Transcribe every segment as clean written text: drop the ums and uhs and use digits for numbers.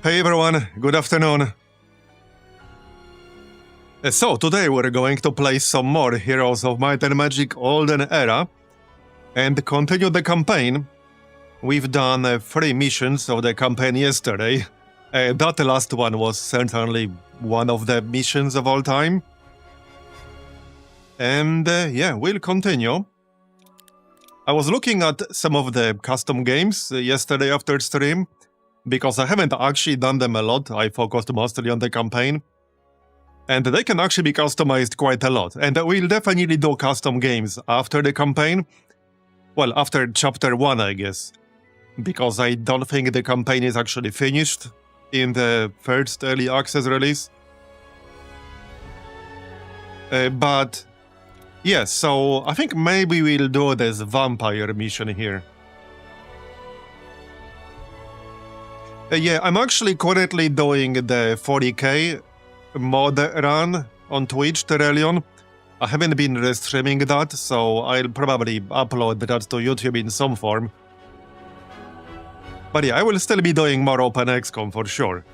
Hey everyone, good afternoon. So today we're going to play some more Heroes of Might and Magic Olden Era and continue the campaign. We've done 3 missions of the campaign yesterday. That last one was certainly one of the missions of all time. And yeah, we'll continue. I was looking at some of the custom games yesterday after stream, because I haven't actually done them a lot. I focused mostly on the campaign. And they can actually be customized quite a lot. And we'll definitely do custom games after the campaign. Well, after chapter 1, I guess. Because I don't think the campaign is actually finished in the first early access release. But yeah, so I think maybe we'll do this vampire mission here. Yeah, I'm actually currently doing the 40k mod run on Twitch, Terrellion. I haven't been restreaming that, so I'll probably upload that to YouTube in some form. But yeah, I will still be doing more Open XCOM for sure.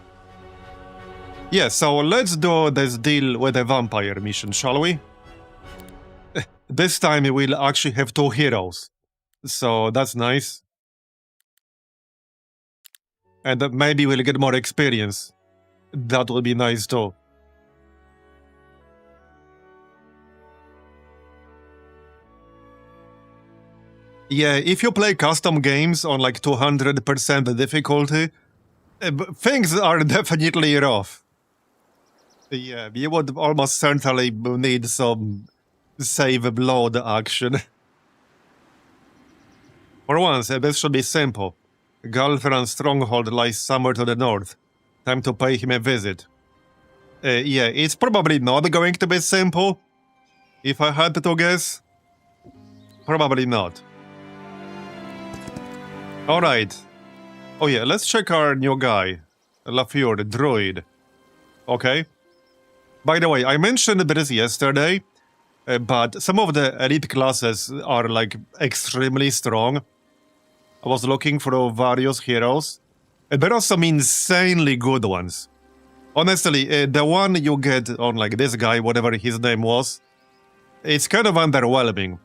Yeah, so let's do this deal with the vampire mission, shall we? This time we'll actually have 2 heroes, so that's nice. And maybe we'll get more experience. That will be nice too. Yeah, if you play custom games on like 200% difficulty, things are definitely rough. Yeah, you would almost certainly need some save blood action. For once, this should be simple. Galthran's stronghold lies somewhere to the north. Time to pay him a visit. Yeah, it's probably not going to be simple. If I had to guess, probably not. Alright. Oh yeah, let's check our new guy. Lafure, the druid. Okay. By the way, I mentioned this yesterday, but some of the elite classes are like extremely strong. I was looking for various heroes. There are some insanely good ones. Honestly, the one you get on like this guy, whatever his name was, it's kind of underwhelming.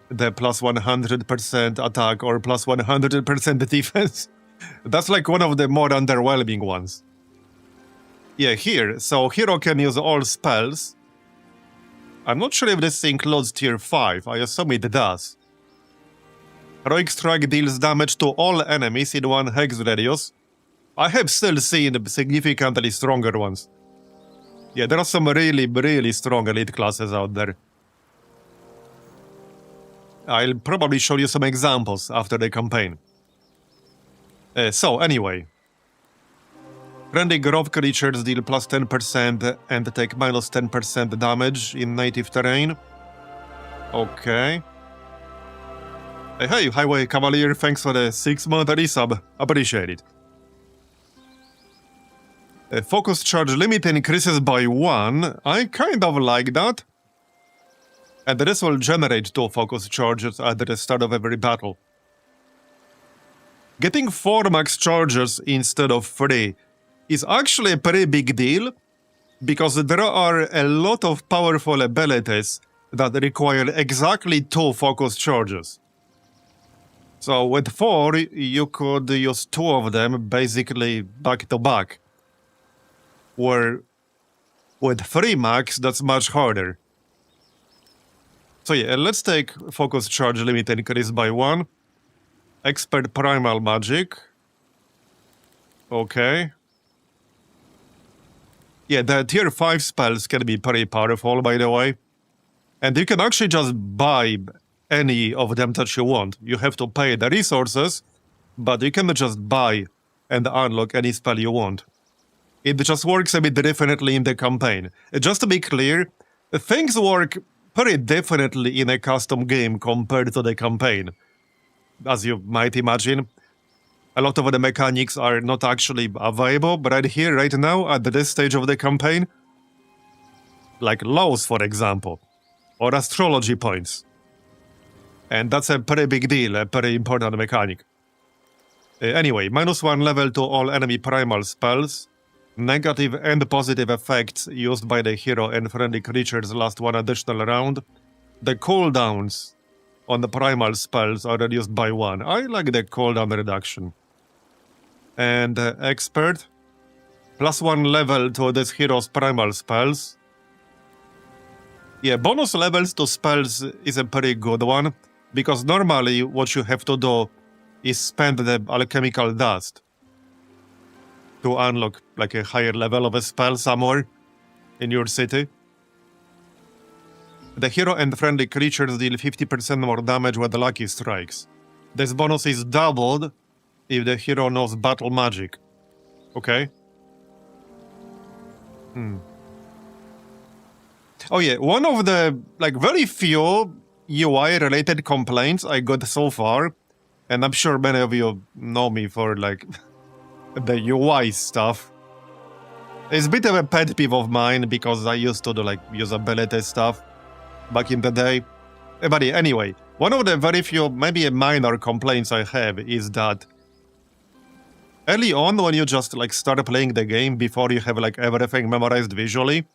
The plus 100% attack or plus 100% defense. That's like one of the more underwhelming ones. Yeah, here. So hero can use all spells. I'm not sure if this includes tier 5. I assume it does. Heroic Strike deals damage to all enemies in 1 hex radius. I have still seen significantly stronger ones. Yeah, there are some really strong elite classes out there. I'll probably show you some examples after the campaign. So, anyway. Friendly grove creatures deal plus 10% and take minus 10% damage in native terrain. Okay. Hey, Highway Cavalier, thanks for the 6-month resub. Appreciate it. Focus charge limit increases by 1. I kind of like that. And this will generate 2 focus charges at the start of every battle. Getting 4 max charges instead of 3 is actually a pretty big deal, because there are a lot of powerful abilities that require exactly 2 focus charges. So with 4, you could use 2 of them basically back to back. Where with 3 max, that's much harder. So yeah, let's take focus charge limit increase by 1. Expert primal magic. Okay. Yeah, the tier 5 spells can be pretty powerful, by the way. And you can actually just buy any of them that you want. You have to pay the resources, but you can just buy and unlock any spell you want. It just works a bit differently in the campaign. Just to be clear, things work pretty differently in a custom game compared to the campaign. As you might imagine, a lot of the mechanics are not actually available right here, right now, at this stage of the campaign. Like laws, for example, or astrology points. And that's a pretty big deal, a pretty important mechanic. Anyway, -1 level to all enemy primal spells. Negative and positive effects used by the hero and friendly creatures last one additional round. The cooldowns on the primal spells are reduced by 1. I like the cooldown reduction. And expert. +1 level to this hero's primal spells. Yeah, bonus levels to spells is a pretty good one, because normally what you have to do is spend the alchemical dust to unlock like a higher level of a spell somewhere in your city. The hero and friendly creatures deal 50% more damage with lucky strikes. This bonus is doubled if the hero knows battle magic. Okay. Oh yeah, one of the like very few UI related complaints I got so far, and I'm sure many of you know me for like the UI stuff. It's a bit of a pet peeve of mine because I used to do like usability stuff back in the day. But anyway, one of the very few, maybe a minor complaints I have is that early on when you just like start playing the game before you have like everything memorized visually,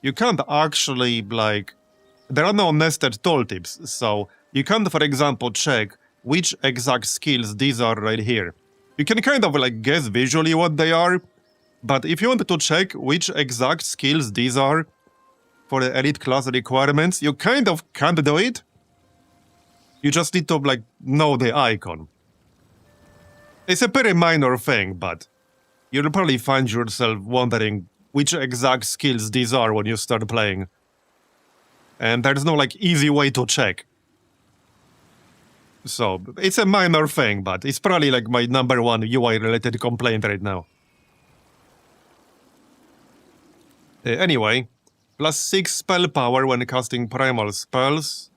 you can't actually like, there are no nested tooltips, so you can't, for example, check which exact skills these are right here. You can kind of like guess visually what they are, but if you want to check which exact skills these are for the elite class requirements, you kind of can't do it. You just need to like know the icon. It's a pretty minor thing, but you'll probably find yourself wondering which exact skills these are when you start playing. And there's no like easy way to check. So, it's a minor thing, but it's probably like my #1 UI-related complaint right now. Anyway, +6 spell power when casting primal spells.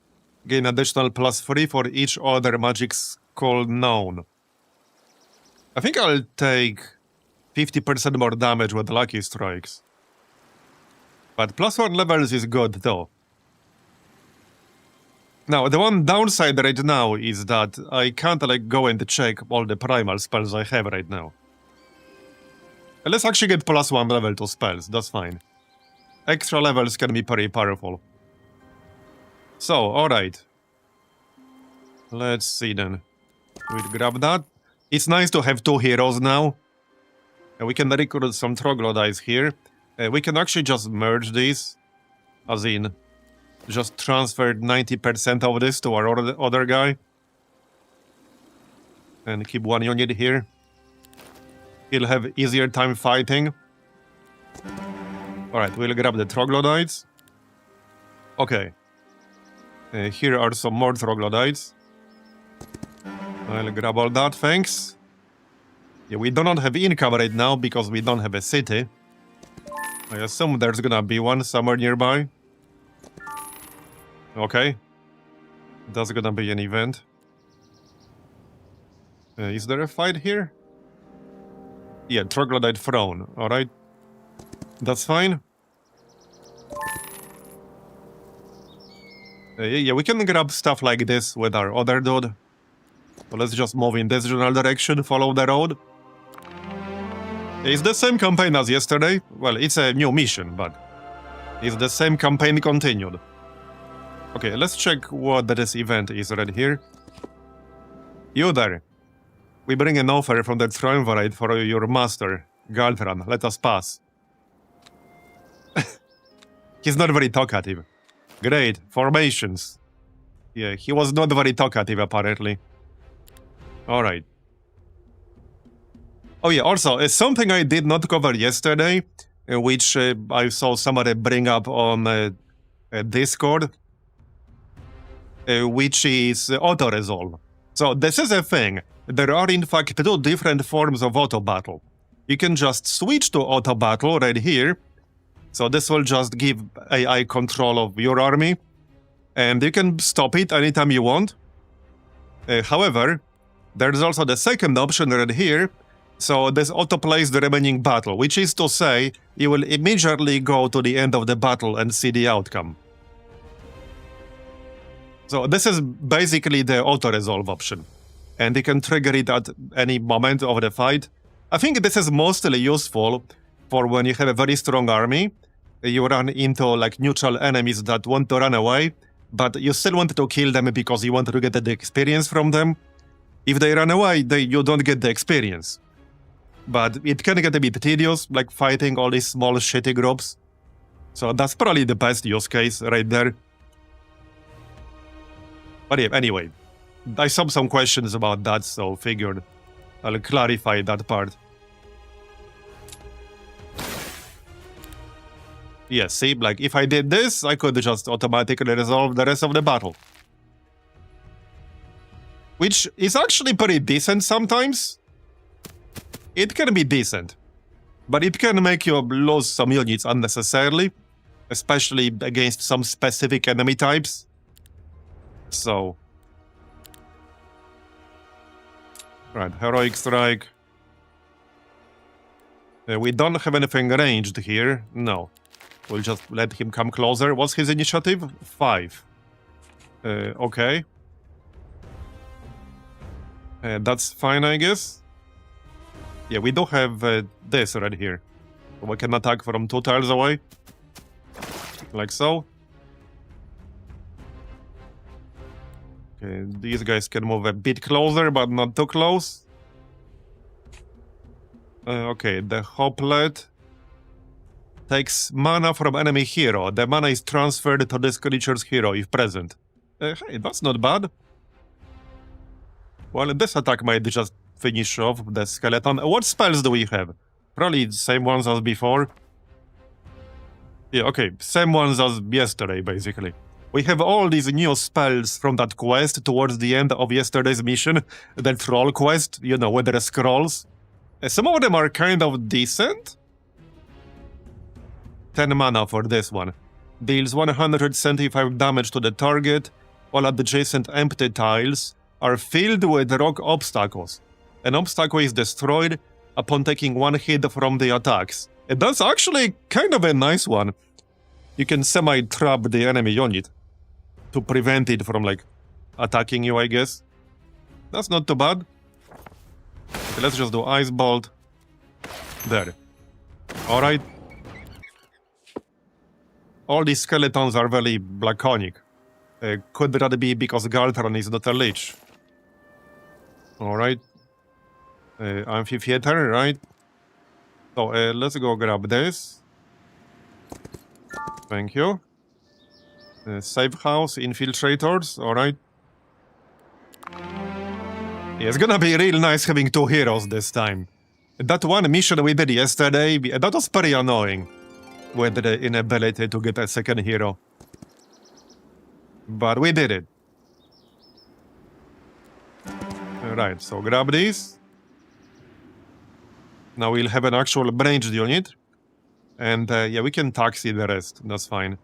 Gain additional +3 for each other magic skill known. I think I'll take 50% more damage with lucky strikes. But +1 levels is good though. Now, the one downside right now is that I can't like go and check all the primal spells I have right now. Let's actually get +1 level to spells, that's fine. Extra levels can be pretty powerful. So, alright. Let's see then. We'll grab that. It's nice to have 2 heroes now. And we can recruit some troglodytes here. We can actually just merge these. As in, just transfer 90% of this to our other guy. And keep 1 unit here. He'll have easier time fighting. Alright, we'll grab the troglodytes. Okay. Here are some more troglodytes. I'll grab all that, thanks. Yeah, we do not have income right now because we don't have a city. I assume there's gonna be one somewhere nearby. Okay. That's gonna be an event. Is there a fight here? Yeah, troglodyte throne, alright. That's fine. Yeah, we can grab stuff like this with our other dude. So let's just move in this general direction, follow the road. It's the same campaign as yesterday. Well, it's a new mission, but it's the same campaign continued. Okay, let's check what this event is right here. You there. We bring an offer from the triumvirate for your master, Galthran. Let us pass. He's not very talkative. Great, formations. Yeah, he was not very talkative apparently. Alright. Oh yeah, also, something I did not cover yesterday, which I saw somebody bring up on Discord, which is auto-resolve. So this is a thing. There are in fact 2 different forms of auto-battle. You can just switch to auto-battle right here. So this will just give AI control of your army. And you can stop it anytime you want. However, there's also the second option right here. So this auto-plays the remaining battle, which is to say, you will immediately go to the end of the battle and see the outcome. So this is basically the auto-resolve option. and you can trigger it at any moment of the fight. I think this is mostly useful for when you have a very strong army. You run into like neutral enemies that want to run away, but you still want to kill them because you want to get the experience from them. If they run away, you don't get the experience. But it can get a bit tedious, like fighting all these small shitty groups. So that's probably the best use case right there. But yeah, anyway, I saw some questions about that, so figured I'll clarify that part. Yeah, see, like if I did this, I could just automatically resolve the rest of the battle. Which is actually pretty decent sometimes. It can be decent, but it can make you lose some units unnecessarily, especially against some specific enemy types. So, right, heroic strike. We don't have anything ranged here. No, we'll just let him come closer. What's his initiative? 5. Okay. That's fine, I guess. Yeah, we do have this right here. We can attack from 2 tiles away. Like so. Okay, these guys can move a bit closer, but not too close. Okay, the Hoplet takes mana from enemy hero. The mana is transferred to this creature's hero if present. Hey, that's not bad. Well, this attack might just finish off the skeleton. What spells do we have? Probably the same ones as before. Yeah, okay, same ones as yesterday, basically. We have all these new spells from that quest towards the end of yesterday's mission. The troll quest, you know, with the scrolls. Some of them are kind of decent. 10 mana for this one. Deals 175 damage to the target, while adjacent empty tiles are filled with rock obstacles. An obstacle is destroyed upon taking 1 hit from the attacks. And that's actually kind of a nice one. You can semi-trap the enemy unit to prevent it from, like, attacking you, I guess. That's not too bad. Okay, let's just do Ice Bolt. There. Alright. All these skeletons are very laconic. Could that be because Galthran is not a lich? Alright. Amphitheater, right? So, let's go grab this. Thank you. Safe house, infiltrators, alright. Yeah, it's gonna be real nice having 2 heroes this time. That one mission we did yesterday, that was pretty annoying. With the inability to get a second hero. But we did it. Alright, so grab these. Now we'll have an actual ranged unit. And yeah, we can taxi the rest, that's fine.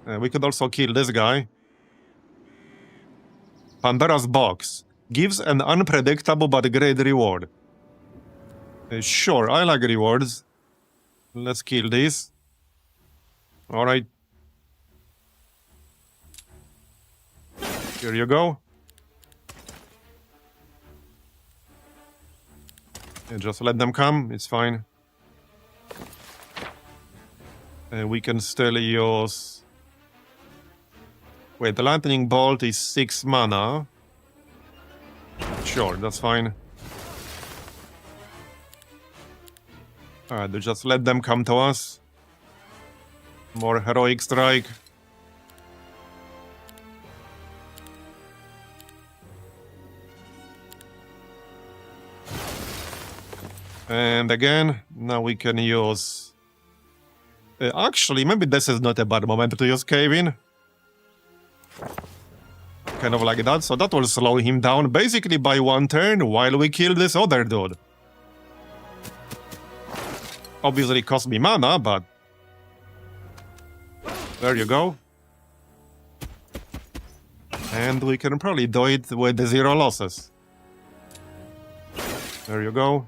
We could also kill this guy. Pandora's Box. Gives an unpredictable but great reward. Sure, I like rewards. Let's kill this. Alright. Here you go. And just let them come, it's fine. And we can still use... Wait, the lightning bolt is 6 mana. Sure, that's fine. Alright, just let them come to us. More heroic strike. And again, now we can use... actually, maybe this is not a bad moment to use Cave-In. Kind of like that, so that will slow him down basically by 1 turn while we kill this other dude. Obviously cost me mana, but... There you go. And we can probably do it with the 0 losses. There you go.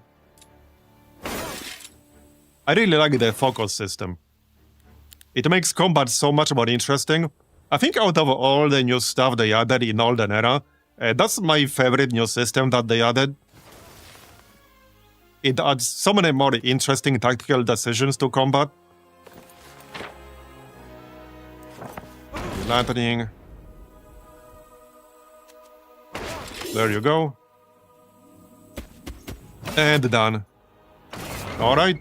I really like the focus system. It makes combat so much more interesting. I think out of all the new stuff they added in Olden Era, That's my favorite new system that they added. It adds so many more interesting tactical decisions to combat. Lightning. There you go. And done. Alright.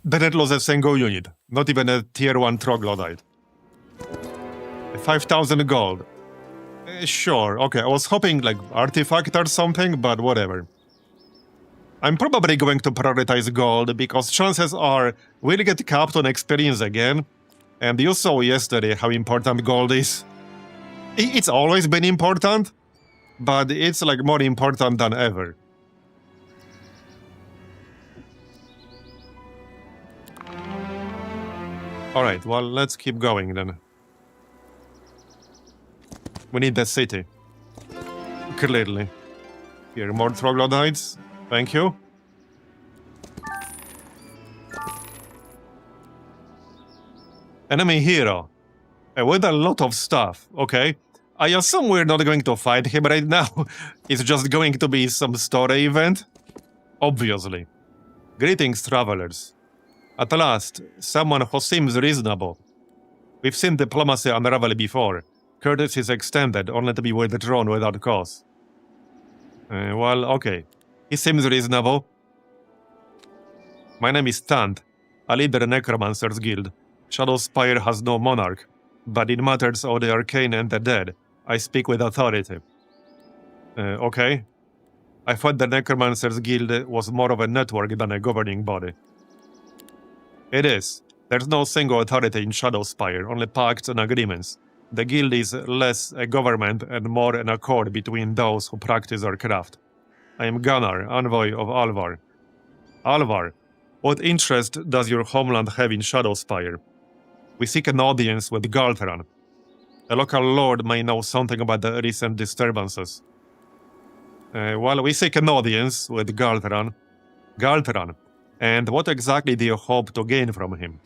Didn't lose a single unit. Not even a tier 1 troglodyte. 5,000 gold. Sure, okay, I was hoping like artifact or something, but whatever. I'm probably going to prioritize gold because chances are we'll get capped on experience again. And you saw yesterday how important gold is. It's always been important, but it's like more important than ever. Alright, well, let's keep going then. We need the city. Clearly. Here, more troglodytes. Thank you. Enemy hero. With a lot of stuff, okay? I assume we're not going to fight him right now. It's just going to be some story event. Obviously. Greetings, travelers. At last, someone who seems reasonable. We've seen diplomacy unravel before. Courtesy is extended, only to be withdrawn without cause. Well, okay. He seems reasonable. My name is Tant. I lead the Necromancers Guild. Shadowspire has no monarch, but in matters of the arcane and the dead, I speak with authority. Okay. I thought the Necromancers Guild was more of a network than a governing body. It is. There's no single authority in Shadowspire, only pacts and agreements. The guild is less a government and more an accord between those who practice their craft. I am Gunnar, envoy of Alvar. Alvar, what interest does your homeland have in Shadowspire? We seek an audience with Galthran. A local lord may know something about the recent disturbances. Well, we seek an audience with Galthran. Galthran, and what exactly do you hope to gain from him?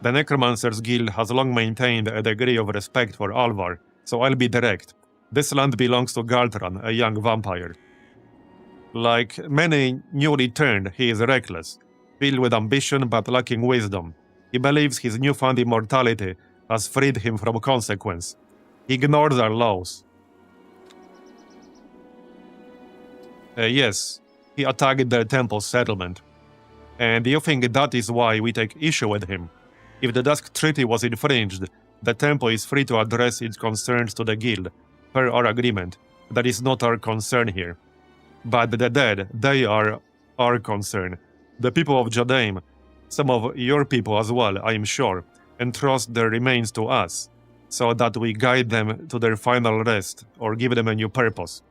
The Necromancers Guild has long maintained a degree of respect for Alvar, so I'll be direct. This land belongs to Galthran, a young vampire. Like many newly turned, he is reckless, filled with ambition but lacking wisdom. He believes his newfound immortality has freed him from consequence. He ignores our laws. Yes, he attacked the temple settlement. And you think that is why we take issue with him? If the Dusk Treaty was infringed, the temple is free to address its concerns to the guild, per our agreement. That is not our concern here. But the dead, they are our concern. The people of Jadaim, some of your people as well, I am sure, entrust their remains to us, so that we guide them to their final rest, or give them a new purpose.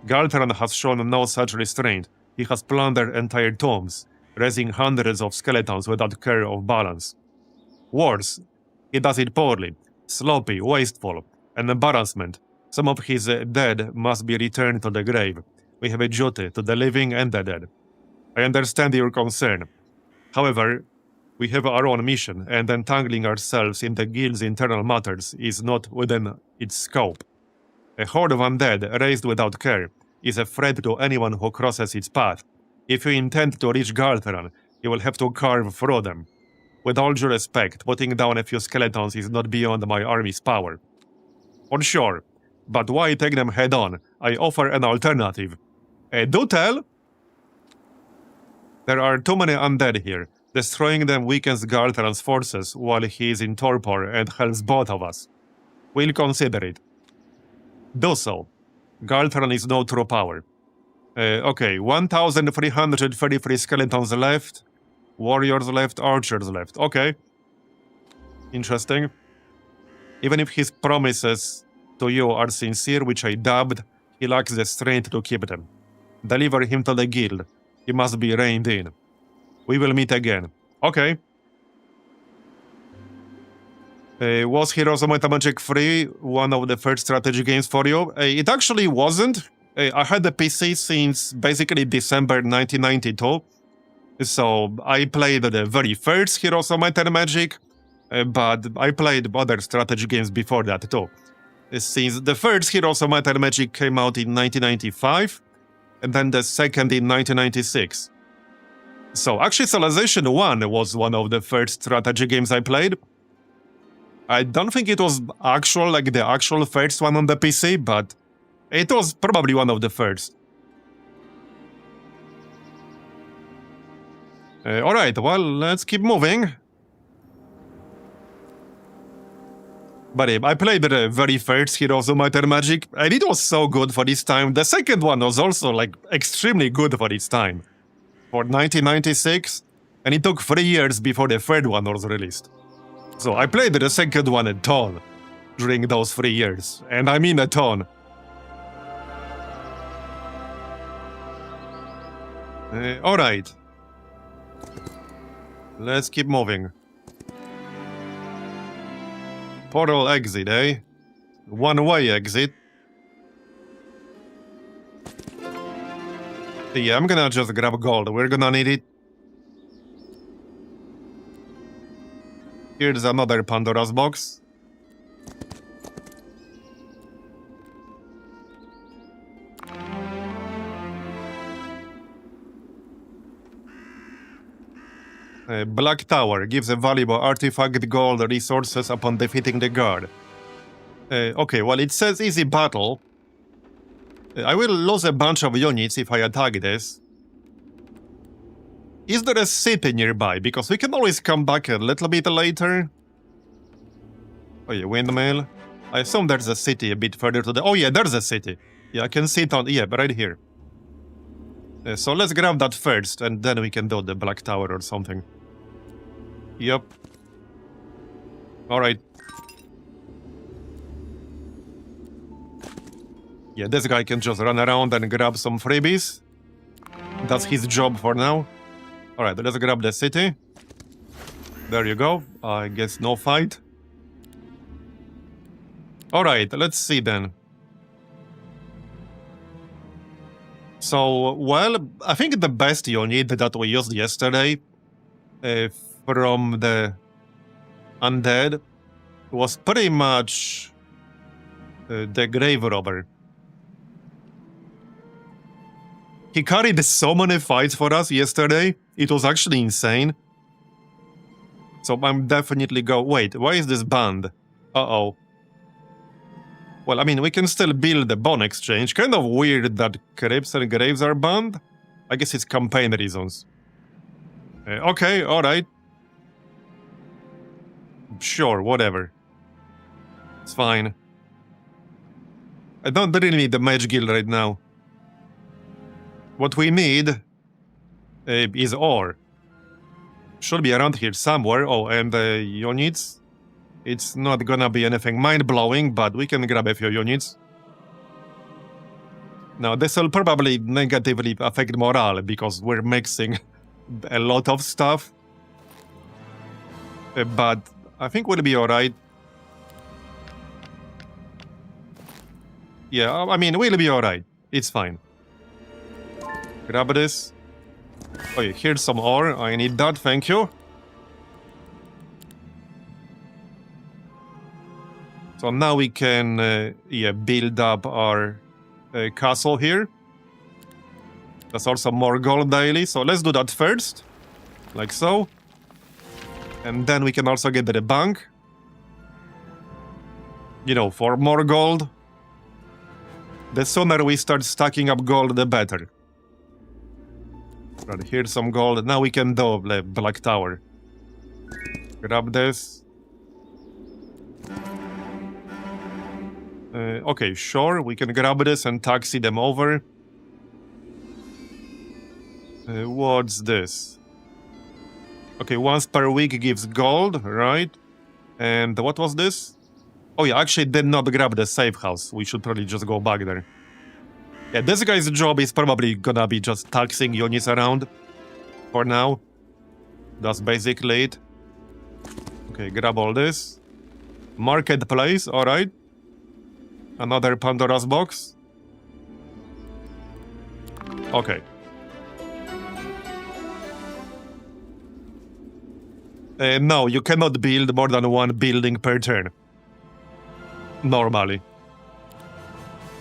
Galthran has shown no such restraint. He has plundered entire tombs, raising hundreds of skeletons without care of balance. Worse, he does it poorly, sloppy, wasteful, an embarrassment. Some of his dead must be returned to the grave. We have a duty to the living and the dead. I understand your concern. However, we have our own mission, and entangling ourselves in the guild's internal matters is not within its scope. A horde of undead raised without care is a threat to anyone who crosses its path. If you intend to reach Galthran, you will have to carve through them. With all due respect, putting down a few skeletons is not beyond my army's power. On sure, but why take them head-on? I offer an alternative. Do tell! There are too many undead here. Destroying them weakens Galthran's forces while he is in torpor and helps both of us. We'll consider it. Do so. Galthran is no true power. Okay, 1,333 skeletons left. Warriors left, archers left. Okay. Interesting. Even if his promises to you are sincere, which I doubt, he lacks the strength to keep them. Deliver him to the guild. He must be reined in. We will meet again. Okay. Was Heroes of Might Magic 3 one of the first strategy games for you? It actually wasn't. I had the PC since basically December 1992. So I played the very first Heroes of Might and Magic, but I played other strategy games before that too. Since the first Heroes of Might and Magic came out in 1995, and then the second in 1996. So actually Civilization 1 was one of the first strategy games I played. I don't think it was the actual first one on the PC, but it was probably one of the first. Alright, well, let's keep moving. But I played the very first Heroes of Might and Magic, and it was so good for its time. The second one was also, extremely good for its time. For 1996, and it took 3 years before the third one was released. So I played the second one a ton during those 3 years, and I mean a ton. Alright. Let's keep moving. Portal exit, eh? One-way exit. Yeah, I'm gonna just grab gold. We're gonna need it. Here's another Pandora's box. Black Tower gives a valuable artifact gold resources upon defeating the guard. Okay, well, it says easy battle. I will lose a bunch of units if I attack this. Is there a city nearby? Because we can always come back a little bit later. Oh yeah, windmill. I assume there's a city a bit further to the... Oh yeah, there's a city. Yeah, I can see it on... Yeah, right here. So let's grab that first, and then we can do the Black Tower or something. Yep. Alright. Yeah, this guy can just run around and grab some freebies. That's his job for now. Alright, let's grab the city. There you go. I guess no fight. Alright, let's see then. So, well, I think the best unit that we used yesterday from the undead was pretty much the grave robber. He carried so many fights for us yesterday, it was actually insane. So I'm definitely wait, why is this banned? Uh-oh. Well, I mean, we can still build the bond exchange. Kind of weird that crypts and graves are banned. I guess it's campaign reasons. Okay, alright. Sure, whatever. It's fine. I don't really need the mage guild right now. What we need is ore. Should be around here somewhere. Oh, and units. It's not gonna be anything mind-blowing, but we can grab a few units. Now, this will probably negatively affect morale, because we're mixing a lot of stuff. But I think we'll be alright. Yeah, I mean, we'll be alright. It's fine. Grab this. Oh yeah, here's some ore. I need that, thank you. So now we can build up our castle here. That's also more gold daily, so let's do that first. Like so. And then we can also get the bank. You know, for more gold. The sooner we start stacking up gold, the better. Right, here's some gold. Now we can do the Black Tower. Grab this. Okay, sure, we can grab this and taxi them over. What's this? Okay, once per week gives gold, right? And what was this? Oh yeah, actually did not grab the safe house. We should probably just go back there. Yeah, this guy's job is probably gonna be just taxing units around. For now. That's basically it. Okay, grab all this. Marketplace, alright. Another Pandora's box. Okay. No, you cannot build more than one building per turn. Normally.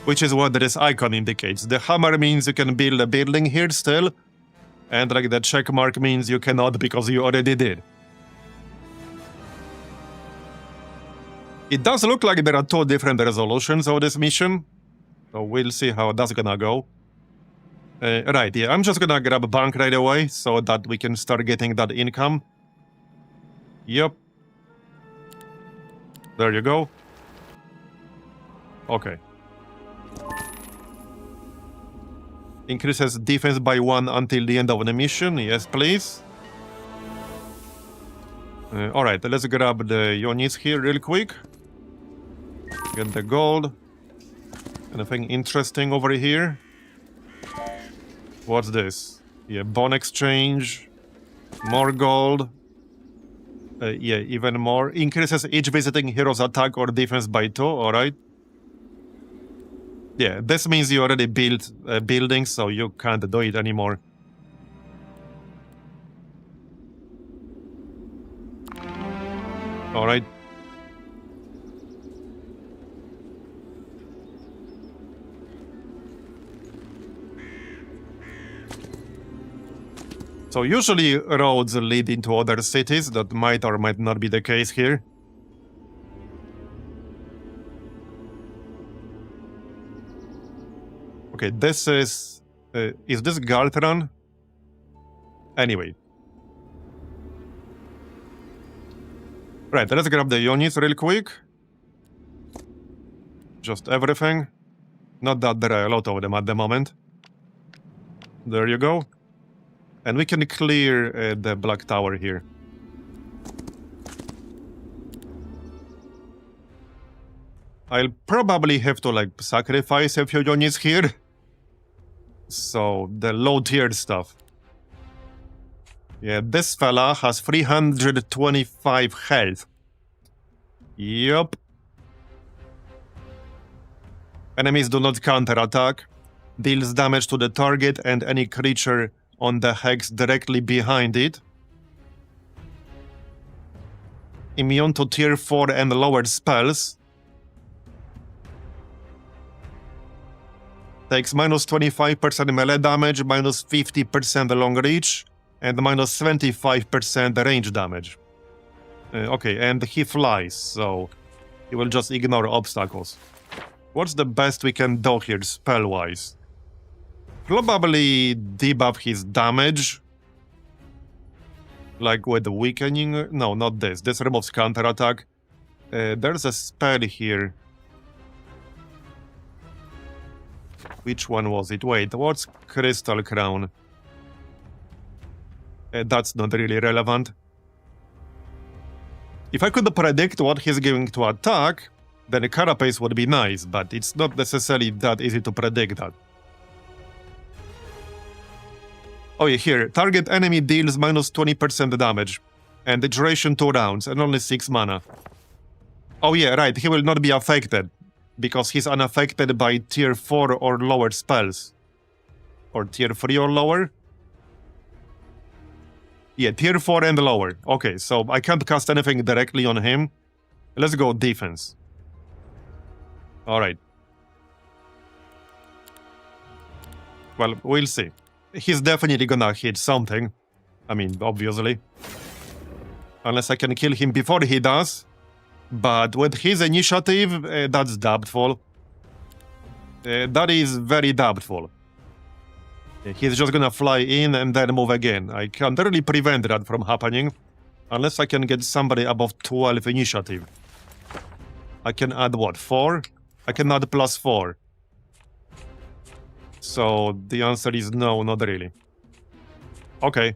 which is what this icon indicates. The hammer means you can build a building here still, and like the check mark means you cannot because you already did. It does look like there are two different resolutions of this mission, so we'll see how that's gonna go. Right, yeah, I'm just gonna grab a bank right away so that we can start getting that income. Yep. There you go. Okay. Increases defense by 1 until the end of the mission. Yes, please. Alright, let's grab the units here real quick. Get the gold. Anything interesting over here? What's this? Yeah, bone exchange. More gold. Yeah, even more. Increases each visiting hero's attack or defense by 2, alright. Yeah, this means you already built a building, so you can't do it anymore. Alright. So usually roads lead into other cities. That might or might not be the case here. Okay, this is this Galthran? Anyway. Right, let's grab the units real quick. Just everything. Not that there are a lot of them at the moment. There you go. And we can clear the Black Tower here. I'll probably have to, like, sacrifice a few units here. So, the low-tiered stuff. Yeah, this fella has 325 health. Yup. Enemies do not counterattack. Deals damage to the target and any creature on the hex directly behind it. Immune to tier 4 and lower spells. Takes minus 25% melee damage, minus 50% long reach, and minus 25% range damage. Okay, and he flies, so he will just ignore obstacles. What's the best we can do here spell-wise? Probably debuff his damage. Like with the weakening. No, not this. This removes counterattack. There's a spell here. Which one was it? Wait, what's Crystal Crown? That's not really relevant. If I could predict what he's going to attack, then a Carapace would be nice, but it's not necessarily that easy to predict that. Oh yeah, here. Target enemy deals minus 20% damage. And the duration 2 rounds and only 6 mana. Oh yeah, right. He will not be affected. Because he's unaffected by tier 4 or lower spells. Or tier 3 or lower? Yeah, tier 4 and lower. Okay, so I can't cast anything directly on him. Let's go defense. Alright. Well, we'll see. He's definitely gonna hit something. I mean, obviously. Unless I can kill him before he does. But with his initiative, that's doubtful. That is very doubtful. He's just gonna fly in and then move again. I can't really prevent that from happening. Unless I can get somebody above 12 initiative. I can add what, 4? I can add plus 4. So the answer is no, not really. Okay.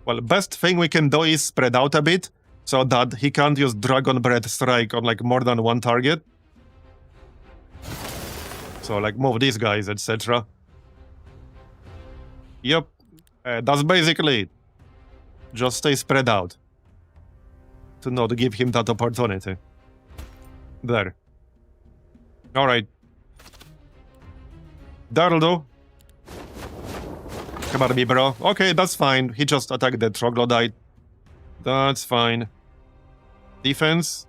Well, best thing we can do is spread out a bit so that he can't use Dragon Breath Strike on like more than one target. So like move these guys, etc. Yep. That's basically it. Just stay spread out. To not give him that opportunity. There. Alright. That'll do. Come at me, bro. Okay, that's fine. He just attacked the troglodyte. That's fine. Defense.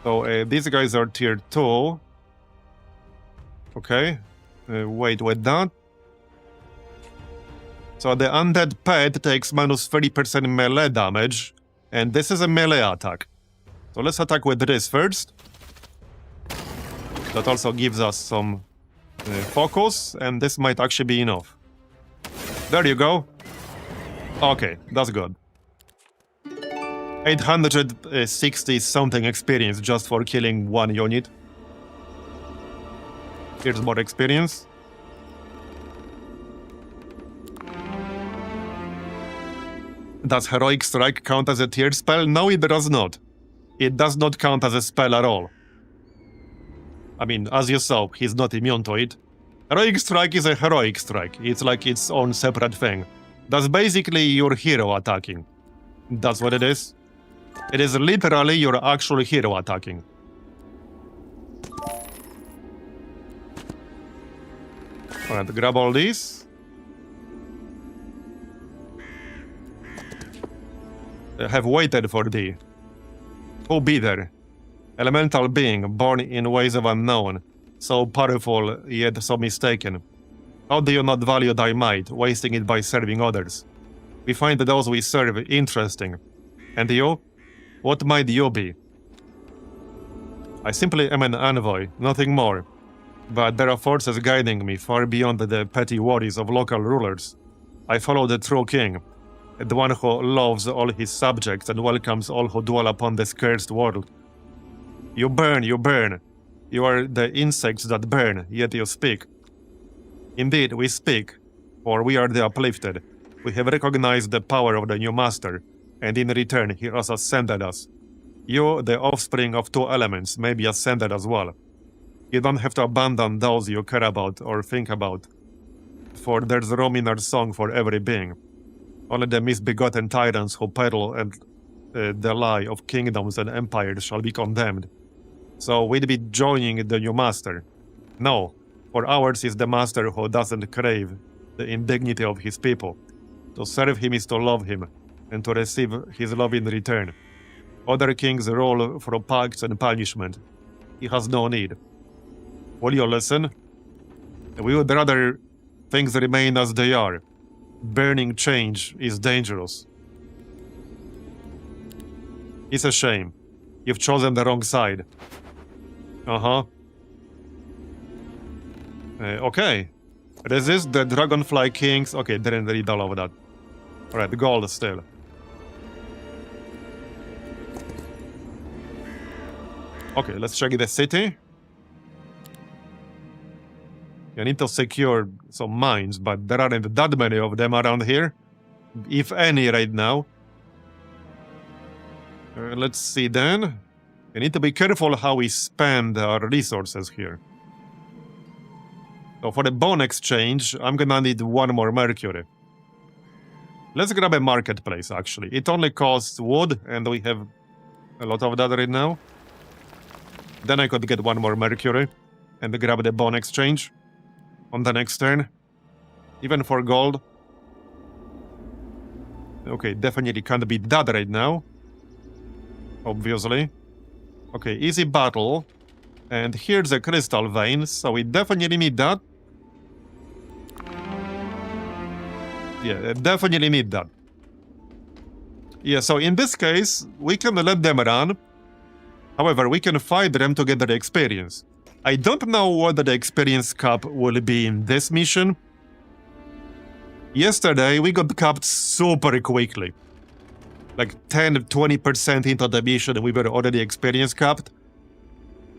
So, these guys are tier 2. Okay. Wait with that. So the undead pet takes minus 30% melee damage, and this is a melee attack. So let's attack with this first. That also gives us some focus, and this might actually be enough. There you go. Okay, that's good. 860 something experience just for killing one unit. Here's more experience. Does Heroic Strike count as a tiered spell? No, it does not. It does not count as a spell at all. I mean, as you saw, he's not immune to it. Heroic Strike is a Heroic Strike. It's like its own separate thing. That's basically your hero attacking. That's what it is. It is literally your actual hero attacking. Alright, grab all these. I have waited for thee. Who be there? Elemental being, born in ways of unknown, so powerful yet so mistaken. How do you not value thy might, wasting it by serving others? We find those we serve interesting. And you? What might you be? I simply am an envoy, nothing more. But there are forces guiding me far beyond the petty worries of local rulers. I follow the true king, the one who loves all his subjects and welcomes all who dwell upon this cursed world. You burn, you burn. You are the insects that burn, yet you speak. Indeed, we speak, for we are the uplifted. We have recognized the power of the new master, and in return he has ascended us. You, the offspring of two elements, may be ascended as well. You don't have to abandon those you care about or think about, for there's room in our song for every being. Only the misbegotten tyrants who peddle and the lie of kingdoms and empires shall be condemned. So we'd be joining the new master. No, for ours is the master who doesn't crave the indignity of his people. To serve him is to love him, and to receive his love in return. Other kings rule for pacts and punishment. He has no need. Will you listen? We would rather things remain as they are. Burning change is dangerous. It's a shame. You've chosen the wrong side. Uh-huh. Okay. Resist the Dragonfly Kings. Okay, didn't read all of that. Alright, gold still. Okay, let's check the city. You need to secure some mines, but there aren't that many of them around here. If any right now. Let's see then. We need to be careful how we spend our resources here. So for the bone exchange, I'm gonna need one more mercury. Let's grab a marketplace, actually. It only costs wood, and we have a lot of that right now. Then I could get one more mercury and grab the bone exchange on the next turn. Even for gold. Okay, definitely can't beat that right now. Obviously. Okay, easy battle. And here's a crystal vein, so we definitely need that. Yeah, definitely need that. Yeah, so in this case, we can let them run. However, we can fight them to get the experience. I don't know what the experience cap will be in this mission. Yesterday, we got capped super quickly. Like 10-20% into the mission, we were already experience capped.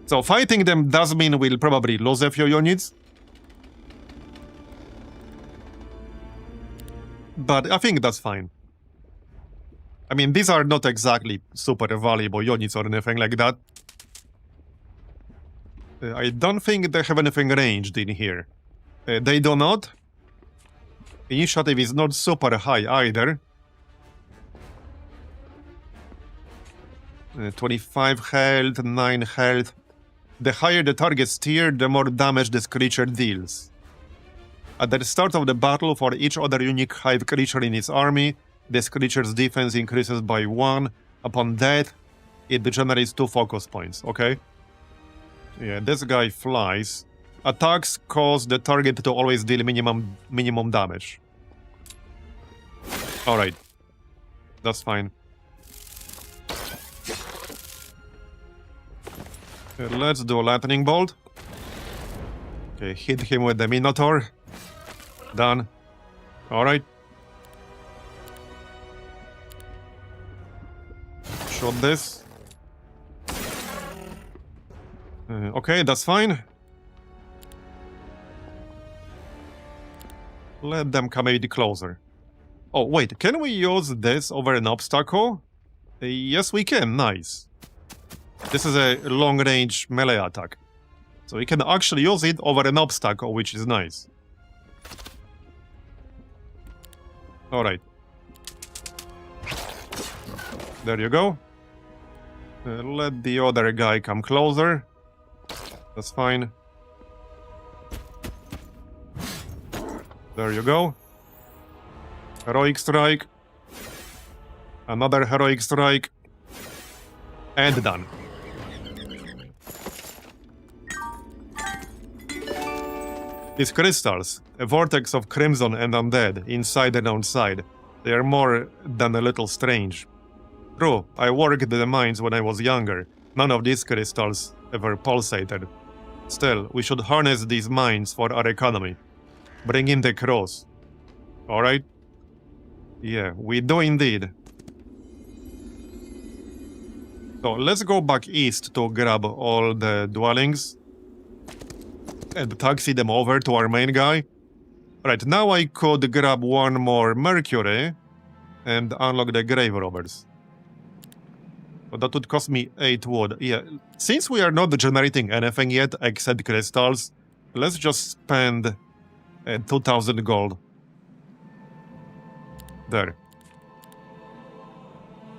So fighting them does mean we'll probably lose a few units. But I think that's fine. I mean, these are not exactly super valuable units or anything like that. I don't think they have anything ranged in here. They do not. Initiative is not super high either. 25 health, 9 health. The higher the target's tier, the more damage this creature deals. At the start of the battle, for each other unique hive creature in its army, this creature's defense increases by 1. Upon death, it generates 2 focus points, okay? Yeah, this guy flies. Attacks cause the target to always deal minimum damage. Alright. That's fine. Let's do a lightning bolt. Okay, hit him with the Minotaur. Done. Alright. Shot this. Okay, that's fine. Let them come a bit closer. Oh, wait, can we use this over an obstacle? Yes, we can. Nice. This is a long-range melee attack. So we can actually use it over an obstacle, which is nice. Alright. There you go. Let the other guy come closer. That's fine. There you go. Heroic strike. Another heroic strike. And done. These crystals, a vortex of crimson and undead, inside and outside. They are more than a little strange. True, I worked the mines when I was younger. None of these crystals ever pulsated. Still, we should harness these mines for our economy. Bring in the cross. Alright? Yeah, we do indeed. So, let's go back east to grab all the dwellings. And taxi them over to our main guy. Right, now I could grab one more Mercury and unlock the Grave Robbers. But that would cost me 8 wood. Yeah, since we are not generating anything yet except crystals, let's just spend 2000 gold. There.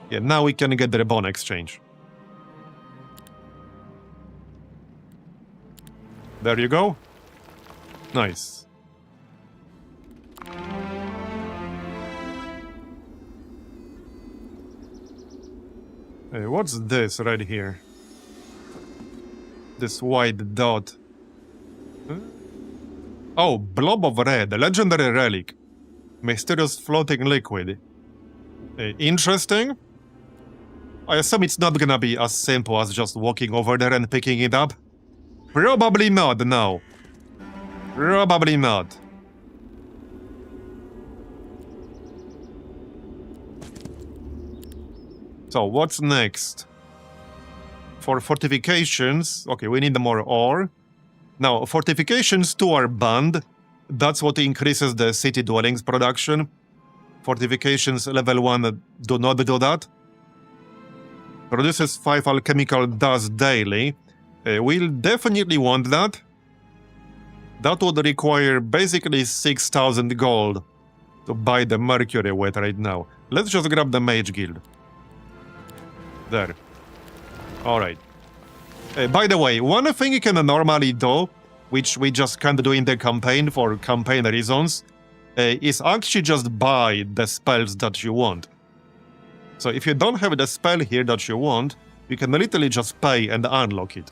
Yeah, now we can get the bone exchange. There you go. Nice. Hey, what's this right here? This white dot. Huh? Oh, blob of red, a legendary relic. Mysterious floating liquid. Interesting. I assume it's not gonna be as simple as just walking over there and picking it up. Probably not, no. Probably not. So, what's next? For fortifications... Okay, we need more ore. Now, fortifications 2 are banned. That's what increases the city dwellings production. Fortifications level 1 do not do that. Produces 5 alchemical dust daily. We'll definitely want that. That would require basically 6,000 gold to buy the Mercury with right now. Let's just grab the Mage Guild. There. Alright. By the way, one thing you can normally do, which we just can't do in the campaign for campaign reasons, is actually just buy the spells that you want. So if you don't have the spell here that you want, you can literally just pay and unlock it.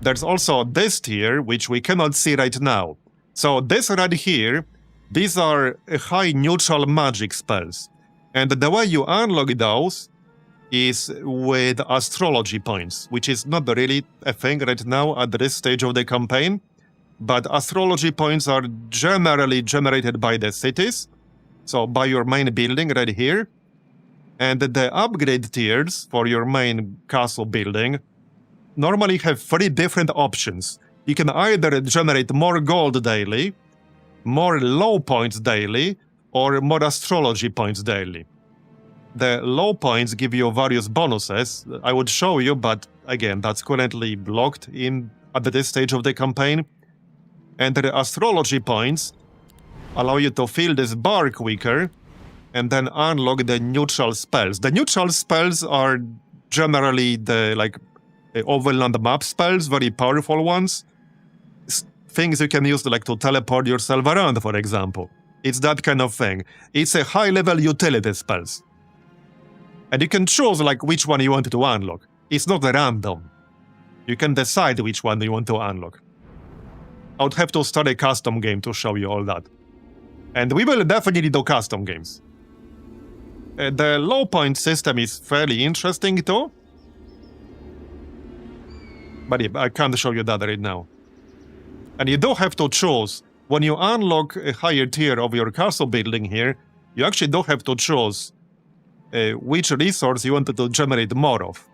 There's also this tier, which we cannot see right now. So this right here, these are high neutral magic spells. And the way you unlock those is with astrology points, which is not really a thing right now at this stage of the campaign. But astrology points are generally generated by the cities, so by your main building right here. And the upgrade tiers for your main castle building normally have 3 different options. You can either generate more gold daily, more low points daily, or more astrology points daily. The low points give you various bonuses. I would show you, but again, that's currently blocked at this stage of the campaign. And the astrology points allow you to fill this bar quicker and then unlock the neutral spells. The neutral spells are generally the overland map spells, very powerful ones. Things you can use to teleport yourself around, for example. It's that kind of thing. It's a high-level utility spells. And you can choose which one you want to unlock. It's not random. You can decide which one you want to unlock. I would have to start a custom game to show you all that. And we will definitely do custom games. The low point system is fairly interesting too. But yeah, I can't show you that right now. And you do have to choose. When you unlock a higher tier of your castle building here, you actually do have to choose which resource you wanted to generate more of.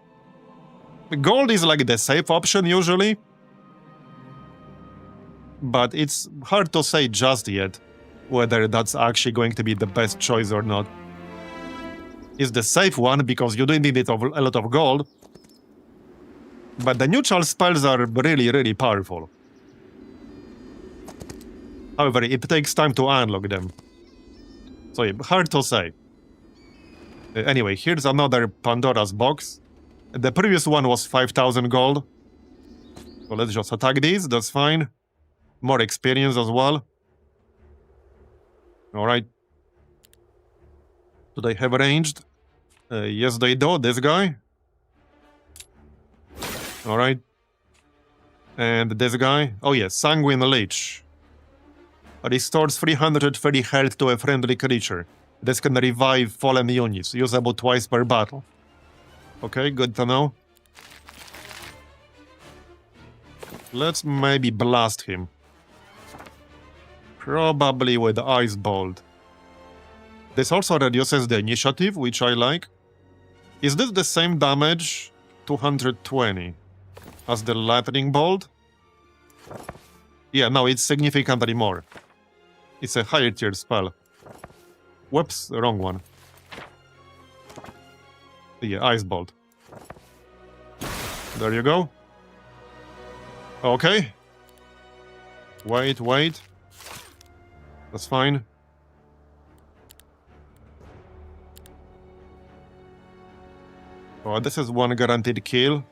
Gold is like the safe option usually. But it's hard to say just yet whether that's actually going to be the best choice or not. It's the safe one because you do need a lot of gold. But the neutral spells are really, really powerful. However, it takes time to unlock them. So yeah, hard to say. Anyway, here's another Pandora's box. The previous one was 5,000 gold. So let's just attack these, that's fine. More experience as well. Alright. Do they have ranged? Yes, they do, this guy. Alright. And this guy. Oh yes, Sanguine Leech. Restores 330 health to a friendly creature. This can revive fallen units, usable twice per battle. Okay, good to know. Let's maybe blast him. Probably with Ice Bolt. This also reduces the initiative, which I like. Is this the same damage? 220. As the Lightning Bolt? Yeah, no, it's significantly more. It's a higher tier spell. Whoops, wrong one. Yeah, Ice Bolt. There you go. Okay. Wait. That's fine. Oh, this is one guaranteed kill.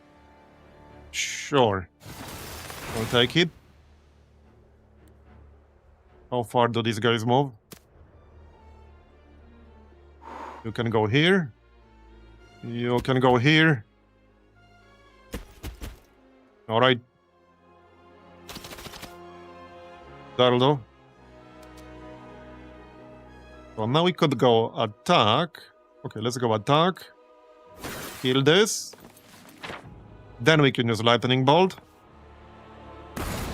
Sure. I'll take it. How far do these guys move? You can go here. You can go here. Alright. That'll do. So now we could go attack. Okay, let's go attack. Kill this. Then we can use Lightning Bolt.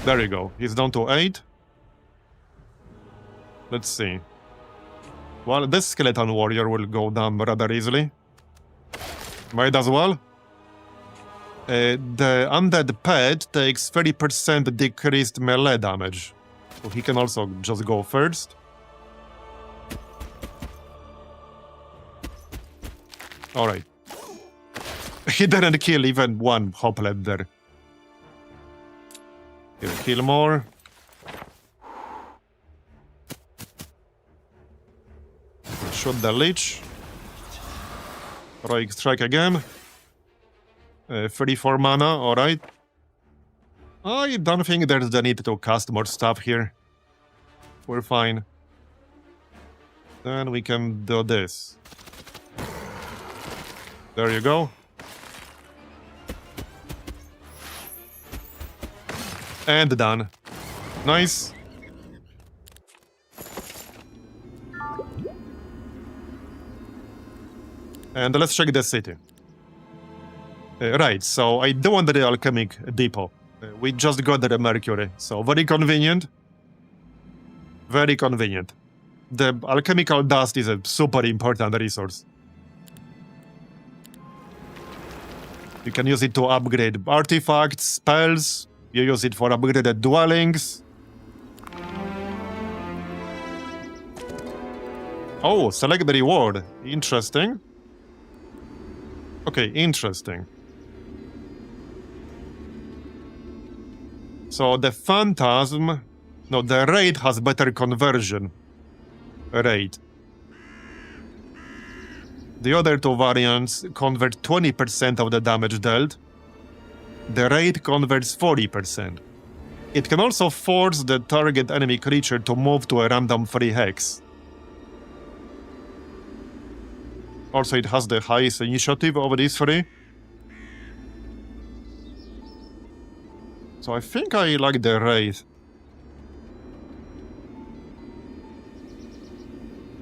There you go. He's down to 8. Let's see. Well, this skeleton warrior will go down rather easily. Might as well. The undead pet takes 30% decreased melee damage. So he can also just go first. Alright. He didn't kill even one hoplet there. He'll kill more. Shoot the Lich. Heroic Strike again. 34 mana, alright. I don't think there's the need to cast more stuff here. We're fine. Then we can do this. There you go. And done. Nice. And let's check the city. Right, so I do want the alchemic depot. We just got the mercury, so very convenient. Very convenient. The alchemical dust is a super important resource. You can use it to upgrade artifacts, spells. You use it for upgraded dwellings. Oh, select the reward. Interesting. Okay, interesting. So the Phantasm... No, the Raid has better conversion rate. The other two variants convert 20% of the damage dealt. The Raid converts 40%. It can also force the target enemy creature to move to a random free hex. Also, it has the highest initiative of these three. So I think I like the Wraith.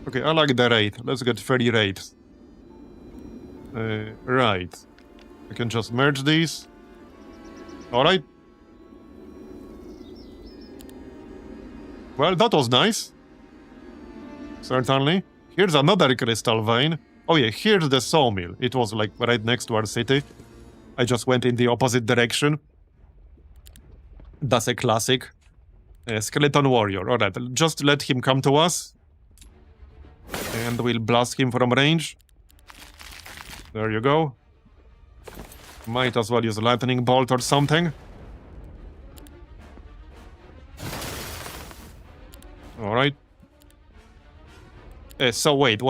Okay, I like the Wraith. Let's get 30 Wraiths. Right. I can just merge these. Alright. Well, that was nice. Certainly. Here's another crystal vein. Oh yeah, here's the sawmill. It was like right next to our city. I just went in the opposite direction. That's a classic. Skeleton warrior. Alright, just let him come to us. And we'll blast him from range. There you go. Might as well use a lightning bolt or something. Alright. So wait.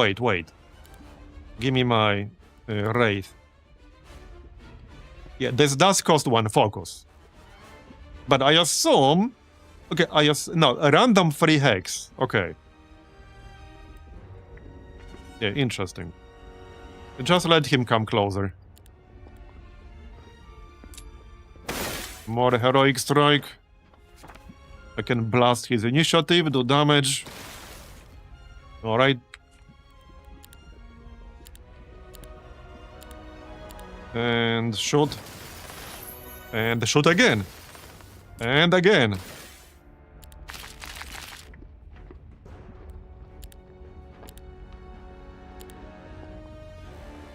Give me my Wraith. Yeah, this does cost 1 focus. But I assume... Okay, no, a random 3 hex. Okay. Yeah, interesting. Just let him come closer. More heroic strike. I can blast his initiative, do damage. Alright. And shoot. And shoot again. And again.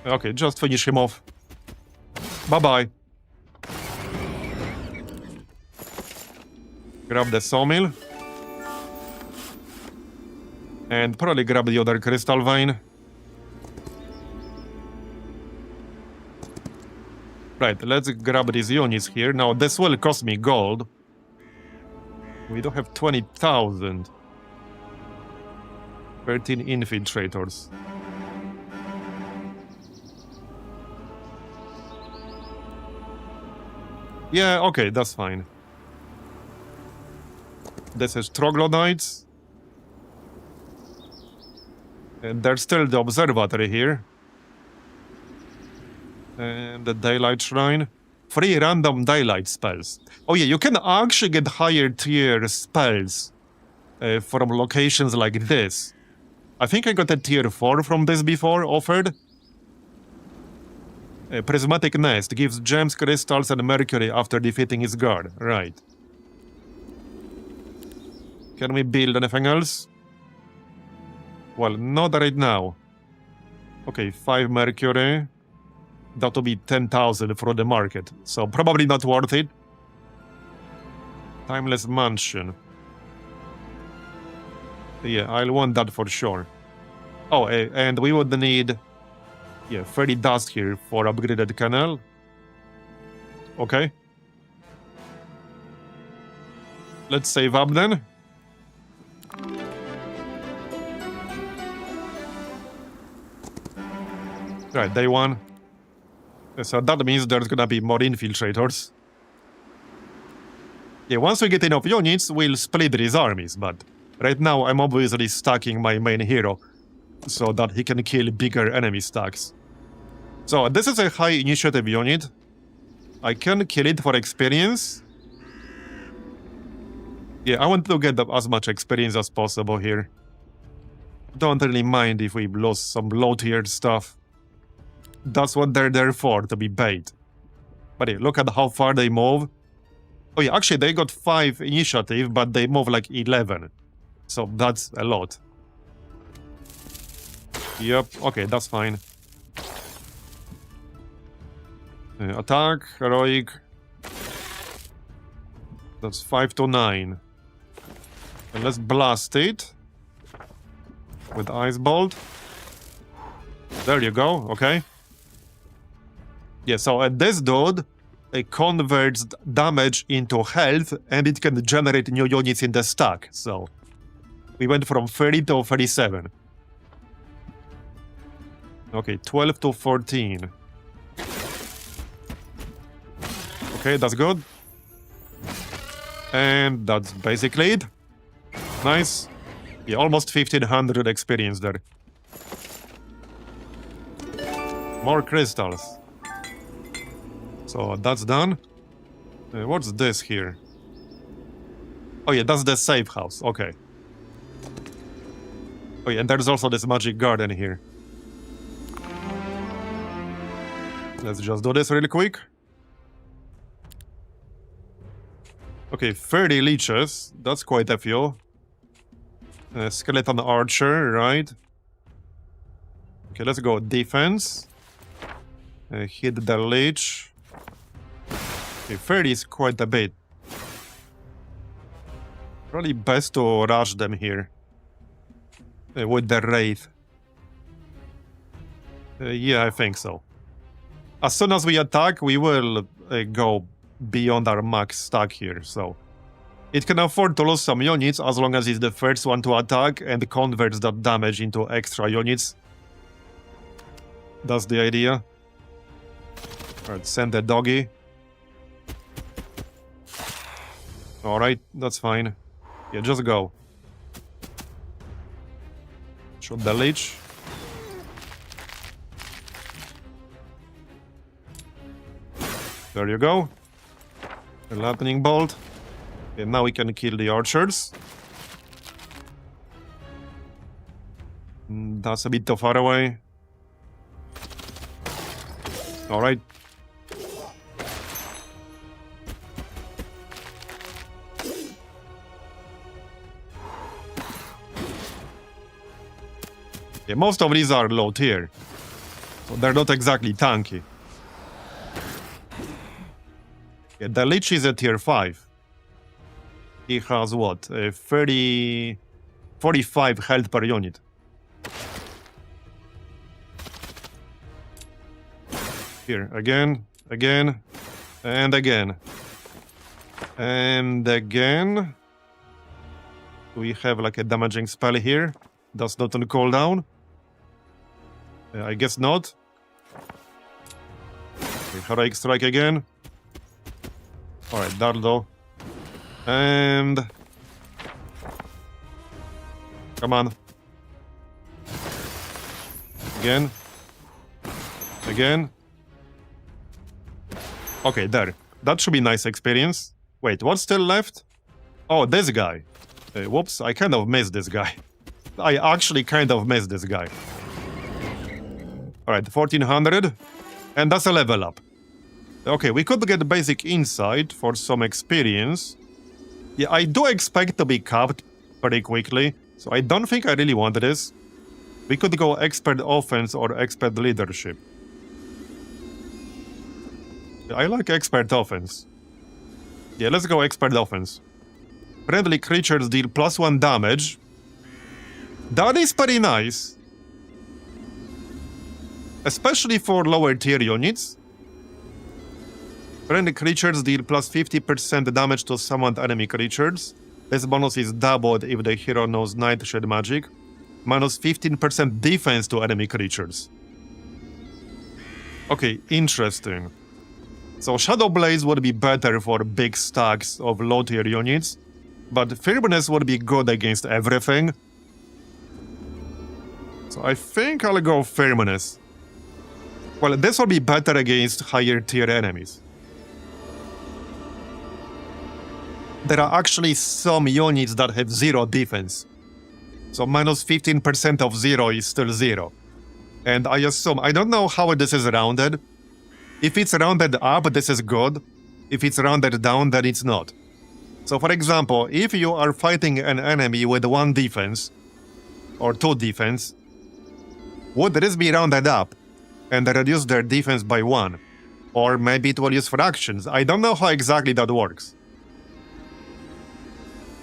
Okay, just finish him off. Bye-bye. Grab the sawmill. And probably grab the other crystal vein. Right, let's grab these units here. Now, this will cost me gold. We don't have 20,000. 13 infiltrators. Yeah, okay, that's fine. This is troglodytes. And there's still the observatory here. And the daylight shrine. 3 random daylight spells. Oh yeah, you can actually get higher tier spells from locations like this. I think I got a tier 4 from this before, offered. A prismatic nest gives gems, crystals, and mercury after defeating its guard. Right. Can we build anything else? Well, not right now. Okay, 5 mercury. That will be 10,000 for the market. So probably not worth it. Timeless mansion. Yeah, I'll want that for sure. Oh, and we would need... Yeah, 30 dust here for upgraded canal. Okay. Let's save up then. Right, day 1. So that means there's gonna be more infiltrators. Yeah, once we get enough units, we'll split these armies, but right now I'm obviously stacking my main hero so that he can kill bigger enemy stacks. So this is a high initiative unit. I can kill it for experience. Yeah, I want to get as much experience as possible here. Don't really mind if we lose some low-tiered stuff. That's what they're there for, to be bait. But yeah, look at how far they move. Oh yeah, actually they got 5 initiative, but they move like 11. So that's a lot. Yep, okay, that's fine. Attack, heroic. That's 5 to 9. And let's blast it. With Ice Bolt. There you go, okay. Yeah, so this dude, it converts damage into health, and it can generate new units in the stack, so... We went from 30 to 37. Okay, 12 to 14. Okay, that's good. And that's basically it. Nice. Yeah, almost 1500 experience there. More crystals. So that's done. What's this here? Oh yeah, that's the safe house. Okay. Oh yeah, and there's also this magic garden here. Let's just do this really quick. Okay, 30 leeches. That's quite a few. Skeleton archer, right? Okay, let's go defense. Hit the leech. Okay, 30 is quite a bit. Probably best to rush them here. With the wraith. Yeah, I think so. As soon as we attack, we will go beyond our max stack here, so... It can afford to lose some units as long as it's the first one to attack and converts that damage into extra units. That's the idea. Alright, send the doggy. Alright, that's fine. Yeah, just go. Shoot the leech. There you go. A lightning bolt. And now we can kill the archers. That's a bit too far away. Alright. Yeah, most of these are low tier. So they're not exactly tanky. Yeah, the Lich is a tier 5. He has what? 45 health per unit. Here, again, again, and again. And again. Do we have like a damaging spell here? That's not on cooldown. I guess not. Okay, heroic strike again. Alright, Dardo. And... Come on. Again. Again. Okay, there. That should be nice experience. Wait, what's still left? Oh, this guy. Whoops, I kind of missed this guy. I actually kind of missed this guy. Alright, 1400. And that's a level up. Okay, we could get basic insight for some experience. Yeah, I do expect to be capped pretty quickly, so I don't think I really want this. We could go expert offense or expert leadership. I like expert offense. Yeah, let's go expert offense. Friendly creatures deal +1 damage. That is pretty nice. Especially for lower tier units. Friendly creatures deal +50% damage to summoned enemy creatures. This bonus is doubled if the hero knows Nightshade magic. -15% defense to enemy creatures. Okay, interesting. So Shadow Blaze would be better for big stacks of low tier units, but Firmness would be good against everything. So I think I'll go Firmness. Well, this will be better against higher tier enemies. There are actually some units that have 0 defense. So -15% of 0 is still 0. And I assume, I don't know how this is rounded. If it's rounded up, this is good. If it's rounded down, then it's not. So for example, if you are fighting an enemy with 1 defense, or 2 defense, would this be rounded up and reduce their defense by 1? Or maybe it will use fractions. I don't know how exactly that works.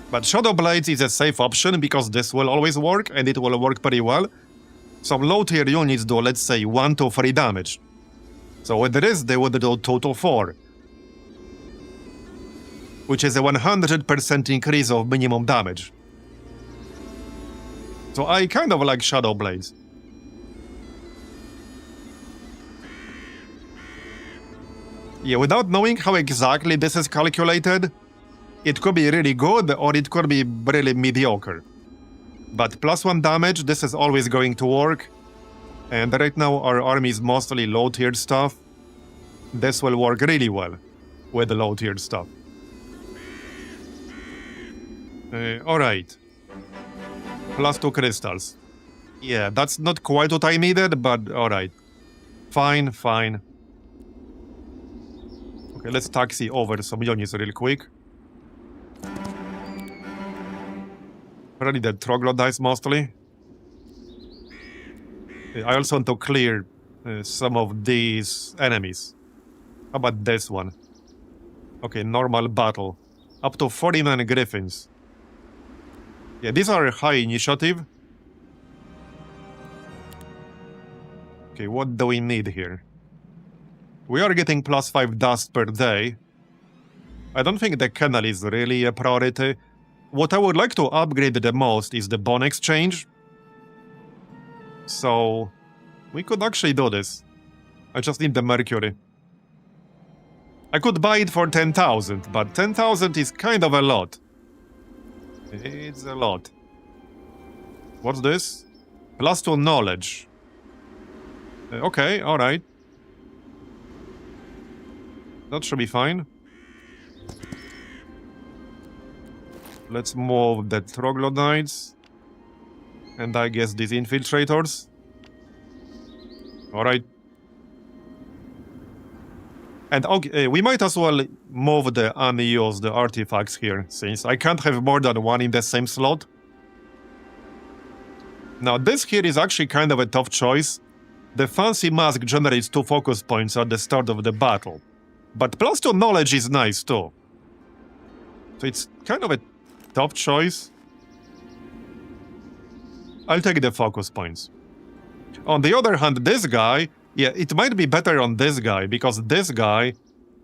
But Shadow Blades is a safe option because this will always work and it will work pretty well. Some low tier units do, let's say, 1 to 3 damage. So with this, they would do 2 to 4. Which is a 100% increase of minimum damage. So I kind of like Shadow Blades. Yeah, without knowing how exactly this is calculated, it could be really good or it could be really mediocre. But +1 damage, this is always going to work. And right now our army is mostly low-tiered stuff. This will work really well. with the low-tier stuff. Alright. +2 crystals. Yeah, that's not quite what I needed, but alright. Fine, fine. Okay, let's taxi over some units real quick. Already the troglodytes mostly. I also want to clear some of these enemies. How about this one? Okay, normal battle. Up to 49 griffins. Yeah, these are high initiative. Okay, what do we need here? We are getting +5 dust per day. I don't think the kennel is really a priority. What I would like to upgrade the most is the bone exchange. So, we could actually do this. I just need the mercury. I could buy it for 10,000, but 10,000 is kind of a lot. It's a lot. What's this? +2 knowledge. Okay, alright. That should be fine. Let's move the troglodytes. And I guess these infiltrators. Alright. And okay, we might as well move the unused artifacts here, since I can't have more than one in the same slot. Now, this here is actually kind of a tough choice. The fancy mask generates 2 focus points at the start of the battle. But +2 knowledge is nice too. So it's kind of a tough choice. I'll take the focus points. On the other hand, this guy, yeah, it might be better on this guy, because this guy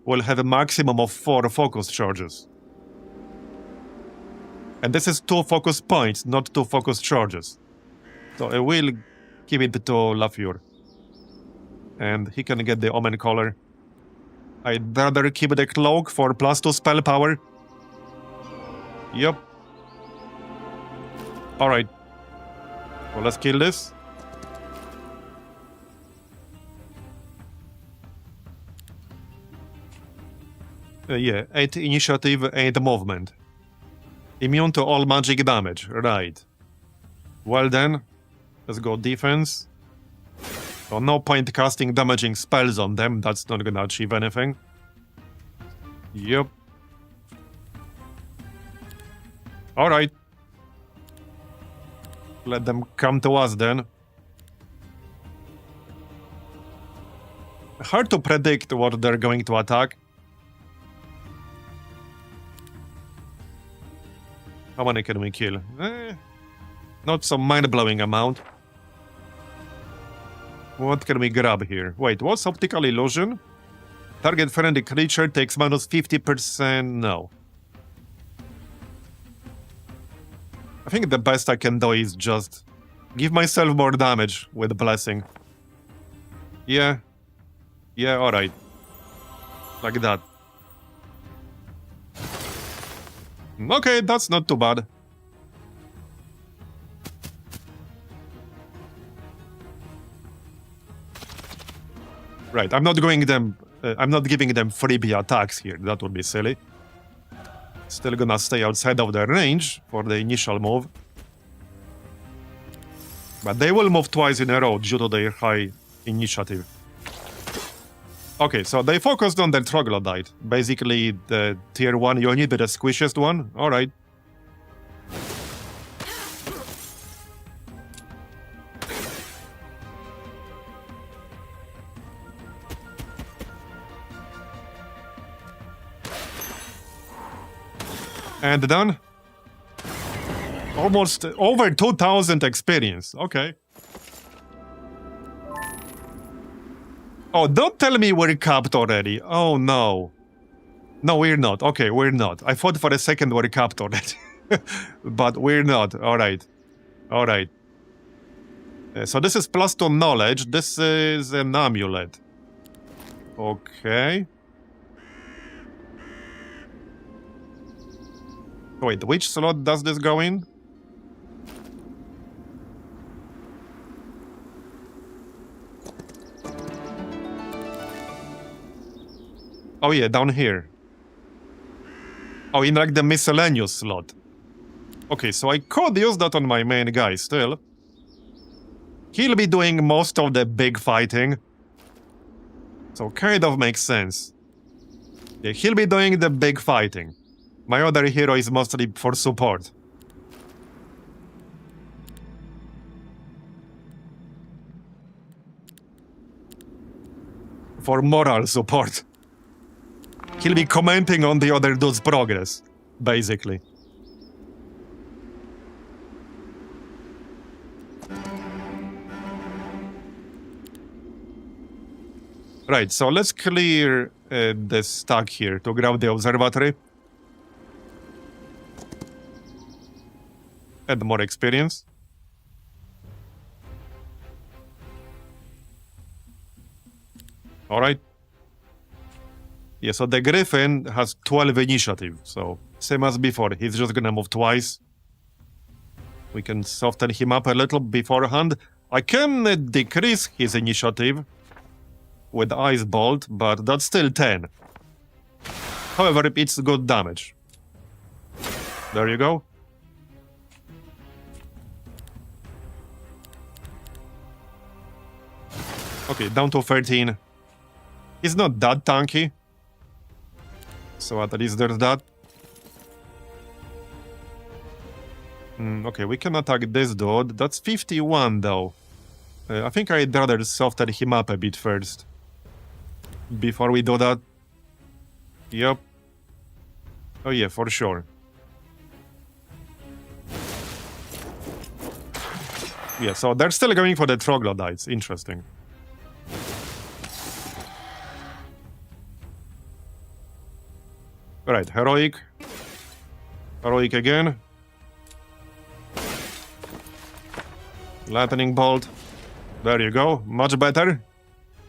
will have a maximum of 4 focus charges. And this is 2 focus points, not 2 focus charges. So I will give it to Lafure. And he can get the Omen Collar. I'd rather keep the cloak for +2 spell power. Yep. Alright. Well, let's kill this. Yeah, 8 initiative, 8 movement. Immune to all magic damage, right. Well then, let's go defense. So no point casting damaging spells on them, that's not gonna achieve anything. Yep. Alright. Let them come to us then. Hard to predict what they're going to attack. How many can we kill? Not some mind-blowing amount. What can we grab here? Wait, what's optical illusion? Target friendly creature takes -50%. No. I think the best I can do is just give myself more damage with blessing. Yeah. Yeah, alright. Like that. Okay, that's not too bad. Right, I'm not giving them freebie attacks here. That would be silly. Still gonna stay outside of their range for the initial move. But they will move twice in a row due to their high initiative. Okay, so they focused on the troglodyte. Basically, the tier 1 unit, the squishiest one. Alright. And done. Almost over 2,000 experience. Okay. Oh, don't tell me we're capped already. Oh, no. No, we're not. Okay, we're not. I thought for a second we're capped already. But we're not. Alright. Alright. So this is +2 knowledge. This is an amulet. Okay. Wait, which slot does this go in? Oh yeah, down here. Oh, in like the miscellaneous slot. Okay, so I could use that on my main guy still. He'll be doing most of the big fighting. So kind of makes sense. Yeah, he'll be doing the big fighting. My other hero is mostly for support. For moral support. He'll be commenting on the other dude's progress, basically. Right, so let's clear the stack here to grab the observatory. Add more experience. Alright. Yeah, so the Griffin has 12 initiative, so same as before, he's just gonna move twice. We can soften him up a little beforehand. I can decrease his initiative with Ice Bolt, but that's still 10. However, it's good damage. There you go. Okay, down to 13. He's not that tanky. So at least there's that. Okay, we can attack this dude. That's 51 though. I think I'd rather soften him up a bit first. Before we do that. Yep. Oh yeah, for sure. Yeah, so they're still going for the troglodytes. Interesting. Right, heroic. Heroic again. Lightning bolt. There you go. Much better.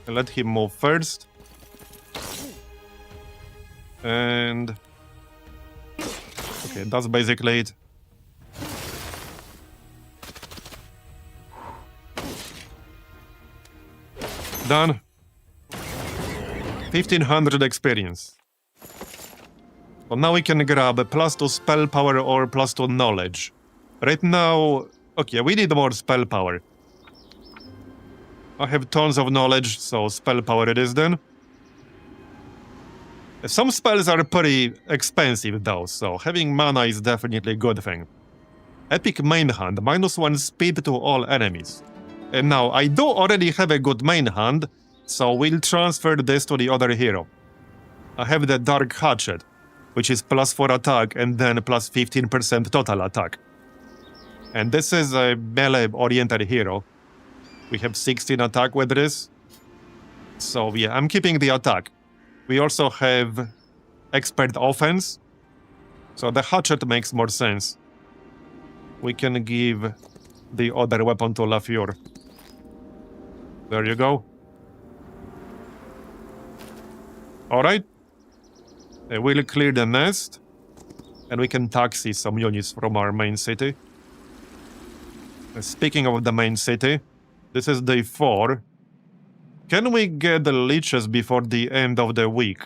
Let him move first. And... okay, that's basically it. Done. 1500 experience. So now we can grab a +2 spell power or +2 knowledge. Right now... okay, we need more spell power. I have tons of knowledge, so spell power it is then. Some spells are pretty expensive though, so having mana is definitely a good thing. Epic main hand, -1 speed to all enemies. And now, I do already have a good main hand, so we'll transfer this to the other hero. I have the Dark Hatchet, which is +4 attack and then +15% total attack. And this is a melee-oriented hero. We have 16 attack with this. So yeah, I'm keeping the attack. We also have expert offense. So the hatchet makes more sense. We can give the other weapon to Lafleur. There you go. Alright. We'll clear the nest. And we can taxi some units from our main city. Speaking of the main city, this is day 4. Can we get the leeches before the end of the week?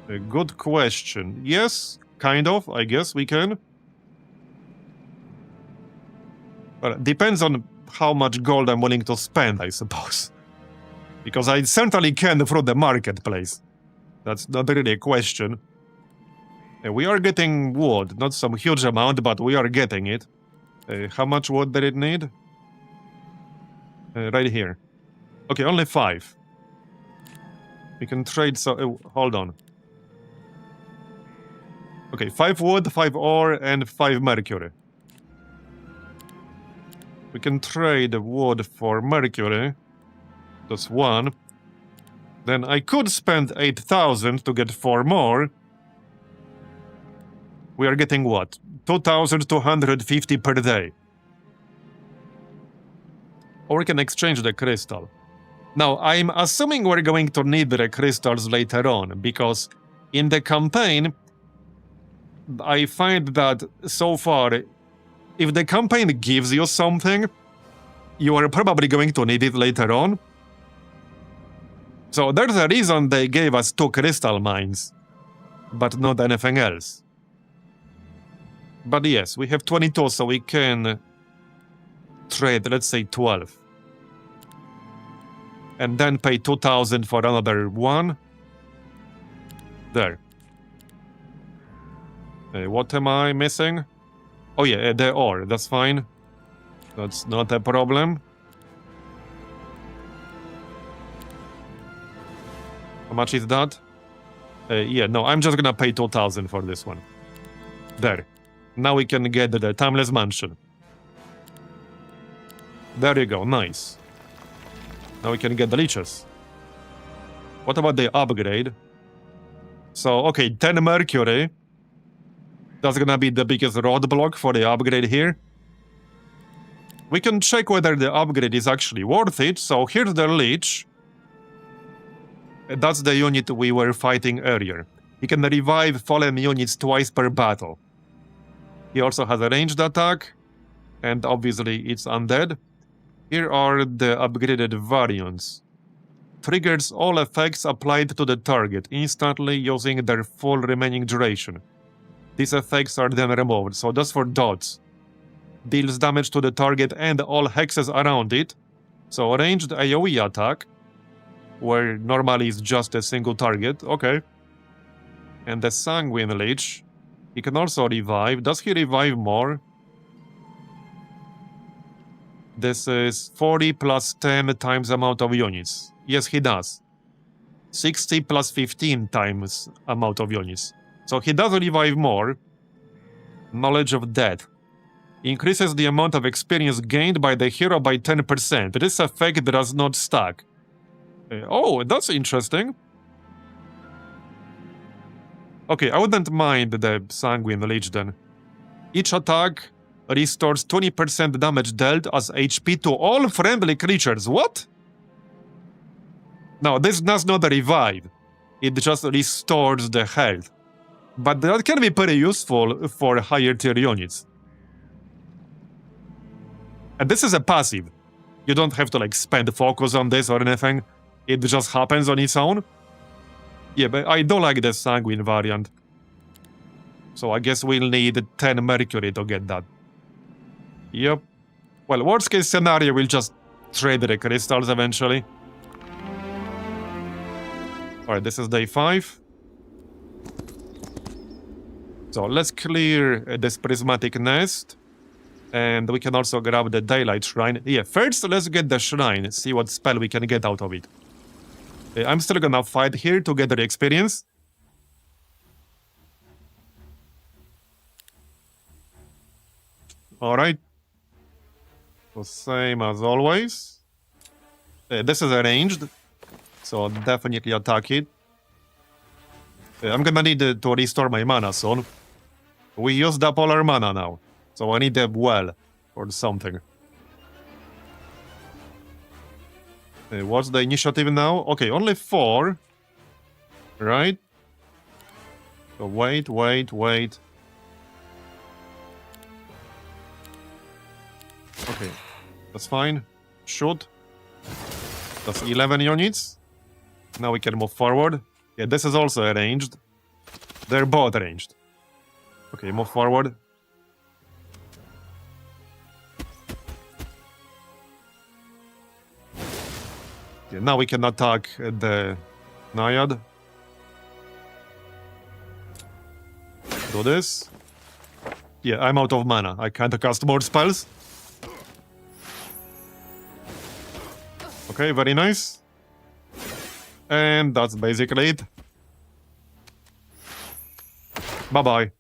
A good question. Yes, kind of, I guess we can. Well, depends on how much gold I'm willing to spend, I suppose. Because I certainly can through the marketplace. That's not really a question. We are getting wood, not some huge amount, but we are getting it. How much wood did it need? Right here. Okay, only 5. We can trade so... hold on. Okay, 5 wood, 5 ore, and 5 mercury. We can trade wood for mercury. That's 1. Then I could spend 8,000 to get 4 more. We are getting what? 2,250 per day. Or we can exchange the crystal. Now, I'm assuming we're going to need the crystals later on, because in the campaign, I find that so far, if the campaign gives you something, you are probably going to need it later on. So there's a reason they gave us 2 crystal mines. but not anything else. But yes, we have 22, so we can trade, let's say 12. And then pay 2,000 for another one. There. What am I missing? Oh yeah, the ore, that's fine. That's not a problem. How much is that? Yeah, no, I'm just gonna pay 2,000 for this one. There. Now we can get the Timeless Mansion. There you go, nice. Now we can get the leeches. What about the upgrade? So, okay, 10 mercury. That's gonna be the biggest roadblock for the upgrade here. We can check whether the upgrade is actually worth it. So here's the leech. That's the unit we were fighting earlier. He can revive fallen units twice per battle. He also has a ranged attack, and obviously it's undead. Here are the upgraded variants. Triggers all effects applied to the target instantly using their full remaining duration. These effects are then removed, so that's for dots. Deals damage to the target and all hexes around it. So ranged AoE attack, where normally it's just a single target, okay. And the Sanguine Leech, he can also revive. Does he revive more? This is 40 plus 10 times amount of units. Yes, he does. 60 plus 15 times amount of units. So he does revive more. Knowledge of Death. Increases the amount of experience gained by the hero by 10%. This effect does not stack. Oh, that's interesting. Okay, I wouldn't mind the Sanguine Leech then. Each attack restores 20% damage dealt as HP to all friendly creatures. What? No, this does not revive. It just restores the health. But that can be pretty useful for higher tier units. And this is a passive. You don't have to like spend focus on this or anything. It just happens on its own. Yeah, but I do like the Sanguine variant. So I guess we'll need 10 mercury to get that. Yep. Well, worst case scenario, we'll just trade the crystals eventually. Alright, this is day 5. So let's clear this prismatic nest. And we can also grab the daylight shrine. Yeah, first let's get the shrine, see what spell we can get out of it. I'm still gonna fight here to get the experience. Alright. So same as always. This is arranged, so definitely attack it. I'm gonna need to restore my mana soon. We used up all our mana now, so I need a well or something. What's the initiative now? Okay, only 4. Right? So wait. Okay, that's fine. Shoot. That's 11 units. Now we can move forward. Yeah, this is also arranged. They're both arranged. Okay, move forward. Okay, now we can attack the Naiad. Do this. Yeah, I'm out of mana. I can't cast more spells. Okay, very nice. And that's basically it. Bye-bye.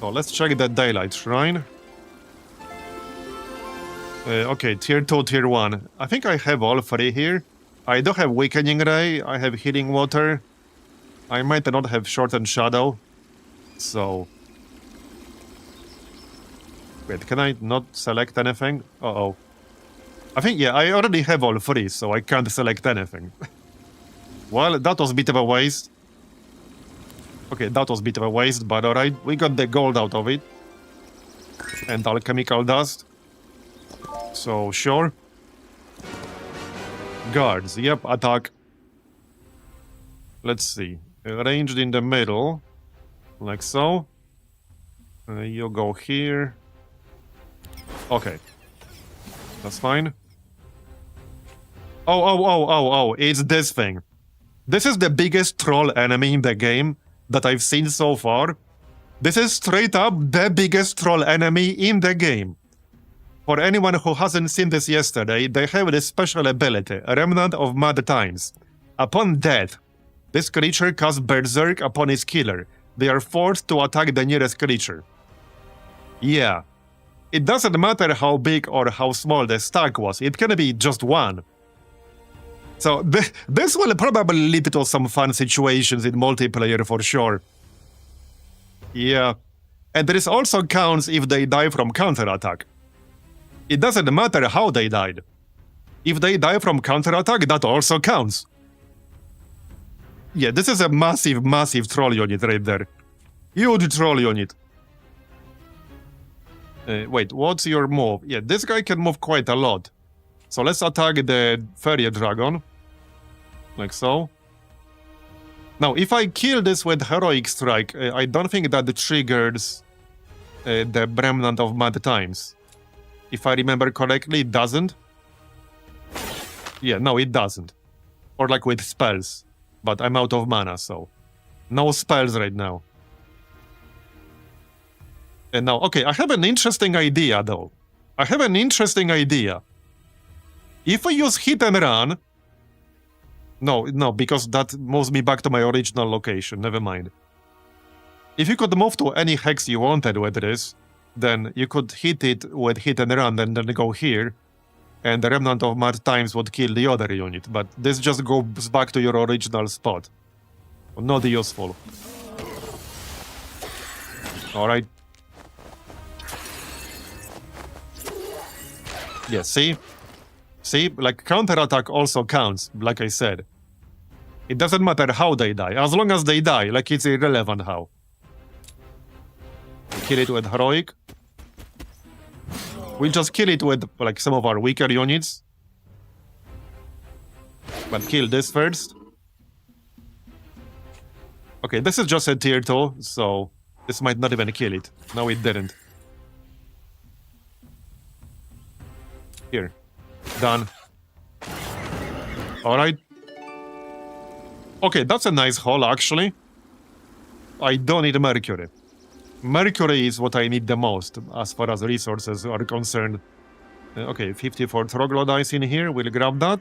So let's check the Daylight Shrine. Okay, tier 2, tier 1. I think I have all 3 here. I do have Weakening Ray, I have Healing Water. I might not have Shortened Shadow. So... Wait, can I not select anything? Uh-oh. I think, yeah, I already have all 3, so I can't select anything. Well, that was a bit of a waste. Okay, that was a bit of a waste, but alright. We got the gold out of it. And alchemical dust. So, sure. Guards, yep, attack. Let's see. Arranged in the middle. Like so. You go here. Okay. That's fine. Oh, it's this thing. This is the biggest troll enemy in the game that I've seen so far. This is straight up the biggest troll enemy in the game. For anyone who hasn't seen this yesterday, they have this special ability, a Remnant of Mad Times. Upon death, this creature casts Berserk upon its killer. They are forced to attack the nearest creature. Yeah. It doesn't matter how big or how small the stack was, it can be just one. So this will probably lead to some fun situations in multiplayer for sure. Yeah. And this also counts if they die from counterattack. It doesn't matter how they died. If they die from counterattack, that also counts. Yeah, this is a massive, massive troll unit right there. Huge troll unit. Wait, what's your move? Yeah, this guy can move quite a lot. So let's attack the fairy dragon. Like so. Now, if I kill this with heroic strike, I don't think that triggers the Remnant of Mad Times. If I remember correctly, it doesn't. Yeah, no, it doesn't. Or like with spells. But I'm out of mana, so... no spells right now. And now, okay, I have an interesting idea, though. I have an interesting idea. If I use hit and run... No, because that moves me back to my original location, never mind. If you could move to any hex you wanted with this, then you could hit it with hit and run and then go here, and the Remnant of Mad Times would kill the other unit, but this just goes back to your original spot. Not useful. Alright. Yeah, see? See, like, counterattack also counts, like I said. It doesn't matter how they die, as long as they die, like, it's irrelevant how. Kill it with heroic. We'll just kill it with, like, some of our weaker units. But kill this first. Okay, this is just a tier 2, so this might not even kill it. No, it didn't. Here. Done. Alright. Okay, that's a nice haul, actually. I don't need Mercury. Mercury is what I need the most, as far as resources are concerned. Okay, 54 troglodytes in here, we'll grab that.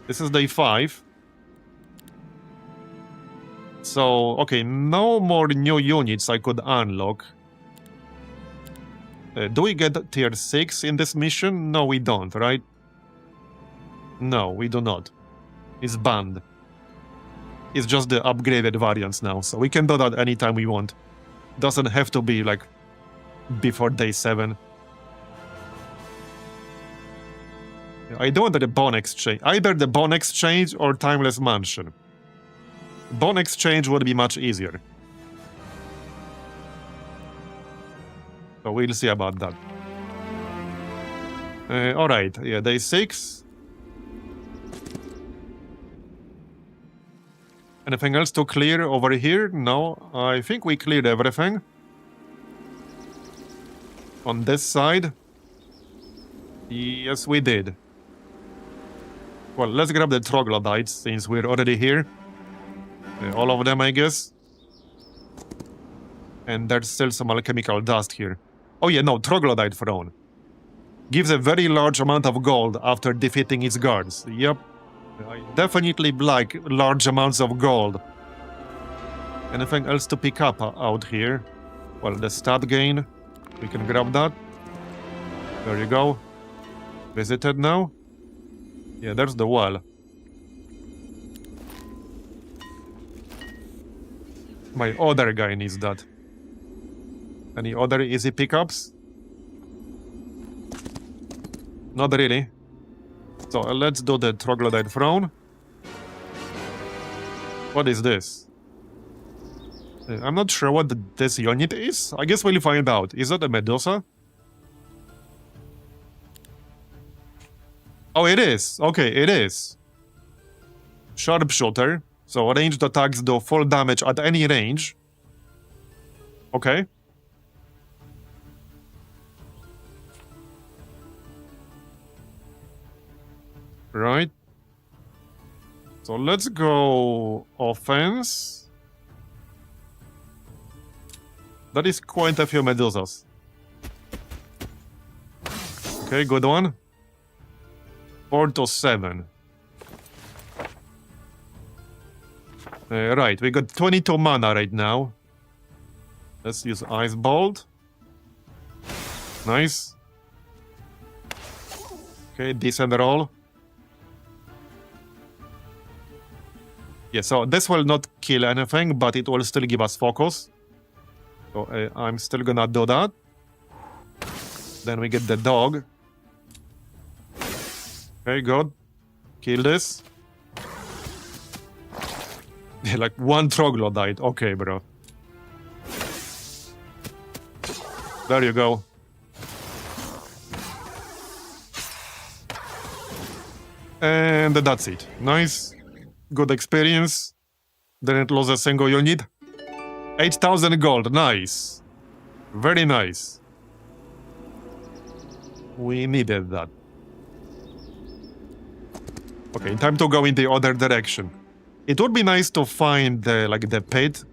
This is day 5. So, okay, no more new units I could unlock. Do we get tier 6 in this mission? No, we don't, right? No, we do not. It's banned. It's just the upgraded variants now, so we can do that anytime we want. Doesn't have to be, like, before day 7. I don't want the Bone Exchange. Either the Bone Exchange or Timeless Mansion. Bone Exchange would be much easier. So we'll see about that. Alright, yeah, day 6. Anything else to clear over here? No, I think we cleared everything. On this side? Yes, we did. Well, let's grab the troglodytes, since we're already here. All of them, I guess. And there's still some alchemical dust here. Oh yeah, no, troglodyte throne. Gives a very large amount of gold after defeating its guards. Yep. I definitely like large amounts of gold. Anything else to pick up out here? Well, the stat gain. We can grab that. There you go. Visited now? Yeah, there's the well. My other guy needs that. Any other easy pickups? Not really. So let's do the troglodyte throne. What is this? I'm not sure what this unit is. I guess we'll find out. Is that a Medusa? Oh, it is. Okay, it is. Sharpshooter. So ranged attacks do full damage at any range. Okay. Right. So let's go offense. That is quite a few Medusas. Okay, good one. 4 to 7. Right, we got 22 mana right now. Let's use Ice Bolt. Nice. Okay, decent roll. Yeah, so this will not kill anything, but it will still give us focus. So I'm still gonna do that. Then we get the dog. Okay, good. Kill this. Yeah, like one troglodyte died. Okay, bro. There you go. And that's it. Nice. Good experience. Didn't lose a single unit. 8,000 gold. Nice. Very nice. We needed that. Okay, time to go in the other direction. It would be nice to find the pit.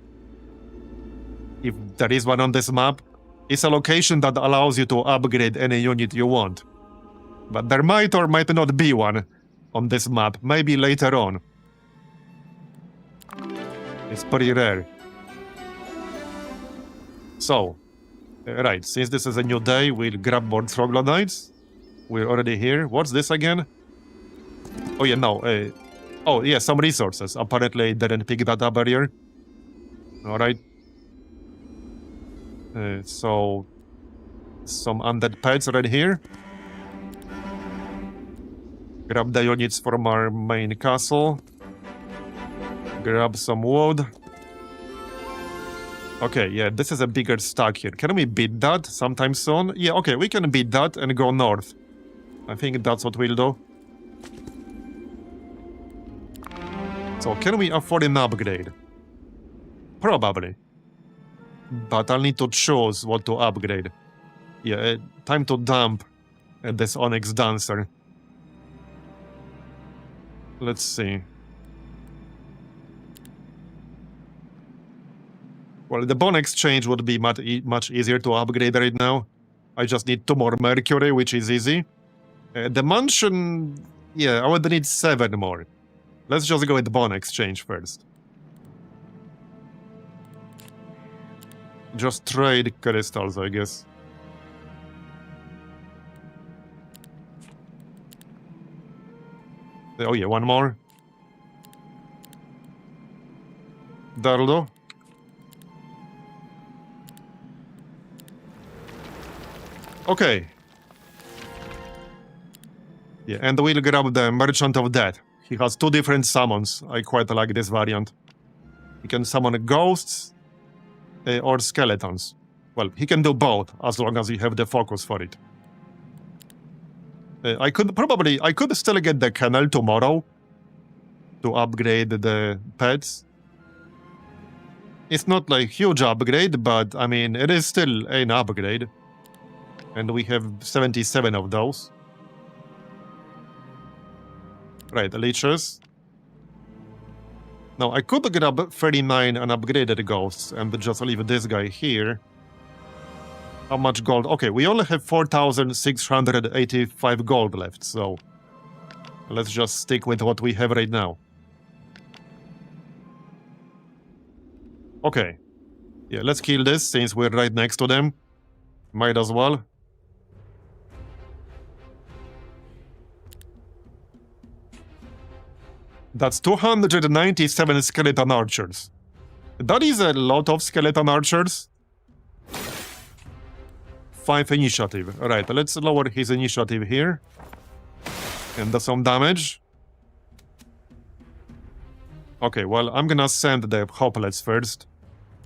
If there is one on this map. It's a location that allows you to upgrade any unit you want. But there might or might not be one on this map. Maybe later on. It's pretty rare. So, right, since this is a new day, we'll grab more troglodytes. We're already here. What's this again? Oh yeah, no. Oh yeah, some resources. Apparently I didn't pick that up earlier. Alright. So, some undead pets right here. Grab the units from our main castle. Grab some wood. Okay, yeah, this is a bigger stack here. Can we beat that sometime soon? Yeah, okay, we can beat that and go north. I think that's what we'll do. So, can we afford an upgrade? Probably. But I'll need to choose what to upgrade. Yeah, time to dump this Onyx Dancer. Let's see. Well, the bone exchange would be much easier to upgrade right now. I just need 2 more Mercury, which is easy. The mansion... Yeah, I would need 7 more. Let's just go with the bone exchange first. Just trade crystals, I guess. Oh yeah, one more. Dardo. Okay. Yeah, and we'll grab the Merchant of Death. He has 2 different summons. I quite like this variant. He can summon ghosts or skeletons. Well, he can do both, as long as you have the focus for it. I could still get the kennel tomorrow to upgrade the pets. It's not like huge upgrade, but I mean, it is still an upgrade. And we have 77 of those. Right, the leeches. Now, I could grab 39 unupgraded ghosts and just leave this guy here. How much gold? Okay, we only have 4,685 gold left, so... Let's just stick with what we have right now. Okay. Yeah, let's kill this, since we're right next to them. Might as well. That's 297 skeleton archers. That is a lot of skeleton archers. 5 initiative. Alright, let's lower his initiative here. And do some damage. Okay, well, I'm gonna send the hoplets first.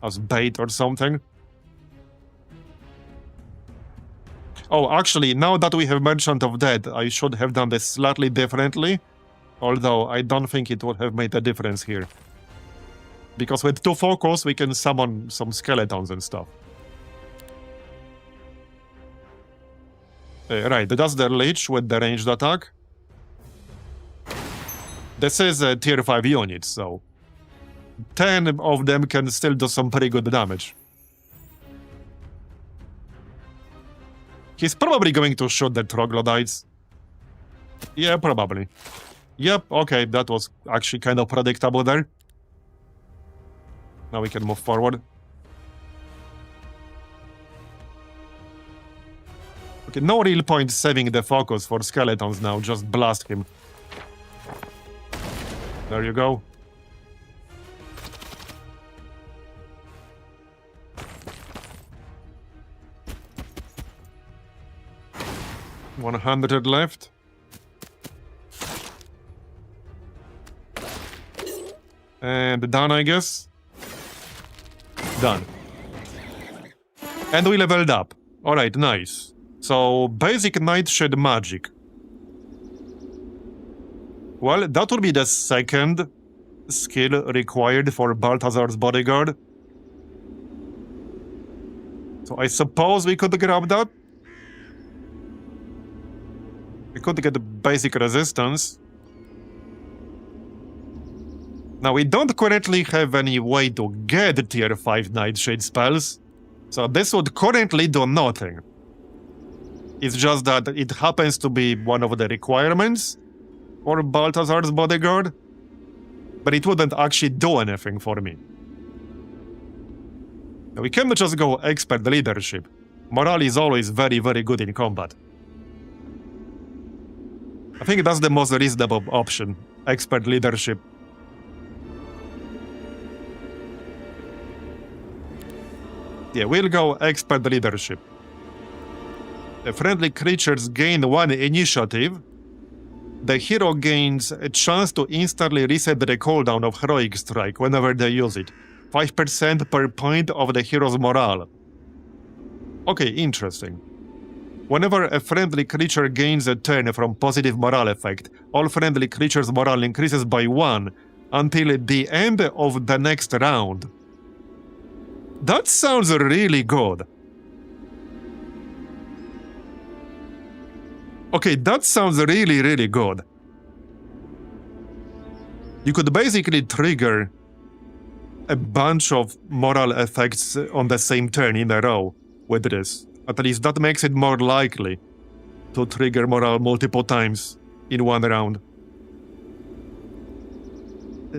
As bait or something. Oh, actually, now that we have Merchant of Death, I should have done this slightly differently. Although, I don't think it would have made a difference here. Because with 2 focus, we can summon some skeletons and stuff. Right, that's the Lich with the ranged attack. This is a tier 5 unit, so 10 of them can still do some pretty good damage. He's probably going to shoot the troglodytes. Yeah, probably. Yep, okay, that was actually kind of predictable there. Now we can move forward. Okay, no real point saving the focus for skeletons now, just blast him. There you go. $100 left. And done, I guess. Done. And we leveled up. Alright, nice. So, basic nightshade magic. Well, that would be the second skill required for Balthazar's bodyguard. So I suppose we could grab that. We could get the basic resistance. Now, we don't currently have any way to get tier 5 nightshade spells, so this would currently do nothing. It's just that it happens to be one of the requirements for Balthazar's bodyguard, but it wouldn't actually do anything for me. Now, we can't just go expert leadership. Morale is always very, very good in combat. I think that's the most reasonable option. Expert leadership. Yeah, we'll go expert leadership. The friendly creatures gain 1 initiative. The hero gains a chance to instantly reset the cooldown of Heroic Strike whenever they use it. 5% per point of the hero's morale. Okay, interesting. Whenever a friendly creature gains a turn from positive morale effect, all friendly creatures' morale increases by 1 until the end of the next round. That sounds really good. Okay, that sounds really, really good. You could basically trigger a bunch of morale effects on the same turn in a row with this. At least that makes it more likely to trigger morale multiple times in one round.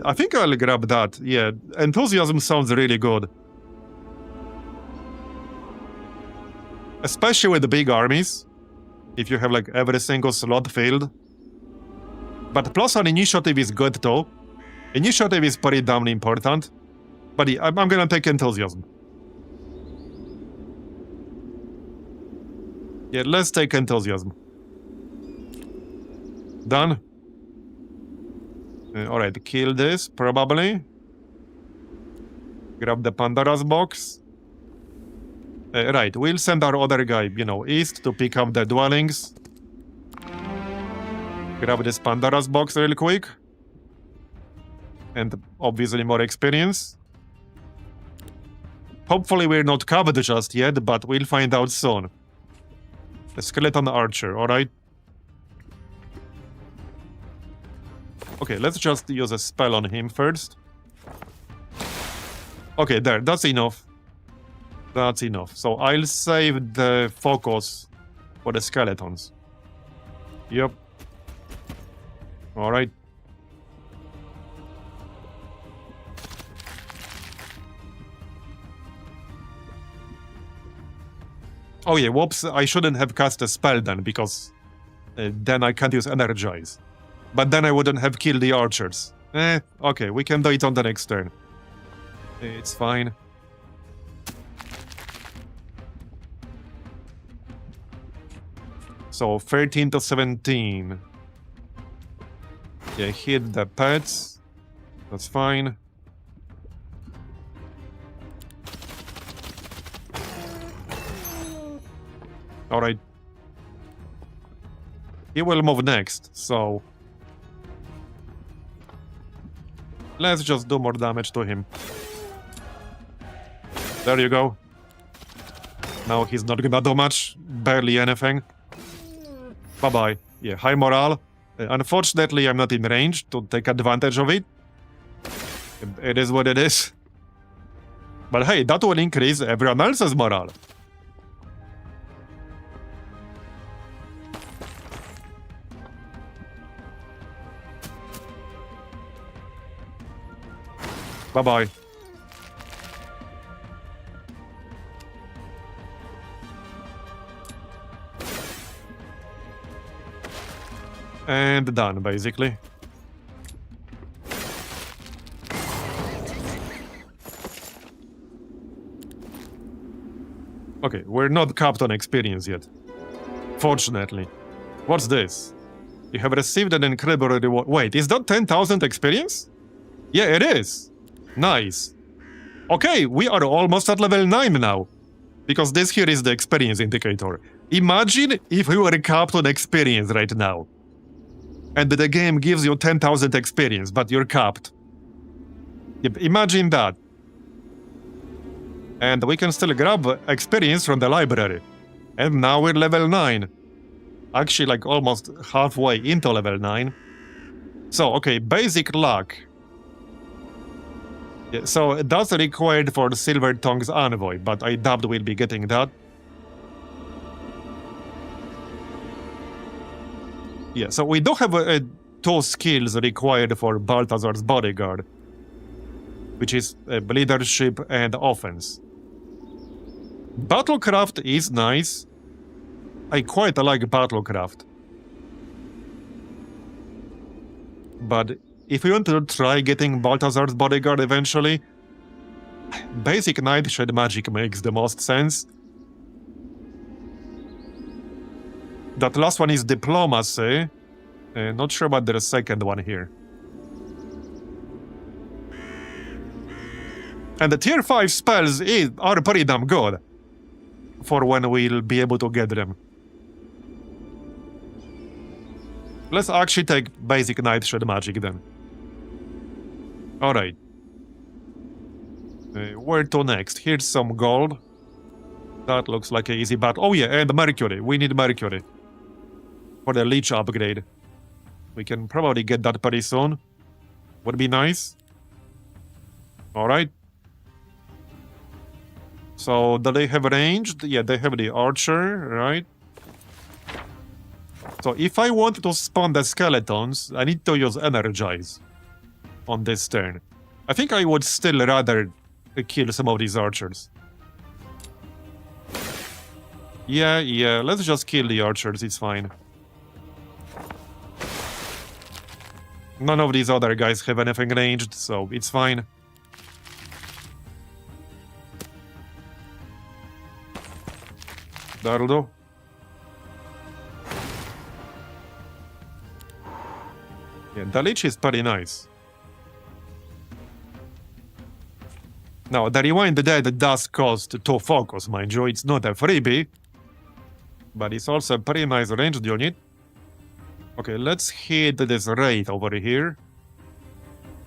I think I'll grab that. Yeah, enthusiasm sounds really good. Especially with the big armies. If you have like every single slot filled. But plus on initiative is good too. Initiative is pretty damn important. But yeah, I'm gonna take enthusiasm. Yeah, let's take enthusiasm. Done. Alright, kill this, probably. Grab the Pandora's box. Right, we'll send our other guy, east to pick up the dwellings. Grab this Pandora's box real quick. And obviously more experience. Hopefully we're not covered just yet, but we'll find out soon. The skeleton archer, alright? Okay, let's just use a spell on him first. Okay, there, that's enough. That's enough. So I'll save the focus for the skeletons. Yep. Alright. Oh yeah, whoops, I shouldn't have cast a spell then, because then I can't use Energize. But then I wouldn't have killed the archers. Okay, we can do it on the next turn. It's fine. So 13 to 17. Yeah, hit the pets. That's fine. Alright. He will move next, so... Let's just do more damage to him. There you go. Now he's not gonna do much. Barely anything. Bye-bye. Yeah, high morale. Unfortunately, I'm not in range to take advantage of it. It is what it is. But hey, that will increase everyone else's morale. Bye-bye. And done, basically. Okay, we're not capped on experience yet. Fortunately. What's this? You have received an incredible reward. Wait, is that 10,000 experience? Yeah, it is. Nice. Okay, we are almost at level 9 now. Because this here is the experience indicator. Imagine if we were capped on experience right now. And the game gives you 10,000 experience, but you're capped. Yep, imagine that. And we can still grab experience from the library. And now we're level 9. Actually, like almost halfway into level 9. So, okay, basic luck. Yeah, so that's required for the Silver Tongue's Envoy, but I doubt we'll be getting that. Yeah, so we do have 2 skills required for Balthazar's bodyguard, which is leadership and offense. Battlecraft is nice. I quite like Battlecraft. But if you want to try getting Balthazar's bodyguard eventually, basic Nightshade magic makes the most sense. That last one is diplomacy. Not sure about the second one here. And the tier 5 spells are pretty damn good. For when we'll be able to get them. Let's actually take basic Nightshade magic then. Alright. Where to next? Here's some gold. That looks like an easy battle. Oh yeah, and Mercury. We need Mercury. For the Leech upgrade. We can probably get that pretty soon. Would be nice. Alright. So, do they have ranged? Yeah, they have the archer, right? So, if I want to spawn the skeletons, I need to use Energize on this turn. I think I would still rather kill some of these archers. Yeah, let's just kill the archers, it's fine. None of these other guys have anything ranged, so it's fine. That'll do. Yeah, the Lich is pretty nice. Now, the Rewind the Dead does cost 2 focus, mind you. It's not a freebie. But it's also a pretty nice ranged unit. Okay, let's hit this raid over here.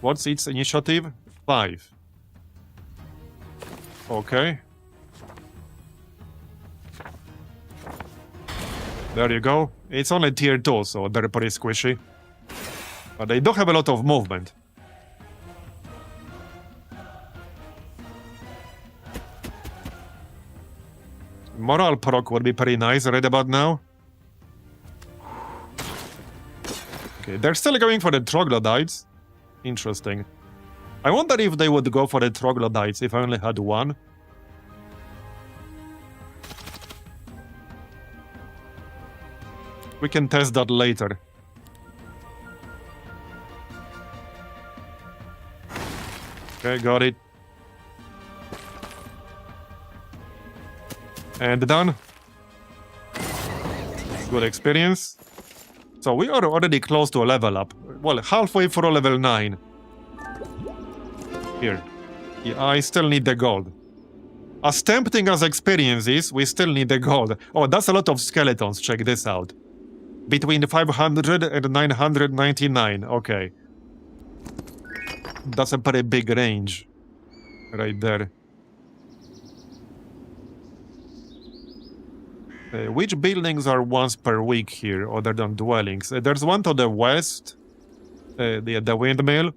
What's its initiative? 5. Okay. There you go. It's only tier 2, so they're pretty squishy. But they do have a lot of movement. Morale proc would be pretty nice right about now. Okay, they're still going for the troglodytes. Interesting. I wonder if they would go for the troglodytes if I only had one. We can test that later. Okay, got it. And done. Good experience. So we are already close to a level up. Well, halfway through level 9. Here. Yeah, I still need the gold. As tempting as experience is, we still need the gold. Oh, that's a lot of skeletons. Check this out. Between 500 and 999. Okay. That's a pretty big range. Right there. Which buildings are once per week here, other than dwellings? There's one to the west. The windmill.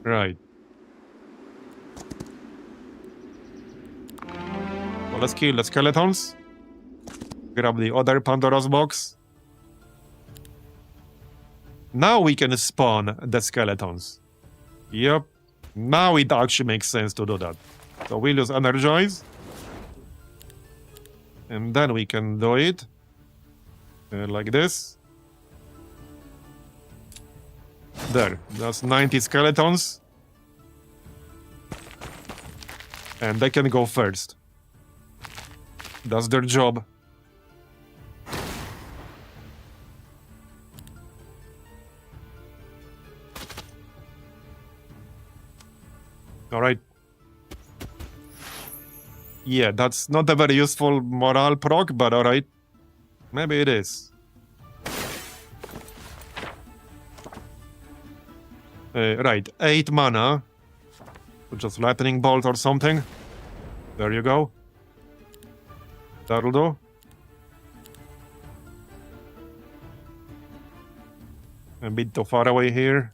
Right. Well, let's kill the skeletons. Grab the other Pandora's box. Now we can spawn the skeletons. Yep. Now it actually makes sense to do that. So we'll use energize. And then we can do it. Like this. There. That's 90 skeletons. And they can go first. That's their job. Alright. Yeah, that's not a very useful morale proc, but alright. Maybe it is. Right, 8 mana. Just lightning bolt or something. There you go. That'll do. A bit too far away here.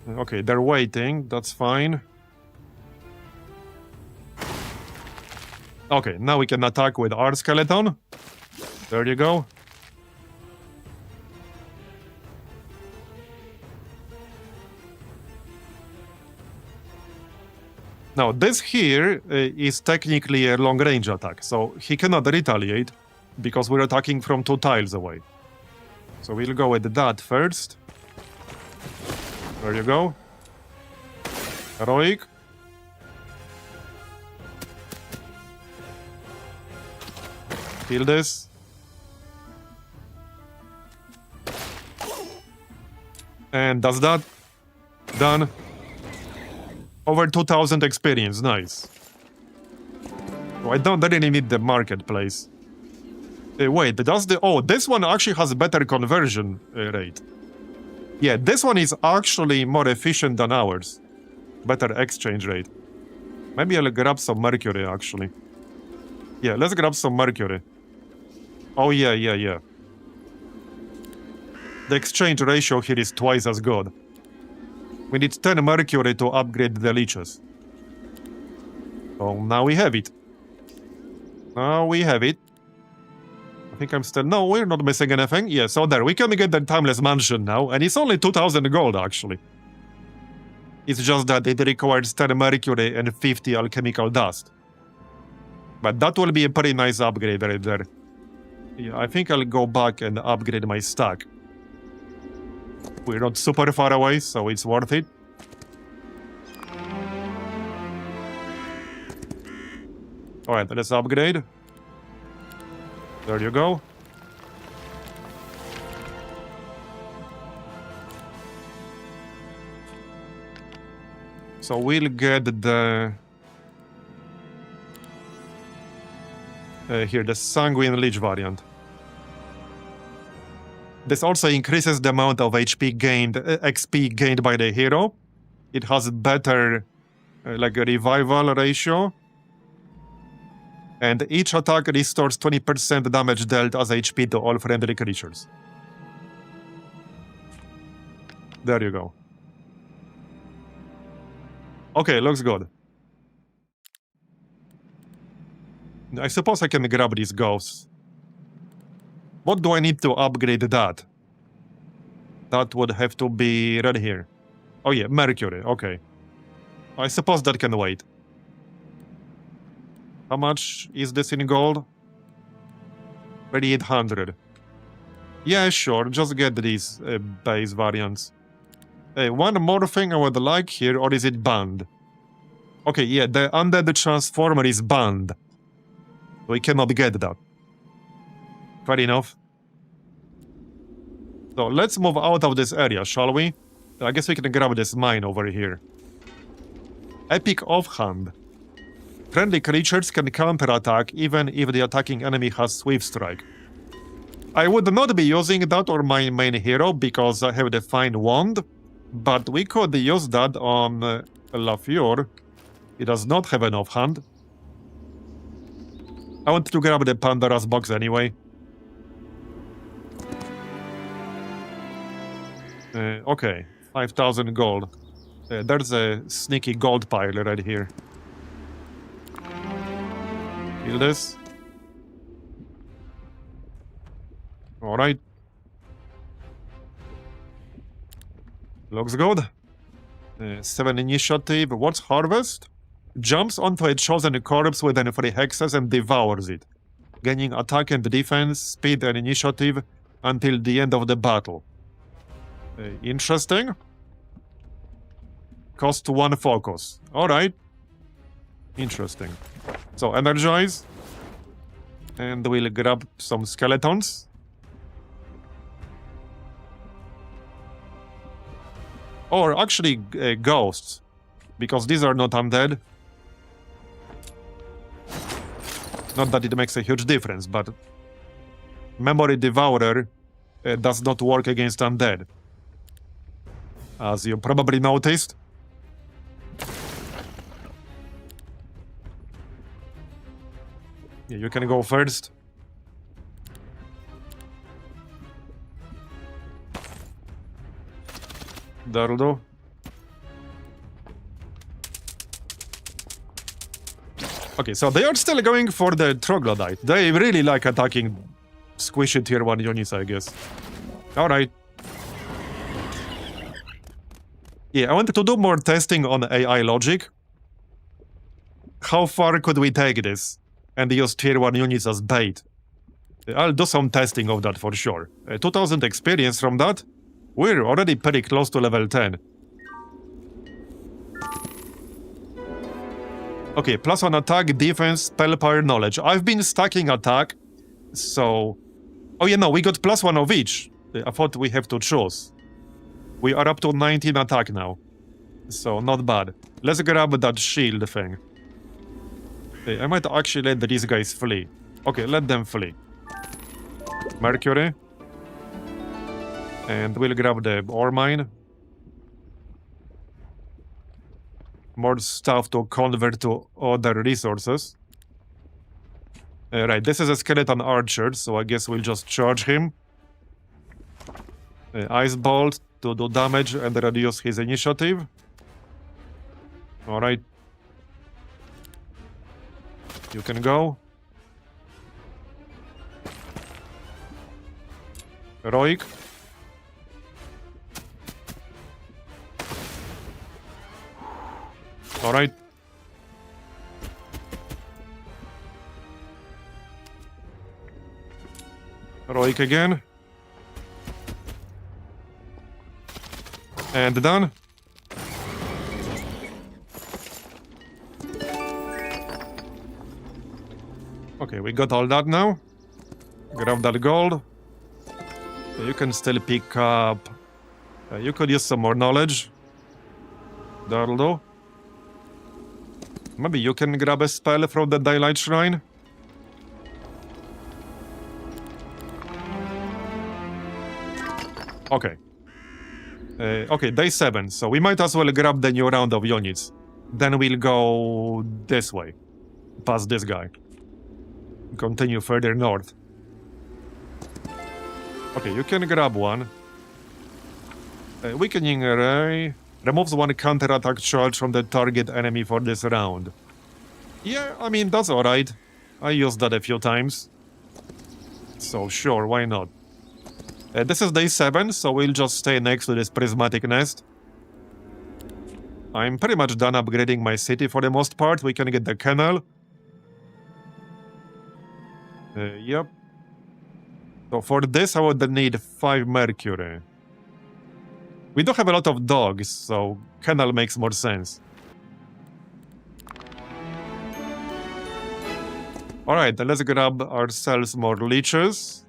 Okay, they're waiting. That's fine. Okay, now we can attack with our skeleton. There you go. Now, this here is technically a long-range attack, so he cannot retaliate because we're attacking from 2 tiles away. So we'll go with that first. There you go. Heroic. Kill this. And that's that. Done. Over 2,000 experience, nice. Oh, I don't really need the marketplace. Wait, that's the... Oh, this one actually has a better conversion rate. Yeah, this one is actually more efficient than ours. Better exchange rate. Maybe I'll grab some mercury, actually. Yeah, let's grab some mercury. Oh, yeah. The exchange ratio here is twice as good. We need 10 mercury to upgrade the leeches. So now we have it. Now we have it. I think I'm still... No, we're not missing anything. Yeah, so there. We can get the Timeless Mansion now. And it's only 2,000 gold, actually. It's just that it requires 10 mercury and 50 alchemical dust. But that will be a pretty nice upgrade right there. Yeah, I think I'll go back and upgrade my stack. We're not super far away, so it's worth it. Alright, let's upgrade. There you go. So we'll get the... here, the Sanguine Lich variant. This also increases the amount of XP gained by the hero. It has better, like a revival ratio. And each attack restores 20% damage dealt as HP to all friendly creatures. There you go. Okay, looks good. I suppose I can grab these ghosts. What do I need to upgrade that? That would have to be right here. Oh yeah, mercury, okay. I suppose that can wait. How much is this in gold? 3,800. Yeah, sure, just get these base variants. One more thing I would like here, or is it banned? Okay, yeah, the Undead Transformer is banned. We cannot get that. Fair enough. So let's move out of this area, shall we? I guess we can grab this mine over here. Epic Offhand. Friendly creatures can counterattack even if the attacking enemy has Swift Strike. I would not be using that on my main hero because I have the fine wand, but we could use that on Lafure. He does not have an offhand. I want to grab the Pandora's box anyway. Okay, 5,000 gold. There's a sneaky gold pile right here. Kill this. Alright. Looks good. 7 initiative. What's harvest? Jumps onto a chosen corpse within 3 hexes and devours it, gaining attack and defense, speed and initiative until the end of the battle. Interesting. Cost 1 focus. Alright. Interesting. So, energize. And we'll grab some skeletons. Or actually ghosts. Because these are not undead. Not that it makes a huge difference, but Memory Devourer does not work against undead. As you probably noticed. Yeah, you can go first. That'll do. Okay, so they are still going for the troglodyte. They really like attacking squishy tier 1 units, I guess. Alright. Yeah, I wanted to do more testing on AI logic. How far could we take this and use tier 1 units as bait? I'll do some testing of that for sure. 2000 experience from that. We're already pretty close to level 10. Okay, plus 1 attack, defense, spell power, knowledge. I've been stacking attack, so... Oh yeah, no, we got plus 1 of each. I thought we have to choose. We are up to 19 attack now. So, not bad. Let's grab that shield thing. I might actually let these guys flee. Okay, let them flee. Mercury. And we'll grab the ore mine. More stuff to convert to other resources. Right, this is a skeleton archer, so I guess we'll just charge him. Ice Bolt to do damage and reduce his initiative. Alright. You can go. Heroic. Alright. Heroic again. And done. Okay, we got all that now. Grab that gold. You can still pick up... you could use some more knowledge. That'll do. Maybe you can grab a spell from the Daylight Shrine. Okay. Okay, day 7, so we might as well grab the new round of units. Then we'll go this way. Past this guy. Continue further north. Okay, you can grab one. Weakening Array. Removes 1 counter-attack charge from the target enemy for this round. Yeah, I mean, that's alright. I used that a few times. So sure, why not? This is day 7, so we'll just stay next to this prismatic nest. I'm pretty much done upgrading my city for the most part. We can get the canal. Yep. So for this, I would need 5 mercury. We do have a lot of dogs, so canal makes more sense. Alright, let's grab ourselves more leeches.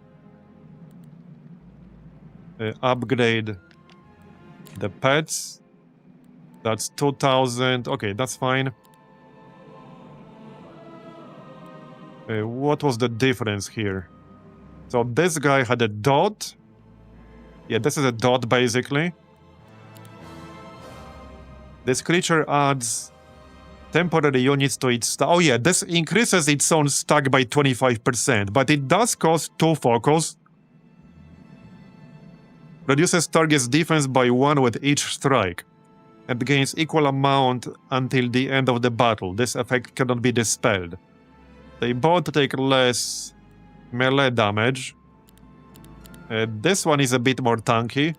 Upgrade the pets. That's 2000. Okay, that's fine. What was the difference here? So this guy had a dot. Yeah, this is a dot, basically. This creature adds temporary units to its stack. Oh yeah, this increases its own stack by 25%, but it does cost 2 focus. Reduces target's defense by 1 with each strike, and gains equal amount until the end of the battle. This effect cannot be dispelled. They both take less melee damage. This one is a bit more tanky,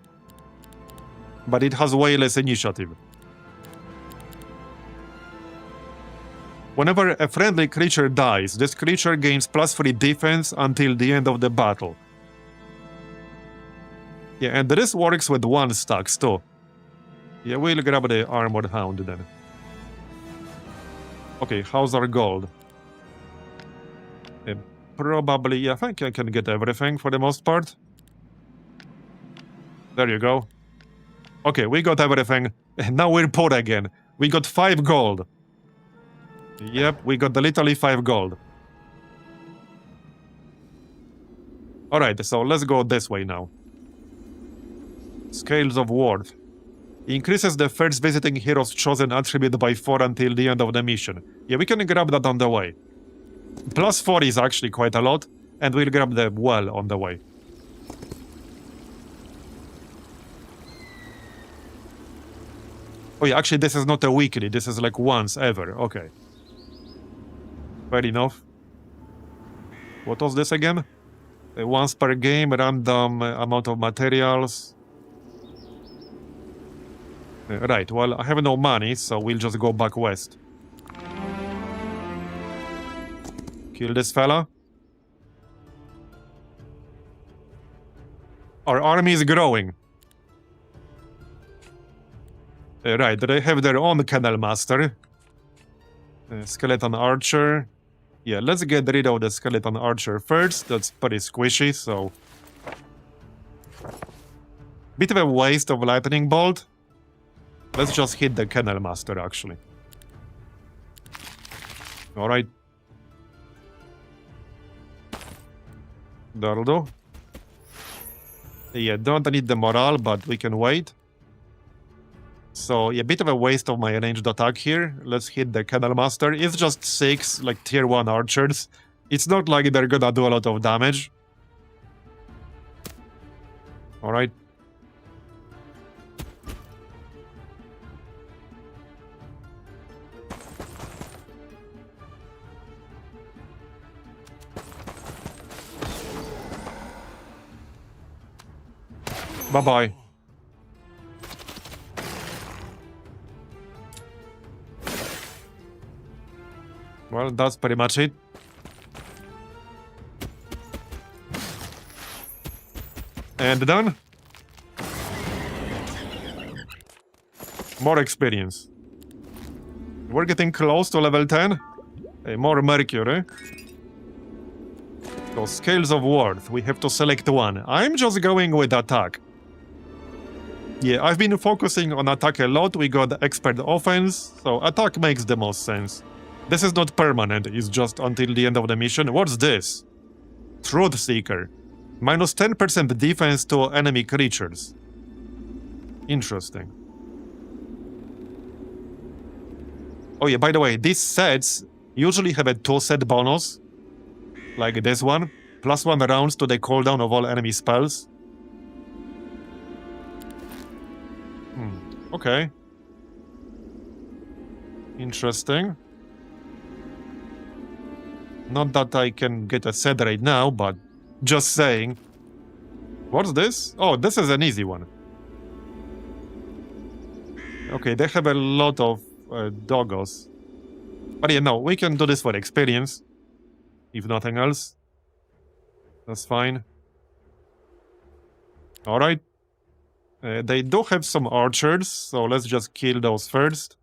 but it has way less initiative. Whenever a friendly creature dies, this creature gains +3 defense until the end of the battle. Yeah, and this works with 1 stacks too. Yeah, we'll grab the Armored Hound then. Okay, how's our gold? Probably, yeah, I think I can get everything for the most part. There you go. Okay, we got everything. Now we're poor again. We got 5 gold. Yep, we got literally 5 gold. Alright, so let's go this way now. Scales of Worth. Increases the first visiting hero's chosen attribute by 4 until the end of the mission. Yeah, we can grab that on the way. +4 is actually quite a lot, and we'll grab the well on the way. Oh yeah, actually this is not a weekly, this is like once ever, okay. Fair enough. What was this again? Once per game, random amount of materials. Right, well, I have no money, so we'll just go back west. Kill this fella. Our army is growing. Right, they have their own Kennel Master. Skeleton Archer. Yeah, let's get rid of the Skeleton Archer first. That's pretty squishy, so... Bit of a waste of Lightning Bolt. Let's just hit the Kennel Master, actually. Alright. That'll do. Yeah, don't need the morale, but we can wait. So, yeah, bit of a waste of my ranged attack here. Let's hit the Kennel Master. It's just 6, like, tier 1 archers. It's not like they're gonna do a lot of damage. Alright. Bye-bye. Well, that's pretty much it. And done. More experience. We're getting close to level 10. More mercury. So, Scales of Worth. We have to select one. I'm just going with attack. Yeah, I've been focusing on attack a lot. We got expert offense, so attack makes the most sense. This is not permanent, it's just until the end of the mission. What's this? Truth Seeker. Minus 10% defense to enemy creatures. Interesting. Oh yeah, by the way, these sets usually have a 2-set bonus. Like this one. +1 rounds to the cooldown of all enemy spells. Okay. Interesting. Not that I can get a set right now, but just saying. What's this? Oh, this is an easy one. Okay, they have a lot of doggos. But yeah, no, we can do this for experience. If nothing else. That's fine. Alright. They do have some archers, so let's just kill those first.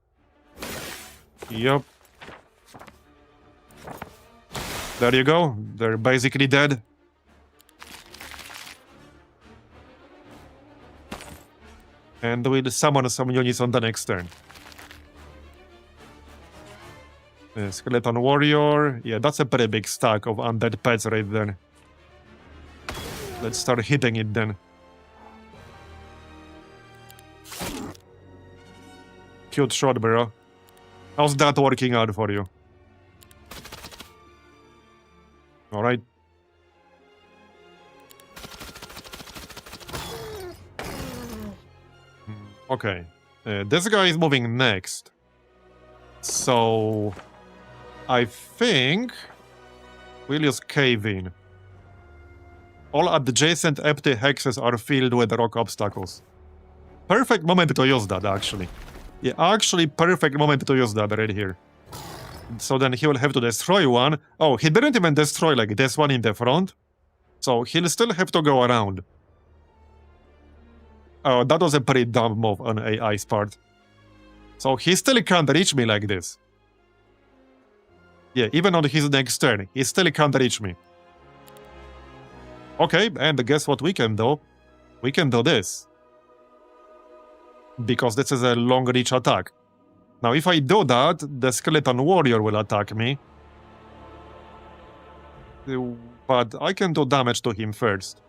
Yup. There you go. They're basically dead. And we'll summon some units on the next turn. Skeleton Warrior. Yeah, that's a pretty big stack of undead pets right there. Let's start hitting it then. Cute shot, bro. How's that working out for you? Alright. Okay. This guy is moving next. So... I think... we'll use cave in. All adjacent empty hexes are filled with rock obstacles. Perfect moment to use that, actually. Yeah, actually perfect moment to use that right here. So then he will have to destroy one. Oh, he didn't even destroy like this one in the front. So he'll still have to go around. Oh, that was a pretty dumb move on AI's part. So he still can't reach me like this. Yeah, even on his next turn, he still can't reach me. Okay, and guess what we can do? We can do this. Because this is a long reach attack. Now, if I do that, the skeleton warrior will attack me. But I can do damage to him first.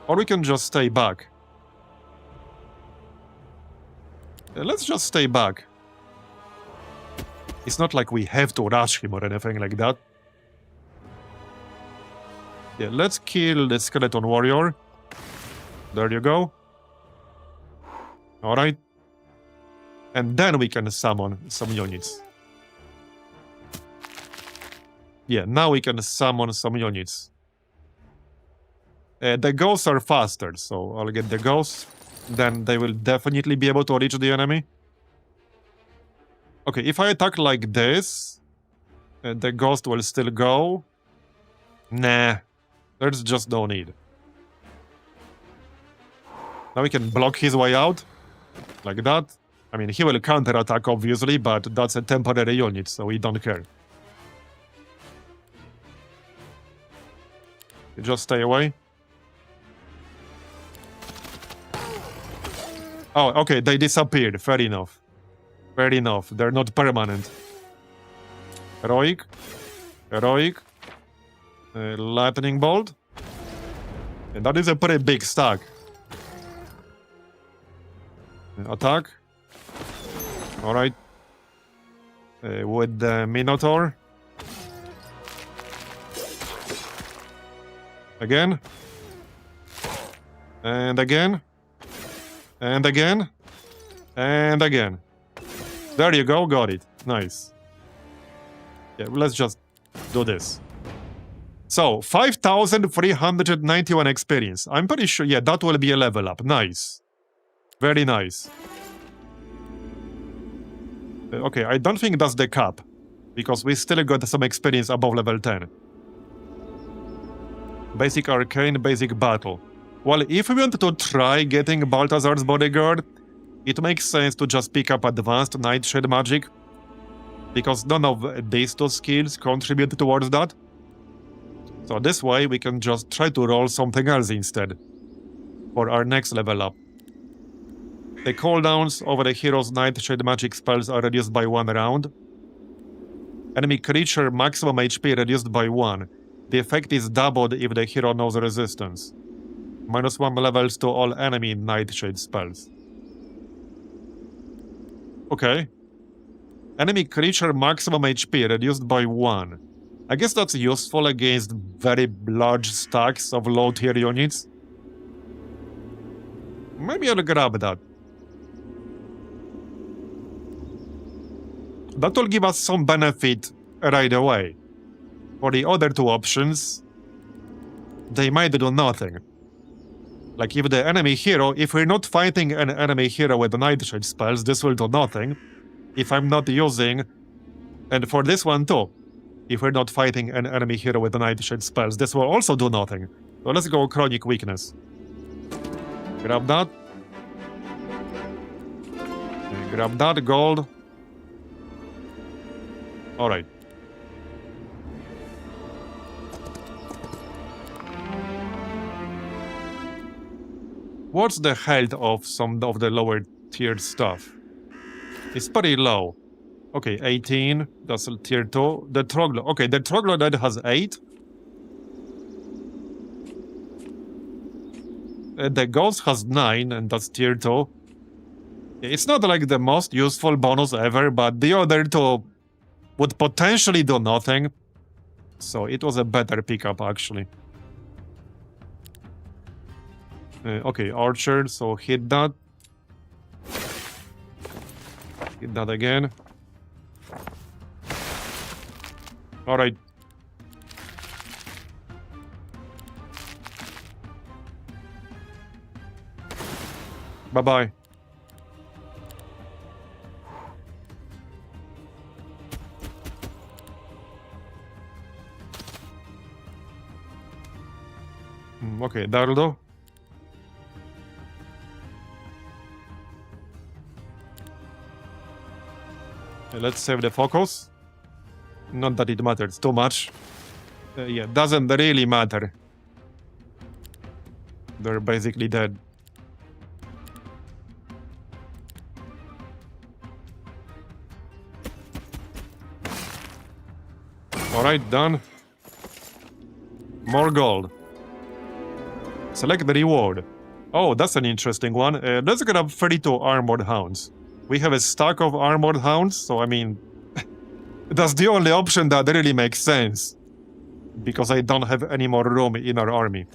Or we can just stay back. Let's just stay back. It's not like we have to rush him or anything like that. Yeah, let's kill the skeleton warrior. There you go. Alright. And then we can summon some units. Yeah, now we can summon some units. The ghosts are faster, so I'll get the ghosts. Then they will definitely be able to reach the enemy. Okay, if I attack like this, the ghost will still go. Nah, there's just no need. Now we can block his way out, like that. I mean, he will counter-attack, obviously, but that's a temporary unit, so we don't care. You just stay away. Oh, okay, they disappeared. Fair enough. Fair enough. They're not permanent. Heroic. Heroic. Lightning bolt. And that is a pretty big stack. Attack. Alright. With the Minotaur. Again. And again. And again. And again. There you go, got it. Nice. Yeah, let's just do this. So, 5,391 experience. I'm pretty sure, yeah, that will be a level up. Nice. Very nice. Okay, I don't think that's the cap, because we still got some experience above level 10. Basic Arcane, Basic Battle. Well, if we want to try getting Balthazar's Bodyguard, it makes sense to just pick up Advanced Nightshade Magic, because none of these two skills contribute towards that. So this way we can just try to roll something else instead, for our next level up. The cooldowns over the hero's Nightshade Magic spells are reduced by 1 round. Enemy creature maximum HP reduced by 1. The effect is doubled if the hero knows resistance. -1 levels to all enemy Nightshade spells. Okay. Enemy creature maximum HP reduced by 1. I guess that's useful against very large stacks of low tier units. Maybe I'll grab that. That will give us some benefit right away. For the other two options, they might do nothing. Like if the enemy hero, if we're not fighting an enemy hero with Nightshade spells, this will do nothing. If I'm not using, and for this one too, if we're not fighting an enemy hero with Nightshade spells, this will also do nothing. So let's go Chronic Weakness. Grab that. Okay, grab that, gold. Alright. What's the health of some of the lower tiered stuff? It's pretty low. Okay, 18. That's tier 2. The Troglodyte. Okay, the Troglodyte has 8. the ghost has 9, and that's tier 2. It's not like the most useful bonus ever, but the other two would potentially do nothing. So it was a better pickup, actually. Okay, Archer, so hit that. Hit that again. Alright. Bye-bye. Okay, Dardo. Let's save the focus. Not that it matters too much. Yeah, doesn't really matter. They're basically dead. Alright, done. More gold. Select the reward. Oh, that's an interesting one. Let's grab 32 armored hounds. We have a stack of armored hounds, so I mean... that's the only option that really makes sense. Because I don't have any more room in our army.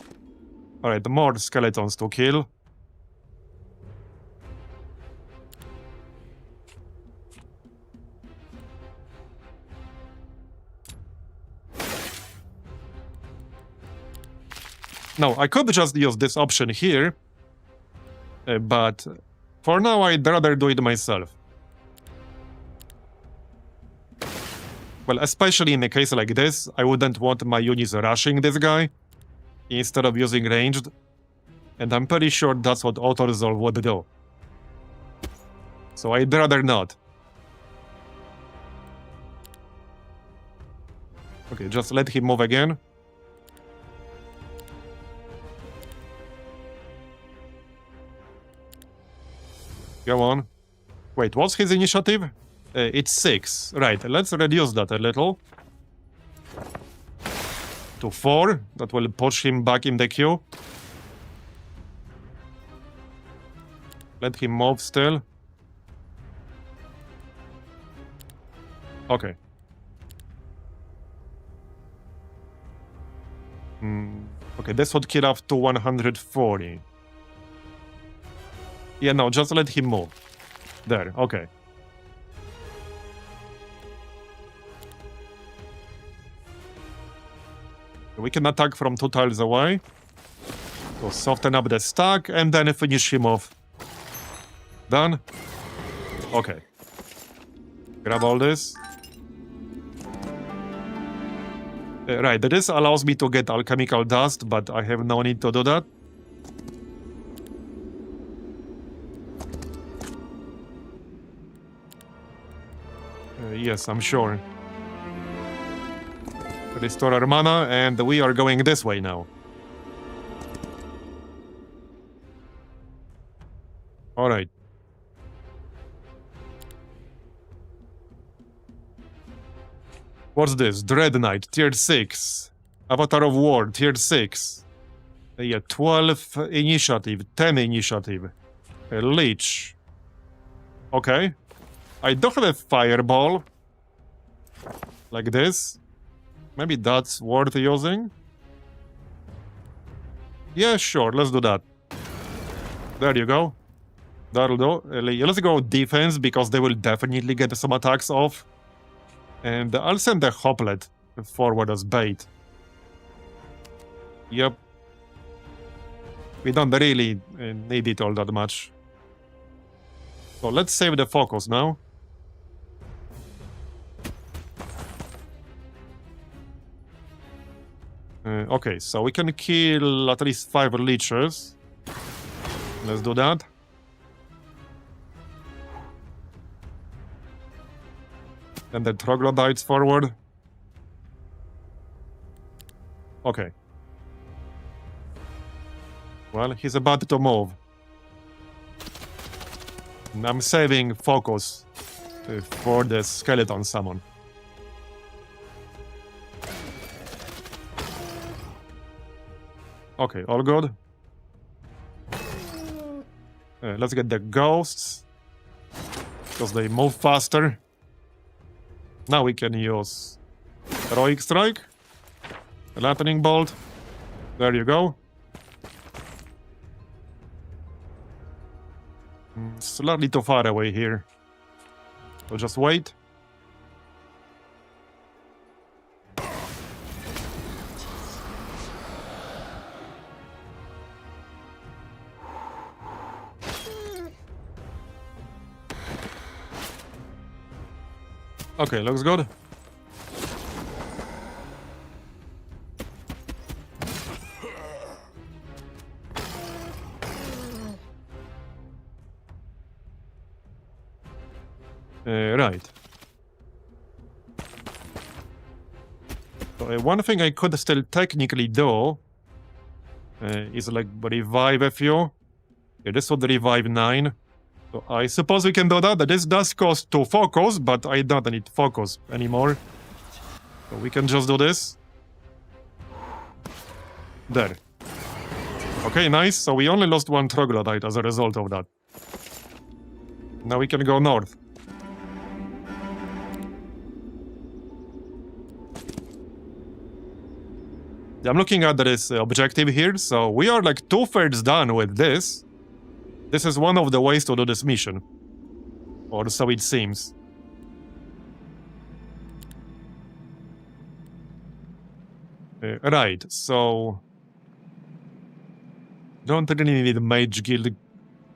Alright, more skeletons to kill. Now, I could just use this option here, but for now I'd rather do it myself. Well, especially in a case like this, I wouldn't want my units rushing this guy instead of using ranged, and I'm pretty sure that's what auto-resolve would do. So I'd rather not. Okay, just let him move again. Go on. Wait, what's his initiative? It's 6. Right, let's reduce that a little. To 4. That will push him back in the queue. Let him move still. Okay. Okay, this would kill up to 140. Yeah, no, just let him move. There, okay. We can attack from 2 tiles away. So soften up the stack and then finish him off. Done? Okay. Grab all this. Right, this allows me to get alchemical dust, but I have no need to do that. Yes, I'm sure. Restore our mana, and we are going this way now. Alright. What's this? Dread Knight, tier 6. Avatar of War, tier 6. Yeah, 12 initiative, 10 initiative. Leech. Okay. I do have a fireball. Like this. Maybe that's worth using. Yeah, sure, let's do that. There you go. That'll do. Let's go defense, because they will definitely get some attacks off. And I'll send the Hoplet forward as bait. Yep. We don't really need it all that much. So let's save the focus now. Okay, so we can kill at least 5 leeches. Let's do that. And the troglodytes forward. Okay. Well, he's about to move. And I'm saving focus for the skeleton summon. Okay, all good. Let's get the ghosts, because they move faster. Now we can use Heroic Strike, Lightning Bolt. There you go. Slightly too far away here. So just wait. Okay, looks good. Right. So, one thing I could still technically do is like revive a few. Yeah, this would revive 9. So I suppose we can do that. This does cost 2 focus, but I don't need focus anymore. So we can just do this. There. Okay, nice. So we only lost 1 troglodyte as a result of that. Now we can go north. I'm looking at this objective here, so we are like 2/3 done with this. This is one of the ways to do this mission. Or so it seems. Right, so... Don't really need Mage Guild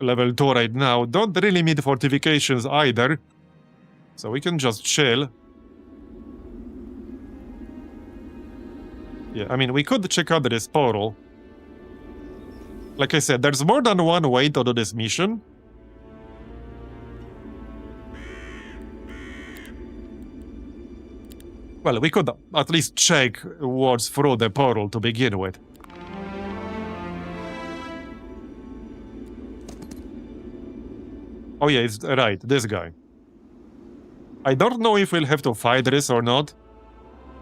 level 2 right now. Don't really need fortifications either. So we can just chill. Yeah, I mean, we could check out this portal. Like I said, there's more than one way to do this mission. Well, we could at least check what's through the portal to begin with. Oh yeah, it's right, this guy. I don't know if we'll have to fight this or not.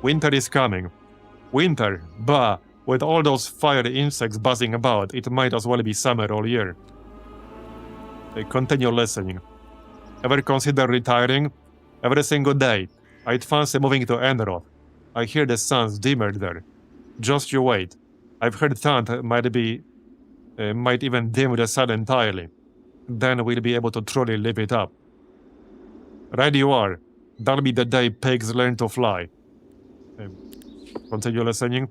Winter is coming. Winter, bah! With all those fire insects buzzing about, it might as well be summer all year. Continue listening. Ever consider retiring? Every single day, I'd fancy moving to Enroth. I hear the sun's dimmer there. Just you wait. I've heard Tant might even dim the sun entirely. Then we'll be able to truly live it up. Right you are. That'll be the day pigs learn to fly. Continue listening.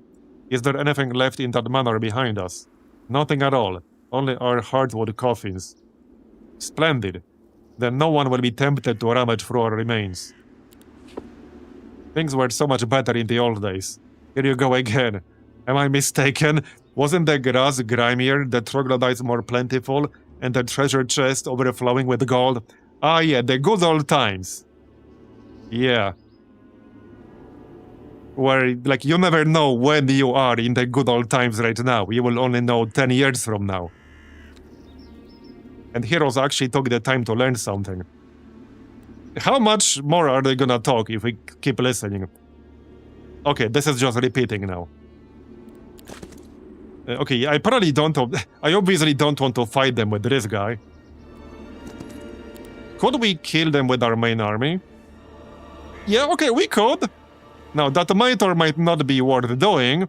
Is there anything left in that manor behind us? Nothing at all. Only our hardwood coffins. Splendid. Then no one will be tempted to rummage through our remains. Things were so much better in the old days. Here you go again. Am I mistaken? Wasn't the grass grimier, the troglodytes more plentiful, and the treasure chest overflowing with gold? Ah yeah, the good old times. Yeah. Where, like, you never know when you are in the good old times right now. You will only know 10 years from now. And heroes actually took the time to learn something. How much more are they gonna talk if we keep listening? Okay, this is just repeating now. Okay, I obviously don't want to fight them with this guy. Could we kill them with our main army? Yeah, okay, we could. Now, that might or might not be worth doing.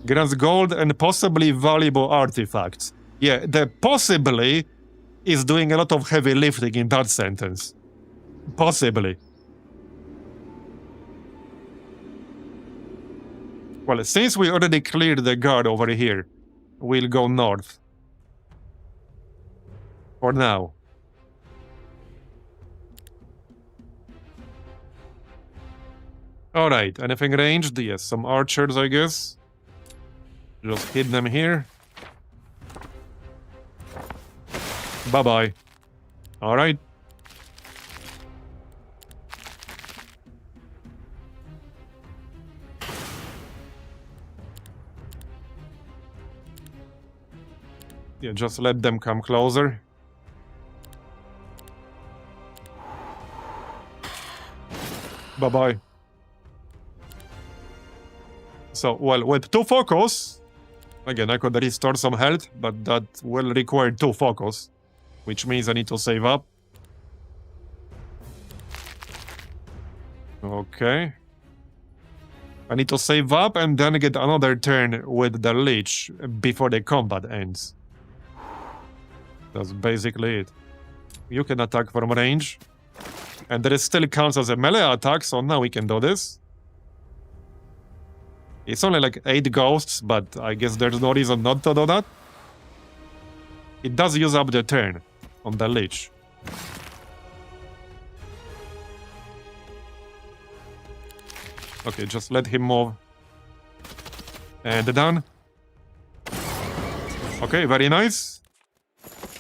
Grants gold and possibly valuable artifacts. Yeah, the possibly is doing a lot of heavy lifting in that sentence. Possibly. Well, since we already cleared the guard over here, we'll go north. For now. Alright, anything ranged? Yes, some archers, I guess. Just hit them here. Bye-bye. Alright. Yeah, just let them come closer. Bye-bye. So, well, with 2 focus, Again, I could restore some health, but that will require 2 focus, which means I need to save up. Okay. I need to save up and then get another turn with the Lich before the combat ends. That's basically it. You can attack from range. And it still counts as a melee attack, so now we can do this. It's only like 8 ghosts, but I guess there's no reason not to do that. It does use up the turn on the Lich. Okay, just let him move. And done. Okay, very nice.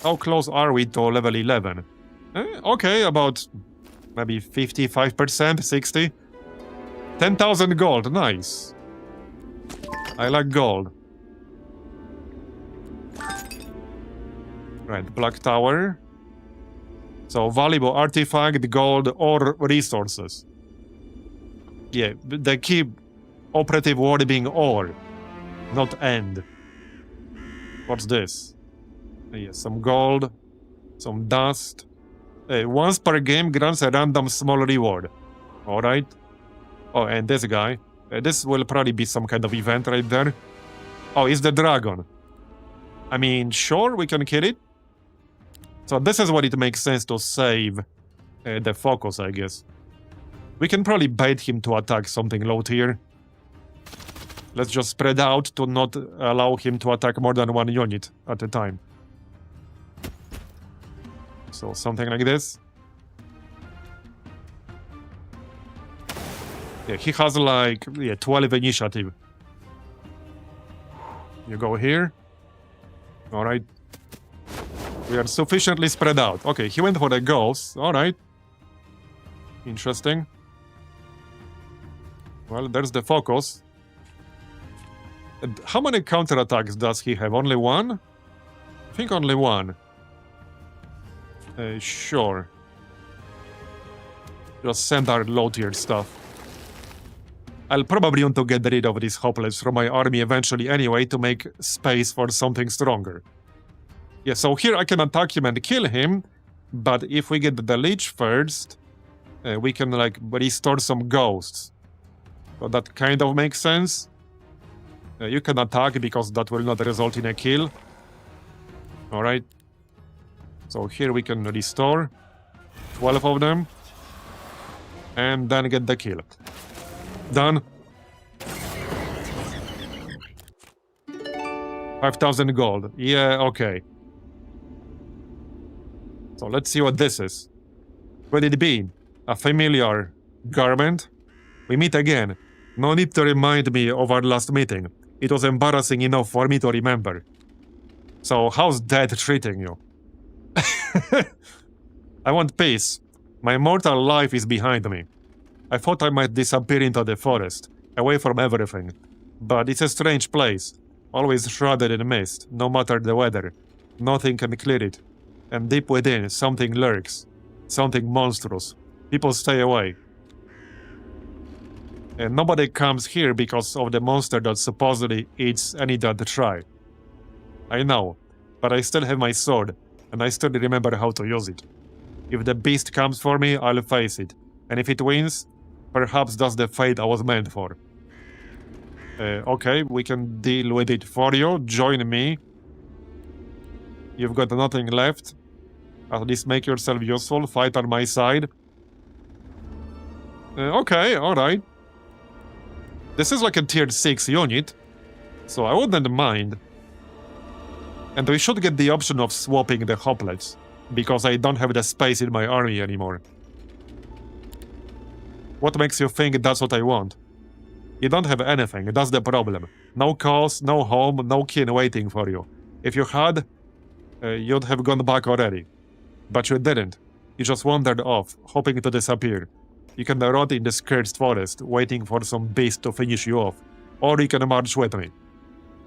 How close are we to level 11? Okay, about maybe 55%, 60. 10,000 gold, nice. I like gold. Right, Black Tower. So, valuable artifact, gold, or resources. Yeah, the key operative word being or, not and. What's this? Yeah, some gold, some dust. Once per game grants a random small reward. Alright. Oh, and this guy. This will probably be some kind of event right there. Oh, it's the dragon. I mean, sure, we can kill it. So this is what it makes sense to save the focus, I guess. We can probably bait him to attack something low tier. Let's just spread out to not allow him to attack more than 1 unit at a time. So something like this. Yeah, he has like 12 initiative. You go here. Alright. We are sufficiently spread out. Okay, he went for the ghosts. Alright. Interesting. Well, there's the focus. And how many counterattacks does he have? Only 1? I think only 1. Sure. Just send our low-tier stuff. I'll probably want to get rid of these hoplites from my army eventually anyway to make space for something stronger. Yeah, so here I can attack him and kill him, but if we get the Lich first, we can like restore some ghosts. So that kind of makes sense. You can attack because that will not result in a kill. Alright. So here we can restore 12 of them. And then get the kill. Done. 5,000 gold. Yeah, okay. So let's see what this is. Could it be a familiar garment? We meet again. No need to remind me of our last meeting. It was embarrassing enough for me to remember. So how's death treating you? I want peace. My mortal life is behind me. I thought I might disappear into the forest, away from everything. But it's a strange place, always shrouded in mist, no matter the weather. Nothing can clear it. And deep within, something lurks. Something monstrous. People stay away. And nobody comes here because of the monster that supposedly eats any that try. I know, but I still have my sword, and I still remember how to use it. If the beast comes for me, I'll face it. And if it wins, perhaps that's the fate I was meant for. Okay, we can deal with it for you. Join me. You've got nothing left. At least make yourself useful. Fight on my side. Okay, alright. This is like a tier 6 unit, so I wouldn't mind. And we should get the option of swapping the hoplites, because I don't have the space in my army anymore. What makes you think that's what I want? You don't have anything, that's the problem. No cause, no home, no kin waiting for you. If you had, you'd have gone back already. But you didn't. You just wandered off, hoping to disappear. You can rot in this cursed forest, waiting for some beast to finish you off. Or you can march with me.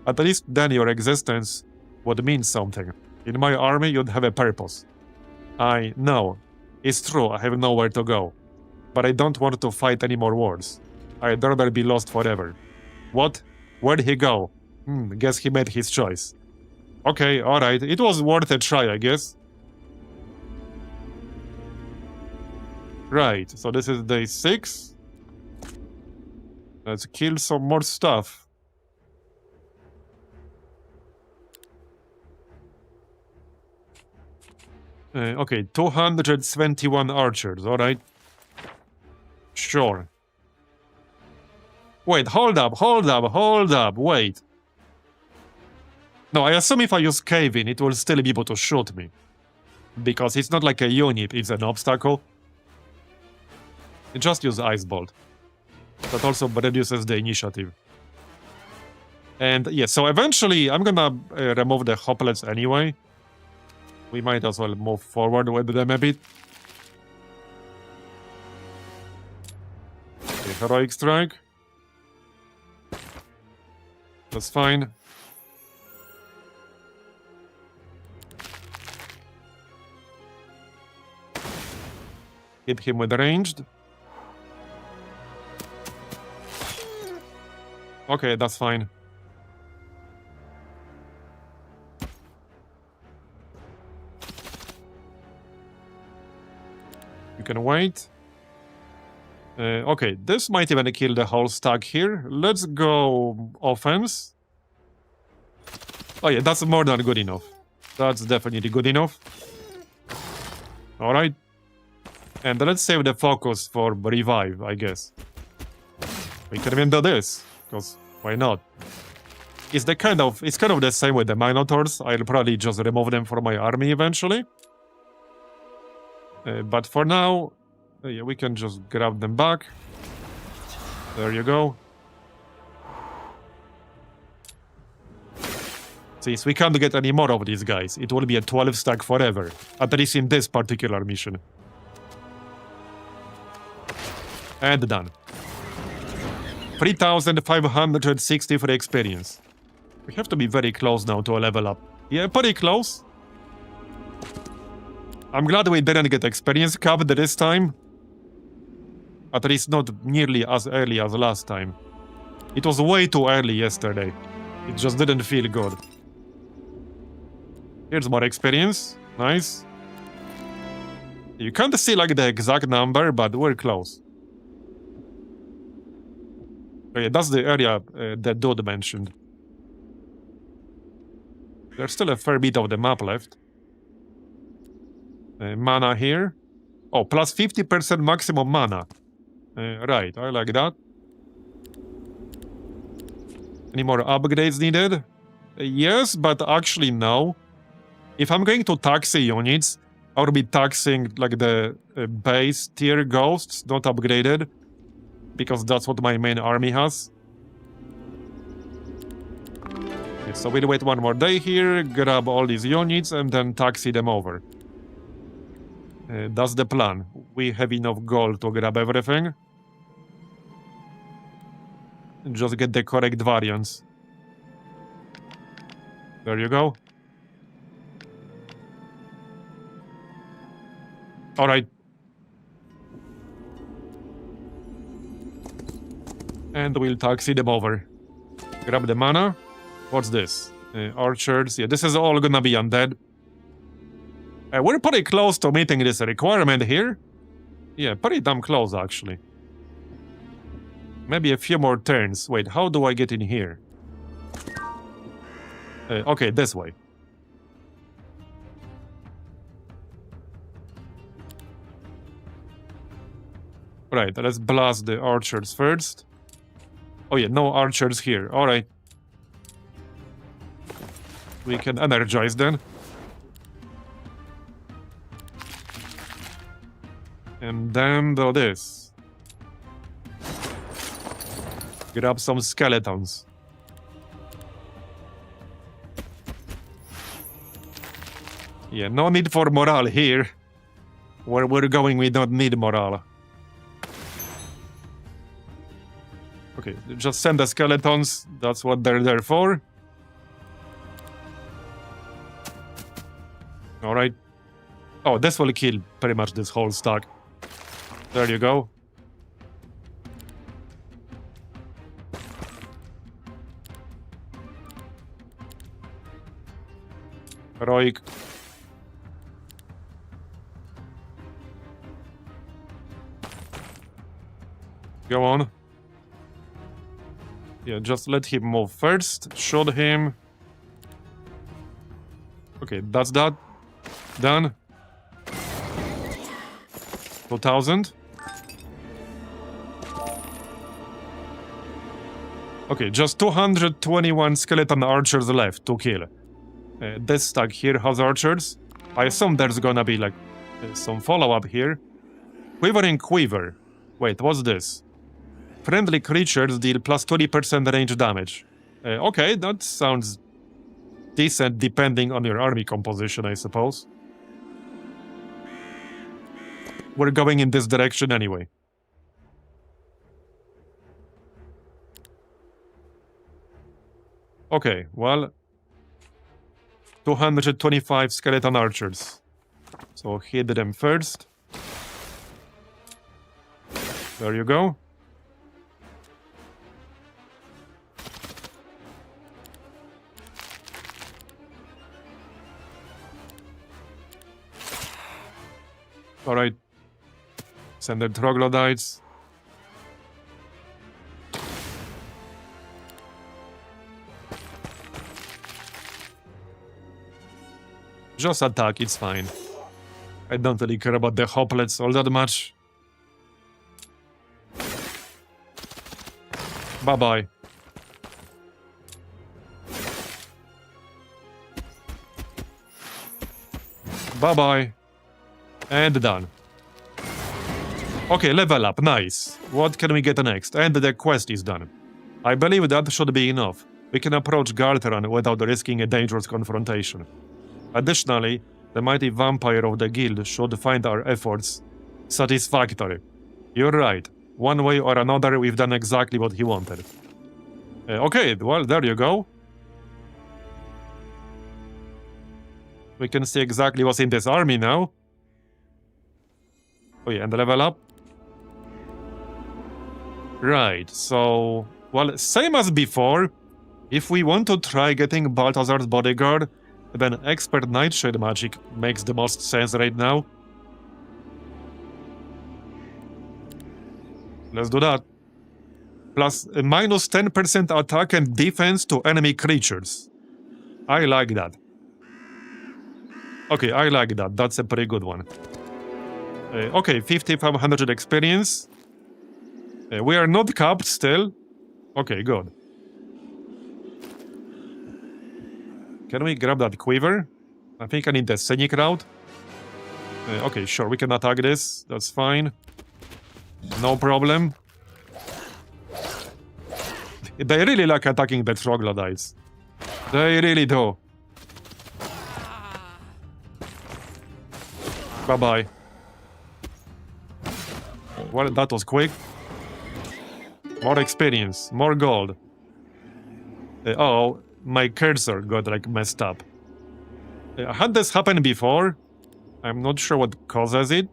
At least then your existence would mean something. In my army, you'd have a purpose. I know. It's true, I have nowhere to go. But I don't want to fight any more wars. I'd rather be lost forever. What? Where'd he go? Guess he made his choice. Okay, alright. It was worth a try, I guess. Right, so this is day 6. Let's kill some more stuff. Okay, 221 archers, alright. Sure. Wait, hold up, wait. No, I assume if I use cave-in, it will still be able to shoot me. Because it's not like a unit, it's an obstacle. Just use Ice Bolt. That also reduces the initiative. And yeah, so eventually I'm gonna remove the hoplets anyway. We might as well move forward with them a bit. Okay, Heroic Strike. That's fine. Hit him with ranged. Okay, that's fine. You can wait. Okay, this might even kill the whole stack here. Let's go offense. Oh yeah, that's more than good enough. That's definitely good enough. Alright. And let's save the focus for revive, I guess. We can even do this, because why not? It's kind of the same with the Minotaurs. I'll probably just remove them from my army eventually. But for now, yeah, we can just grab them back. There you go. Since we can't get any more of these guys, it will be a 12 stack forever. At least in this particular mission. And done. 3,560 for experience. We have to be very close now to a level up. Yeah, pretty close. I'm glad we didn't get experience capped this time. At least not nearly as early as last time. It was way too early yesterday. It just didn't feel good. Here's more experience. Nice. You can't see like the exact number, but we're close. Okay, that's the area that Dude mentioned. There's still a fair bit of the map left. Mana here. Oh, plus 50% maximum mana. Right, I like that. Any more upgrades needed? Yes, but actually no. If I'm going to tax units, I will be taxing like the base tier ghosts, not upgraded. Because that's what my main army has. Okay, so we'll wait one more day here, grab all these units, and then taxi them over. That's the plan. We have enough gold to grab everything. And just get the correct variants. There you go. Alright. And we'll taxi them over. Grab the mana. What's this? Archers. Yeah, this is all gonna be undead. We're pretty close to meeting this requirement here. Yeah, pretty damn close, actually. Maybe a few more turns. Wait, how do I get in here? Okay, this way. Right, let's blast the archers first. Oh yeah, no archers here. Alright. We can energize then. And then do this. Grab some skeletons. Yeah, no need for morale here. Where we're going, we don't need morale. Okay, just send the skeletons. That's what they're there for. Alright. Oh, this will kill pretty much this whole stack. There you go. Heroic. Go on. Yeah, just let him move first. Shoot him. Okay, that's that. Done. 2000. Okay, just 221 skeleton archers left to kill. This stack here has archers. I assume there's gonna be like some follow-up here. Quivering Quiver. Wait, what's this? Friendly creatures deal plus 20% range damage. Okay, that sounds decent depending on your army composition, I suppose. We're going in this direction anyway. Okay, well... 225 skeleton archers. So hit them first. There you go. Alright. Send the troglodytes. Just attack, it's fine. I don't really care about the hoplets all that much. Bye-bye. Bye-bye. And done. Okay, level up, nice. What can we get next? And the quest is done. I believe that should be enough. We can approach Galthran without risking a dangerous confrontation. Additionally, the mighty vampire of the guild should find our efforts satisfactory. You're right. One way or another, we've done exactly what he wanted. Okay, well, there you go. We can see exactly what's in this army now. Oh yeah, and level up. Right, so... Well, same as before. If we want to try getting Balthazar's bodyguard, then expert nightshade magic makes the most sense right now. Let's do that. Plus minus 10% attack and defense to enemy creatures. I like that. Okay, I like that. That's a pretty good one. Okay, 5,500 experience. We are not capped still. Okay, good. Can we grab that quiver? I think I need the scenic route. Okay, sure, we can attack this. That's fine. No problem. They really like attacking the troglodytes. They really do. Bye-bye. Well, that was quick. More experience, more gold. Oh, my cursor got like messed up. Had this happen before? I'm not sure what causes it.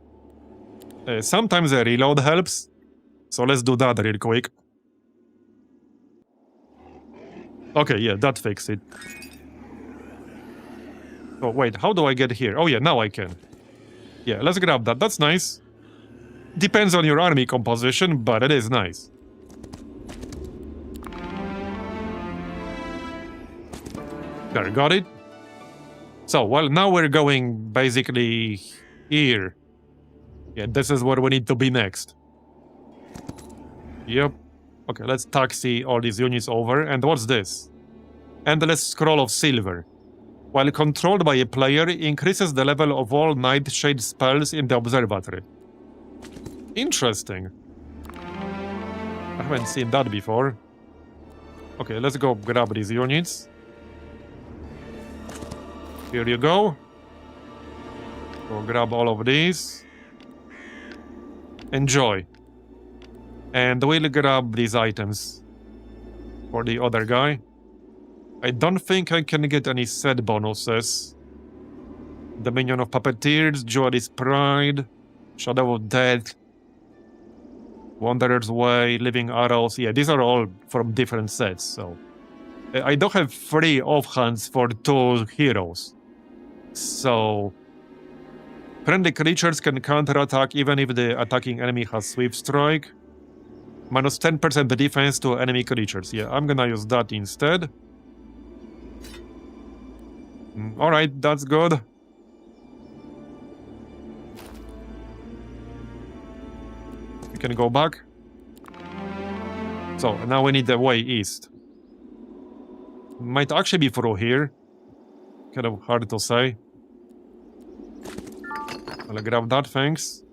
Sometimes a reload helps. So let's do that real quick. Okay, yeah, that fixed it. Oh, wait, how do I get here? Oh yeah, now I can. Yeah, let's grab that. That's nice. Depends on your army composition, but it is nice. There, got it. So, well, now we're going basically here. Yeah, this is where we need to be next. Yep. Okay, let's taxi all these units over. And what's this? Endless Scroll of Silver. While controlled by a player, increases the level of all nightshade spells in the observatory. Interesting. I haven't seen that before. Okay, let's go grab these units. Here you go. Go grab all of these. Enjoy. And we'll grab these items for the other guy. I don't think I can get any set bonuses. Dominion of Puppeteers, Jewelry's Pride, Shadow of Death, Wanderer's Way, Living Arrows. Yeah, these are all from different sets, so... I don't have 3 offhands for 2 heroes. So... friendly creatures can counterattack even if the attacking enemy has Swift Strike. Minus 10% defense to enemy creatures. Yeah, I'm gonna use that instead. Alright, that's good. We can go back. So, now we need the way east. Might actually be through here. Kind of hard to say. I'll grab that, thanks.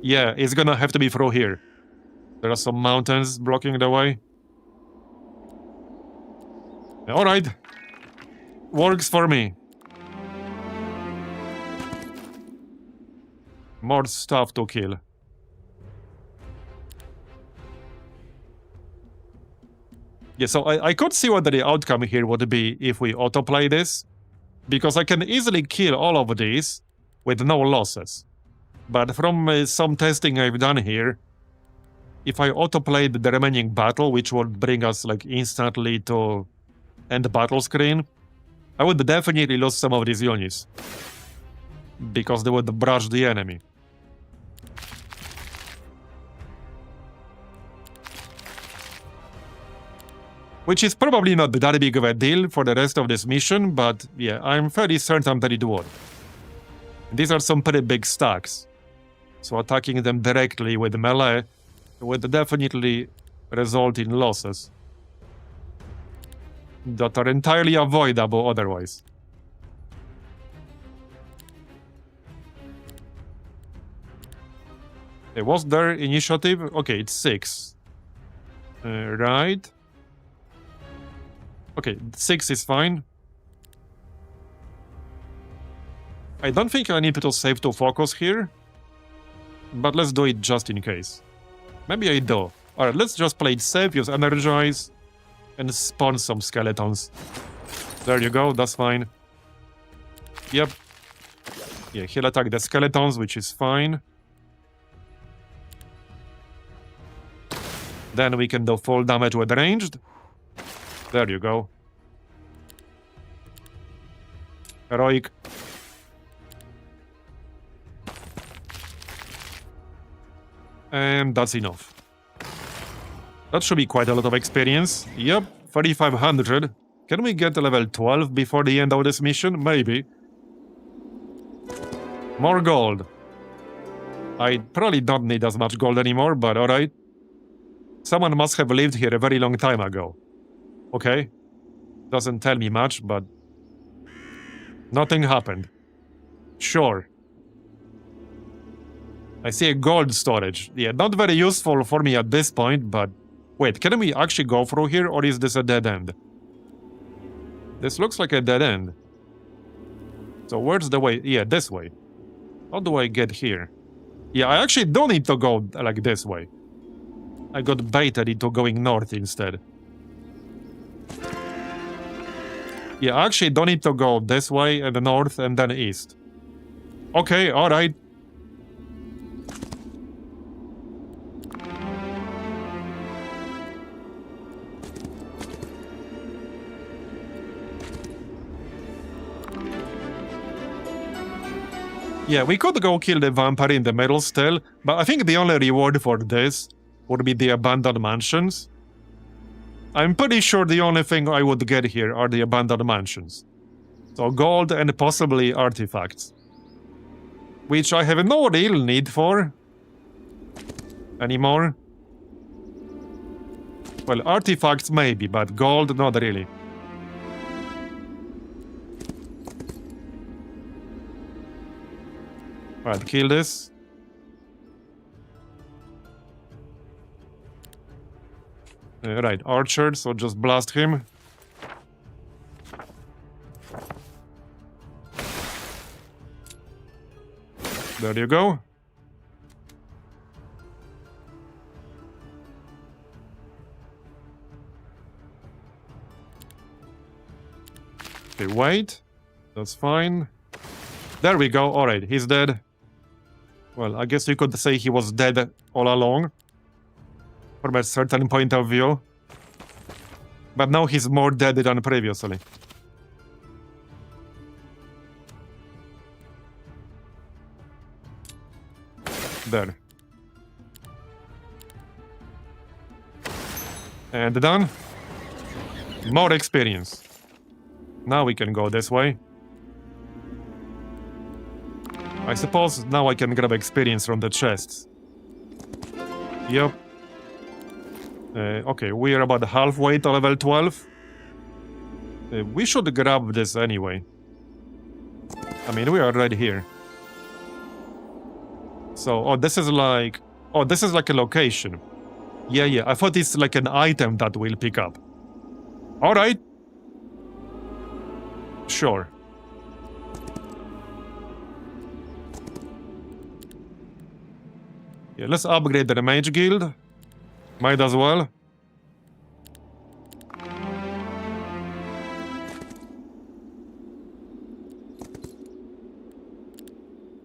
Yeah, it's gonna have to be through here. There are some mountains blocking the way. Alright. Works for me. More stuff to kill. Yeah, so I could see what the outcome here would be if we autoplay this. Because I can easily kill all of these with no losses. But from some testing I've done here, if I autoplayed the remaining battle, which would bring us like instantly to end battle screen, I would definitely lose some of these units. Because they would brush the enemy. Which is probably not that big of a deal for the rest of this mission, but yeah, I'm fairly certain that it would. These are some pretty big stacks. So attacking them directly with melee would definitely result in losses that are entirely avoidable otherwise. Was there initiative? Okay, it's 6. Right. Okay, 6 is fine. I don't think I need to save to focus here. But let's do it just in case. Maybe I do. Alright, let's just play it safe, use energize, and spawn some skeletons. There you go, that's fine. Yep. Yeah, he'll attack the skeletons, which is fine. Then we can do full damage with ranged. There you go. Heroic. And that's enough. That should be quite a lot of experience. Yep, 3500. Can we get to level 12 before the end of this mission? Maybe. More gold. I probably don't need as much gold anymore, but alright. Someone must have lived here a very long time ago. Okay. Doesn't tell me much, but... nothing happened. Sure. I see a gold storage. Yeah, not very useful for me at this point, but... wait, can we actually go through here, or is this a dead end? This looks like a dead end. So where's the way? Yeah, this way. How do I get here? Yeah, I actually don't need to go like this way. I got baited into going north instead. Yeah, I actually don't need to go this way and north and then east. Okay, alright. Yeah, we could go kill the vampire in the middle still, but I think the only reward for this would be the abandoned mansions. I'm pretty sure the only thing I would get here are the abandoned mansions. So gold and possibly artifacts. Which I have no real need for anymore. Well, artifacts maybe, but gold not really. Alright, kill this. Right, archer, so just blast him. There you go. Okay, wait. That's fine. There we go. Alright, he's dead. Well, I guess you could say he was dead all along. From a certain point of view. But now he's more dead than previously. There. And done. More experience. Now we can go this way. I suppose now I can grab experience from the chests. Yep. Okay, we are about halfway to level 12. We should grab this anyway. I mean, we are right here. So, oh, this is like... Oh, this is like a location. Yeah, I thought it's like an item that we'll pick up. Alright. Sure. Yeah, let's upgrade the Mage Guild. Might as well.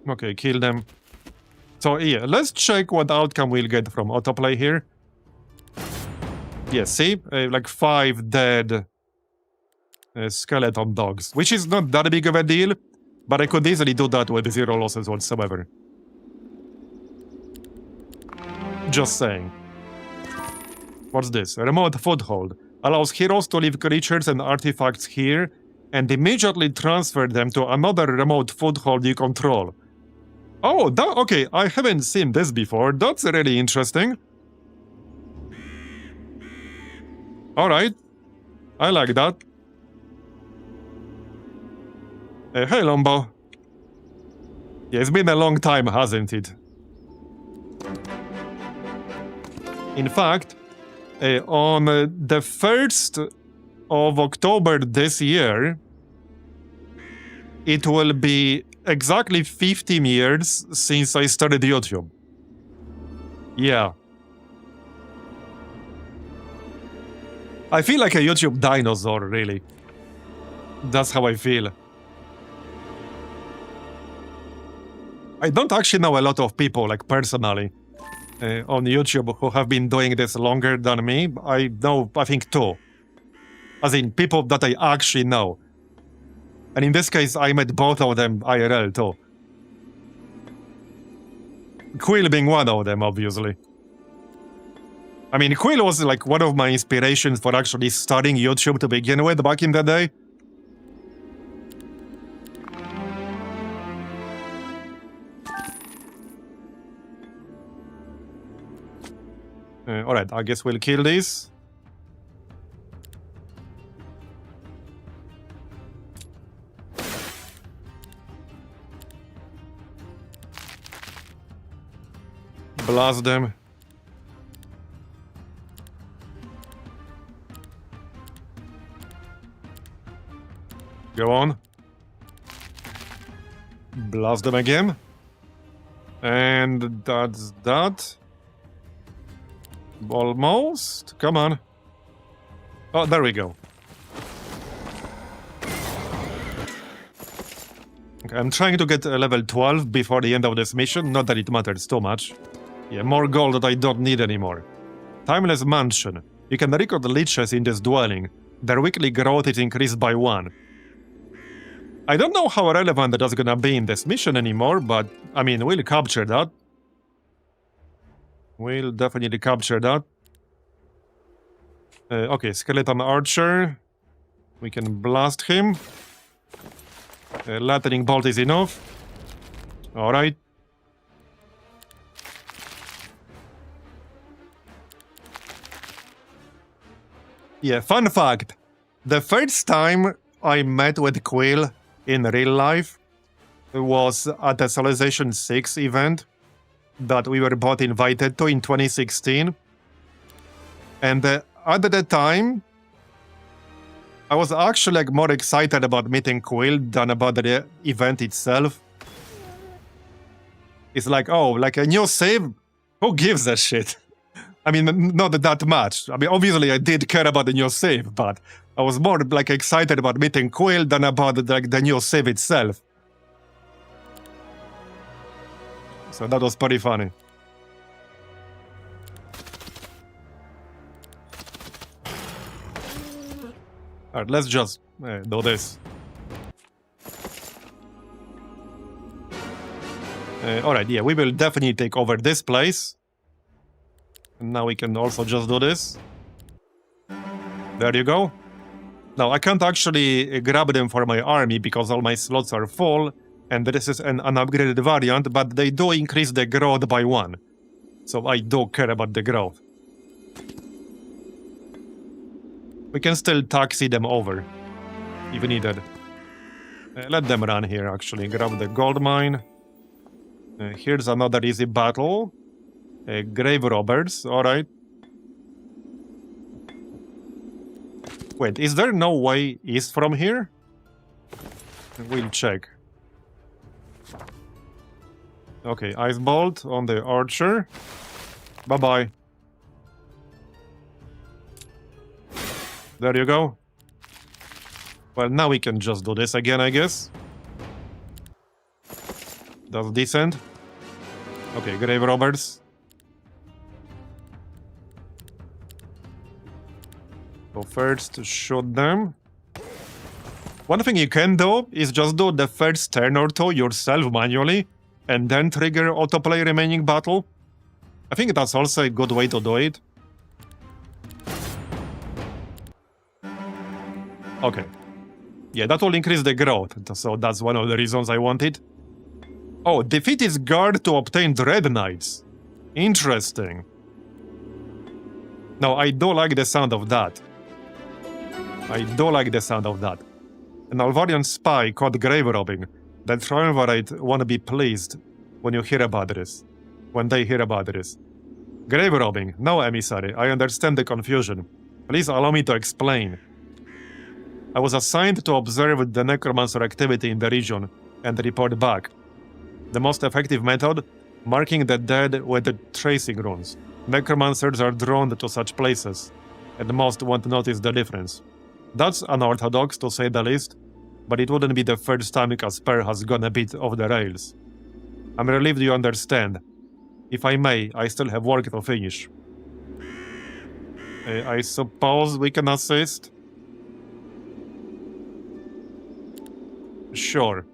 Okay, kill them. So yeah, let's check what outcome we'll get from autoplay here. Yeah, see? Like 5 dead skeleton dogs. Which is not that big of a deal, but I could easily do that with 0 losses whatsoever. Just saying. What's this? A remote foothold. Allows heroes to leave creatures and artifacts here and immediately transfer them to another remote foothold you control. Oh, okay, I haven't seen this before. That's really interesting. Alright. I like that. Hey, Lombo. Yeah, it's been a long time, hasn't it? In fact, on the 1st of October this year, it will be exactly 15 years since I started YouTube. Yeah. I feel like a YouTube dinosaur, really. That's how I feel. I don't actually know a lot of people, like, personally. On YouTube who have been doing this longer than me. I know, I think, 2. As in, people that I actually know. And in this case, I met both of them IRL, too. Quill being one of them, obviously. I mean, Quill was, like, one of my inspirations for actually starting YouTube to begin with back in the day. Alright, I guess we'll kill these. Blast them. Go on. Blast them again. And that's that. Almost. Come on. Oh, there we go. Okay, I'm trying to get level 12 before the end of this mission. Not that it matters too much. Yeah, more gold that I don't need anymore. Timeless Mansion. You can record leeches in this dwelling. Their weekly growth is increased by 1. I don't know how relevant that's gonna be in this mission anymore, but, I mean, we'll capture that. We'll definitely capture that. Okay, Skeleton Archer. We can blast him. Lightning Bolt is enough. Alright. Yeah, fun fact. The first time I met with Quill in real life was at the Civilization 6 event that we were both invited to in 2016. And at the time, I was actually like more excited about meeting Quill than about the event itself. It's like, oh, like a new save? Who gives a shit? I mean, not that much. I mean, obviously I did care about the new save, but I was more like excited about meeting Quill than about like the new save itself. So that was pretty funny. Alright, let's just do this. Alright, yeah, we will definitely take over this place. And now we can also just do this. There you go. Now, I can't actually grab them for my army because all my slots are full, and this is an unupgraded variant, but they do increase the growth by 1. So I do care about the growth. We can still taxi them over, if needed. Let them run here, actually. Grab the gold mine. Here's another easy battle. Grave robbers, alright. Wait, is there no way east from here? We'll check. Okay, ice bolt on the archer. Bye-bye. There you go. Well, now we can just do this again, I guess. That's decent. Okay, grave robbers. So first, shoot them. One thing you can do is just do the first turn or two yourself manually, and then trigger autoplay remaining battle. I think that's also a good way to do it. Okay. Yeah, that will increase the growth, so that's one of the reasons I want it. Oh, defeat its guard to obtain Dread Knights. Interesting. Now, I do like the sound of that. I do like the sound of that. An Alvarian spy called grave robbing. The triumvirate won't be pleased when you hear about this. When they hear about this. Grave robbing. No, emissary. I understand the confusion. Please allow me to explain. I was assigned to observe the necromancer activity in the region and report back. The most effective method? Marking the dead with the tracing runes. Necromancers are drawn to such places, and most won't notice the difference. That's unorthodox, to say the least, but it wouldn't be the first time Casper has gone a bit off the rails. I'm relieved you understand. If I may, I still have work to finish. I suppose we can assist? Sure.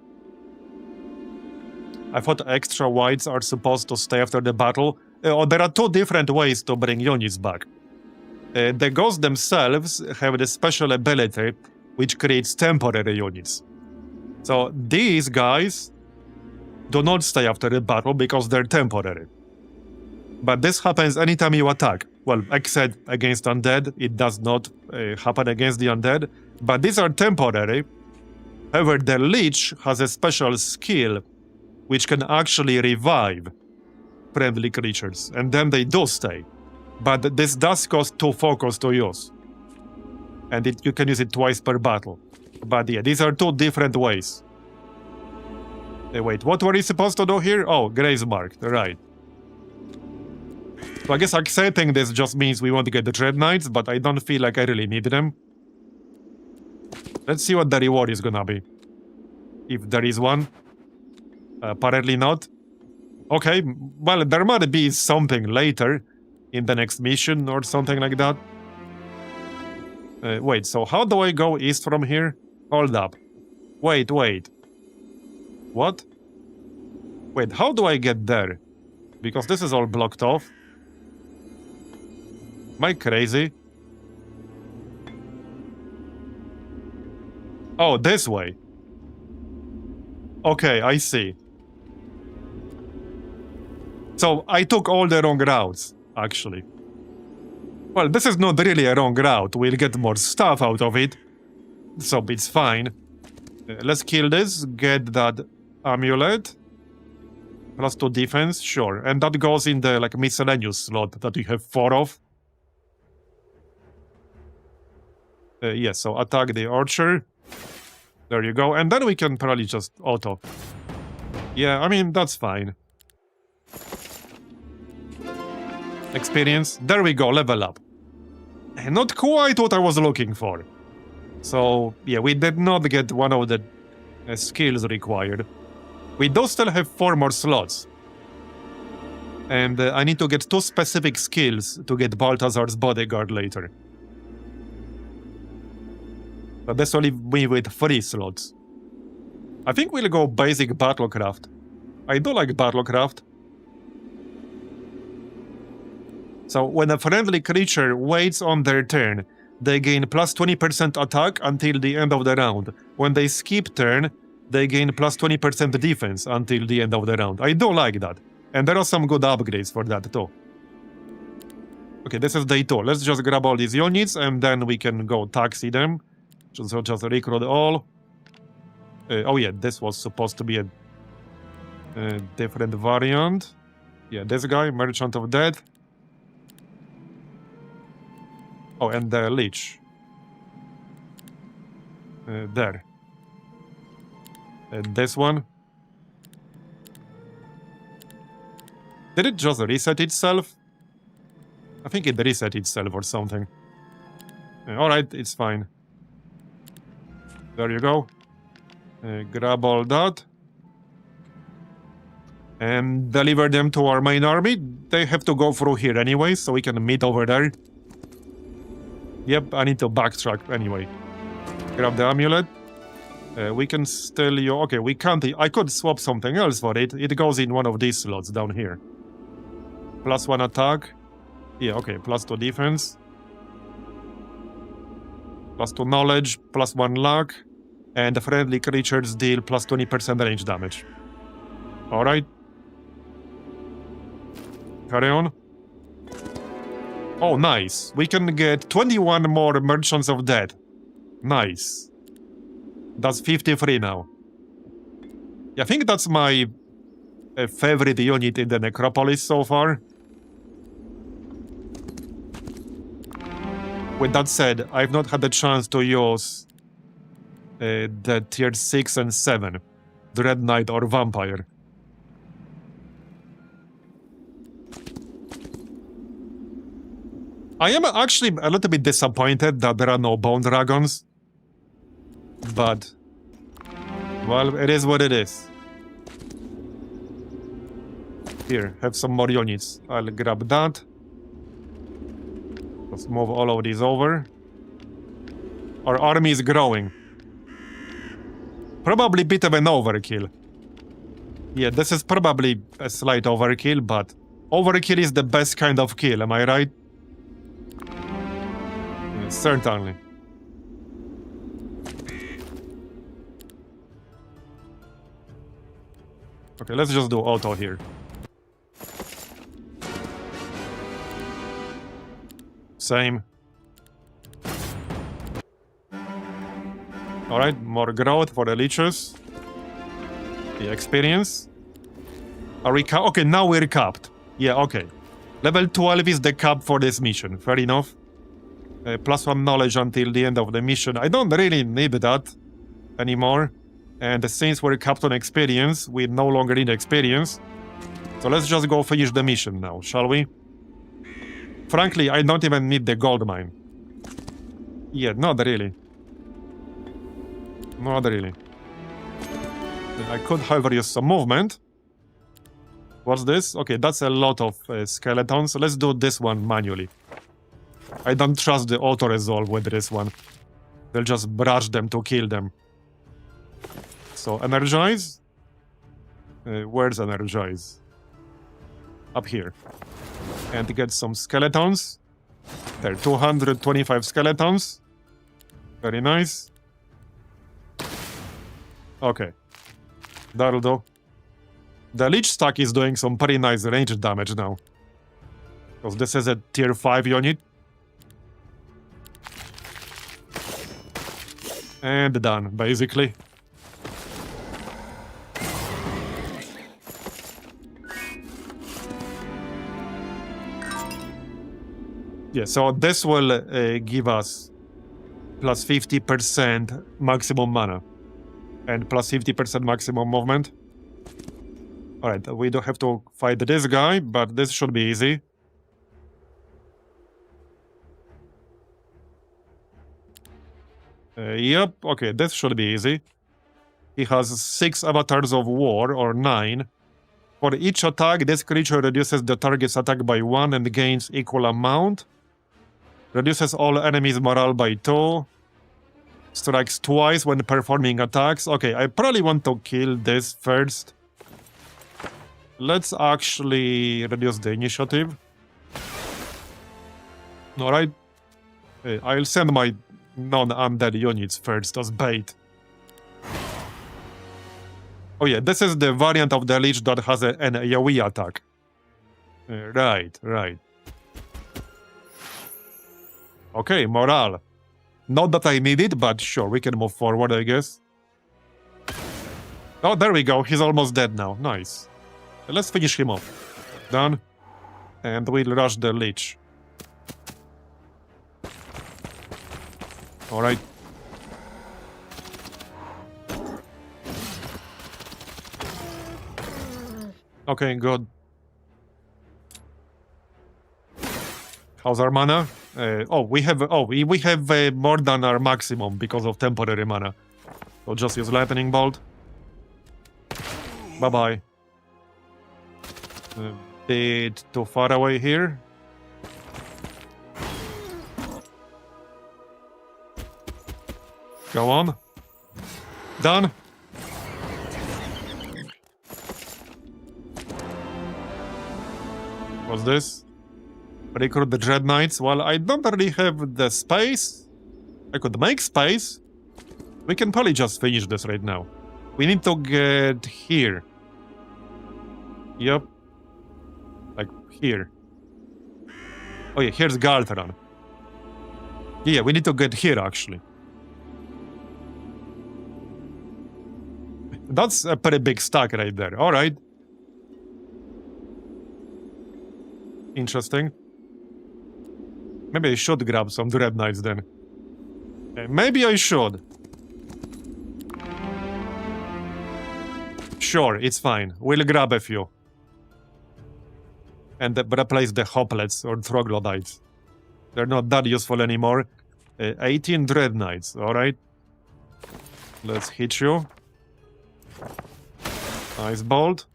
I thought extra whites are supposed to stay after the battle. There are two different ways to bring units back. The ghosts themselves have the special ability which creates temporary units. So these guys do not stay after the battle because they're temporary. But this happens anytime you attack. Well, except against undead, it does not happen against the undead. But these are temporary. However, the Lich has a special skill which can actually revive friendly creatures, and then they do stay. But this does cost 2 focus to use. And you can use it twice per battle. But yeah, these are 2 different ways. Wait, what were you supposed to do here? Oh, graves marked, right. So I guess accepting this just means we want to get the Dread Knights, but I don't feel like I really need them. Let's see what the reward is gonna be. If there is one. Apparently not. Okay, well, there might be something later in the next mission or something like that. Wait, so how do I go east from here? Hold up. Wait. What? Wait, how do I get there? Because this is all blocked off. Am I crazy? Oh, this way. Okay, I see. So I took all the wrong routes, actually. Well, this is not really a wrong route. We'll get more stuff out of it. So it's fine. Let's kill this, get that amulet. +2 defense, sure. And that goes in the miscellaneous slot that we have 4 of. Yes, so attack the archer. There you go. And then we can probably just auto. Yeah, I mean, that's fine. Experience. There we go, level up. Not quite what I was looking for. So, yeah, we did not get one of the skills required. We do still have 4 more slots. And I need to get 2 specific skills to get Balthazar's bodyguard later. But this will leave me with 3 slots. I think we'll go basic battlecraft. I do like Battlecraft. So when a friendly creature waits on their turn, they gain plus 20% attack until the end of the round. When they skip turn, they gain plus 20% defense until the end of the round. I do like that. And there are some good upgrades for that too. Okay, this is day 2. Let's just grab all these units and then we can go taxi them. So just recruit all. Oh yeah, this was supposed to be a different variant. Yeah, this guy, Merchant of Death. Oh, and the Leech. There. And this one. Did it just reset itself? I think it reset itself or something. Alright, it's fine. There you go. Grab all that. And deliver them to our main army. They have to go through here anyway, so we can meet over there. Yep, I need to backtrack anyway. Grab the amulet. We can still... Okay, we can't... I could swap something else for it. It goes in one of these slots down here. +1 attack. Yeah, okay, +2 defense. +2 knowledge, +1 luck. And the friendly creatures deal plus 20% range damage. Alright. Carry on. Oh, nice. We can get 21 more Merchants of Death. Nice. That's 53 now. Yeah, I think that's my favorite unit in the Necropolis so far. With that said, I've not had the chance to use the tier 6 and 7. Dread Knight or Vampire. I am actually a little bit disappointed that there are no Bone Dragons. But, well, it is what it is. Here, have some more units. I'll grab that. Let's move all of these over. Our army is growing. Probably a bit of an overkill. Yeah, this is probably a slight overkill, but overkill is the best kind of kill, am I right? Certainly. Okay, let's just do auto here. Same. Alright, more growth for the leeches. The experience. Are we okay, now we're capped. Yeah, okay. Level 12 is the cap for this mission. Fair enough. +1 knowledge until the end of the mission. I don't really need that anymore. And since we're capped on experience, we no longer need experience. So let's just go finish the mission now, shall we? Frankly, I don't even need the gold mine. Yeah, not really. Not really. I could, however, use some movement. What's this? Okay, that's a lot of skeletons. So let's do this one manually. I don't trust the auto-resolve with this one. They'll just brush them to kill them. So, energize. Where's energize? Up here. And get some skeletons. There, 225 skeletons. Very nice. Okay. That'll do. The Leech stack is doing some pretty nice range damage now. Because this is a tier 5 unit. And done, basically. Yeah, so this will give us plus 50% maximum mana. And plus 50% maximum movement. Alright, we don't have to fight this guy, but this should be easy. Yep, okay, this should be easy. He has 6 avatars of war, or 9. For each attack, this creature reduces the target's attack by 1 and gains equal amount. Reduces all enemies' morale by 2. Strikes twice when performing attacks. Okay, I probably want to kill this first. Let's actually reduce the initiative. Alright. I'll send my non-undead units first as bait. Oh yeah, this is the variant of the Lich that has an AoE attack. Right. Okay, morale. Not that I need it, but sure, we can move forward, I guess. Oh, there we go. He's almost dead now. Nice. Let's finish him off. Done. And we'll rush the Lich. Alright. Okay, good. How's our mana? We have more than our maximum because of temporary mana. So just use lightning bolt. Bye-bye. Bit too far away here. Go on. Done. What's this? Recruit the Dread Knights. Well, I don't really have the space. I could make space. We can probably just finish this right now. We need to get here. Yep. Like here. Oh yeah, here's Galthran. Yeah, we need to get here actually. That's a pretty big stack right there. Alright. Interesting. Maybe I should grab some Dread Knights then. Maybe I should. Sure, it's fine. We'll grab a few. And replace the hoplets or troglodytes. They're not that useful anymore. 18 Dread Knights, alright. Let's hit you. Nice bolt.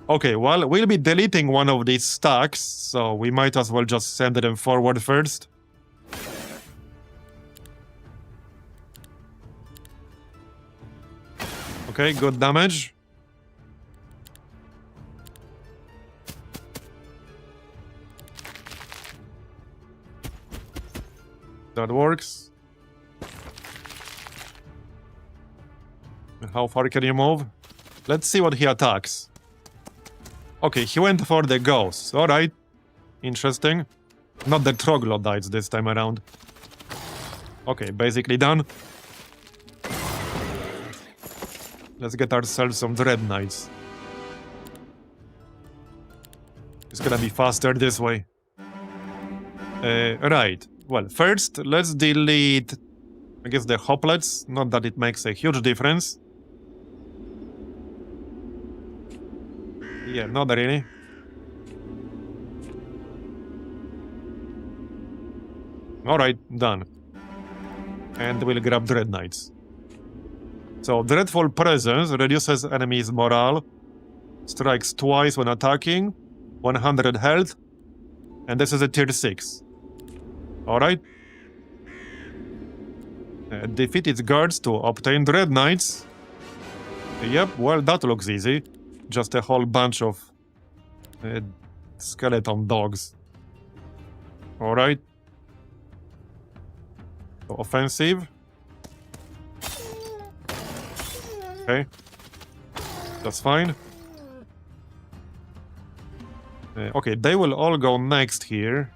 Okay, well, we'll be deleting one of these stacks, so we might as well just send them forward first. Okay, good damage. That works. How far can you move? Let's see what he attacks. Okay, he went for the ghosts. Alright. Interesting. Not the troglodytes this time around. Okay, basically done. Let's get ourselves some Dread Knights. It's gonna be faster this way. Right. Well, first, let's delete, I guess, the hoplets. Not that it makes a huge difference. Yeah, not really. Alright, done. And we'll grab Dread Knights. So, Dreadful Presence reduces enemies' morale, strikes twice when attacking, 100 health, and this is a tier 6. Alright. Defeat its guards to obtain Dread Knights. Yep, well, that looks easy. Just a whole bunch of skeleton dogs. Alright. So offensive. Okay. That's fine. Okay, they will all go next here.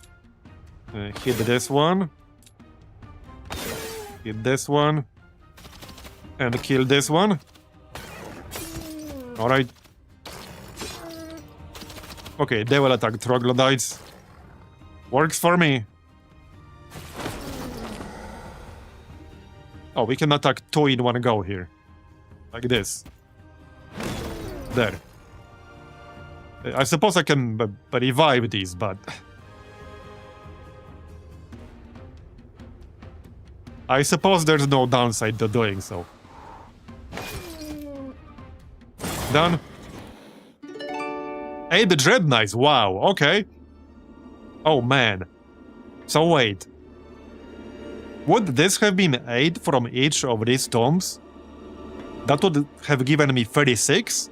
Hit this one. Hit this one. And kill this one. Alright. Okay, they will attack troglodytes. Works for me. Oh, we can attack 2 in one go here. Like this. There. I suppose I can revive these, but... I suppose there's no downside to doing so. Done. Hey, the Dread Knights, wow, okay. Oh man. So wait. Would this have been 8 from each of these tombs? That would have given me 36?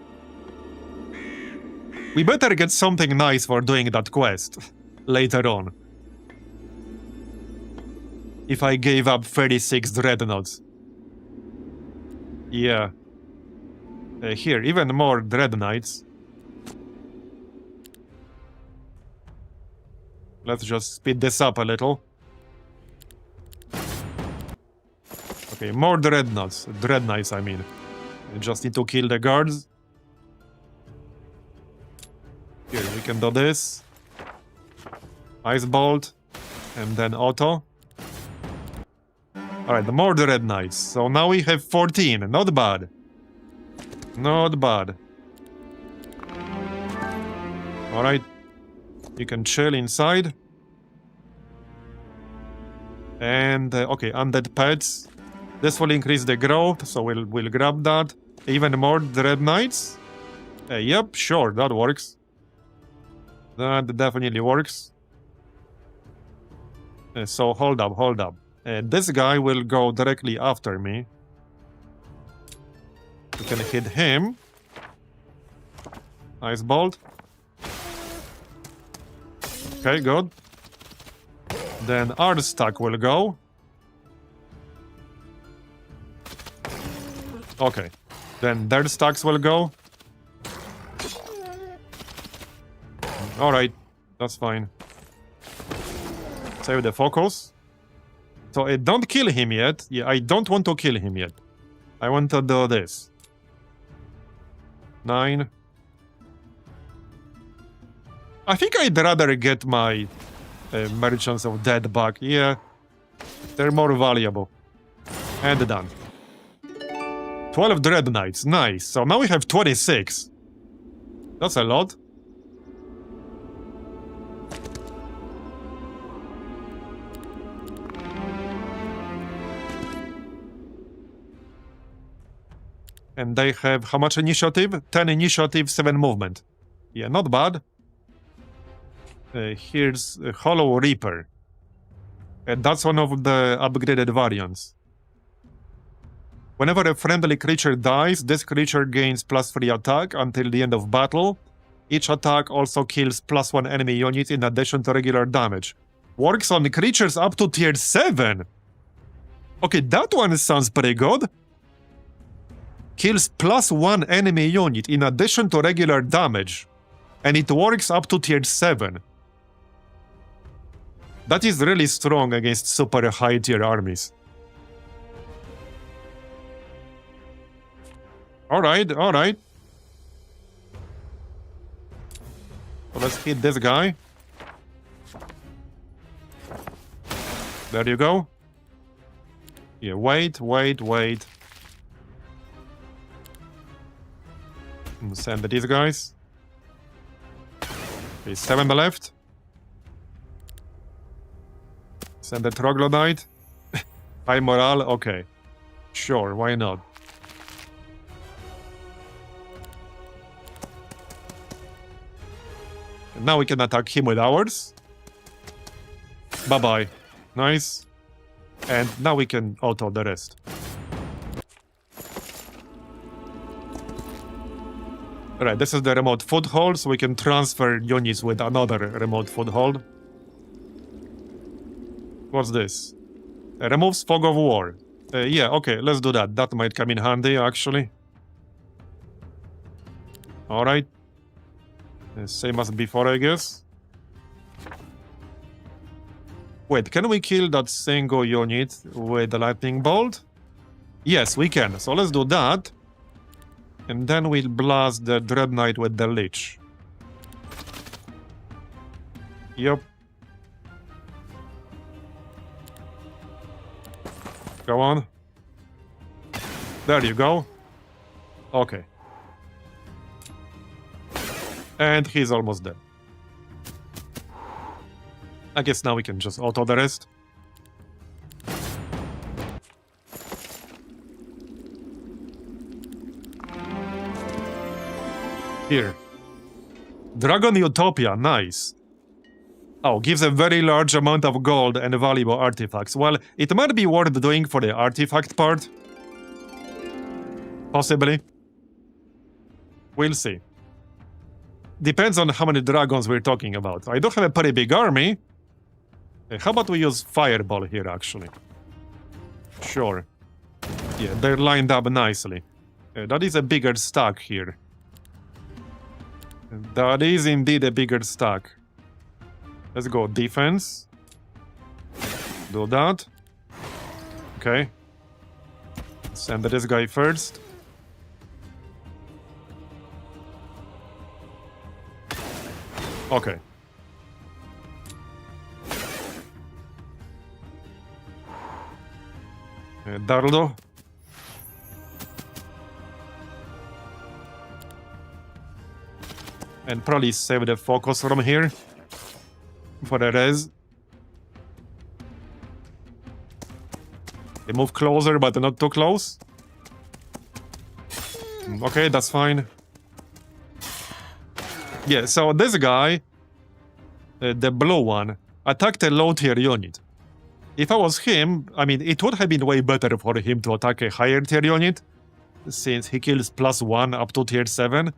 We better get something nice for doing that quest later on. If I gave up 36 dreadnoughts. Yeah. Here, even more dread knights. Let's just speed this up a little. Okay, more dreadnoughts. Dread knights, I mean. I just need to kill the guards. Here, we can do this. Ice Bolt. And then auto. Alright, the more dread knights. So now we have 14. Not bad. Not bad. Alright. You can chill inside. And, okay, undead pets. This will increase the growth, so we'll grab that. Even more dread knights? Yep, sure, that works. That definitely works. So, hold up. This guy will go directly after me. We can hit him. Ice Bolt. Okay, good. Then our stack will go. Okay. Then their stacks will go. Alright. That's fine. Save the focus. So don't kill him yet. Yeah, I don't want to kill him yet. I want to do this. 9. I think I'd rather get my Merchants of Death back. Yeah, they're more valuable. And done. 12 Dread Knights. Nice. So now we have 26. That's a lot. And they have how much initiative? 10 initiative, 7 movement. Yeah, not bad. Here's Hollow Reaper. That's one of the upgraded variants. Whenever a friendly creature dies, this creature gains +3 attack until the end of battle. Each attack also kills +1 enemy unit in addition to regular damage. Works on creatures up to tier 7. Okay, that one sounds pretty good. Kills +1 enemy unit in addition to regular damage. And it works up to tier 7. That is really strong against super high tier armies. Alright. So let's hit this guy. There you go. Yeah, wait. Send these guys. Okay, 7 left. Send the Troglodyte. High morale, okay. Sure, why not? And now we can attack him with ours. Bye-bye. Nice. And now we can auto the rest. Alright, this is the remote foothold, so we can transfer units with another remote foothold. What's this? Removes Fog of War. Yeah, okay, let's do that. That might come in handy, actually. Alright. Same as before, I guess. Wait, can we kill that single unit with the lightning bolt? Yes, we can. So let's do that. And then we'll blast the Dread Knight with the Lich. Yep. Go on. There you go. Okay. And he's almost dead. I guess now we can just auto the rest. Here. Dragon Utopia, nice. Oh, gives a very large amount of gold and valuable artifacts. Well, it might be worth doing for the artifact part. Possibly. We'll see. Depends on how many dragons we're talking about. I do have a pretty big army. How about we use Fireball here, actually? Sure. Yeah, they're lined up nicely. That is a bigger stack here. That is indeed a bigger stack. Let's go defense. Do that. Okay. Send this guy first. Okay. Dardo. And probably save the focus from here for the res. They move closer, but not too close. Okay, that's fine. Yeah, so this guy, the blue one, attacked a low-tier unit. If I was him, I mean, it would have been way better for him to attack a higher-tier unit, since he kills +1 up to tier 7.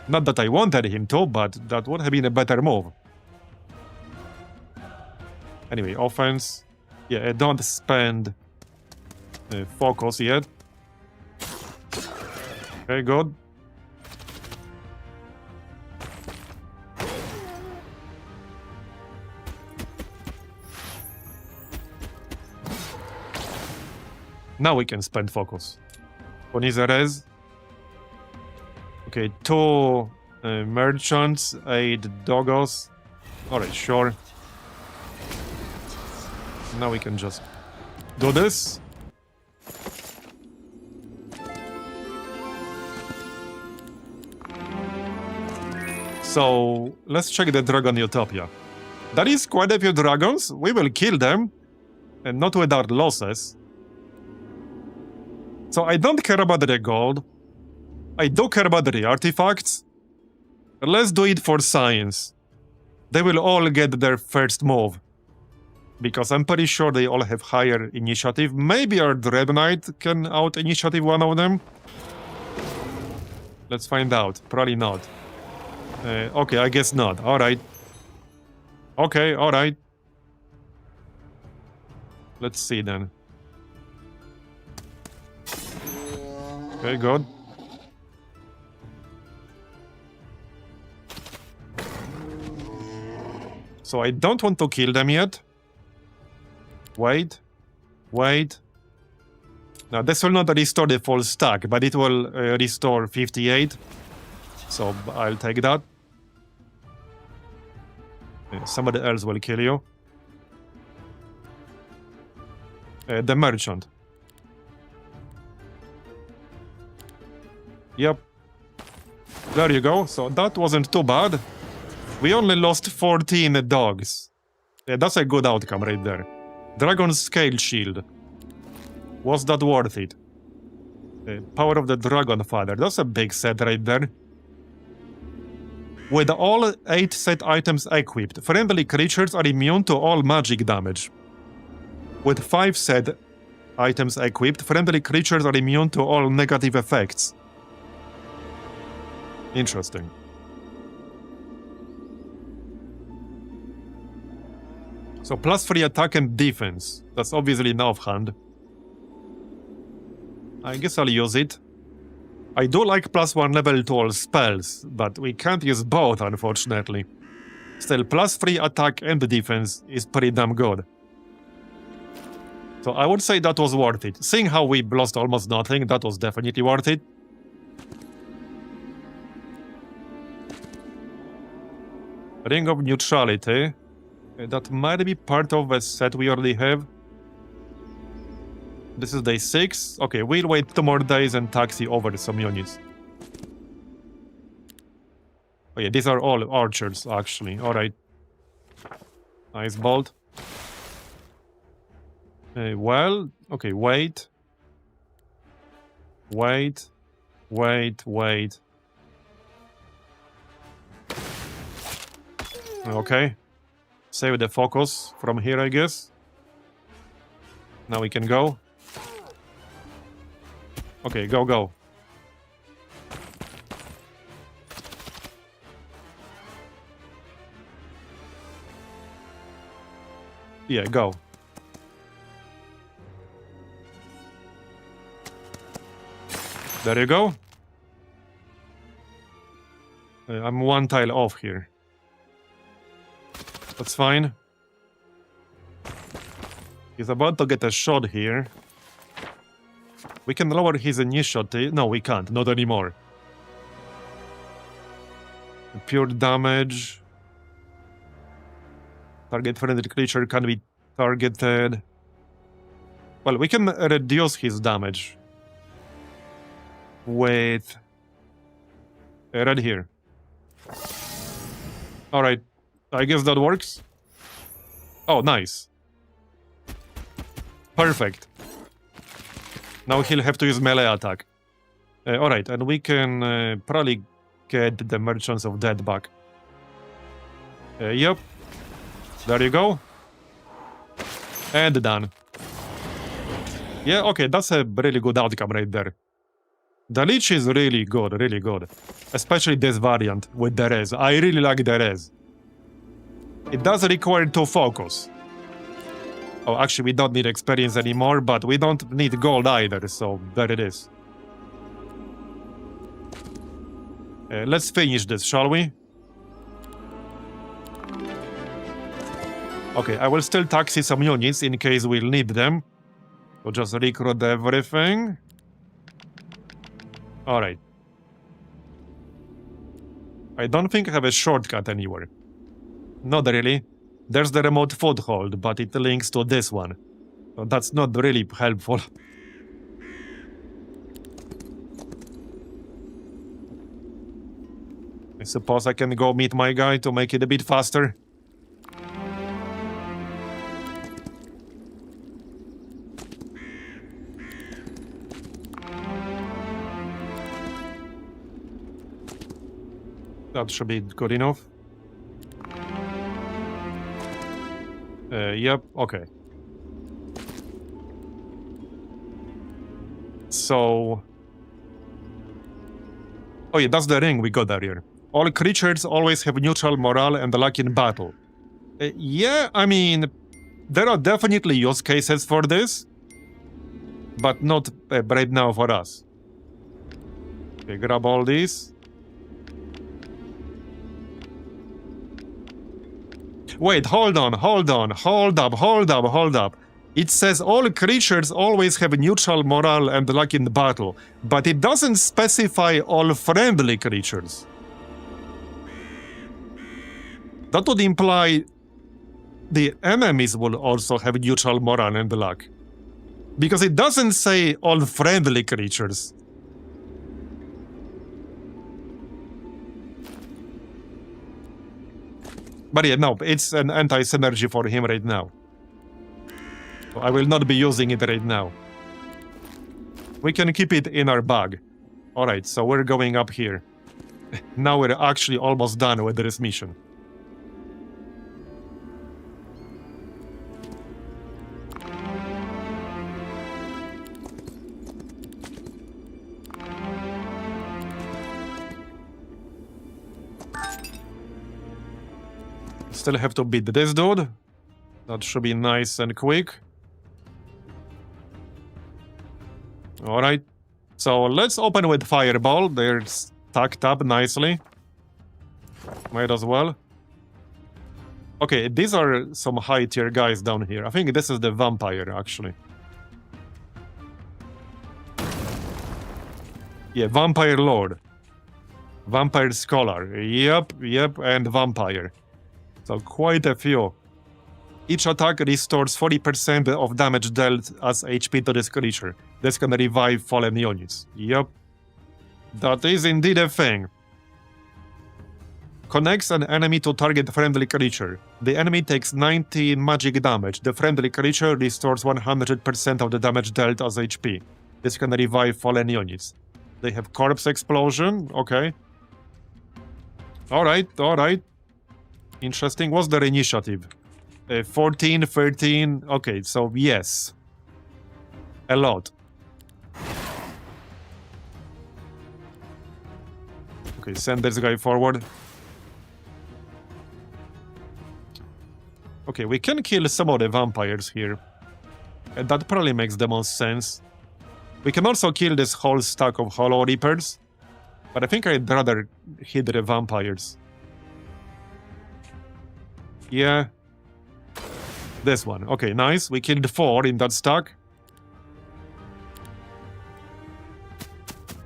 Not that I wanted him to, but that would have been a better move. Anyway, offense. Yeah, don't spend focus yet. Okay, good. Now we can spend focus. Res. Okay, 2 merchants, 8 doggos. Alright, sure. Now we can just do this. So, let's check the Dragon Utopia. That is quite a few dragons. We will kill them, and not without losses. So I don't care about the gold. I do care about the artifacts. Let's do it for science. They will all get their first move. Because I'm pretty sure they all have higher initiative. Maybe our Dread Knight can out-initiative one of them. Let's find out. Probably not. Okay, I guess not. Alright. Okay, alright. Let's see then. Okay, good. So I don't want to kill them yet. Wait. Wait. Now this will not restore the full stack, but it will restore 58. So I'll take that. Somebody else will kill you. The merchant. Yep. There you go. So that wasn't too bad. We only lost 14 dogs. Yeah, that's a good outcome right there. Dragon Scale Shield. Was that worth it? Power of the Dragon Father. That's a big set right there. With all 8 set items equipped, friendly creatures are immune to all magic damage. With 5 set items equipped, friendly creatures are immune to all negative effects. Interesting. So +3 attack and defense. That's obviously an offhand. I guess I'll use it. I do like +1 level to all spells, but we can't use both, unfortunately. Still, +3 attack and defense is pretty damn good. So I would say that was worth it. Seeing how we lost almost nothing, that was definitely worth it. Ring of Neutrality. That might be part of a set we already have. This is day 6. Okay, we'll wait 2 more days and taxi over some units. Oh yeah, these are all archers, actually. Alright. Nice bolt. Well, okay, wait. Wait. Wait, wait. Okay. Save the focus from here, I guess. Now we can go. Okay, go, go. Yeah, go. There you go. I'm one tile off here. That's fine. He's about to get a shot here. We can lower his initiative. No, we can't. Not anymore. Pure damage. Target friendly creature can be targeted. Well, we can reduce his damage with right here. Alright, I guess that works. Oh, nice. Perfect. Now he'll have to use melee attack. Alright, and we can probably get the Merchants of Death back. Yep. There you go. And done. Yeah, okay, that's a really good outcome right there. The Lich is really good, really good. Especially this variant with the res. I really like the res. It does require to focus. Oh, actually, we don't need experience anymore, but we don't need gold either, so there it is. Let's finish this, shall we? Okay, I will still taxi some units in case we'll need them. So just recruit everything. Alright. I don't think I have a shortcut anywhere. Not really. There's the remote foothold, but it links to this one. So that's not really helpful. I suppose I can go meet my guy to make it a bit faster. That should be good enough. Yep, okay. So... Oh yeah, that's the ring we got earlier. All creatures always have neutral morale and luck in battle. Yeah, I mean, there are definitely use cases for this, but not right now for us. Okay, grab all these. Wait, hold on, hold up. It says all creatures always have neutral morale and luck in battle, but it doesn't specify all friendly creatures. That would imply the enemies will also have neutral morale and luck. Because it doesn't say all friendly creatures. But yeah, no, it's an anti-synergy for him right now. So I will not be using it right now. We can keep it in our bag. Alright, so we're going up here. Now we're actually almost done with this mission. Still have to beat this dude. That should be nice and quick. Alright. So let's open with Fireball. They're stacked up nicely. Might as well. Okay, these are some high tier guys down here. I think this is the Vampire, actually. Yeah, Vampire Lord. Vampire Scholar. Yep, and Vampire. So quite a few. Each attack restores 40% of damage dealt as HP to this creature. This can revive fallen units. Yep. That is indeed a thing. Connects an enemy to target friendly creature. The enemy takes 90 magic damage. The friendly creature restores 100% of the damage dealt as HP. This can revive fallen units. They have Corpse Explosion. Okay. Alright. Interesting. What's their initiative? 14, 13. Okay, so yes. A lot. Okay, send this guy forward. Okay, we can kill some of the vampires here. And that probably makes the most sense. We can also kill this whole stack of Hollow Reapers. But I think I'd rather hit the vampires. Yeah. This one. Okay, nice. We killed 4 in that stack.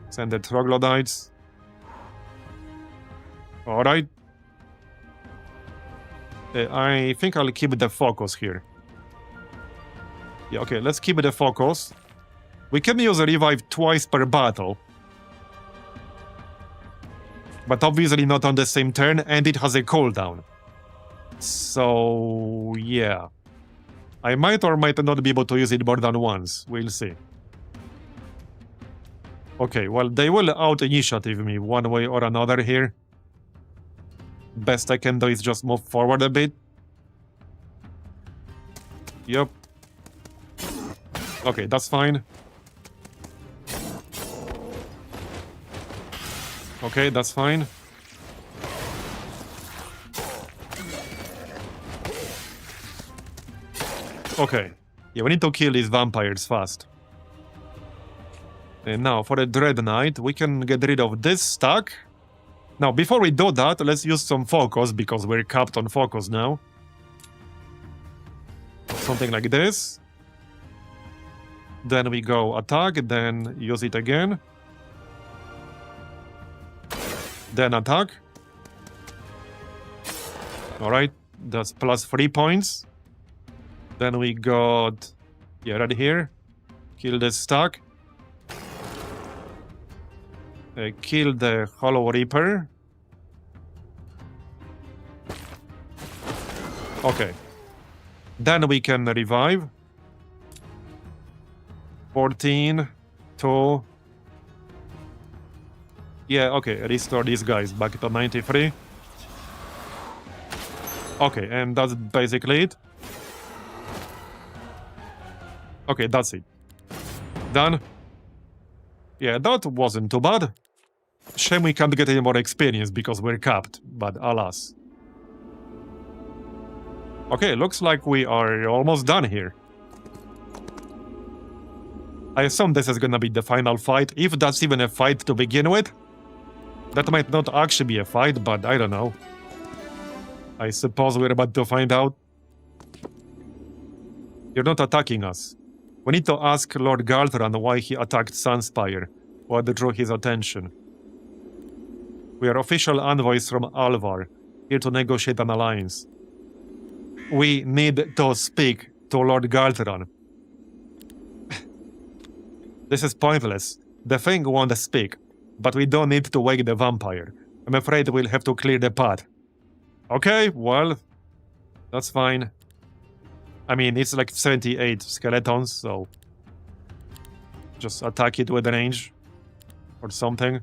Send the troglodytes. Alright. I think I'll keep the focus here. Yeah, okay, let's keep the focus. We can use a revive twice per battle. But obviously not on the same turn, and it has a cooldown. So, yeah. I might or might not be able to use it more than once. We'll see. Okay, well, they will out-initiative me one way or another here. Best I can do is just move forward a bit. Yep. Okay, that's fine. Okay, that's fine. Okay. Yeah, we need to kill these vampires fast. And now, for the Dread Knight, we can get rid of this stack. Now, before we do that, let's use some focus, because we're capped on focus now. Something like this. Then we go attack, then use it again. Then attack. Alright, that's plus 3 points. Then we got... yeah, right here. Kill this stack. Kill the Hollow Reaper. Okay. Then we can revive. 14, 2. Yeah, okay, restore these guys back to 93. Okay, and that's basically it. Okay, that's it. Done. Yeah, that wasn't too bad. Shame we can't get any more experience because we're capped, but alas. Okay, looks like we are almost done here. I assume this is gonna be the final fight, if that's even a fight to begin with. That might not actually be a fight, but I don't know. I suppose we're about to find out. You're not attacking us. We need to ask Lord Galthran why he attacked Sunspire, what drew his attention. We are official envoys from Alvar, here to negotiate an alliance. We need to speak to Lord Galthran. This is pointless. The thing won't speak, but we don't need to wake the vampire. I'm afraid we'll have to clear the path. Okay, well, that's fine. I mean, it's like 78 skeletons, so... just attack it with range. Or something.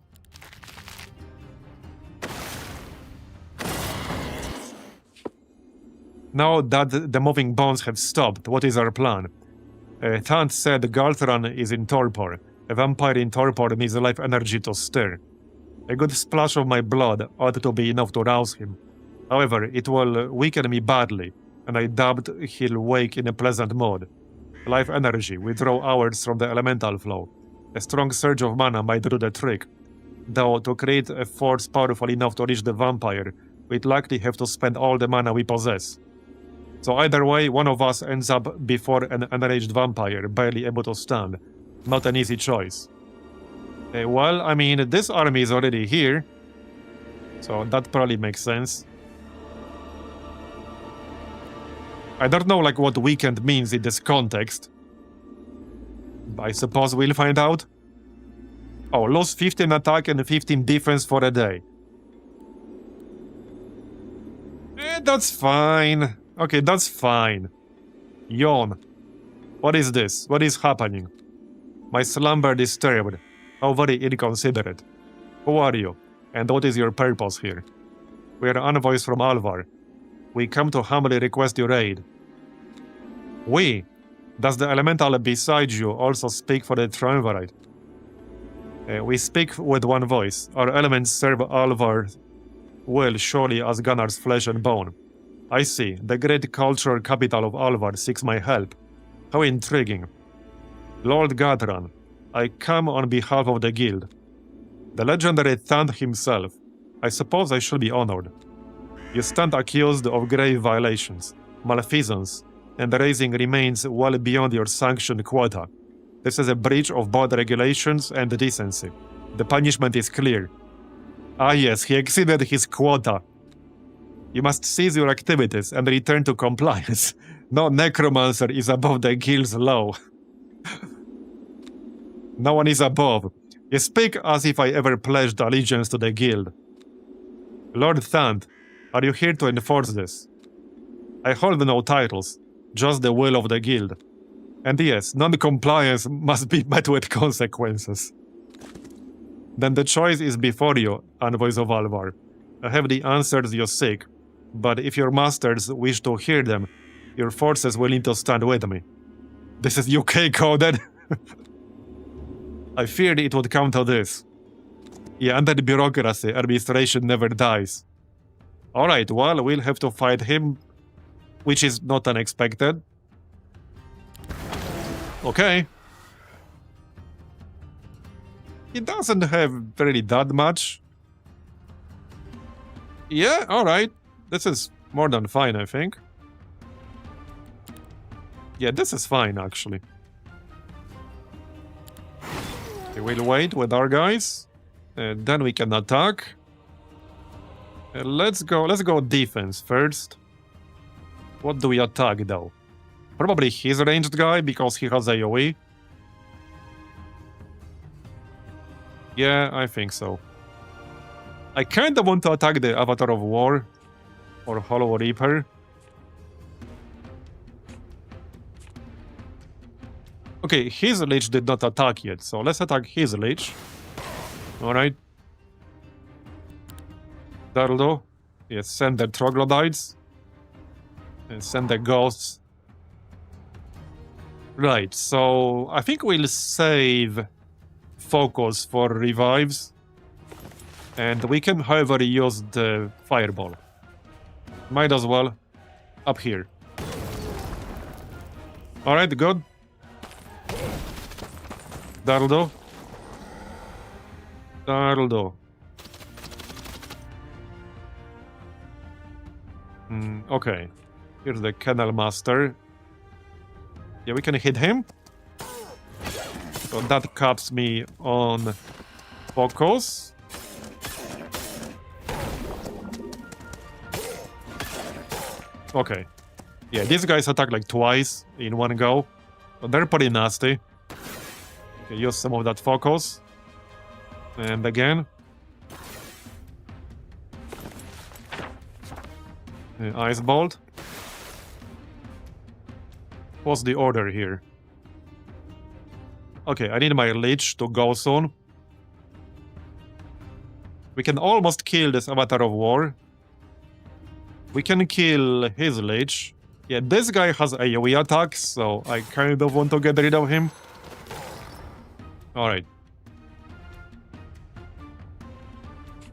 Now that the moving bones have stopped, what is our plan? Thant said Galthran is in torpor. A vampire in torpor needs life energy to stir. A good splash of my blood ought to be enough to rouse him. However, it will weaken me badly, and I doubt he'll wake in a pleasant mood. Life energy, withdraw hours from the elemental flow. A strong surge of mana might do the trick. Though, to create a force powerful enough to reach the vampire, we'd likely have to spend all the mana we possess. So either way, one of us ends up before an enraged vampire, barely able to stand. Not an easy choice. Well, I mean, this army is already here, so that probably makes sense. I don't know, like, what weakened means in this context. I suppose we'll find out. Oh, lose 15 attack and 15 defense for a day. That's fine. Okay, that's fine. Yawn. What is this? What is happening? My slumber disturbed. How very inconsiderate. Who are you? And what is your purpose here? We are envoys from Alvar. We come to humbly request your aid. We? Does the elemental beside you also speak for the triumvirate? We speak with one voice. Our elements serve Alvar will surely as Gunnar's flesh and bone. I see. The great cultural capital of Alvar seeks my help. How intriguing. Lord Galthran, I come on behalf of the guild. The legendary Thand himself. I suppose I should be honored. You stand accused of grave violations, malfeasance, and raising remains well beyond your sanctioned quota. This is a breach of both regulations and decency. The punishment is clear. Ah yes, he exceeded his quota. You must cease your activities and return to compliance. No necromancer is above the guild's law. No one is above. You speak as if I ever pledged allegiance to the guild. Lord Thand, are you here to enforce this? I hold no titles, just the will of the guild. And yes, non-compliance must be met with consequences. Then the choice is before you, envoys of Alvar. I have the answers you seek, but if your masters wish to hear them, your forces will need to stand with me. This is UK coded. I feared it would come to this. Yeah, under the bureaucracy, administration never dies. Alright, well, we'll have to fight him, which is not unexpected. Okay. He doesn't have really that much. Yeah, alright. This is more than fine, I think. Yeah, this is fine, actually. Okay, we'll wait with our guys. And then we can attack. Let's go defense first. What do we attack, though? Probably his ranged guy, because he has AoE. Yeah, I think so. I kinda want to attack the Avatar of War. Or Hollow Reaper. Okay, his Lich did not attack yet, so let's attack his Lich. Alright. That'll do. Yes, send the Troglodytes. And send the Ghosts. Right, so I think we'll save Focus for revives. And we can, however, use the Fireball. Might as well. Up here. Alright, good. That'll do. That'll do. Okay. Here's the Kennel Master. Yeah, we can hit him. So that caps me on Focus. Okay. Yeah, these guys attack like twice in one go. But they're pretty nasty. Okay, use some of that Focus. And again. Ice Bolt. What's the order here? Okay, I need my Lich to go soon. We can almost kill this Avatar of War. We can kill his Lich. Yeah, this guy has AoE attacks, so I kind of want to get rid of him. Alright.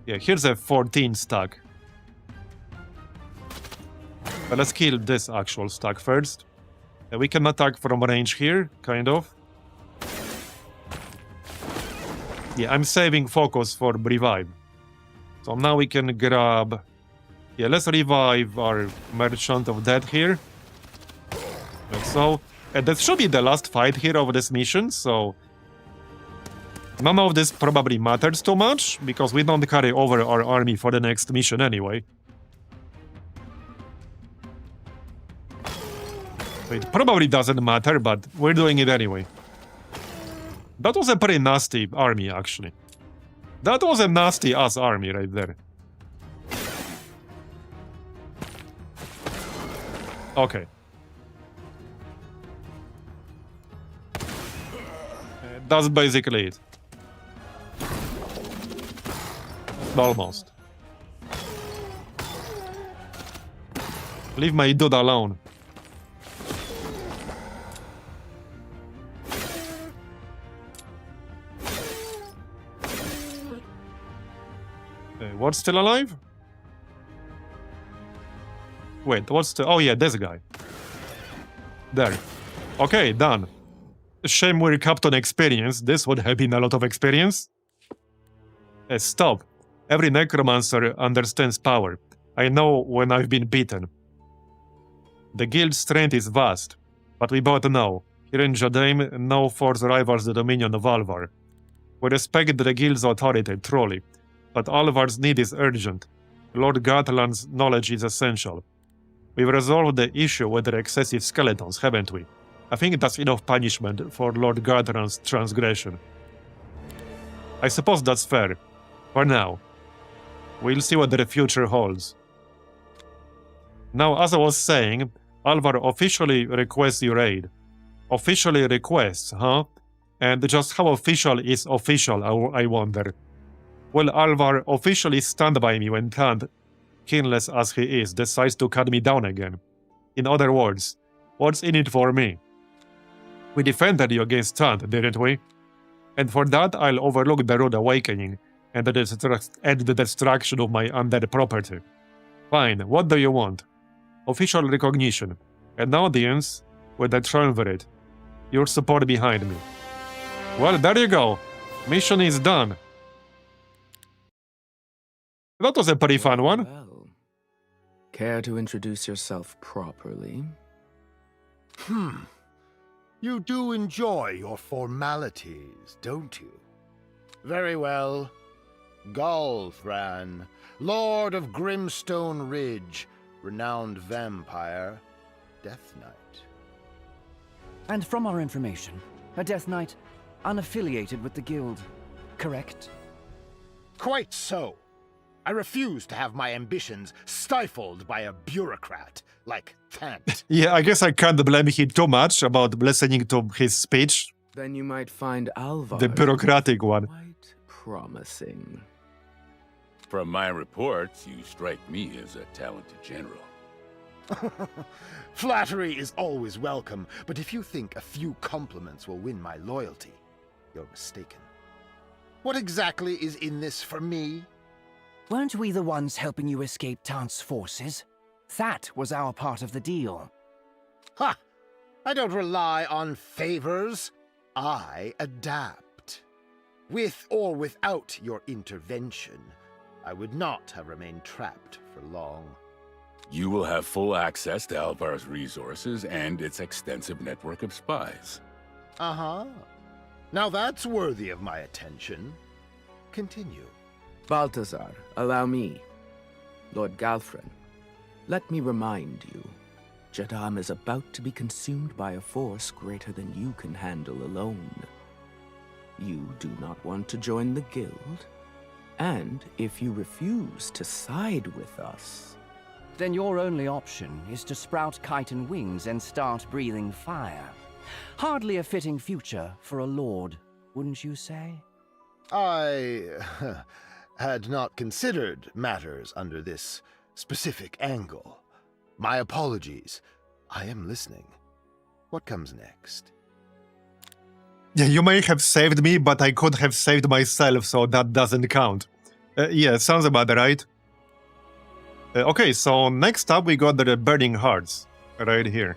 Yeah, here's a 14 stack. But let's kill this actual stack first. We can attack from range here, kind of. Yeah, I'm saving Focus for Revive. So now we can grab... Yeah, let's revive our Merchant of Death here. Like so. And that should be the last fight here of this mission, so... None of this probably matters too much, because we don't carry over our army for the next mission anyway. It probably doesn't matter, but we're doing it anyway. That was a pretty nasty army, actually. That was a nasty-ass army right there. Okay. That's basically it. Almost. Leave my dude alone. What's still alive? Wait, what's the... Oh yeah, this guy. There. Okay, done. Shame we're capped on experience. This would have been a lot of experience. Stop. Every necromancer understands power. I know when I've been beaten. The guild's strength is vast, but we both know, here in Jadaim, no force rivals the dominion of Alvar. We respect the guild's authority, truly, but Alvar's need is urgent. Lord Galthran's knowledge is essential. We've resolved the issue with their excessive skeletons, haven't we? I think that's enough punishment for Lord Galthran's transgression. I suppose that's fair. For now. We'll see what the future holds. Now, as I was saying, Alvar officially requests your aid. Officially requests, huh? And just how official is official, I wonder. Will Alvar officially stand by me when Tant, keenless as he is, decides to cut me down again? In other words, what's in it for me? We defended you against Tant, didn't we? And for that, I'll overlook the Rude Awakening and the destruction of my undead property. Fine, what do you want? Official recognition, an audience with a triumvirate, your support behind me. Well, there you go. Mission is done. That was a pretty fun one. Well, care to introduce yourself properly? You do enjoy your formalities, don't you? Very well. Galthran, Lord of Grimstone Ridge, renowned vampire, Death Knight. And from our information, a Death Knight unaffiliated with the guild, correct? Quite so. I refuse to have my ambitions stifled by a bureaucrat like Tant. Yeah, I guess I can't blame him too much about listening to his speech. Then you might find Alvar The bureaucratic one. quite promising. From my reports, you strike me as a talented general. Flattery is always welcome, but if you think a few compliments will win my loyalty, you're mistaken. What exactly is in this for me? Weren't we the ones helping you escape Tant's forces? That was our part of the deal. Ha! I don't rely on favors. I adapt. With or without your intervention, I would not have remained trapped for long. You will have full access to Alvar's resources and its extensive network of spies. Uh-huh. Now that's worthy of my attention. Continue. Balthazar, allow me. Lord Galthran, let me remind you, Jadam is about to be consumed by a force greater than you can handle alone. You do not want to join the guild, and if you refuse to side with us... Then your only option is to sprout chitin wings and start breathing fire. Hardly a fitting future for a lord, wouldn't you say? I had not considered matters under this specific angle. My apologies. I am listening. What comes next? Yeah, you may have saved me, but I could have saved myself, so that doesn't count. Yeah, sounds about right. Okay, so next up we got the Burning Hearts, right here.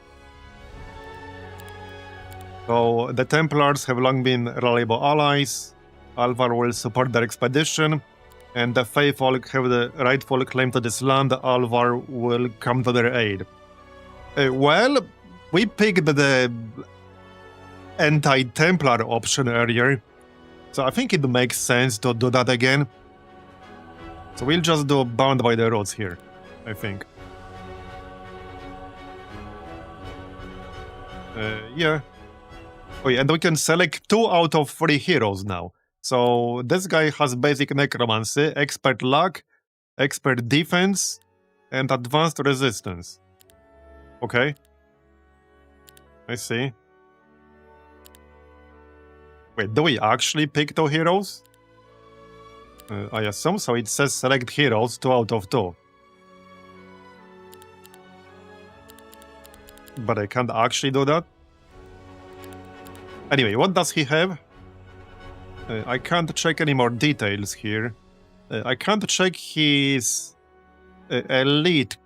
So the Templars have long been reliable allies, Alvar will support their expedition, and the faithful have the rightful claim to this land, Alvar will come to their aid. Well, we picked the anti-Templar option earlier, so I think it makes sense to do that again. So we'll just do Bound by the Roots here, I think. Yeah. Oh yeah, and we can select 2 out of 3 heroes now. So this guy has basic necromancy, expert luck, expert defense, and advanced resistance. Okay. I see. Wait, do we actually pick 2 heroes? I assume so. It says select heroes, 2 out of 2. But I can't actually do that. Anyway, what does he have? I can't check any more details here. I can't check his elite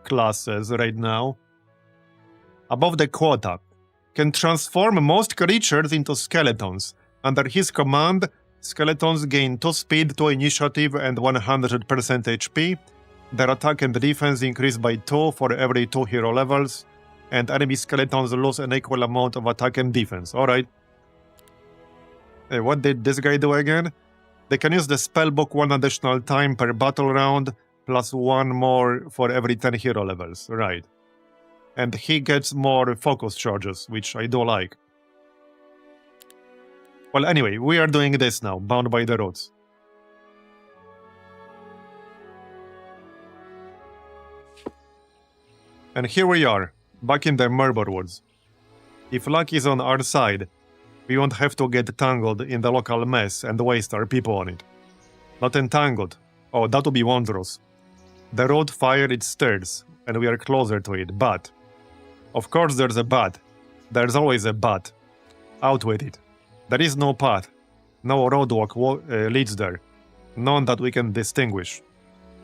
classes right now. Above the quota. Can transform most creatures into skeletons. Under his command, skeletons gain 2 speed, 2 initiative, and 100% HP. Their attack and defense increase by 2 for every 2 hero levels, and enemy skeletons lose an equal amount of attack and defense. Alright. Hey, what did this guy do again? They can use the spellbook 1 additional time per battle round, plus 1 more for every 10 hero levels. Right. And he gets more focus charges, which I do like. Well, anyway, we are doing this now, bound by the roots. And here we are, back in the Marbozir woods. If luck is on our side, we won't have to get tangled in the local mess and waste our people on it. Not entangled. Oh, that would be wondrous. The road fire it stirs, and we are closer to it, but... Of course there's a but. There's always a but. Out with it. There is no path. No roadwalk leads there. None that we can distinguish.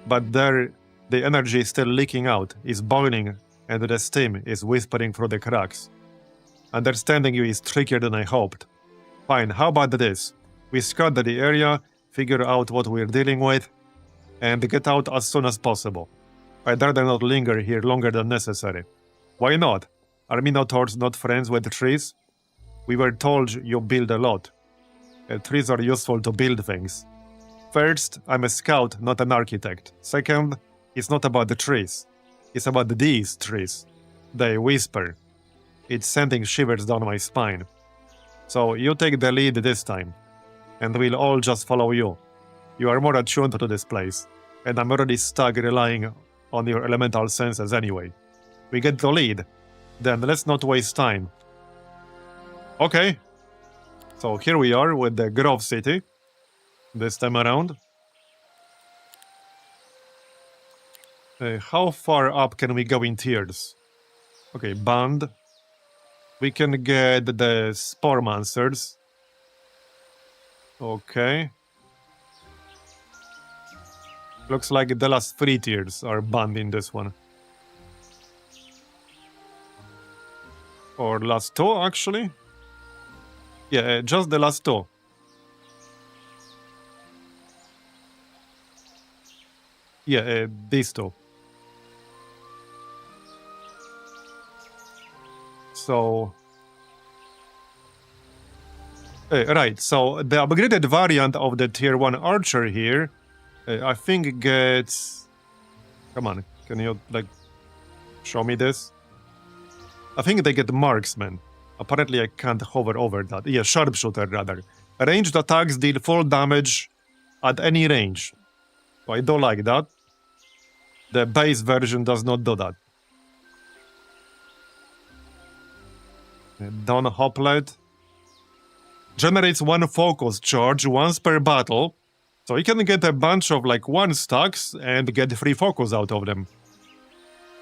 But there, the energy is still leaking out, is boiling, and the steam is whispering through the cracks. Understanding you is trickier than I hoped. Fine, how about this? We scout the area, figure out what we're dealing with, and get out as soon as possible. I'd rather not linger here longer than necessary. Why not? Are Minotaurs not friends with trees? We were told you build a lot. Trees are useful to build things. First, I'm a scout, not an architect. Second, it's not about the trees. It's about these trees. They whisper. It's sending shivers down my spine. So you take the lead this time, and we'll all just follow you. You are more attuned to this place, and I'm already stuck relying on your elemental senses anyway. We get the lead, then let's not waste time. Okay, so here we are with the Grove City, this time around. How far up can we go in tiers? Okay, band. We can get the Sporemancers. Okay. Looks like the last 3 tiers are banned in this one. Or last 2, actually? Yeah, just the last 2. Yeah, these 2. So... right, so the upgraded variant of the tier 1 archer here, I think gets... Come on, can you, like, show me this? I think they get marksman. Apparently I can't hover over that. Yeah, sharpshooter rather. Ranged attacks deal full damage at any range. So I don't like that. The base version does not do that. Dawn Hoplet. Generates 1 focus charge once per battle. So you can get a bunch of like 1 stacks and get 3 focus out of them.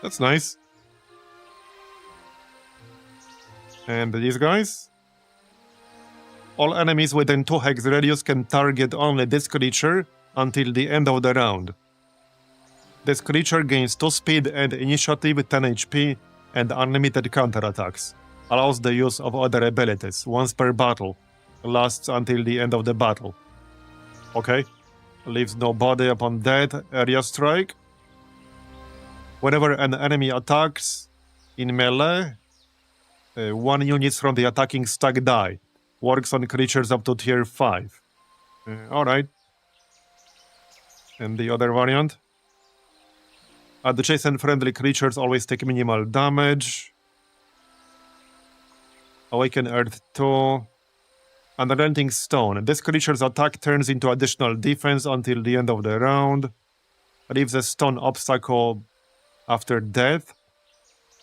That's nice. And these guys? All enemies within 2 hex radius can target only this creature until the end of the round. This creature gains 2 speed and initiative, 10 HP, and unlimited counterattacks. Allows the use of other abilities, once per battle. Lasts until the end of the battle. Okay. Leaves no body upon death, area strike. Whenever an enemy attacks in melee, 1 unit from the attacking stack die. Works on creatures up to tier 5. Alright. And the other variant? Adjacent friendly creatures always take minimal damage. Awaken Earth 2. Unrelenting Stone. This creature's attack turns into additional defense until the end of the round. Leaves a stone obstacle after death.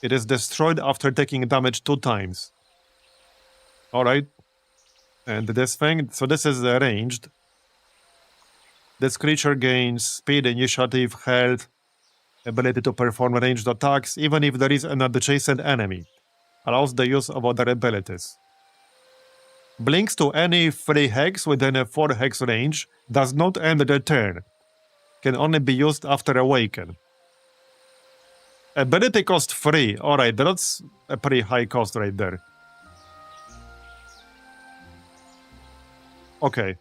It is destroyed after taking damage 2 times. Alright. And this thing, so this is ranged. This creature gains speed, initiative, health, ability to perform ranged attacks, even if there is an adjacent enemy. Allows the use of other abilities. Blinks to any 3 hex within a 4 hex range, does not end the turn. Can only be used after awaken. Ability cost 3. Alright, that's a pretty high cost right there. Okay.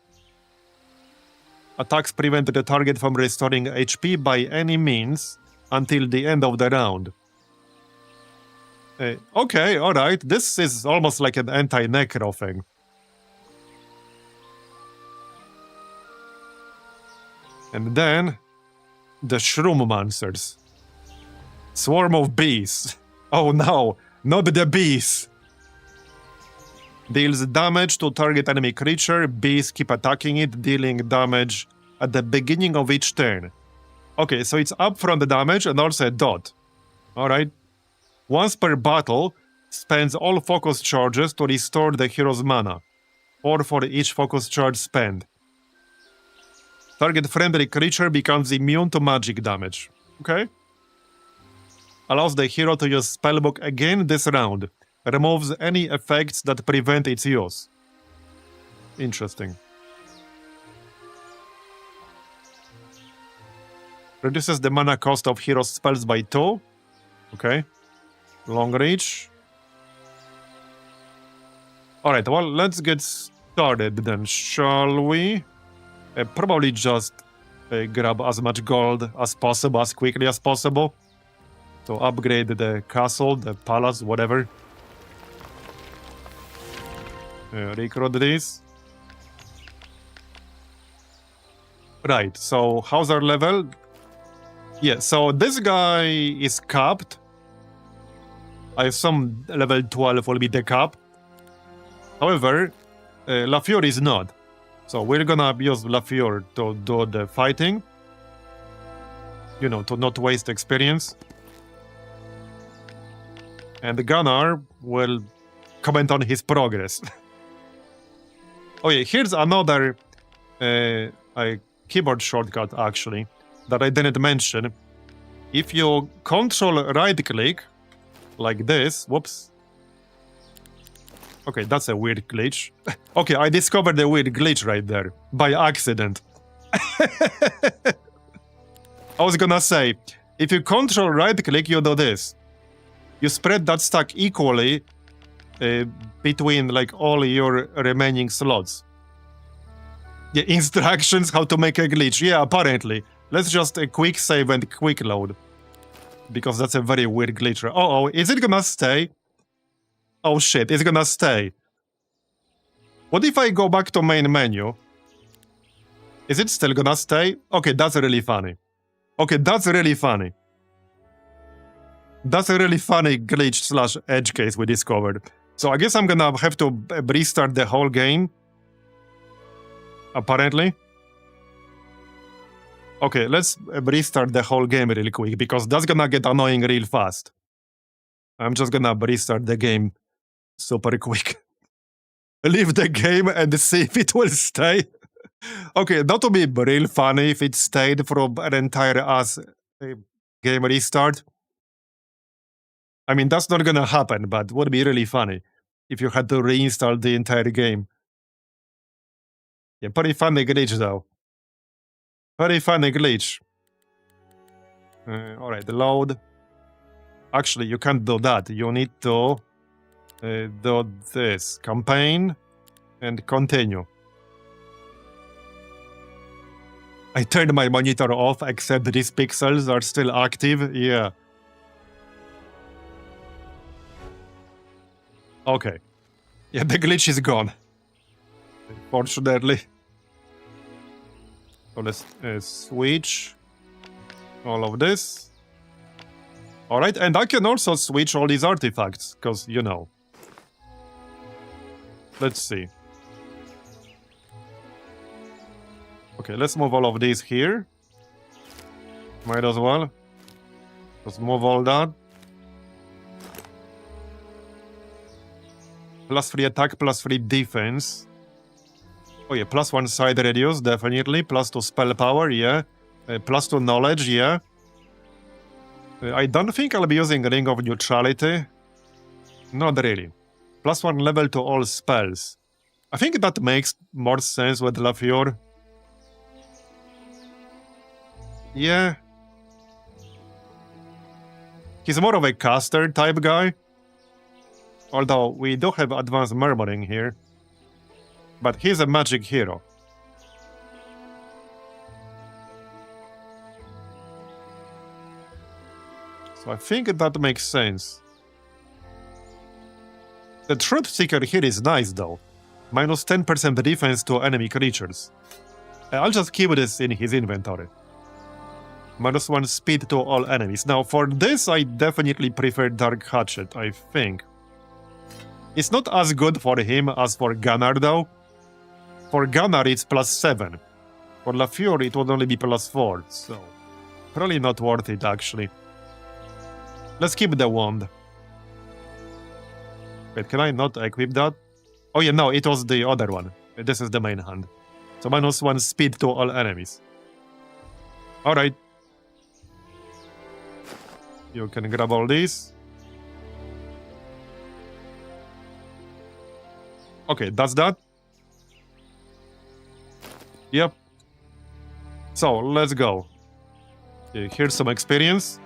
Attacks prevent the target from restoring HP by any means until the end of the round. Okay, alright. This is almost like an anti-necro thing. And then, the Shroom Monsters. Swarm of bees. Oh no, not the bees. Deals damage to target enemy creature. Bees keep attacking it, dealing damage at the beginning of each turn. Okay, so it's upfront damage and also a dot. Alright. Once per battle, spends all focus charges to restore the hero's mana. 4 for each focus charge spent. Target friendly creature becomes immune to magic damage. Okay. Allows the hero to use spellbook again this round. Removes any effects that prevent its use. Interesting. Reduces the mana cost of hero's spells by 2. Okay. Long reach. Alright, well, let's get started then, shall we? Probably just grab as much gold as possible, as quickly as possible. To upgrade the castle, the palace, whatever. Recruit this. Right, so how's our level? Yeah, so this guy is capped. I assume level 12 will be the cap. However, Lafior is not. So we're gonna use Lafior to do the fighting. You know, to not waste experience. And the Gunnar will comment on his progress. Oh yeah, here's another keyboard shortcut actually that I didn't mention. If you control right click like this, whoops. Okay, that's a weird glitch. Okay, I discovered a weird glitch right there by accident. I was gonna say, if you control right click, you do this. You spread that stack equally between like all your remaining slots. Yeah, instructions how to make a glitch. Yeah, apparently. Let's just a quick save and quick load. Because that's a very weird glitch. Oh, is it gonna stay? Oh shit, it's gonna stay. What if I go back to main menu? Is it still gonna stay? Okay, that's really funny. Okay, that's really funny. That's a really funny glitch slash edge case we discovered. So I guess I'm gonna have to restart the whole game. Apparently. Okay, let's restart the whole game really quick, because that's gonna get annoying real fast. I'm just gonna restart the game super quick. Leave the game and see if it will stay. Okay, that would be real funny if it stayed for an entire ass game restart. I mean, that's not gonna happen, but would be really funny if you had to reinstall the entire game. Yeah, pretty funny glitch though. Very funny glitch. Alright, load. Actually, you can't do that. You need to do this. Campaign and continue. I turned my monitor off, except these pixels are still active. Yeah. Okay. Yeah, the glitch is gone. Fortunately. So let's switch all of this. Alright, and I can also switch all these artifacts, because, you know. Let's see. Okay, let's move all of these here. Might as well. Let's move all that. +3 attack, +3 defense. Oh yeah, +1 side radius, definitely. +2 spell power, yeah. +2 knowledge, yeah. I don't think I'll be using Ring of Neutrality. Not really. +1 level to all spells. I think that makes more sense with Lafior. Yeah. He's more of a caster type guy. Although we do have advanced murmuring here. But he's a magic hero. So I think that makes sense. The Truth Seeker here is nice though. Minus 10% defense to enemy creatures. I'll just keep this in his inventory. Minus 1 speed to all enemies. Now for this I definitely prefer Dark Hatchet, I think. It's not as good for him as for Gunnar though. For Gunnar it's plus 7. For LaFleur it would only be plus 4, so probably not worth it actually. Let's keep the wand. Wait, can I not equip that? Oh yeah, no, it was the other one. This is the main hand. So minus 1 speed to all enemies. Alright. You can grab all these. Okay, that's that. Yep. So, let's go. Here's some experience.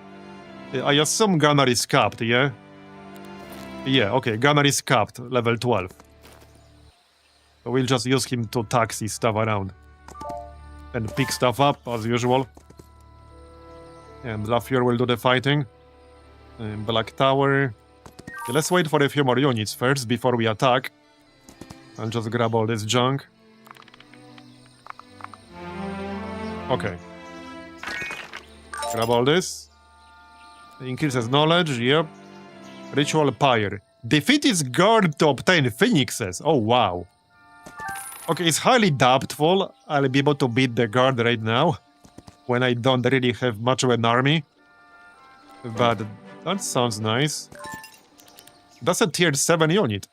I assume Gunnar is capped, yeah? Yeah, okay, Gunnar is capped, level 12. So we'll just use him to taxi stuff around. And pick stuff up, as usual. And LaFleur will do the fighting. Black Tower. Okay, let's wait for a few more units first, before we attack. I'll just grab all this junk. Okay. Grab all this. Increases knowledge, yep. Ritual Pyre. Defeat its guard to obtain phoenixes. Oh, wow. Okay, it's highly doubtful I'll be able to beat the guard right now, when I don't really have much of an army. But that sounds nice. That's a tier 7 unit.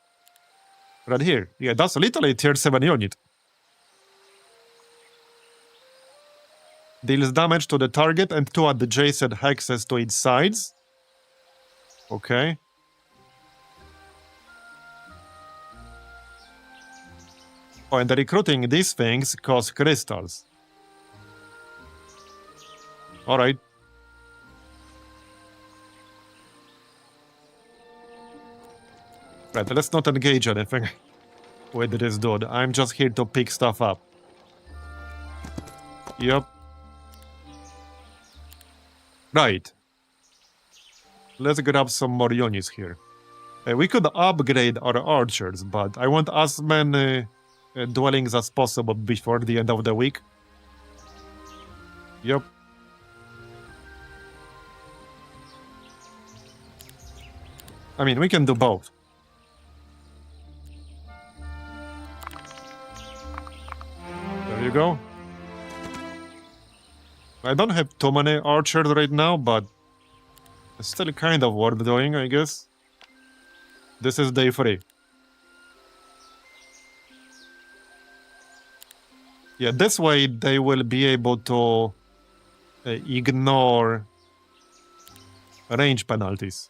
Right here. Yeah, that's literally a tier 7 unit. Deals damage to the target and 2 adjacent hexes to its sides. Okay. Oh, and recruiting these things costs crystals. Alright. Right, let's not engage anything with this dude. I'm just here to pick stuff up. Yep. Right. Let's grab some more units here. We could upgrade our archers, but I want as many dwellings as possible before the end of the week. Yep. I mean, we can do both. There you go. I don't have too many archers right now, but it's still kind of worth doing, I guess. This is day 3. Yeah, this way they will be able to ignore range penalties.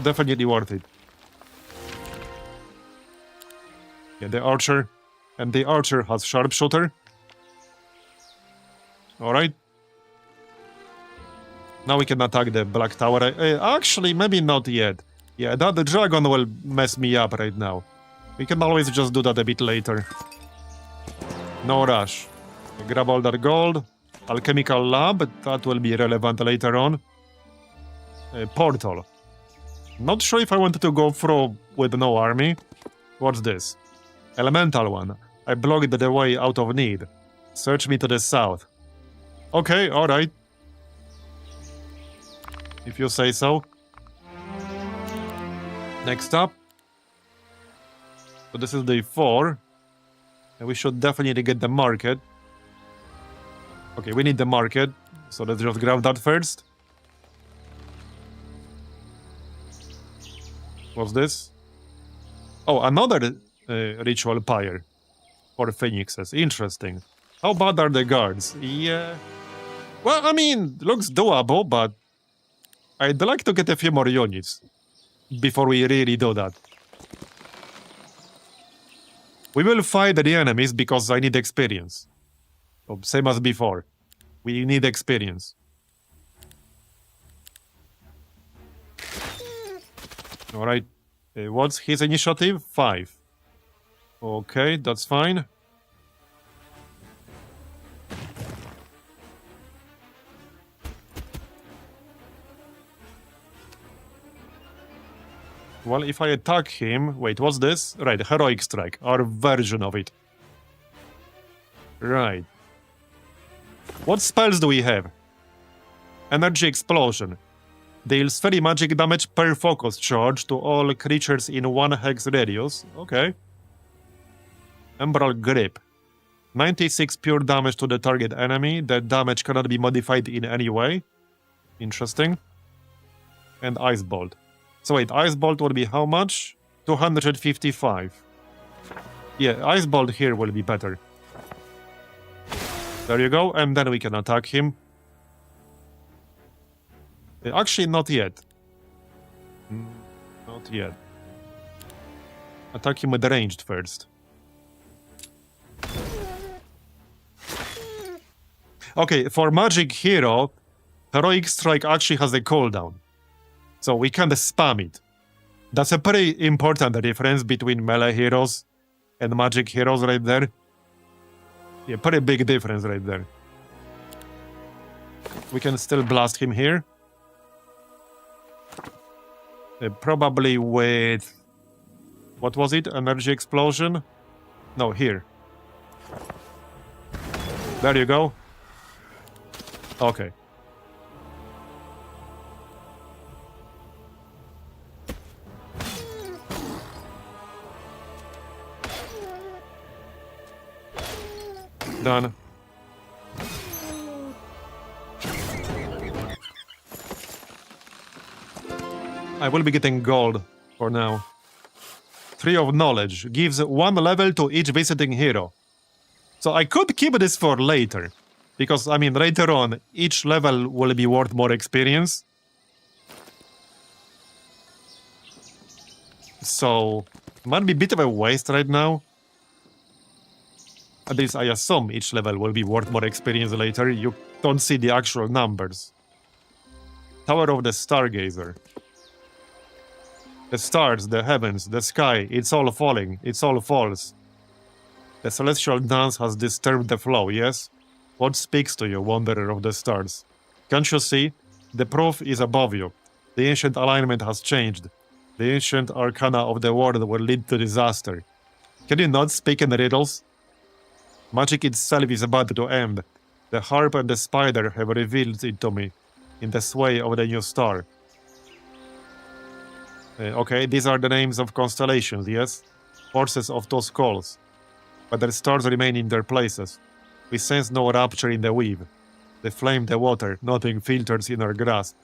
Definitely worth it. Yeah, the archer. And the archer has sharpshooter. Alright. Now we can attack the Black Tower. Actually, maybe not yet. Yeah, the dragon will mess me up right now. We can always just do that a bit later. No rush. Grab all that gold. Alchemical lab, that will be relevant later on. Portal. Not sure if I wanted to go through with no army. What's this? Elemental one. I blocked the way out of need. Search me to the south. Okay, alright. If you say so. Next up. So this is day 4. And we should definitely get the market. Okay, we need the market. So let's just grab that first. What's this? Oh, another ritual pyre. For phoenixes. Interesting. How bad are the guards? Yeah. Well, I mean, looks doable, but I'd like to get a few more units before we really do that. We will fight the enemies because I need experience. So, same as before. We need experience. Alright. What's his initiative? 5. Okay, that's fine. Well, if I attack him... Wait, what's this? Right, Heroic Strike. Our version of it. Right. What spells do we have? Energy Explosion. Deals 30 magic damage per focus charge to all creatures in 1 hex radius. Okay. Emerald Grip. 96 pure damage to the target enemy. That damage cannot be modified in any way. Interesting. And Ice Bolt. So wait, Ice Bolt will be how much? 255. Yeah, Ice Bolt here will be better. There you go, and then we can attack him. Actually, not yet. Not yet. Attack him with ranged first. Okay, for Magic Hero, Heroic Strike actually has a cooldown. So we can't spam it. That's a pretty important difference between melee heroes and magic heroes right there. Yeah, pretty big difference right there. We can still blast him here. Probably with... What was it? Energy Explosion? No, here. There you go. Okay. Done. I will be getting gold for now. Tree of Knowledge gives 1 level to each visiting hero. So I could keep this for later. Because, I mean, later on, each level will be worth more experience. So, might be a bit of a waste right now. At least I assume each level will be worth more experience later. You don't see the actual numbers. Tower of the Stargazer. The stars, the heavens, the sky, it's all falling, it's all false. The celestial dance has disturbed the flow, yes? What speaks to you, wanderer of the stars? Can't you see? The proof is above you. The ancient alignment has changed. The ancient arcana of the world will lead to disaster. Can you not speak in riddles? Magic itself is about to end. The harp and the spider have revealed it to me, in the sway of the new star. Okay, these are the names of constellations, yes? Horses of those calls. But the stars remain in their places. We sense no rapture in the weave. The flame, the water, nothing filters in our grasp.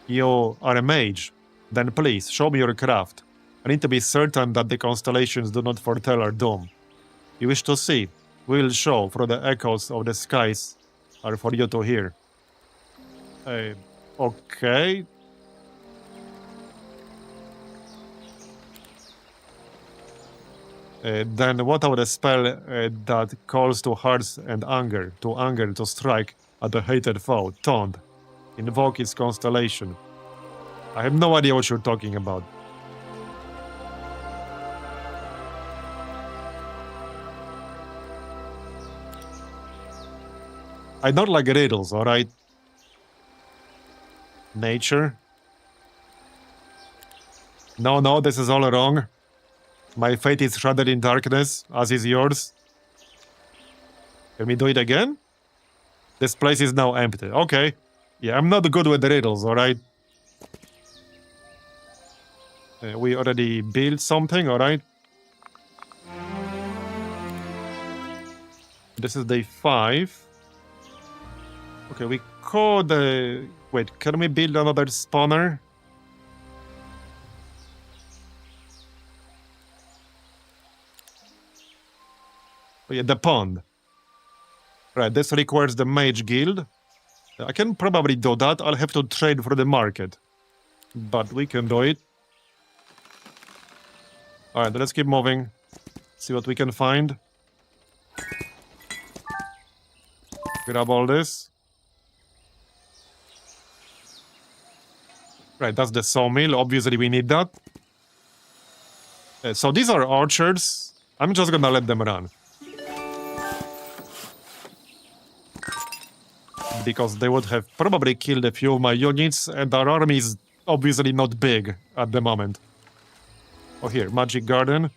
You are a mage. Then please, show me your craft. I need to be certain that the constellations do not foretell our doom. You wish to see? We will show, for the echoes of the skies are for you to hear. Okay. Then what about a spell that calls to hearts and anger, to strike at the hated foe, taunt, invoke its constellation? I have no idea what you're talking about. I don't like riddles, alright? Nature? No, this is all wrong. My fate is shrouded in darkness, as is yours. Can we do it again? This place is now empty. Okay. Yeah, I'm not good with the riddles, alright? We already built something, alright? This is day 5. Okay, we could... wait, can we build another spawner? Oh yeah, the pond. Right, this requires the mage guild. I can probably do that. I'll have to trade for the market. But we can do it. Alright, let's keep moving. See what we can find. Grab all this. Right, that's the sawmill. Obviously we need that. So these are archers. I'm just gonna let them run. Because they would have probably killed a few of my units, and our army is obviously not big at the moment. Oh, here, Magic Garden.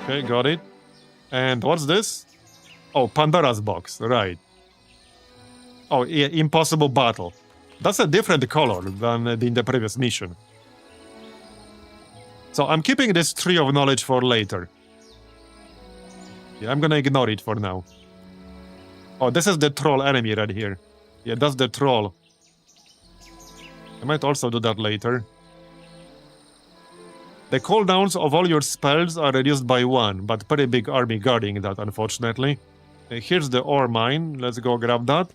Okay, got it. And what's this? Oh, Pandora's box, right. Oh, yeah, impossible battle. That's a different color than in the previous mission. So I'm keeping this tree of knowledge for later. Yeah, I'm gonna ignore it for now. Oh, this is the troll enemy right here. Yeah, that's the troll. I might also do that later. The cooldowns of all your spells are reduced by 1, but pretty big army guarding that, unfortunately. Here's the ore mine. Let's go grab that.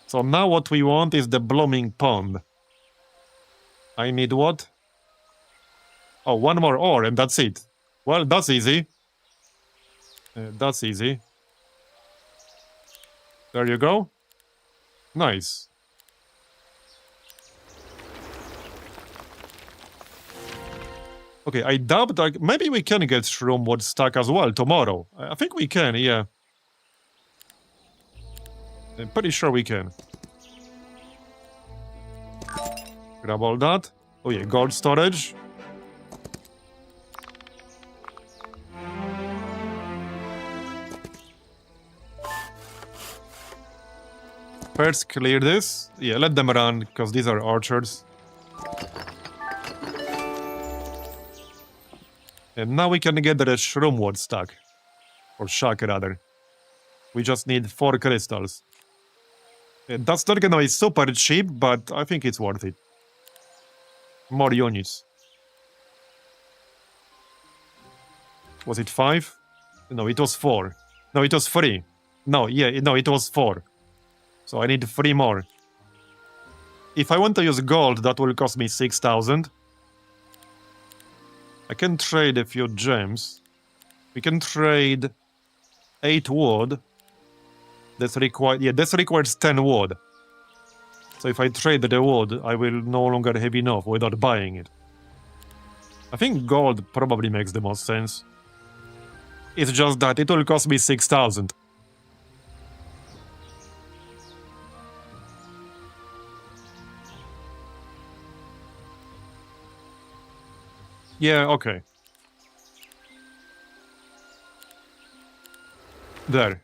So now what we want is the blooming pond. I need what? Oh, 1 more ore and that's it. Well, that's easy. That's easy. There you go. Nice. Okay, I doubt like maybe we can get Shroomwood stuck as well tomorrow. I think we can, yeah. I'm pretty sure we can. Grab all that. Oh yeah, gold storage. First clear this. Yeah, let them run, because these are archers. And now we can get the Shroomwood stack. Or shack, rather. We just need 4 crystals. That's not gonna be super cheap, but I think it's worth it. More units. Was it 5? No, it was 4. No, it was 3. No, yeah, no, it was 4. So I need 3 more. If I want to use gold, that will cost me 6,000. I can trade a few gems. We can trade 8 wood. This requires 10 wood. So if I trade the wood, I will no longer have enough without buying it. I think gold probably makes the most sense. It's just that it will cost me 6,000. Yeah, okay. There.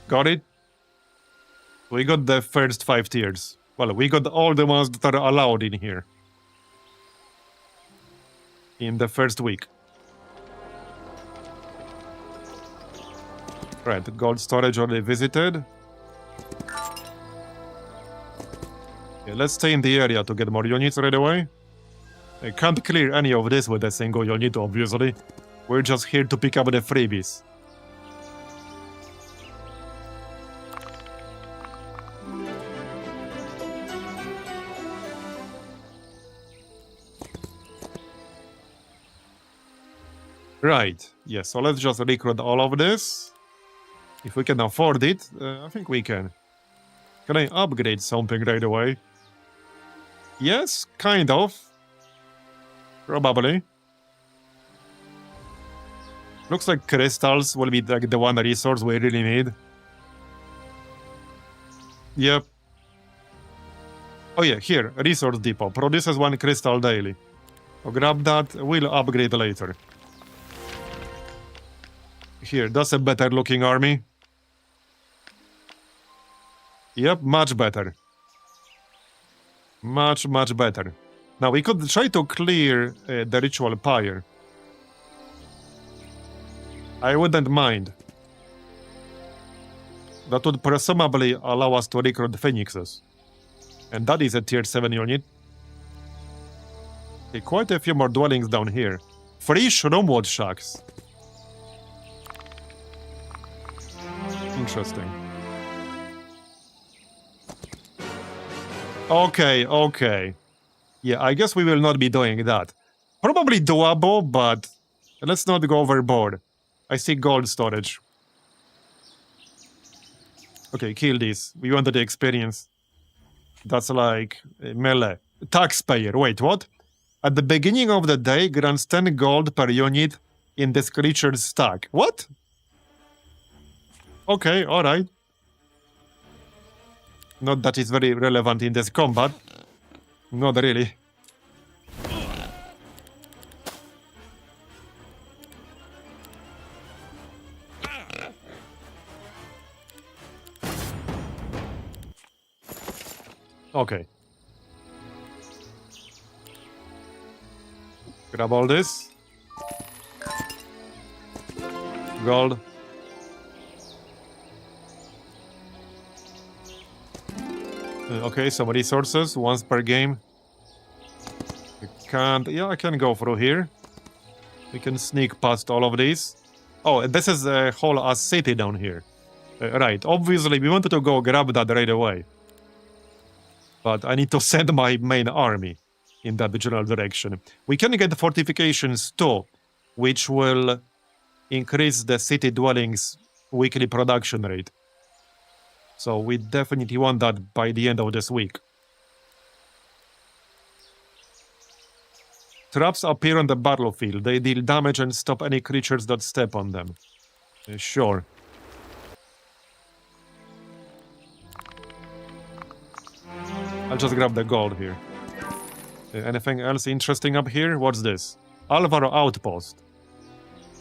Got it? We got the first 5 tiers. Well, we got all the ones that are allowed in here. In the first week. Right, gold storage already visited. Yeah, let's stay in the area to get more units right away. I can't clear any of this with a single unit, obviously. We're just here to pick up the freebies. Right, yeah, so let's just recruit all of this. If we can afford it, I think we can. Can I upgrade something right away? Yes, kind of. Probably. Looks like crystals will be like the one resource we really need. Yep. Oh yeah, here, resource depot. Produces 1 crystal daily. So grab that, we'll upgrade later. Here, that's a better looking army. Yep, much better. Much better. Now, we could try to clear the ritual pyre. I wouldn't mind. That would presumably allow us to recruit phoenixes. And that is a tier 7 unit. Okay, quite a few more dwellings down here. 3 Shroomwood shacks. Interesting. Okay. Yeah, I guess we will not be doing that. Probably doable, but let's not go overboard. I see gold storage. Okay, kill this. We wanted the experience. That's like melee. Taxpayer. Wait, what? At the beginning of the day, grants 10 gold per unit in this creature's stack. What? Okay, alright. Not that it's very relevant in this combat. Not really. Okay. Grab all this. Gold. Okay, some resources, once per game. I can't... Yeah, I can go through here. We can sneak past all of these. Oh, this is a whole city down here. Right, obviously we wanted to go grab that right away. But I need to send my main army in that general direction. We can get fortifications too, which will increase the city dwellings' weekly production rate. So we definitely want that by the end of this week. Traps appear on the battlefield. They deal damage and stop any creatures that step on them. Sure. I'll just grab the gold here. Anything else interesting up here? What's this? Alvaro Outpost.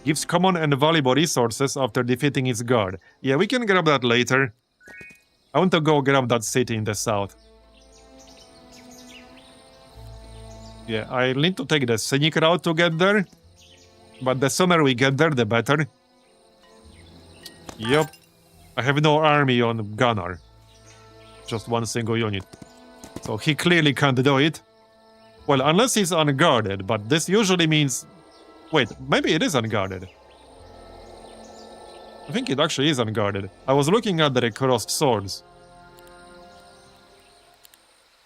Gives common and valuable resources after defeating its guard. Yeah, we can grab that later. I want to go grab that city in the south. Yeah, I need to take the scenic route to get there. But the sooner we get there, the better. Yup. I have no army on Gunnar. Just one single unit. So he clearly can't do it. Well, unless he's unguarded, but this usually means... Wait, maybe it is unguarded. I think it actually is unguarded. I was looking at the crossed swords.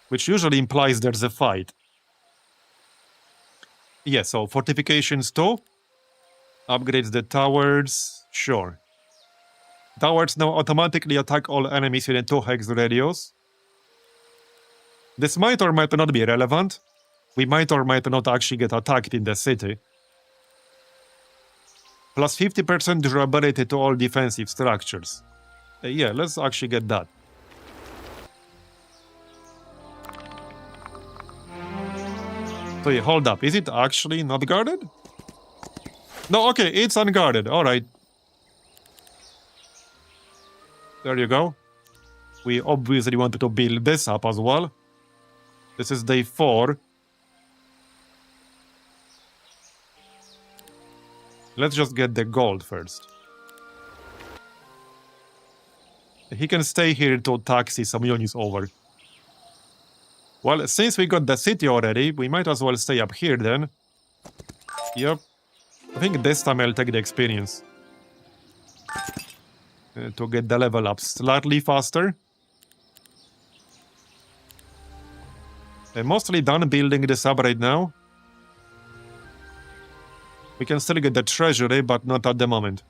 Which usually implies there's a fight. Yeah, so fortifications too. Upgrades the towers. Sure. Towers now automatically attack all enemies within 2 hex radius. This might or might not be relevant. We might or might not actually get attacked in the city. Plus 50% durability to all defensive structures. Yeah, let's actually get that. So yeah, hold up. Is it actually not guarded? No, okay, it's unguarded. Alright. There you go. We obviously wanted to build this up as well. This is day 4. Let's just get the gold first. He can stay here to taxi some units over. Well, since we got the city already, we might as well stay up here then. Yep. I think this time I'll take the experience. To get the level up slightly faster. I'm mostly done building this up right now. We can still get the treasury, but not at the moment.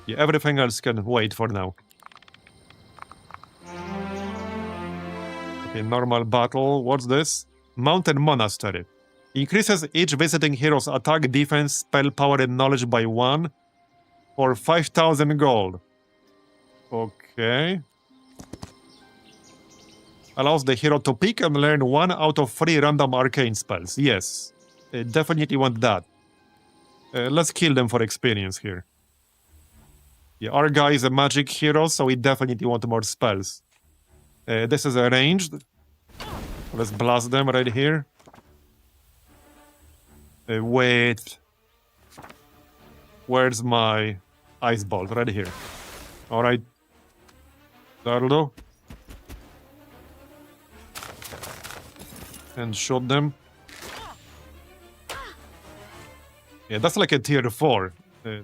Yeah, everything else can wait for now. Okay, normal battle. What's this? Mountain Monastery. Increases each visiting hero's attack, defense, spell power, and knowledge by 1 for 5,000 gold. Okay. Allows the hero to pick and learn 1 out of 3 random arcane spells. Yes. Definitely want that. Let's kill them for experience here. Yeah, our guy is a magic hero, so we definitely want more spells. This is arranged. Let's blast them right here. Wait. Where's my ice bolt? Right here. Alright. That'll do. And shoot them. Yeah, that's like a tier 4.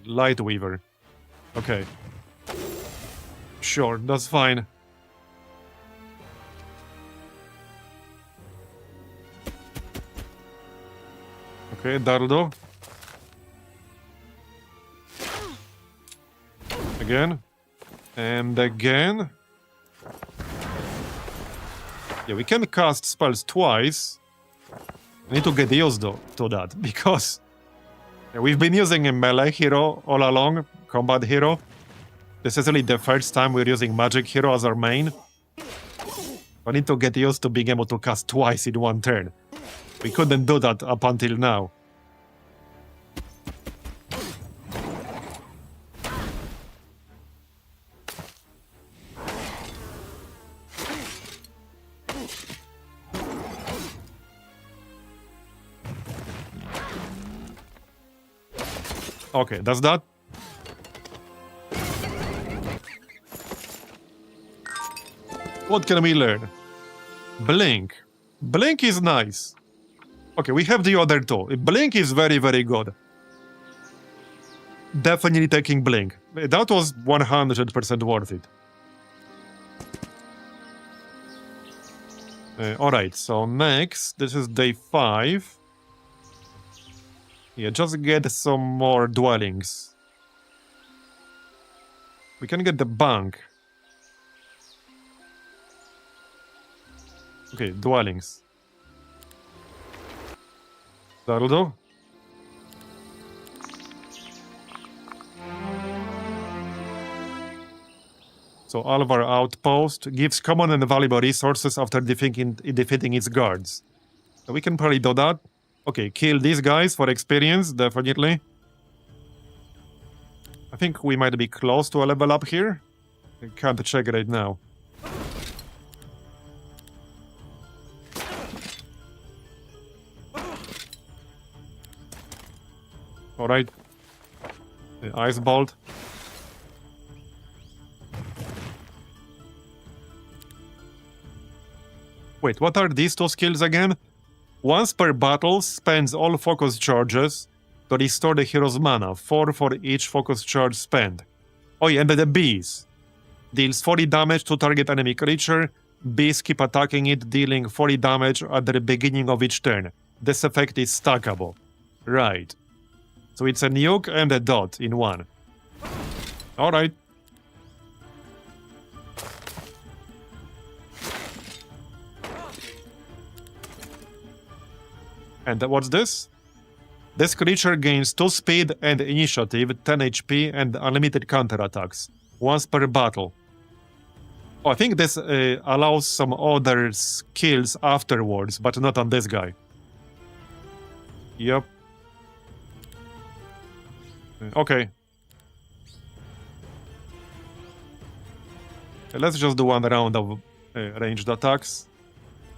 Light Weaver. Okay. Sure, that's fine. Okay, that'll do. Again. And again. Yeah, we can cast spells twice. I need to get used to that, because we've been using a melee hero all along, combat hero. This is really the first time we're using magic hero as our main. I need to get used to being able to cast twice in one turn. We couldn't do that up until now. Okay, that's that. What can we learn? Blink. Blink is nice. Okay, we have the other two. Blink is very, very good. Definitely taking Blink. That was 100% worth it. Alright, so next, this is day 5. Yeah, just get some more dwellings. We can get the bank. Okay, dwellings. That'll do. So Alvar Outpost gives common and valuable resources after defeating its guards. So we can probably do that. Okay, kill these guys for experience, definitely. I think we might be close to a level up here. I can't check right now. Alright. The Ice Bolt. Wait, what are these two skills again? Once per battle, spends all focus charges to restore the hero's mana, 4 for each focus charge spent. Oh yeah, and the bees. Deals 40 damage to target enemy creature. Bees keep attacking it, dealing 40 damage at the beginning of each turn. This effect is stackable. Right. So it's a nuke and a dot in one. Alright. And what's this? This creature gains 2 speed and initiative, 10 HP, and unlimited counterattacks. Once per battle. Oh, I think this allows some other skills afterwards, but not on this guy. Yep. Okay. Let's just do one round of ranged attacks.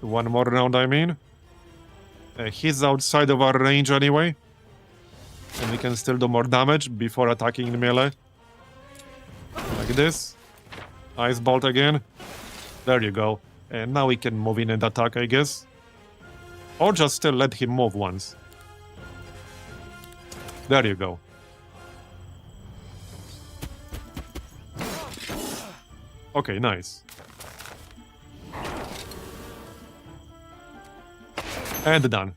One more round, I mean. He's outside of our range anyway. And we can still do more damage before attacking in melee. Like this. Ice Bolt again. There you go. And now we can move in and attack, I guess. Or just still let him move once. There you go. Okay, nice. And done.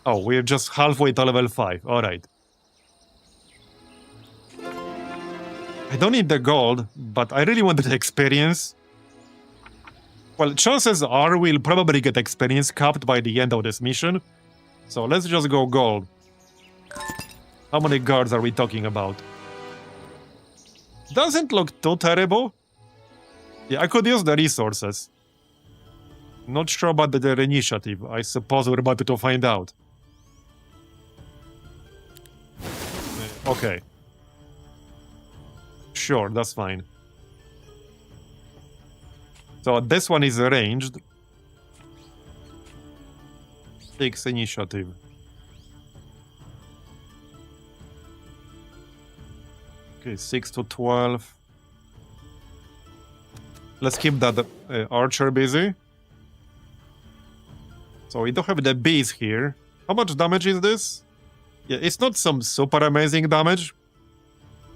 Oh, we're just halfway to level 5. Alright. I don't need the gold, but I really wanted the experience. Well, chances are we'll probably get experience capped by the end of this mission. So let's just go gold. How many guards are we talking about? Doesn't look too terrible. Yeah, I could use the resources. Not sure about the initiative. I suppose we're about to find out. Okay. Sure, that's fine. So this one is arranged. 6 initiative. Okay, 6 to 12. Let's keep that archer busy. So we don't have the bees here. How much damage is this? Yeah, it's not some super amazing damage.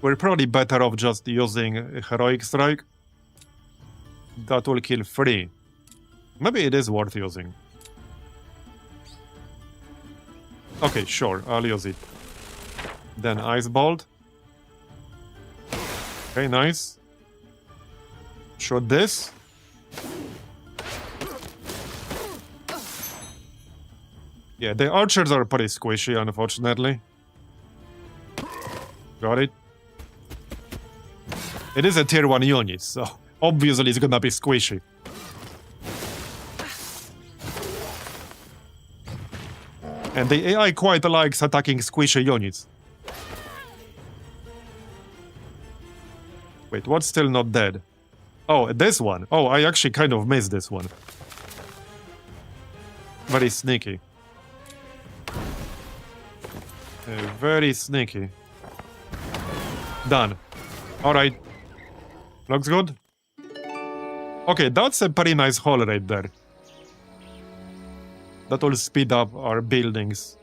We're probably better off just using a Heroic Strike. That will kill 3. Maybe it is worth using. Okay, sure, I'll use it. Then Ice Bolt. Okay, nice. Shoot this. Yeah, the archers are pretty squishy, unfortunately. Got it. It is a tier 1 unit, so obviously it's gonna be squishy. And the AI quite likes attacking squishy units. Wait, what's still not dead? Oh, this one. Oh, I actually kind of missed this one. Very sneaky. Very sneaky. Done. Alright. Looks good. Okay, that's a pretty nice hole right there. That will speed up our buildings.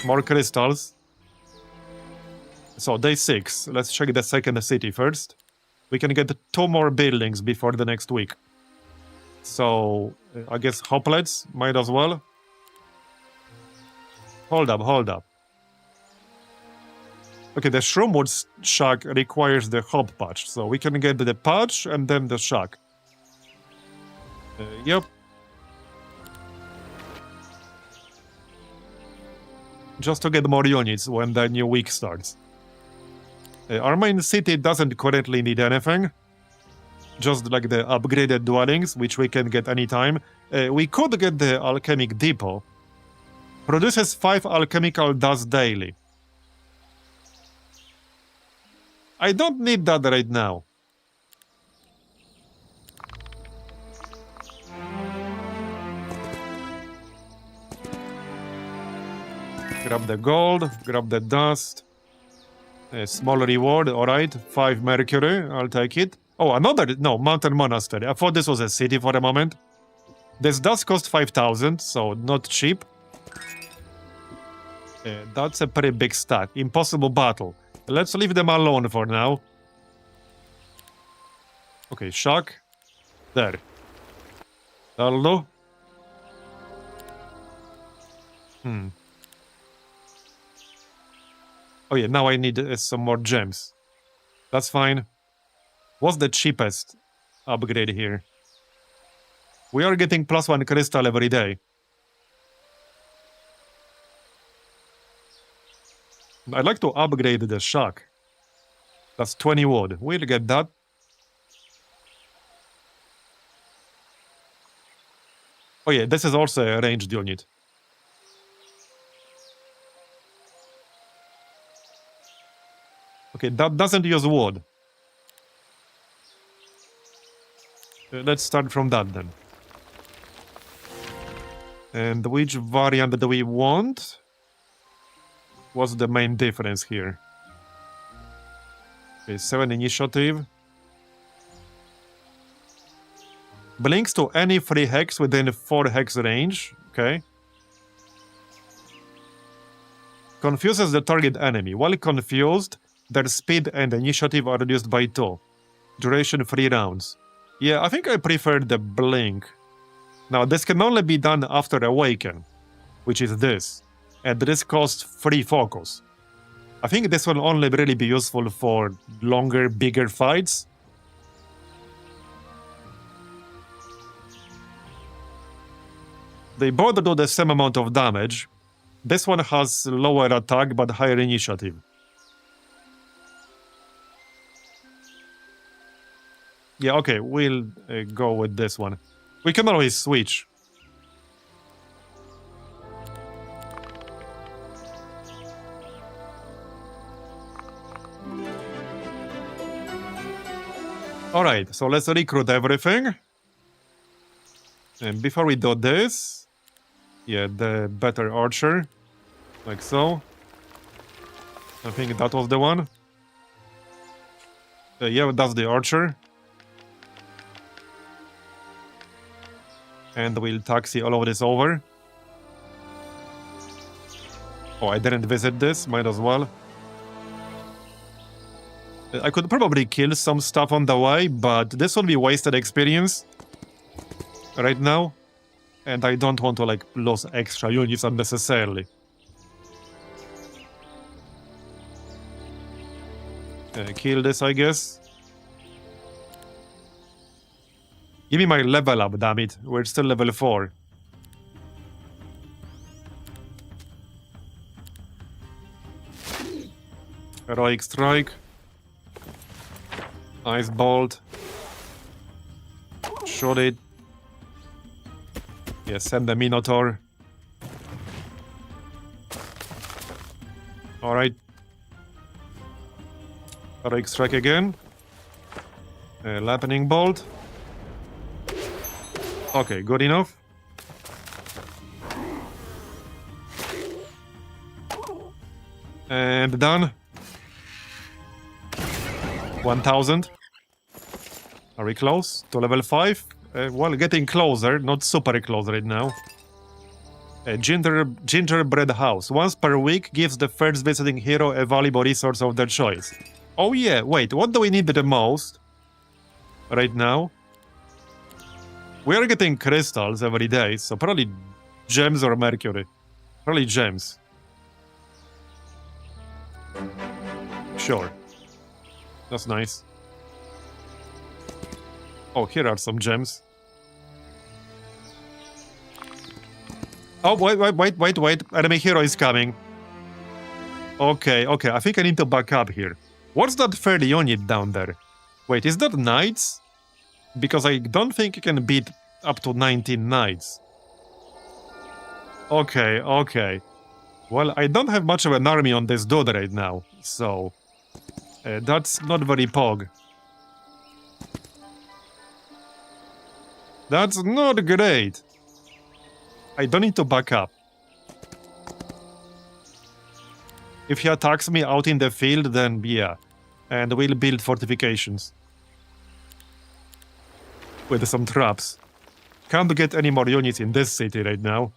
More crystals. So, day 6. Let's check the second city first. We can get 2 more buildings before the next week. So, I guess hoplets might as well. Hold up. Okay, the Shroomwood shack requires the hop patch, so we can get the patch and then the shack. Yep. Just to get more units when the new week starts. Our main city doesn't currently need anything. Just like the upgraded dwellings, which we can get anytime. We could get the alchemic depot. Produces 5 alchemical dust daily. I don't need that right now. Grab the gold, grab the dust. A small reward, alright. 5 mercury, I'll take it. Oh, another, no, mountain monastery. I thought this was a city for a moment. This does cost 5,000, so not cheap. That's a pretty big stack. Impossible battle. Let's leave them alone for now. Okay, shock. There. That'll do. Oh yeah, now I need some more gems. That's fine. What's the cheapest upgrade here? We are getting +1 crystal every day. I'd like to upgrade the shack. That's 20 wood. We'll get that. Oh yeah, this is also a ranged unit. Okay, that doesn't use wood. Let's start from that then. And which variant do we want? What's the main difference here? Okay, 7 initiative. Blinks to any 3 hex within 4 hex range. Okay. Confuses the target enemy. While confused, their speed and initiative are reduced by 2. Duration 3 rounds. Yeah, I think I prefer the blink. Now, this can only be done after Awaken, which is this. And this costs 3 focus. I think this will only really be useful for longer, bigger fights. They both do the same amount of damage. This one has lower attack but higher initiative. Yeah, okay, we'll go with this one. We can always switch. Alright, so let's recruit everything. And before we do this, yeah, the better archer, like so. I think that was the one. Yeah, that's the archer. And we'll taxi all of this over. Oh, I didn't visit this, might as well. I could probably kill some stuff on the way, but this will be wasted experience right now. And I don't want to, like, lose extra units unnecessarily. Kill this, I guess. Give me my level up, damn it. We're still level 4. Heroic Strike. Ice Bolt. Shoot it. Yeah, send the Minotaur. Alright. Heroic Strike again. Lightning Bolt. Okay, good enough. And done. 1000. Are we close to level 5? Well, getting closer, not super close right now. Gingerbread House. Once per week gives the first visiting hero a valuable resource of their choice. Oh yeah, wait, what do we need the most right now? We are getting crystals every day, so probably gems or mercury. Probably gems. Sure. That's nice. Oh, here are some gems. Oh, wait. Enemy hero is coming. Okay, I think I need to back up here. What's that third unit down there? Wait, is that knights? Because I don't think you can beat up to 19 knights. Okay. Well, I don't have much of an army on this dude right now, so... that's not very pog. That's not great. I don't need to back up. If he attacks me out in the field, then yeah. And we'll build fortifications. With some traps. Can't get any more units in this city right now.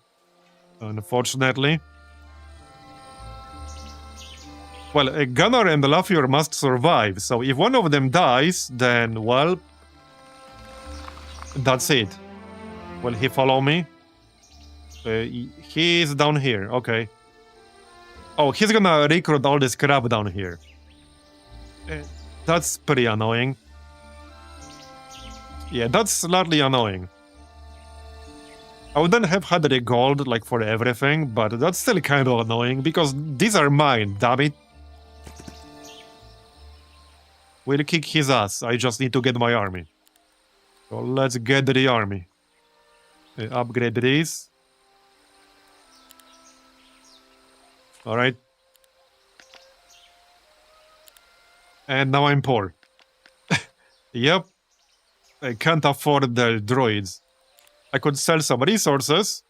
Unfortunately. Well, a gunner and a Lafior must survive, so if one of them dies, then, well... that's it. Will he follow me? He's down here, okay. Oh, he's gonna recruit all this crap down here. That's pretty annoying. Yeah, that's slightly annoying. I wouldn't have had the gold, like, for everything, but that's still kind of annoying, because these are mine, damn it. We'll kick his ass, I just need to get my army. So let's get the army. Upgrade these. Alright. And now I'm poor. Yep. I can't afford the droids. I could sell some resources.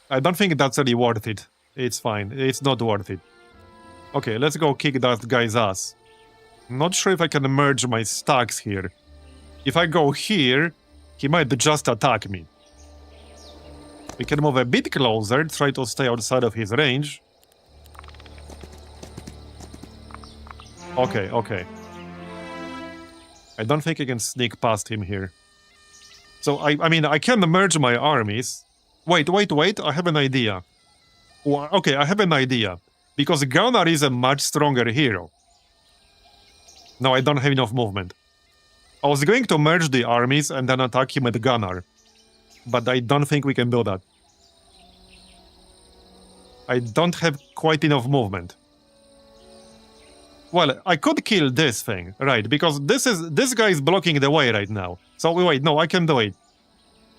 I don't think that's really worth it. It's fine. It's not worth it. Okay, let's go kick that guy's ass. Not sure if I can merge my stacks here. If I go here, he might just attack me. We can move a bit closer, try to stay outside of his range. Okay. I don't think I can sneak past him here. So, I mean, I can merge my armies. Wait, I have an idea. Okay, I have an idea. Because Gunnar is a much stronger hero. No, I don't have enough movement. I was going to merge the armies and then attack him with Gunnar. But I don't think we can do that. I don't have quite enough movement. Well, I could kill this thing, right? Because this guy is blocking the way right now. So wait, no, I can do it.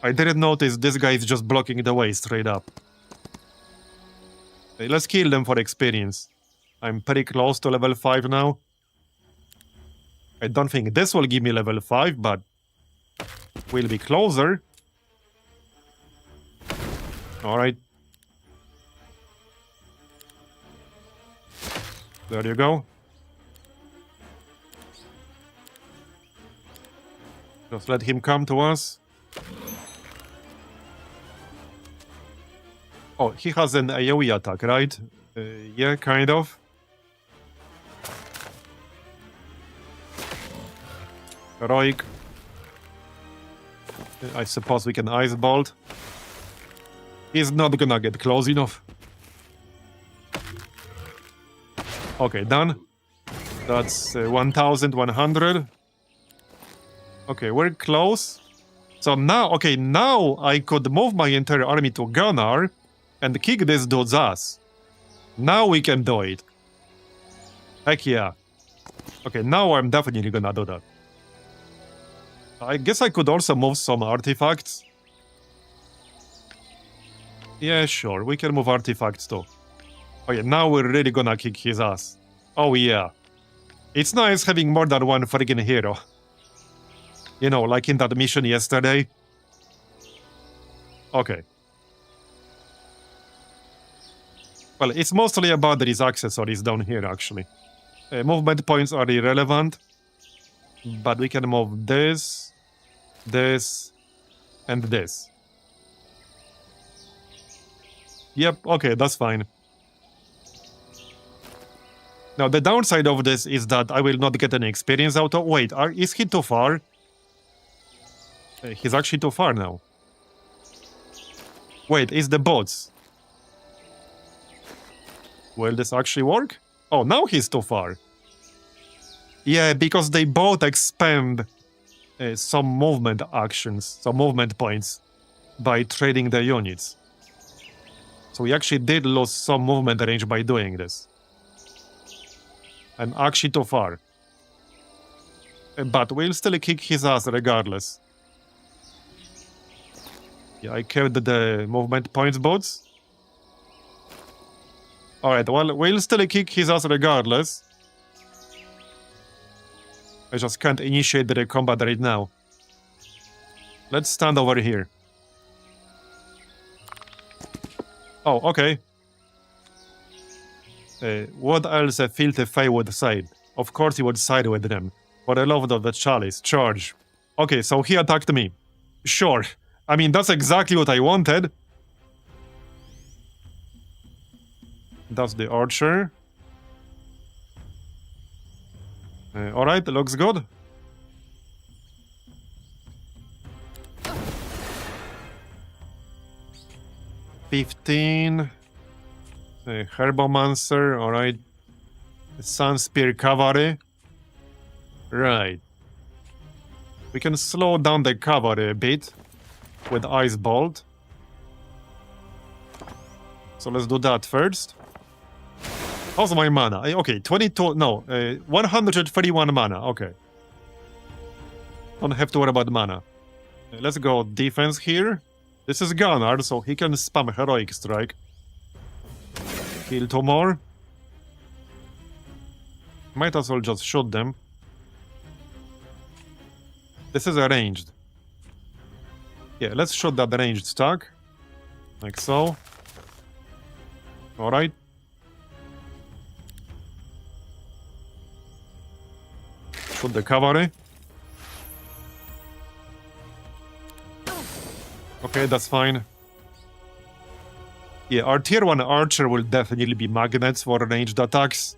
I didn't notice this guy is just blocking the way straight up. Okay, let's kill them for experience. I'm pretty close to level 5 now. I don't think this will give me level 5, but we'll be closer. Alright. There you go. Just let him come to us. Oh, he has an AoE attack, right? Yeah, kind of. Heroic. I suppose we can Ice Bolt. He's not gonna get close enough. Okay, done. That's 1,100. Okay, we're close. So now, okay, now I could move my entire army to Gunnar and kick this dude's ass. Now we can do it. Heck yeah. Okay, now I'm definitely gonna do that. I guess I could also move some artifacts. Yeah, sure, we can move artifacts too. Oh yeah, now we're really gonna kick his ass. Oh yeah. It's nice having more than one friggin' hero. You know, like in that mission yesterday. Okay. Well, it's mostly about these accessories down here, actually. Movement points are irrelevant. But we can move this, this, and this. Yep, okay, that's fine. Now, the downside of this is that I will not get any experience out of... Wait, is he too far? He's actually too far now. Wait, it's the bots. Will this actually work? Oh, now he's too far. Yeah, because they both expend some movement actions, some movement points, by trading the units. So we actually did lose some movement range by doing this. I'm actually too far. But we'll still kick his ass regardless. Yeah, I killed the movement points bots. Alright, well, we'll still kick his ass regardless. I just can't initiate the combat right now. Let's stand over here. Oh, okay. What else a filthy Fae would say? Of course he would side with them. For the love of the chalice, charge. Okay, so he attacked me. Sure. I mean, that's exactly what I wanted. That's the archer. Alright, looks good. $15. Herbomancer, alright. Sunspear Cavalry. Right. We can slow down the cavalry a bit with Ice Bolt. So let's do that first. How's my mana? Okay, 22, no, 131 mana, okay. Don't have to worry about mana. Let's go defense here. This is Gunnar, so he can spam Heroic Strike. Kill 2 more. Might as well just shoot them. This is a ranged. Yeah, let's shoot that ranged stack. Like so. Alright. Shoot the cavalry. Okay, that's fine. Yeah, our tier 1 archer will definitely be magnets for ranged attacks.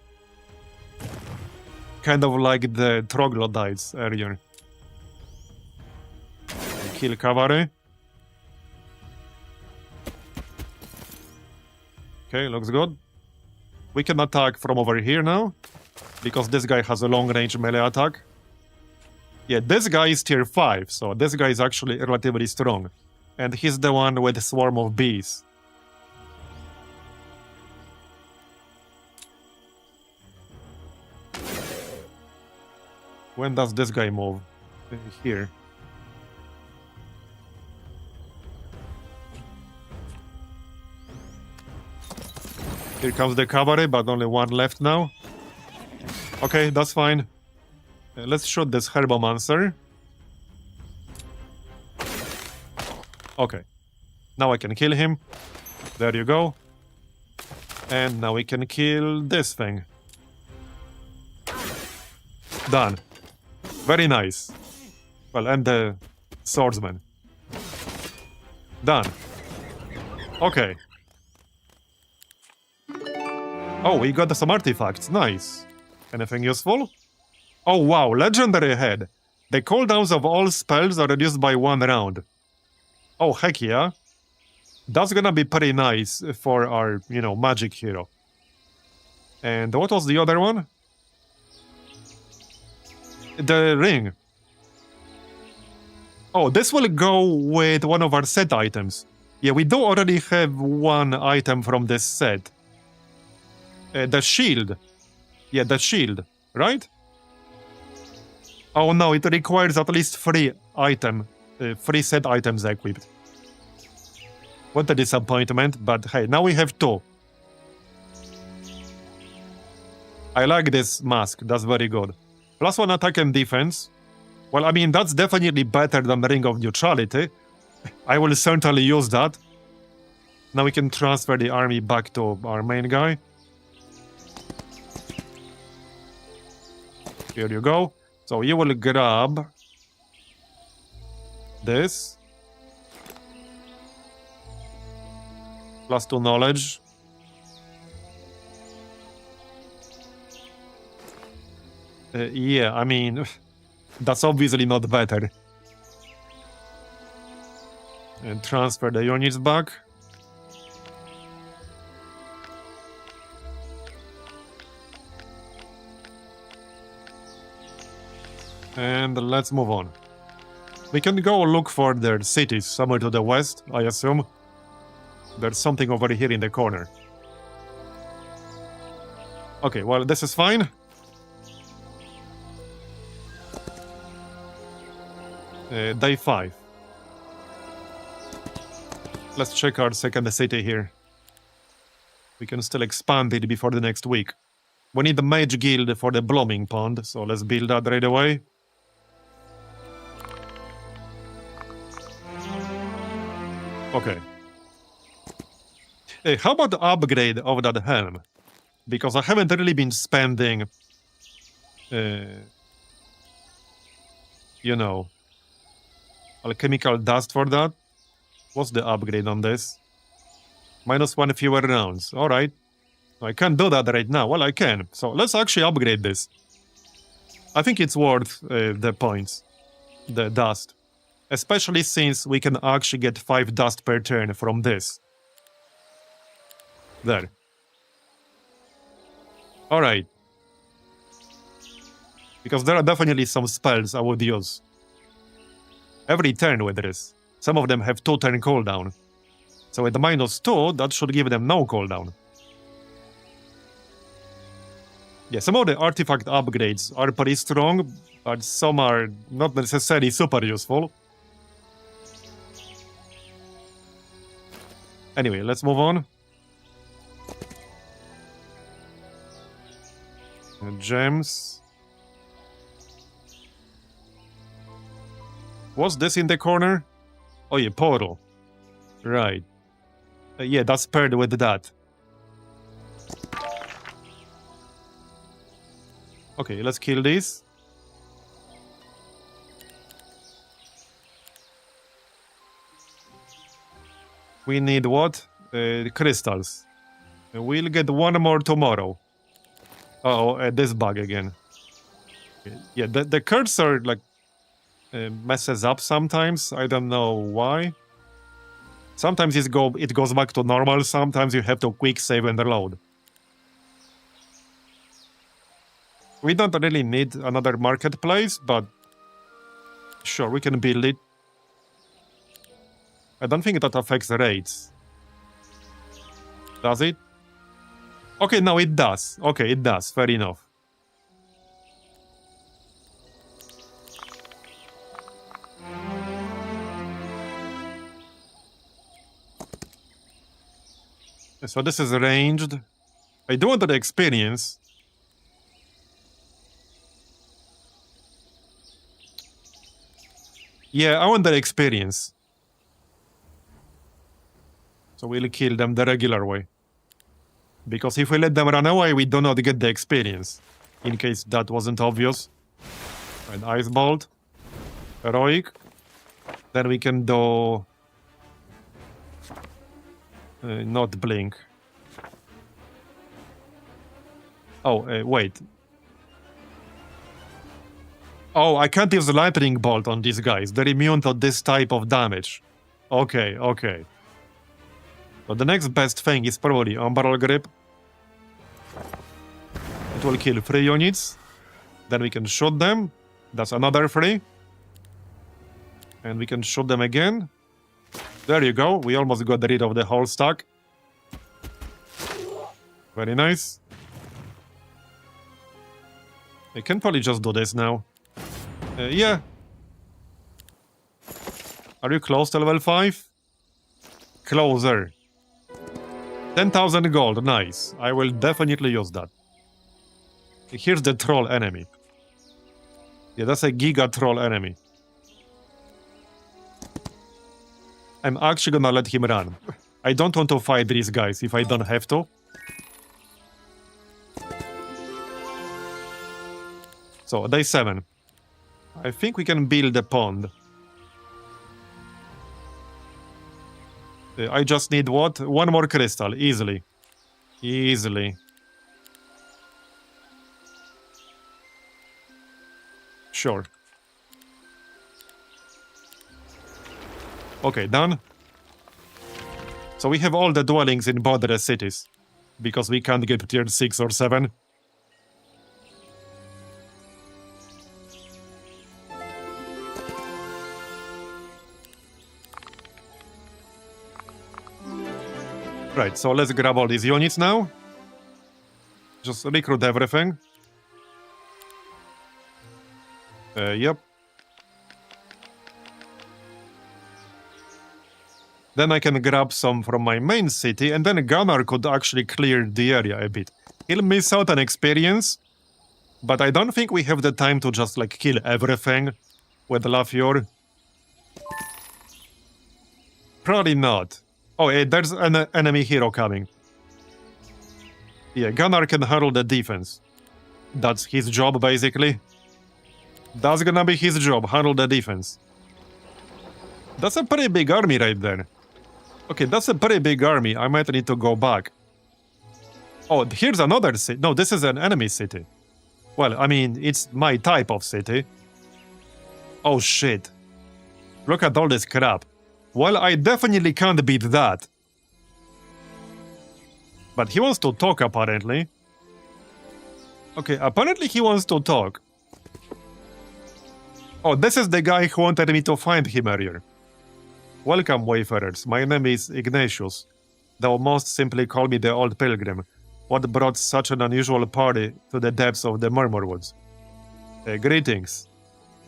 Kind of like the troglodytes earlier. Kill cavalry. Okay, looks good. We can attack from over here now, because this guy has a long-range melee attack. Yeah, this guy is tier 5, so this guy is actually relatively strong. And he's the one with a swarm of bees. When does this guy move? Here. Here comes the cavalry, but only one left now. Okay, that's fine. Let's shoot this Herbomancer. Okay. Now I can kill him. There you go. And now we can kill this thing. Done. Very nice. Well, and the swordsman. Done. Okay. Oh, we got some artifacts. Nice. Anything useful? Oh, wow. Legendary head. The cooldowns of all spells are reduced by 1 round. Oh, heck yeah. That's gonna be pretty nice for our, you know, magic hero. And what was the other one? The ring. Oh, this will go with one of our set items. Yeah, we do already have one item from this set. The shield. Yeah, the shield, right? Oh no, it requires at least 3 set items equipped. What a disappointment, but hey, now we have 2. I like this mask, that's very good. +1 attack and defense. Well, I mean, that's definitely better than the Ring of Neutrality. I will certainly use that. Now we can transfer the army back to our main guy. Here you go. So you will grab this. +2 knowledge. Yeah, I mean, that's obviously not better. And transfer the units back. And let's move on. We can go look for their cities somewhere to the west, I assume. There's something over here in the corner. Okay, well, this is fine. Day 5. Let's check our second city here. We can still expand it before the next week. We need the Mage Guild for the Blooming Pond, so let's build that right away. Okay. How about the upgrade of that helm? Because I haven't really been spending, you know, alchemical dust for that. What's the upgrade on this? -1 fewer rounds. Alright. I can't do that right now. Well, I can. So let's actually upgrade this. I think it's worth the points. The dust. Especially since we can actually get 5 dust per turn from this. There. Alright. Because there are definitely some spells I would use every turn with this. Some of them have 2-turn cooldown. So with the -2, that should give them no cooldown. Yeah, some of the artifact upgrades are pretty strong, but some are not necessarily super useful. Anyway, let's move on. Gems. What's this in the corner? Oh yeah, portal. Right. Yeah, that's paired with that. Okay, let's kill this. We need what? Crystals. We'll get 1 more tomorrow. Uh-oh, this bug again. Yeah, the cursor, like, messes up sometimes. I don't know why. Sometimes it goes back to normal. Sometimes you have to quick save and reload. We don't really need another marketplace, but sure, we can build it. I don't think that affects the rates. Does it? Okay, no, it does. Okay, it does. Fair enough. So this is ranged. I do want the experience. Yeah, I want the experience. So we'll kill them the regular way. Because if we let them run away, we do not get the experience. In case that wasn't obvious. An Ice Bolt. Heroic. Then we can do... not Blink. Oh, wait. Oh, I can't use the lightning bolt on these guys. They're immune to this type of damage. Okay, okay. So the next best thing is probably Umbral Grip. It will kill 3 units. Then we can shoot them. That's another 3. And we can shoot them again. There you go. We almost got rid of the whole stack. Very nice. I can probably just do this now. Yeah. Are you close to level 5? Closer. 10,000 gold. Nice. I will definitely use that. Here's the troll enemy. Yeah, that's a giga troll enemy. I'm actually gonna let him run. I don't want to fight these guys if I don't have to. So, day 7. I think we can build a pond. I just need what? 1 more crystal, easily. Easily. Sure. Okay, done. So we have all the dwellings in border cities, because we can't get tier 6 or 7. Right, so let's grab all these units now. Just recruit everything. Yep. Then I can grab some from my main city, and then Gunnar could actually clear the area a bit. He'll miss out on experience, but I don't think we have the time to just, like, kill everything with Lafior. Probably not. Oh, there's an enemy hero coming. Yeah, Gunnar can handle the defense. That's his job, basically. That's gonna be his job, handle the defense. That's a pretty big army right there. Okay, that's a pretty big army. I might need to go back. Oh, here's another city. No, this is an enemy city. Well, I mean, it's my type of city. Oh, shit. Look at all this crap. Well, I definitely can't beat that. But he wants to talk, apparently. Okay, apparently he wants to talk. Oh, this is the guy who wanted me to find him earlier. Welcome, wayfarers. My name is Ignatius. Thou must simply call me the Old Pilgrim. What brought such an unusual party to the depths of the Murmurwoods? Greetings.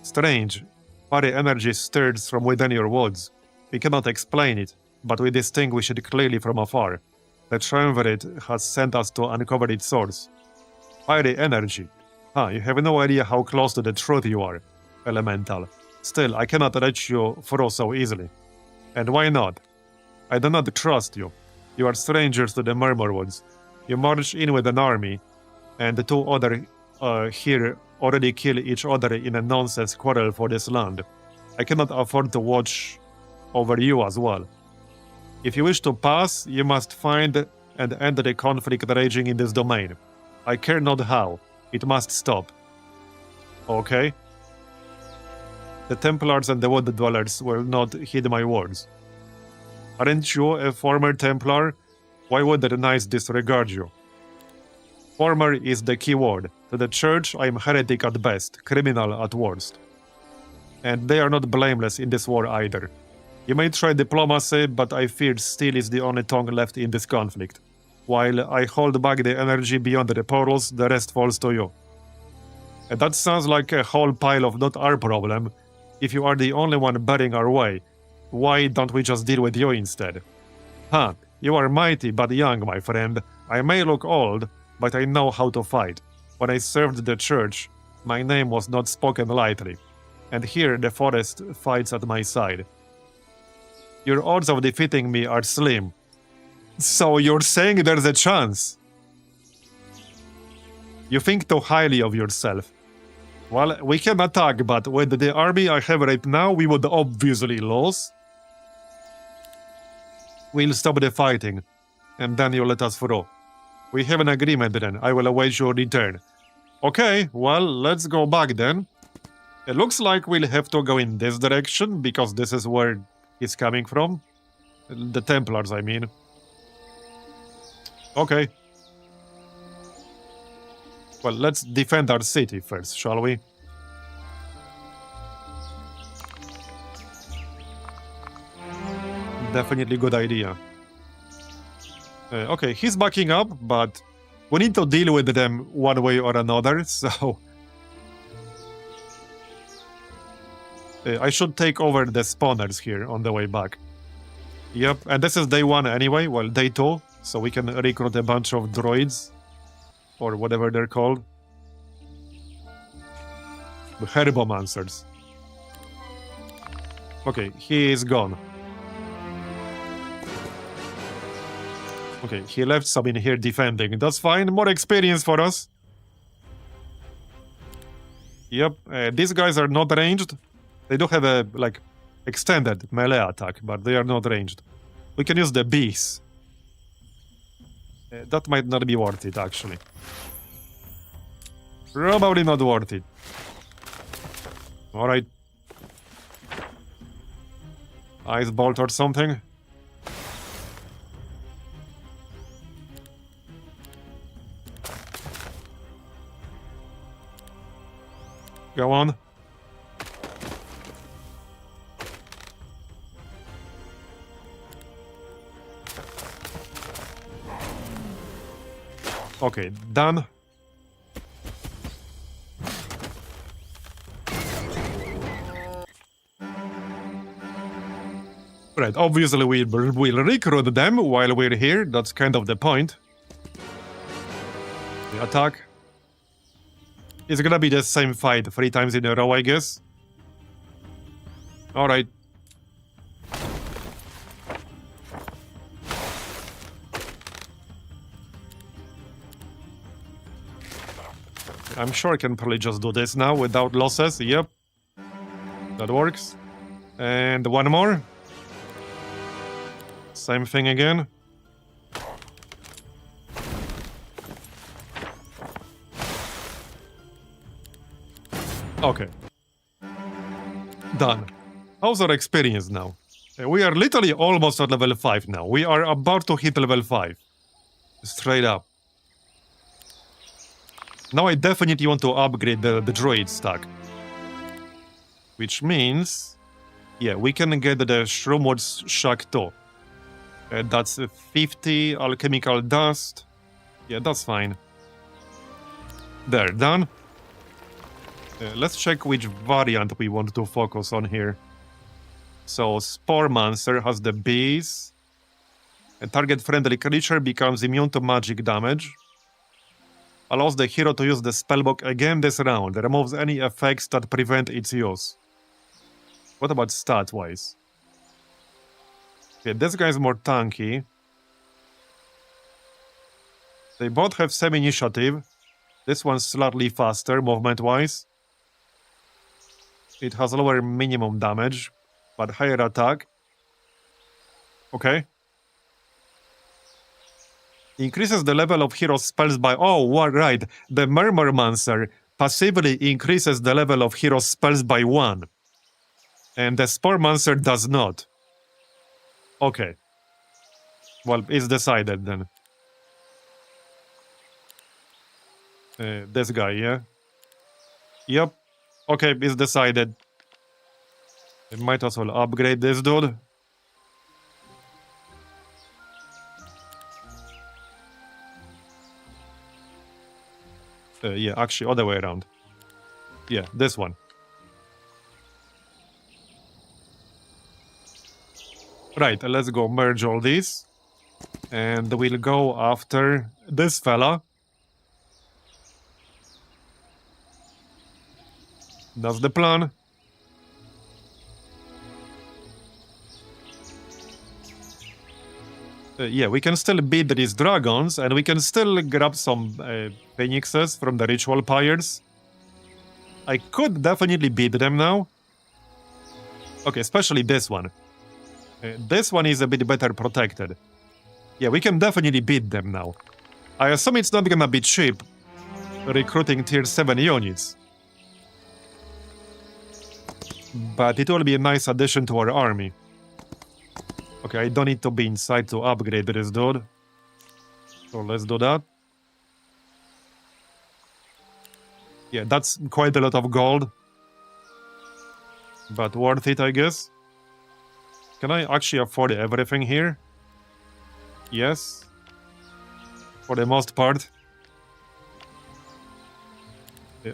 Strange. Fiery energy stirs from within your woods. We cannot explain it, but we distinguish it clearly from afar. The triumvirate has sent us to uncover its source. Fiery energy. You have no idea how close to the truth you are, Elemental. Still, I cannot reach you through so easily. And why not? I do not trust you. You are strangers to the Murmurwoods. You march in with an army, and the 2 other here already kill each other in a nonsense quarrel for this land. I cannot afford to watch over you as well. If you wish to pass, you must find and end the conflict raging in this domain. I care not how. It must stop. Okay? The Templars and the Wood Dwellers will not heed my words. Aren't you a former Templar? Why would the Knights disregard you? Former is the key word. To the Church, I am heretic at best, criminal at worst. And they are not blameless in this war either. You may try diplomacy, but I fear steel is the only tongue left in this conflict. While I hold back the energy beyond the portals, the rest falls to you. And that sounds like a whole pile of not our problem. If you are the only one bearing our way, why don't we just deal with you instead? You are mighty but young, my friend. I may look old, but I know how to fight. When I served the Church, my name was not spoken lightly. And here the forest fights at my side. Your odds of defeating me are slim. So you're saying there's a chance? You think too highly of yourself. Well, we can attack, but with the army I have right now, we would obviously lose. We'll stop the fighting, and then you let us through. We have an agreement then. I will await your return. Okay, well, let's go back then. It looks like we'll have to go in this direction, because this is where he's coming from. The Templars, I mean. Okay. Well, let's defend our city first, shall we? Definitely good idea. Okay, he's backing up, but we need to deal with them one way or another, so... I should take over the spawners here on the way back. Yep, and this is day 1 anyway, well, day 2, so we can recruit a bunch of droids, or whatever they're called. Herbomancers. Okay, he is gone. Okay, he left some in here defending. That's fine, more experience for us. Yep, these guys are not ranged. They do have a, like, extended melee attack, but they are not ranged. We can use the bees. That might not be worth it, actually. Probably not worth it. Alright. Ice bolt or something. Go on. Okay, done. Right, obviously we'll recruit them while we're here. That's kind of the point. The attack. It's gonna be the same fight 3 times in a row, I guess. Alright. I'm sure I can probably just do this now without losses. Yep. That works. And one more. Same thing again. Okay. Done. How's our experience now? We are literally almost at level 5 now. We are about to hit level 5. Straight up. Now I definitely want to upgrade the droid stack. Which means... yeah, we can get the Shroomwood's Shack too. That's 50 alchemical dust. Yeah, that's fine. There, done. Let's check which variant we want to focus on here. So, Sporemancer has the bees. A target-friendly creature becomes immune to magic damage. Allows the hero to use the spellbook again this round. Removes any effects that prevent its use. What about stat-wise? Okay, this guy's more tanky. They both have same initiative. This one's slightly faster, movement-wise. It has lower minimum damage, but higher attack. Okay. Increases the level of hero spells by... oh, right. The Murmurmancer passively increases the level of hero spells by 1. And the Sporemancer does not. Okay. Well, it's decided then. This guy, yeah? Yep. Okay, it's decided. I might as well upgrade this dude. Yeah, actually, other way around. Yeah, this one. Right, let's go merge all these. And we'll go after this fella. That's the plan. Yeah, we can still beat these dragons, and we can still grab some phoenixes from the ritual pyres. I could definitely beat them now. Okay, especially this one. This one is a bit better protected. Yeah, we can definitely beat them now. I assume it's not gonna be cheap recruiting tier 7 units. but it will be a nice addition to our army. Okay, I don't need to be inside to upgrade this dude. So let's do that. Yeah, that's quite a lot of gold. But worth it, I guess. Can I actually afford everything here? Yes. For the most part.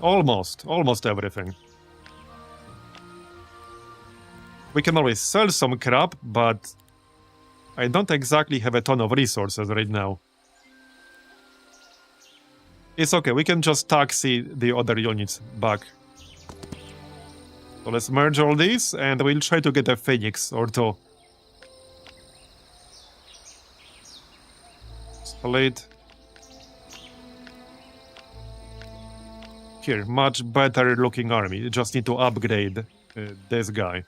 Almost everything. We can always sell some crap, but I don't exactly have a ton of resources right now. It's okay, we can just taxi the other units back. So let's merge all these, and we'll try to get a Phoenix or two. Split. Here, much better looking army. You just need to upgrade this guy.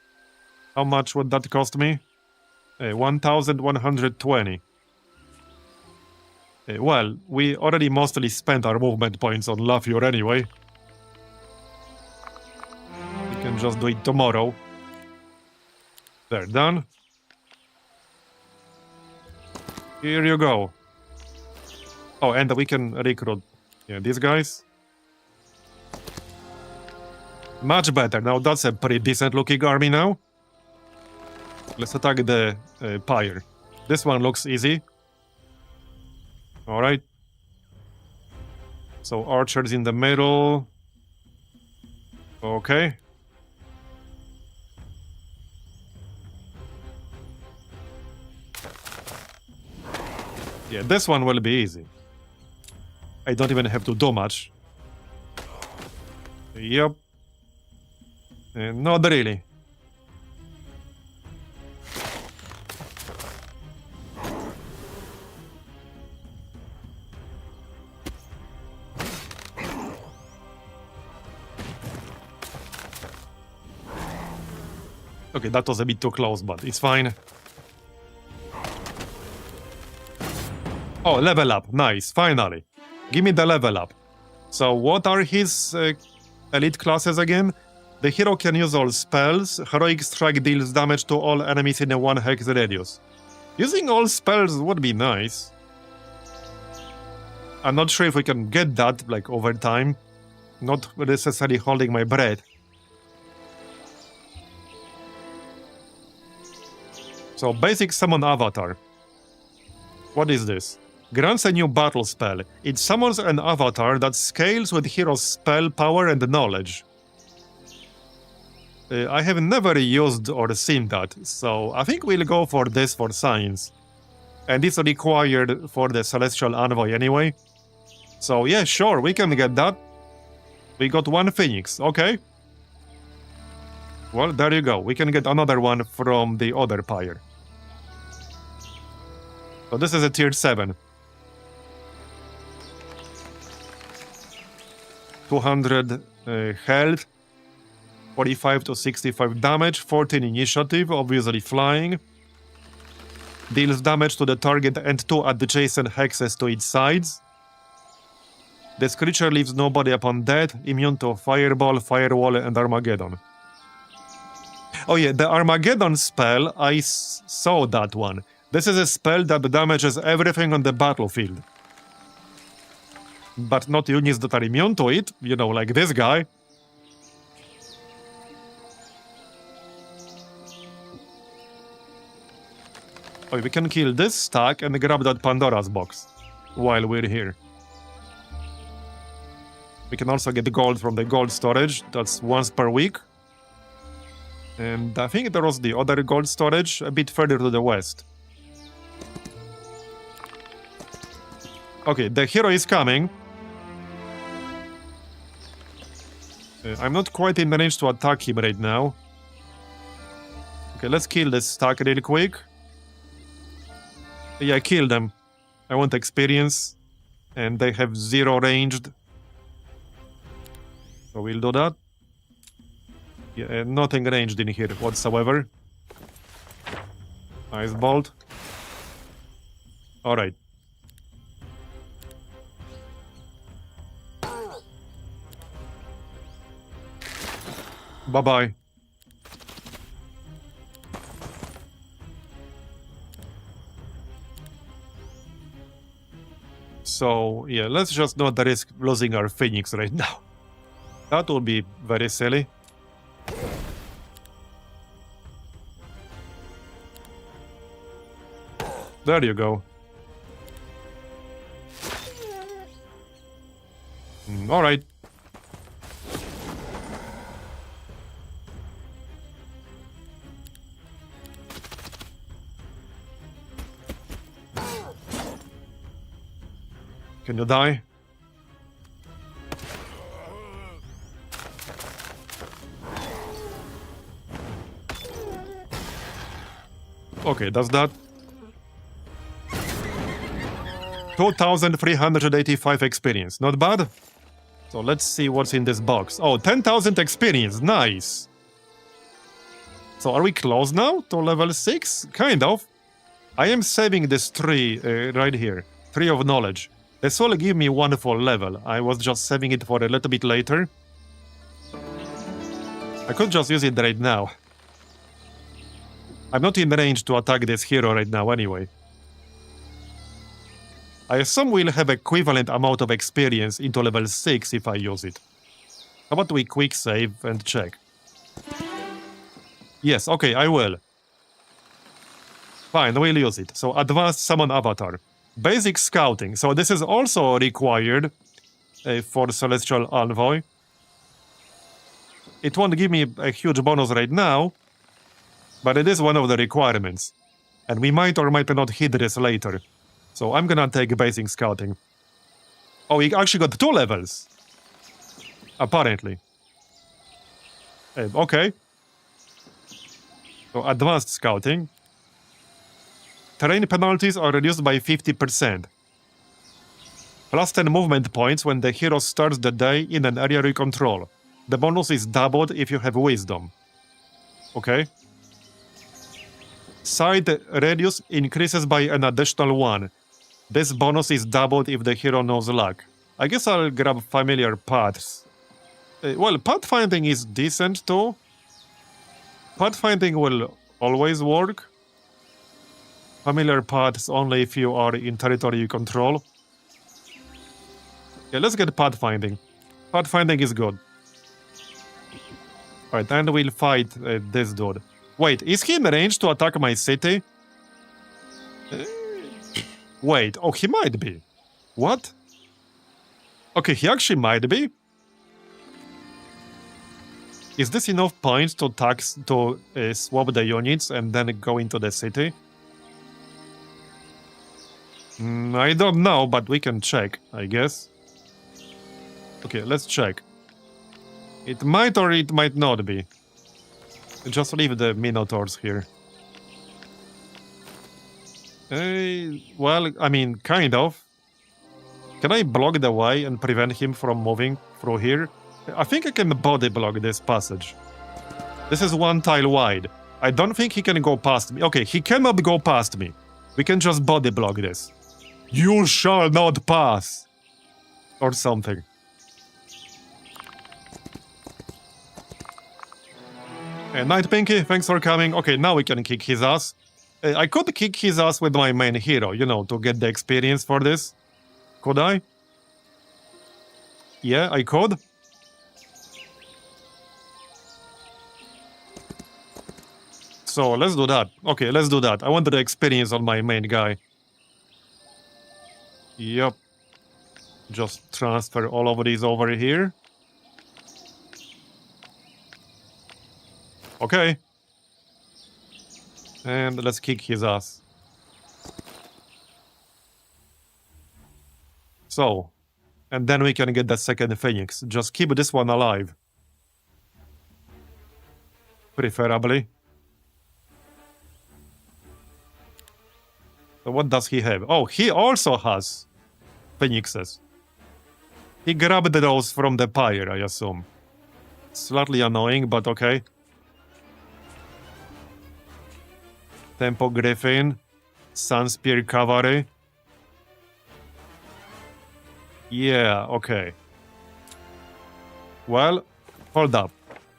How much would that cost me? 1,120. Well, we already mostly spent our movement points on Lafure anyway. We can just do it tomorrow. There, done. Here you go. Oh, and we can recruit these guys. Much better. Now that's a pretty decent looking army now. Let's attack the pyre. This one looks easy. Alright. So archers in the middle. Okay. Yeah, this one will be easy. I don't even have to do much. Yep. Not really. Okay, that was a bit too close, but it's fine. Oh, level up. Nice, finally. Give me the level up. So what are his elite classes again? The hero can use all spells. Heroic Strike deals damage to all enemies in a 1 hex radius. Using all spells would be nice. I'm not sure if we can get that, like, over time. Not necessarily holding my breath. So, basic summon avatar. What is this? Grants a new battle spell. It summons an avatar that scales with hero's spell, power, and knowledge. I have never used or seen that, so I think we'll go for this for science. And it's required for the Celestial Envoy anyway. So yeah, sure, we can get that. We got 1 Phoenix, okay. Well, there you go. We can get another one from the other pyre. So this is a tier 7. 200 health. 45 to 65 damage, 14 initiative, obviously flying. Deals damage to the target and 2 adjacent hexes to its sides. This creature leaves nobody upon death, immune to Fireball, Firewall, and Armageddon. Oh yeah, the Armageddon spell, I saw that one. This is a spell that damages everything on the battlefield. But not units that are immune to it, you know, like this guy. Oh, we can kill this stack and grab that Pandora's box while we're here. We can also get gold from the gold storage. That's once per week. And I think there was the other gold storage a bit further to the west. Okay, the hero is coming. I'm not quite in range to attack him right now. Okay, let's kill this stack real quick. Yeah, kill them. I want experience. And they have 0 ranged. So we'll do that. Yeah, nothing ranged in here whatsoever. Nice bolt. Alright. Bye-bye. So, yeah, let's just not risk losing our Phoenix right now. That would be very silly. There you go. Alright. Can you die? Okay, does that. 2,385 experience. Not bad. So let's see what's in this box. Oh, 10,000 experience. Nice. So are we close now to level 6? Kind of. I am saving this tree right here. Tree of knowledge. This will give me one full level. I was just saving it for a little bit later. I could just use it right now. I'm not in range to attack this hero right now anyway. I assume we'll have equivalent amount of experience into level 6 if I use it. How about we quick save and check? Yes, okay, I will. Fine, we'll use it. So, advanced summon avatar. Basic scouting. So this is also required for Celestial Envoy. It won't give me a huge bonus right now, but it is one of the requirements. And we might or might not hit this later. So I'm gonna take basic scouting. Oh, he actually got 2 levels. Apparently. Okay. So advanced scouting. Terrain penalties are reduced by 50%. Plus 10 movement points when the hero starts the day in an area you control. The bonus is doubled if you have wisdom. Okay. Side radius increases by an additional 1. This bonus is doubled if the hero knows luck. I guess I'll grab familiar paths. Well, pathfinding is decent too. Pathfinding will always work. Familiar paths only if you are in territory you control. Yeah, let's get pathfinding. Pathfinding is good. Alright, and we'll fight this dude. Wait, is he in range to attack my city? Wait, oh, he might be. What? Okay, he actually might be. Is this enough points to tax to swap the units and then go into the city? I don't know, but we can check, I guess. Okay, let's check. It might or it might not be. Just leave the Minotaurs here. Well, I mean, kind of. Can I block the way and prevent him from moving through here? I think I can body block this passage. This is 1 tile wide. I don't think he can go past me. Okay, he cannot go past me. We can just body block this. You shall not pass! Or something. Night Pinky, thanks for coming. Okay, now we can kick his ass. I could kick his ass with my main hero, you know, to get the experience for this. Could I? Yeah, I could. So, let's do that. Okay, let's do that. I wanted the experience on my main guy. Yep. Just transfer all of these over here. Okay. And let's kick his ass. So, and then we can get the second Phoenix. Just keep this one alive. Preferably. So what does he have? Oh, he also has Phoenixes. He grabbed those from the pyre, I assume. Slightly annoying, but okay. Tempo Griffin. Sunspear Cavalry. Yeah, okay. Well, hold up.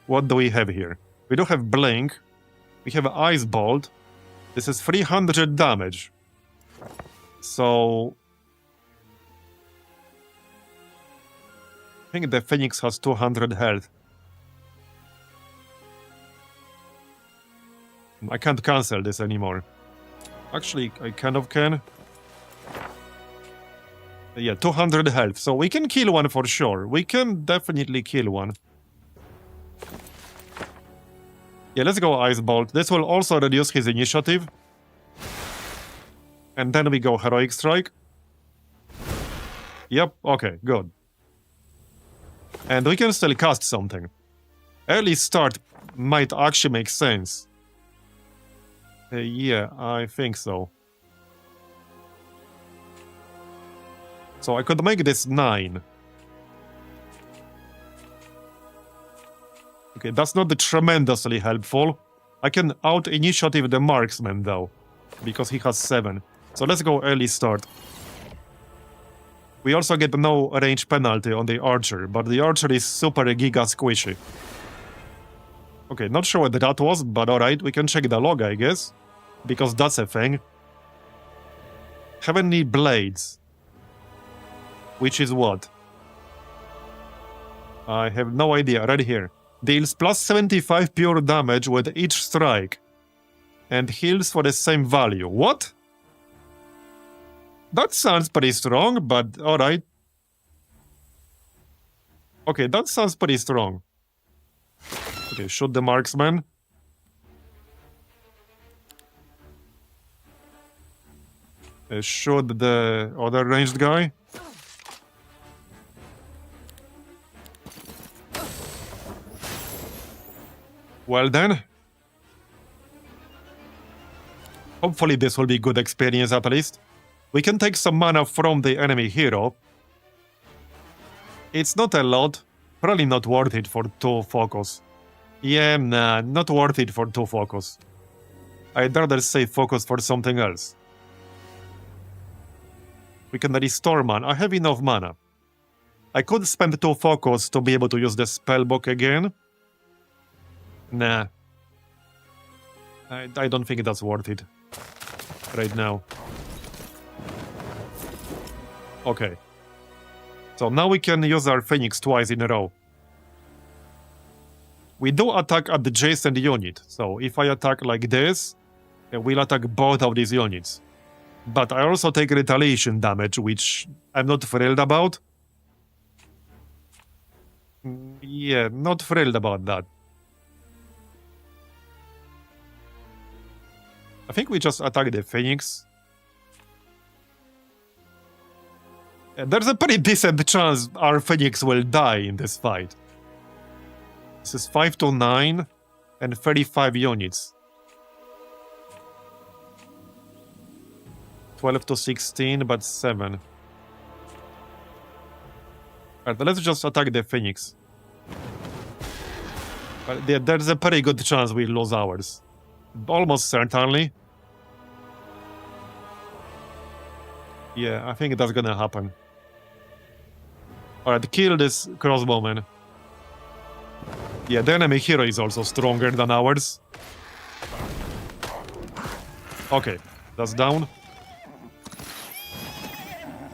What do we have here? We do have Blink. We have Ice Bolt. This is 300 damage. So, I think the Phoenix has 200 health. I can't cancel this anymore. Actually, I kind of can. Yeah, 200 health. So we can kill one for sure. We can definitely kill one. Yeah, let's go Ice Bolt. This will also reduce his initiative. And then we go Heroic Strike. Yep, okay, good. And we can still cast something. Early start might actually make sense. Yeah, I think so. So I could make this 9. Okay, that's not tremendously helpful. I can out-initiative the marksman, though, because he has 7. So let's go early start. We also get no range penalty on the archer, but the archer is super giga squishy. Okay, not sure what that was, but alright, we can check the log, I guess. Because that's a thing. Heavenly Blades. Which is what? I have no idea, right here. Deals plus 75 pure damage with each strike. And heals for the same value. What? That sounds pretty strong, but alright. Okay, that sounds pretty strong. Okay, shoot the marksman. Shoot the other ranged guy. Well then. Hopefully this will be good experience at least. We can take some mana from the enemy hero. It's not a lot. Probably not worth it for 2 focus. Yeah, nah, not worth it for 2 focus. I'd rather save focus for something else. We can restore mana. I have enough mana. I could spend 2 focus to be able to use the spellbook again. Nah. I don't think that's worth it. Right now. Okay. So now we can use our Phoenix twice in a row. We do attack at the adjacent unit. So if I attack like this, we'll attack both of these units. But I also take retaliation damage, which I'm not thrilled about. Yeah, not thrilled about that. I think we just attack the Phoenix. There's a pretty decent chance our Phoenix will die in this fight. This is 5 to 9 and 35 units. 12 to 16, but 7. Alright, let's just attack the Phoenix. There's a pretty good chance we lose ours. Almost certainly. Yeah, I think that's gonna happen. Alright, kill this crossbowman. Yeah, the enemy hero is also stronger than ours. Okay, that's down.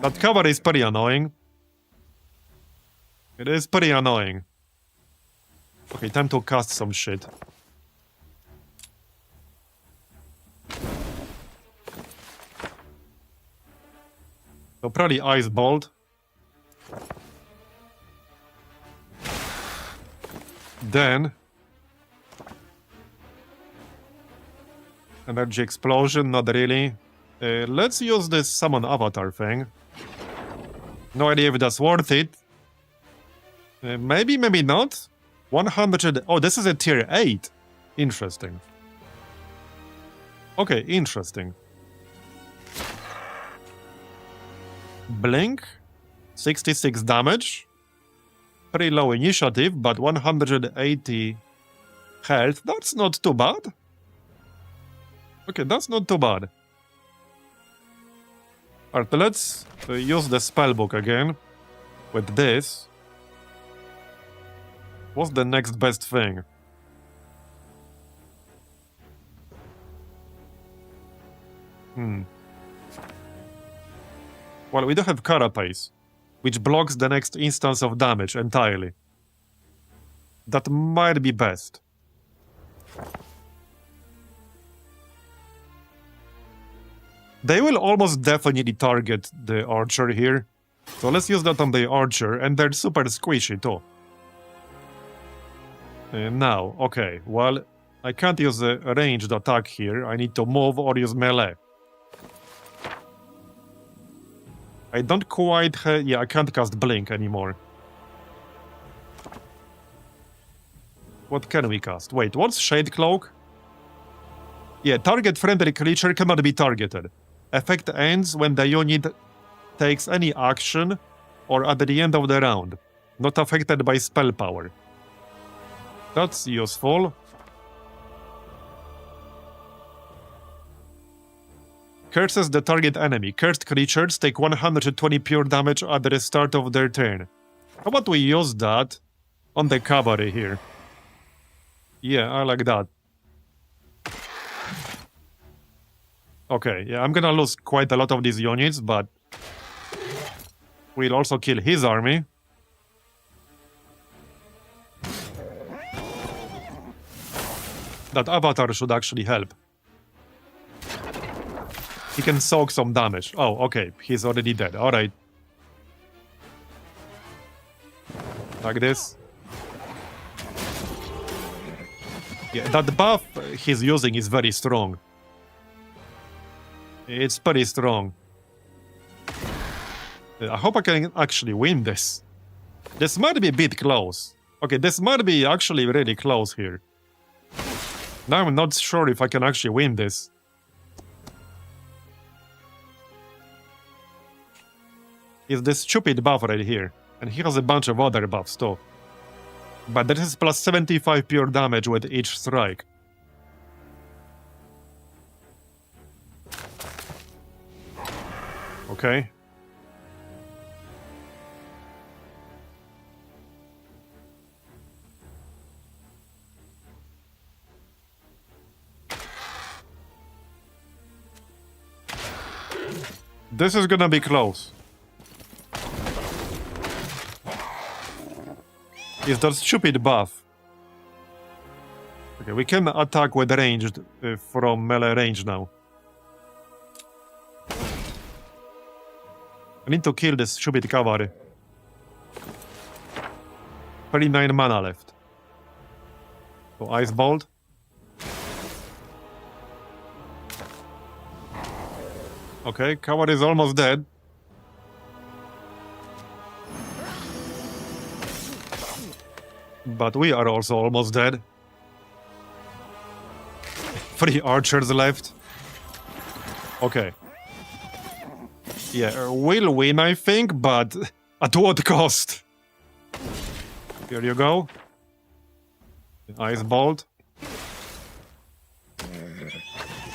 That cover is pretty annoying. It is pretty annoying. Okay, time to cast some shit. So probably Ice Bolt. Then Energy Explosion, not really. Let's use this Summon Avatar thing. No idea if that's worth it. Maybe, maybe not. 100... Oh, this is a tier 8. Interesting. Okay, interesting. Blink. 66 damage. Pretty low initiative, but 180 health. That's not too bad. Okay, that's not too bad. Alright, let's use the spellbook again. With this. What's the next best thing? Well, we do have Carapace. which blocks the next instance of damage entirely. That might be best. They will almost definitely target the archer here. So let's use that on the archer, and they're super squishy too. Now, okay, well, I can't use a ranged attack here. I need to move or use melee. I don't quite have... Yeah, I can't cast Blink anymore. What can we cast? Wait, what's Shade Cloak? Yeah, target friendly creature cannot be targeted. Effect ends when the unit takes any action or at the end of the round. Not affected by spell power. That's useful. Curses the target enemy. Cursed creatures take 120 pure damage at the start of their turn. How about we use that on the cavalry here? Yeah, I like that. Okay, yeah, I'm gonna lose quite a lot of these units, but we'll also kill his army. That avatar should actually help. He can soak some damage. Oh, okay, he's already dead. Alright. Like this. Yeah, that buff he's using is very strong. It's pretty strong. I hope I can actually win this. This might be a bit close. Okay, this might be actually really close here. Now I'm not sure if I can actually win this. Is this stupid buff right here. And he has a bunch of other buffs too. But this is plus 75 pure damage with each strike. Okay. This is gonna be close. Is that stupid buff? Okay, we can attack with ranged from melee range now. I need to kill this stupid cavalry. 39 mana left. So Ice Bolt. Okay, cavalry is almost dead. But we are also almost dead. 3 archers left. Okay. Yeah, we'll win, I think, but at what cost? Here you go. Ice Bolt.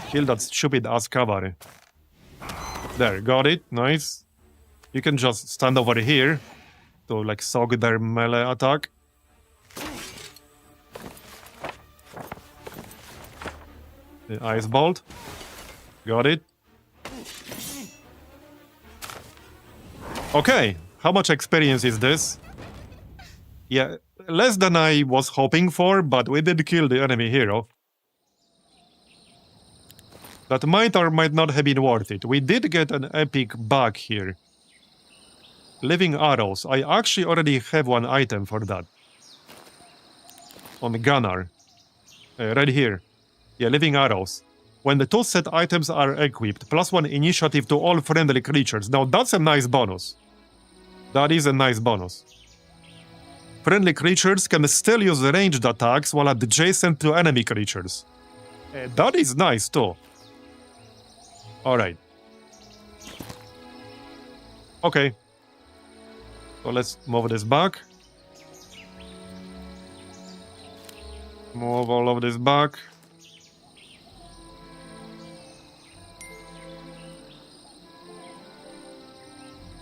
Kill that stupid ass cavalry. There, got it. Nice. You can just stand over here to, like, soak their melee attack. The Ice Bolt. Got it. Okay, how much experience is this? Yeah, less than I was hoping for, but we did kill the enemy hero. That might or might not have been worth it. We did get an epic bug here. Living arrows. I actually already have one item for that. On Gunnar. Right here. Yeah, living arrows. When the 2 set items are equipped, +1 initiative to all friendly creatures. Now that's a nice bonus. That is a nice bonus. Friendly creatures can still use ranged attacks while adjacent to enemy creatures. That is nice too. Alright. Okay. So let's move this back. Move all of this back.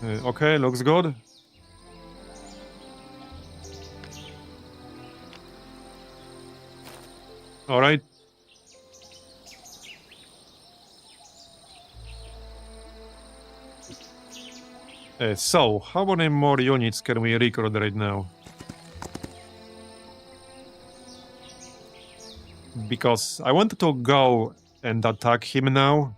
Okay, looks good. All right. So, how many more units can we recruit right now? Because I wanted to go and attack him now.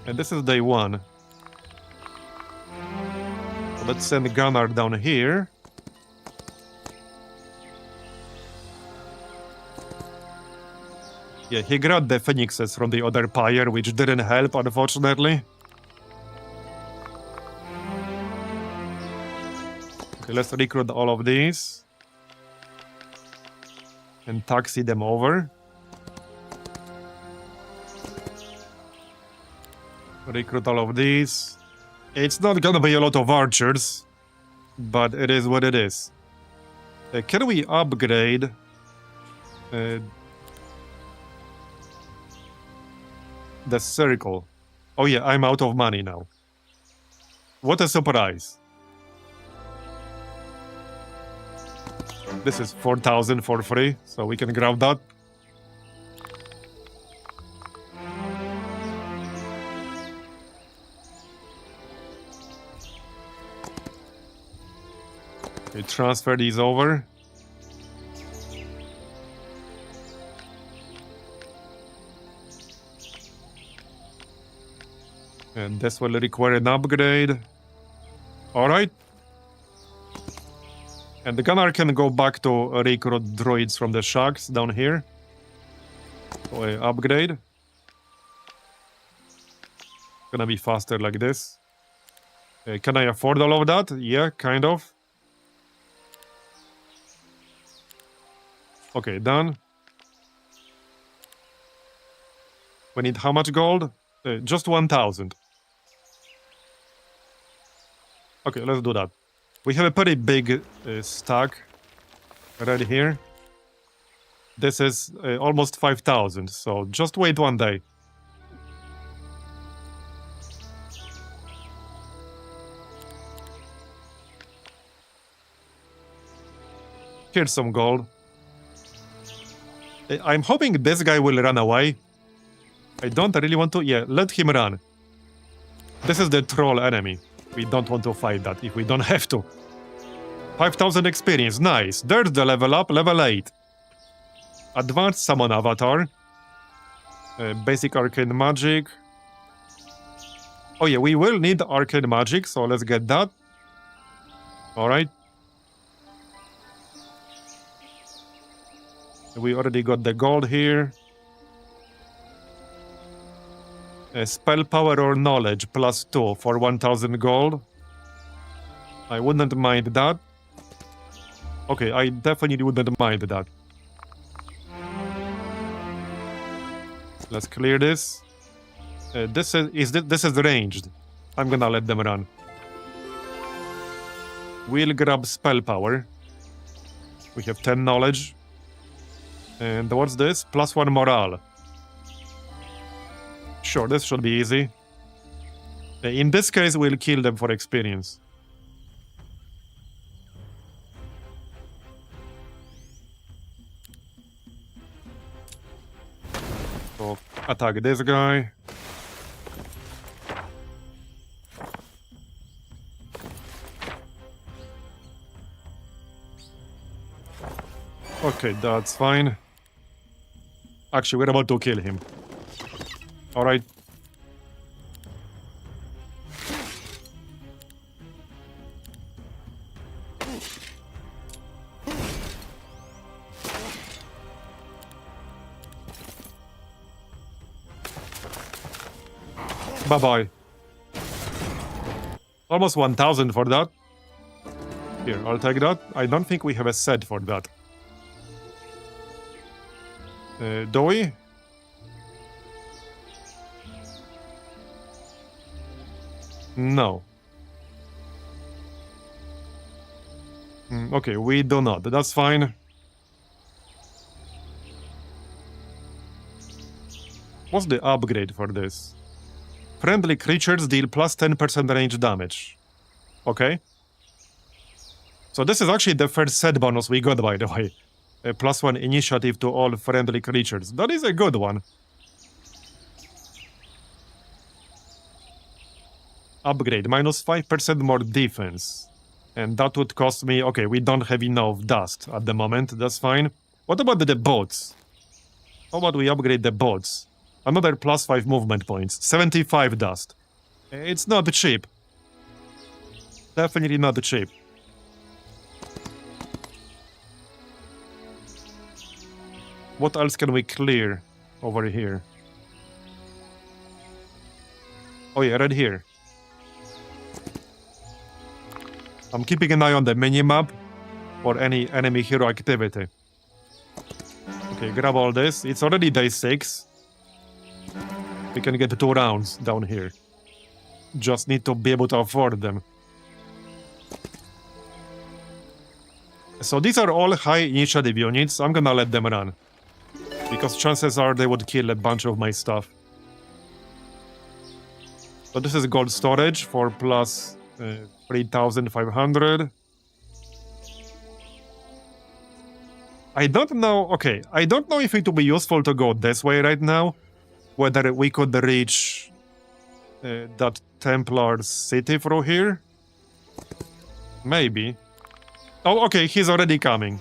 And this is day 1. So let's send Gunnar down here. Yeah, he grabbed the phoenixes from the other pyre, which didn't help, unfortunately. Okay, let's recruit all of these. And taxi them over. Recruit all of these. It's not gonna be a lot of archers, but it is what it is. Can we upgrade... the circle? Oh yeah, I'm out of money now. What a surprise. This is 4,000 for free, so we can grab that. Okay, transfer these over. And this will require an upgrade. Alright. And the gunner can go back to recruit droids from the shacks down here. So upgrade. Gonna be faster like this. Can I afford all of that? Yeah, kind of. Okay, done. We need how much gold? Just 1,000. Okay, let's do that. We have a pretty big stack right here. This is almost 5,000, so just wait one day. Here's some gold. I'm hoping this guy will run away. I don't really want to... Yeah, let him run. This is the troll enemy. We don't want to fight that if we don't have to. 5,000 experience, nice. There's the level up, level 8. Advanced Summon Avatar. Basic Arcane Magic. Oh yeah, we will need Arcane Magic, so let's get that. Alright. We already got the gold here. Spell power or knowledge +2 for 1,000 gold. I wouldn't mind that. Okay, I definitely wouldn't mind that. Let's clear this. This is ranged. I'm gonna let them run. We'll grab spell power. We have 10 knowledge. And what's this? +1 morale. Sure, this should be easy. In this case, we'll kill them for experience. So, attack this guy. Okay, that's fine. Actually, we're about to kill him. Alright. Bye-bye. Almost 1,000 for that. Here, I'll take that. I don't think we have a set for that. Do we? No. Okay, we do not. That's fine. What's the upgrade for this? Friendly creatures deal +10% range damage. Okay. So this is actually the first set bonus we got, by the way. A +1 initiative to all friendly creatures. That is a good one. upgrade. Minus 5% more defense. And that would cost me... Okay, we don't have enough dust at the moment. That's fine. What about the bots? How about we upgrade the bots? Another plus 5 movement points. 75 dust. It's not cheap. Definitely not cheap. What else can we clear over here? Oh yeah, right here. I'm keeping an eye on the minimap for any enemy hero activity. Okay, grab all this. It's already day 6. We can get 2 rounds down here. Just need to be able to afford them. So these are all high initiative units. I'm gonna let them run. Because chances are they would kill a bunch of my stuff. So this is gold storage for plus 3,500. I don't know, okay, I don't know if it would be useful to go this way right now. Whether we could reach that Templar city through here. Maybe. Oh, okay, he's already coming.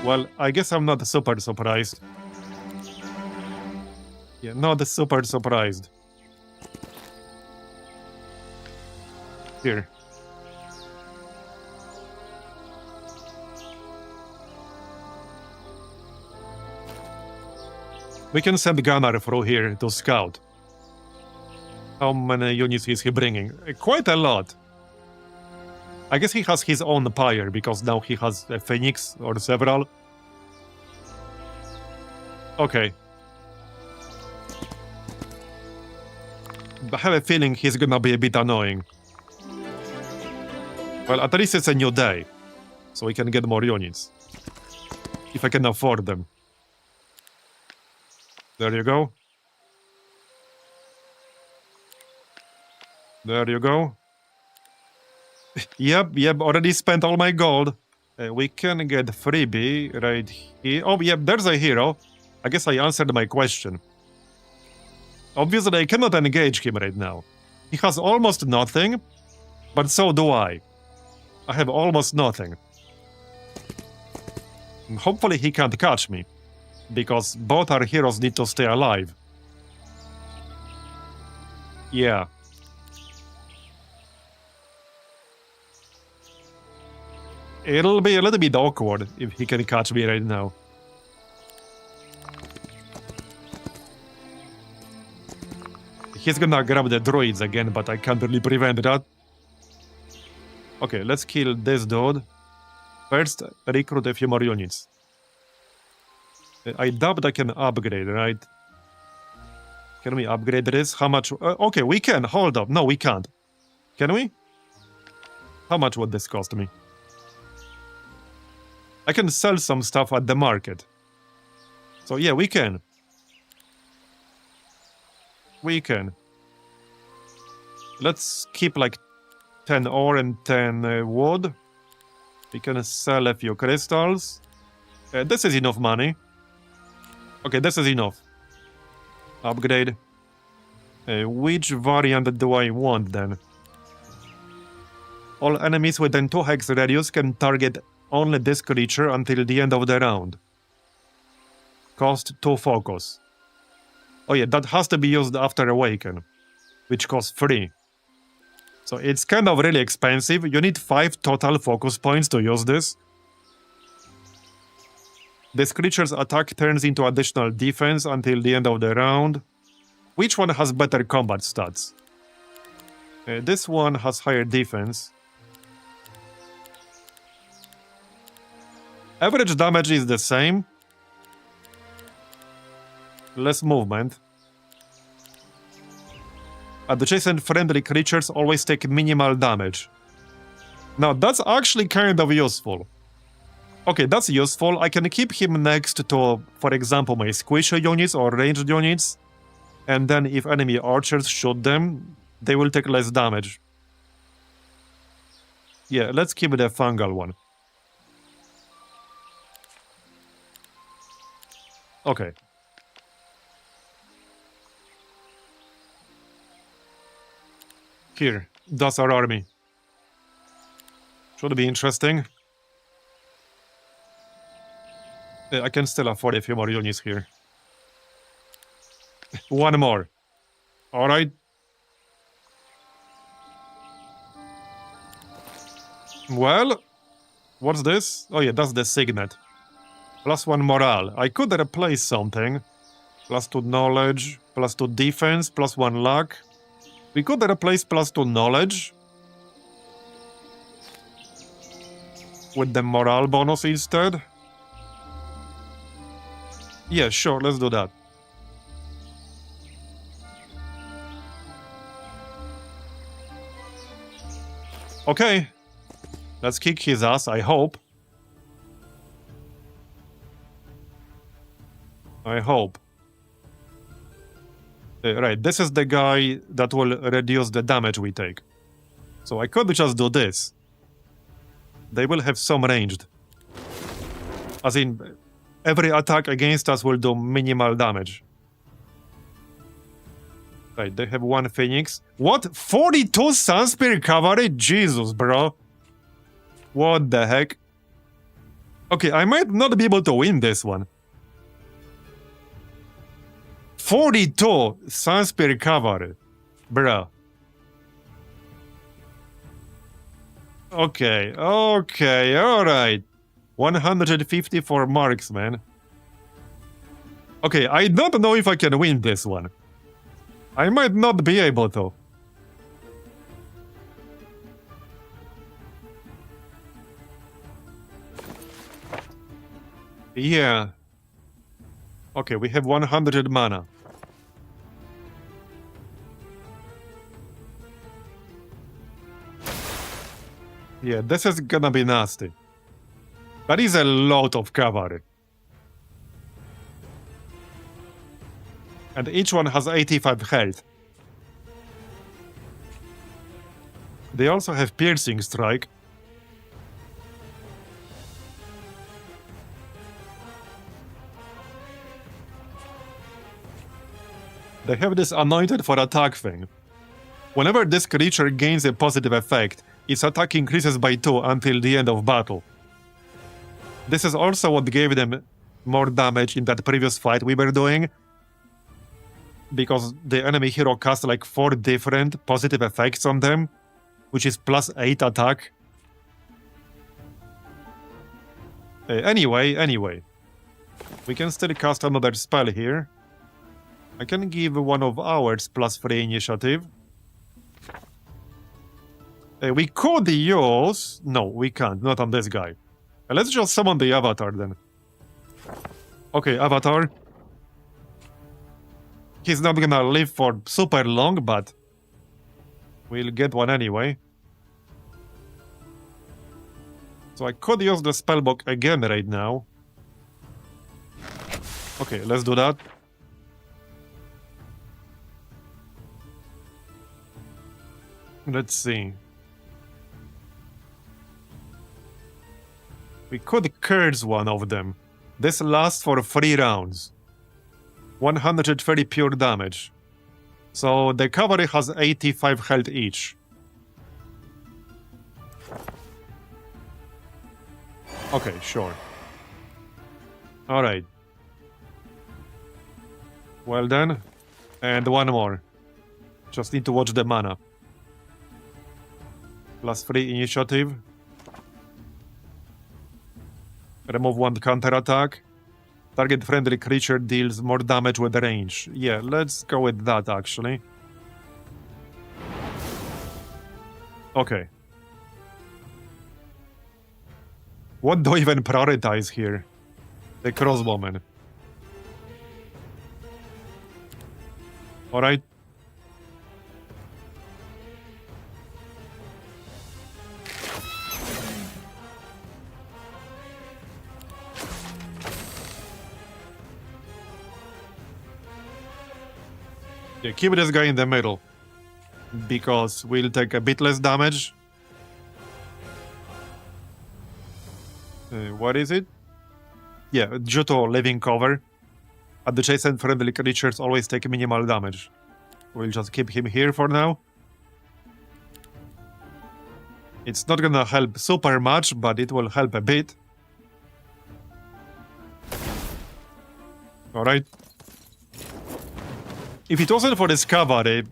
Well, I guess I'm not super surprised. Yeah, not super surprised. Here. We can send Gunnar through here to scout. How many units is he bringing? Quite a lot. I guess he has his own pyre, because now he has a Phoenix or several. Okay. I have a feeling he's gonna be a bit annoying. Well, at least it's a new day, so we can get more units. If I can afford them. There you go. There you go. Yep, already spent all my gold. We can get freebie right here. Oh, yep, there's a hero. I guess I answered my question. Obviously, I cannot engage him right now. He has almost nothing, but so do I. I have almost nothing. Hopefully he can't catch me, because both our heroes need to stay alive. Yeah. It'll be a little bit awkward if he can catch me right now. He's gonna grab the droids again, but I can't really prevent that. Okay, let's kill this dude. First, recruit a few more units. I doubt I can upgrade, right? Can we upgrade this? How much? Okay, we can. Hold up. No, we can't. Can we? How much would this cost me? I can sell some stuff at the market. So yeah, we can. We can. Let's keep like 10 ore and 10 wood. We can sell a few crystals. This is enough money. Okay, this is enough. Upgrade. Which variant do I want then? All enemies within 2 hex radius can target only this creature until the end of the round. Cost 2 focus. Oh yeah, that has to be used after Awaken, which costs 3. So it's kind of really expensive. You need 5 total focus points to use this. This creature's attack turns into additional defense until the end of the round. Which one has better combat stats? This one has higher defense. Average damage is the same. Less movement. Adjacent friendly creatures always take minimal damage. Now that's actually kind of useful. Okay, that's useful. I can keep him next to, for example, my squishy units or ranged units. And then if enemy archers shoot them, they will take less damage. Yeah, let's keep the fungal one. Okay. Here, that's our army. Should be interesting. I can still afford a few more units here. One more. Alright. Well, what's this? Oh yeah, that's the signet. +1 morale. I could replace something. +2 knowledge, +2 defense, +1 luck. We could replace +2 knowledge with the morale bonus instead. Yeah, sure, let's do that. Okay. Let's kick his ass, I hope. I hope. Right, this is the guy that will reduce the damage we take. So I could just do this. They will have some ranged. As in, every attack against us will do minimal damage. Right, they have 1 Phoenix. What? 42 Sunspear Cavalry? Jesus, bro. What the heck? Okay, I might not be able to win this one. 42 Sunspear Cavalry. Bruh. Okay, alright. 154 marksmen. Okay, I don't know if I can win this one. I might not be able to. Yeah. Okay, we have 100 mana. Yeah, this is gonna be nasty. That is a lot of cavalry. And each one has 85 health. They also have piercing strike. They have this anointed for attack thing. Whenever this creature gains a positive effect, its attack increases by 2 until the end of battle. This is also what gave them more damage in that previous fight we were doing, because the enemy hero cast like 4 different positive effects on them, which is +8 attack. Anyway. We can still cast another spell here. I can give one of ours +3 initiative. We could use... No, we can't. Not on this guy. Let's just summon the avatar then. Okay, avatar. He's not gonna live for super long, but... we'll get one anyway. So I could use the spellbook again right now. Okay, let's do that. Let's see. We could curse one of them. This lasts for 3 rounds. 130 pure damage. So the cavalry has 85 health each. Okay, sure. Alright. Well then. And one more. Just need to watch the mana. +3 initiative. Remove 1 counterattack. Target friendly creature deals more damage with range. Yeah, let's go with that actually. Okay. What do I even prioritize here? The crossbowman. Alright. Yeah, keep this guy in the middle. Because we'll take a bit less damage. What is it? Yeah, due to living cover. Adjacent friendly creatures always take minimal damage. We'll just keep him here for now. It's not gonna help super much, but it will help a bit. Alright. If it wasn't for this cavalry,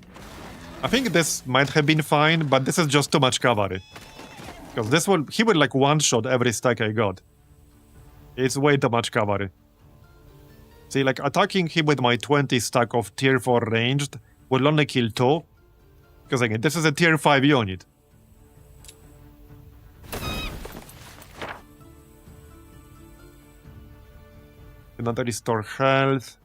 I think this might have been fine, but this is just too much cavalry. Because this will, he will like one-shot every stack I got. It's way too much cavalry. See, like attacking him with my 20 stack of tier 4 ranged will only kill 2. Because again, this is a tier 5 unit. Another restore health.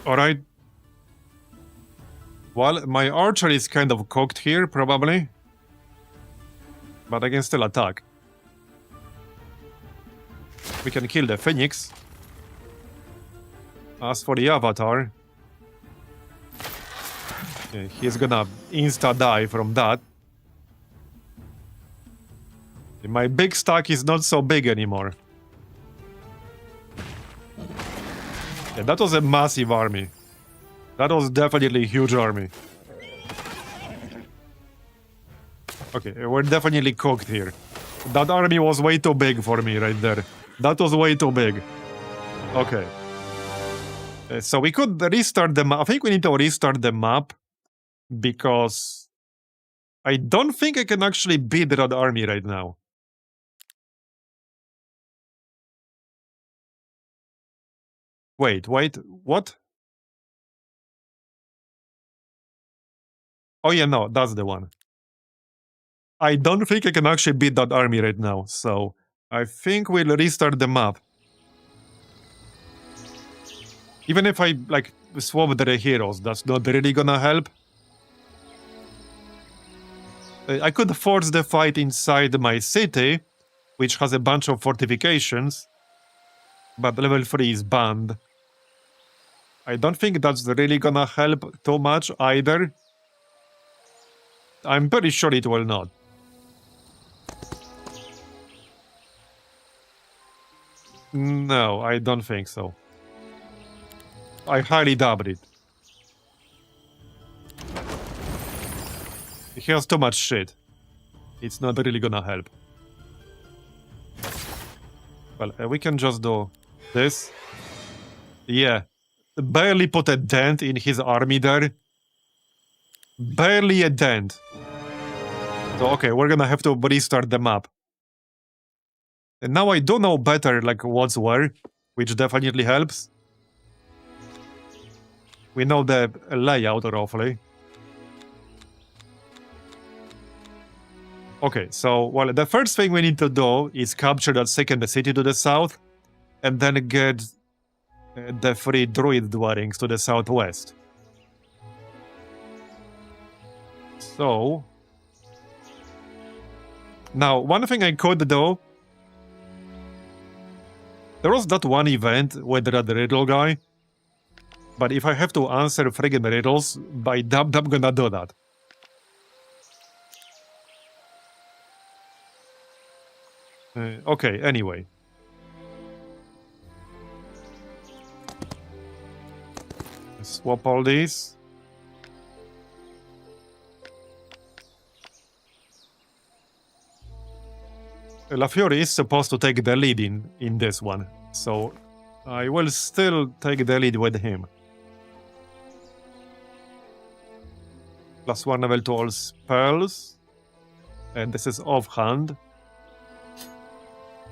Alright. Well, my archer is kind of cooked here, probably. But I can still attack. We can kill the Phoenix. As for the Avatar... yeah, he's gonna insta-die from that. My big stack is not so big anymore. Yeah, that was a massive army. That was definitely a huge army. Okay, we're definitely cooked here. That army was way too big for me right there. That was way too big. Okay. So we could restart the map. I think we need to restart the map. Because I don't think I can actually beat that army right now. Wait, what? Oh yeah, no, that's the one. I don't think I can actually beat that army right now, so I think we'll restart the map. Even if I, like, swap the heroes, that's not really gonna help. I could force the fight inside my city, which has a bunch of fortifications, but level 3 is banned. I don't think that's really gonna help too much either. I'm pretty sure it will not. No, I don't think so. I highly doubt it. He has too much shit. It's not really gonna help. Well, we can just do this. Yeah. Barely put a dent in his army there. Barely a dent. So, okay, we're gonna have to restart the map. And now I do know better, like, what's where, which definitely helps. We know the layout, roughly. Okay, so, well, the first thing we need to do is capture that second city to the south, and then get the 3 druid dwellings to the southwest. So... now, one thing I could do... there was that one event with that riddle guy, but if I have to answer friggin' riddles, I'm gonna do that. Okay, anyway. Swap all these. La Fury is supposed to take the lead in this one, so I will still take the lead with him. +1 level to all spells. And this is offhand.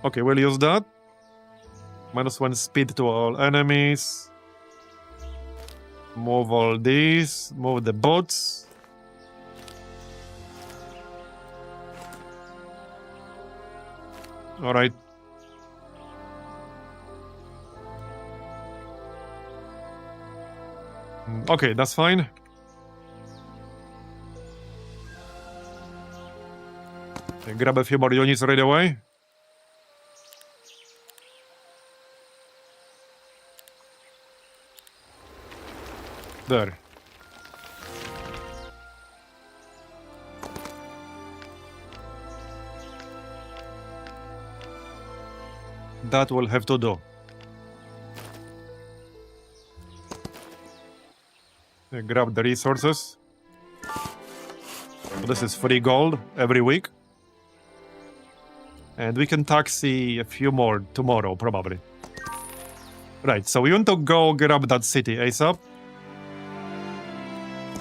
Okay, we'll use that. -1 speed to all enemies. Move all these. Move the bots. Alright. Okay, that's fine. Okay, grab a few more units right away. There. That will have to do. Grab the resources. This is free gold every week. And we can taxi a few more tomorrow, probably. Right, so we want to go grab that city ASAP.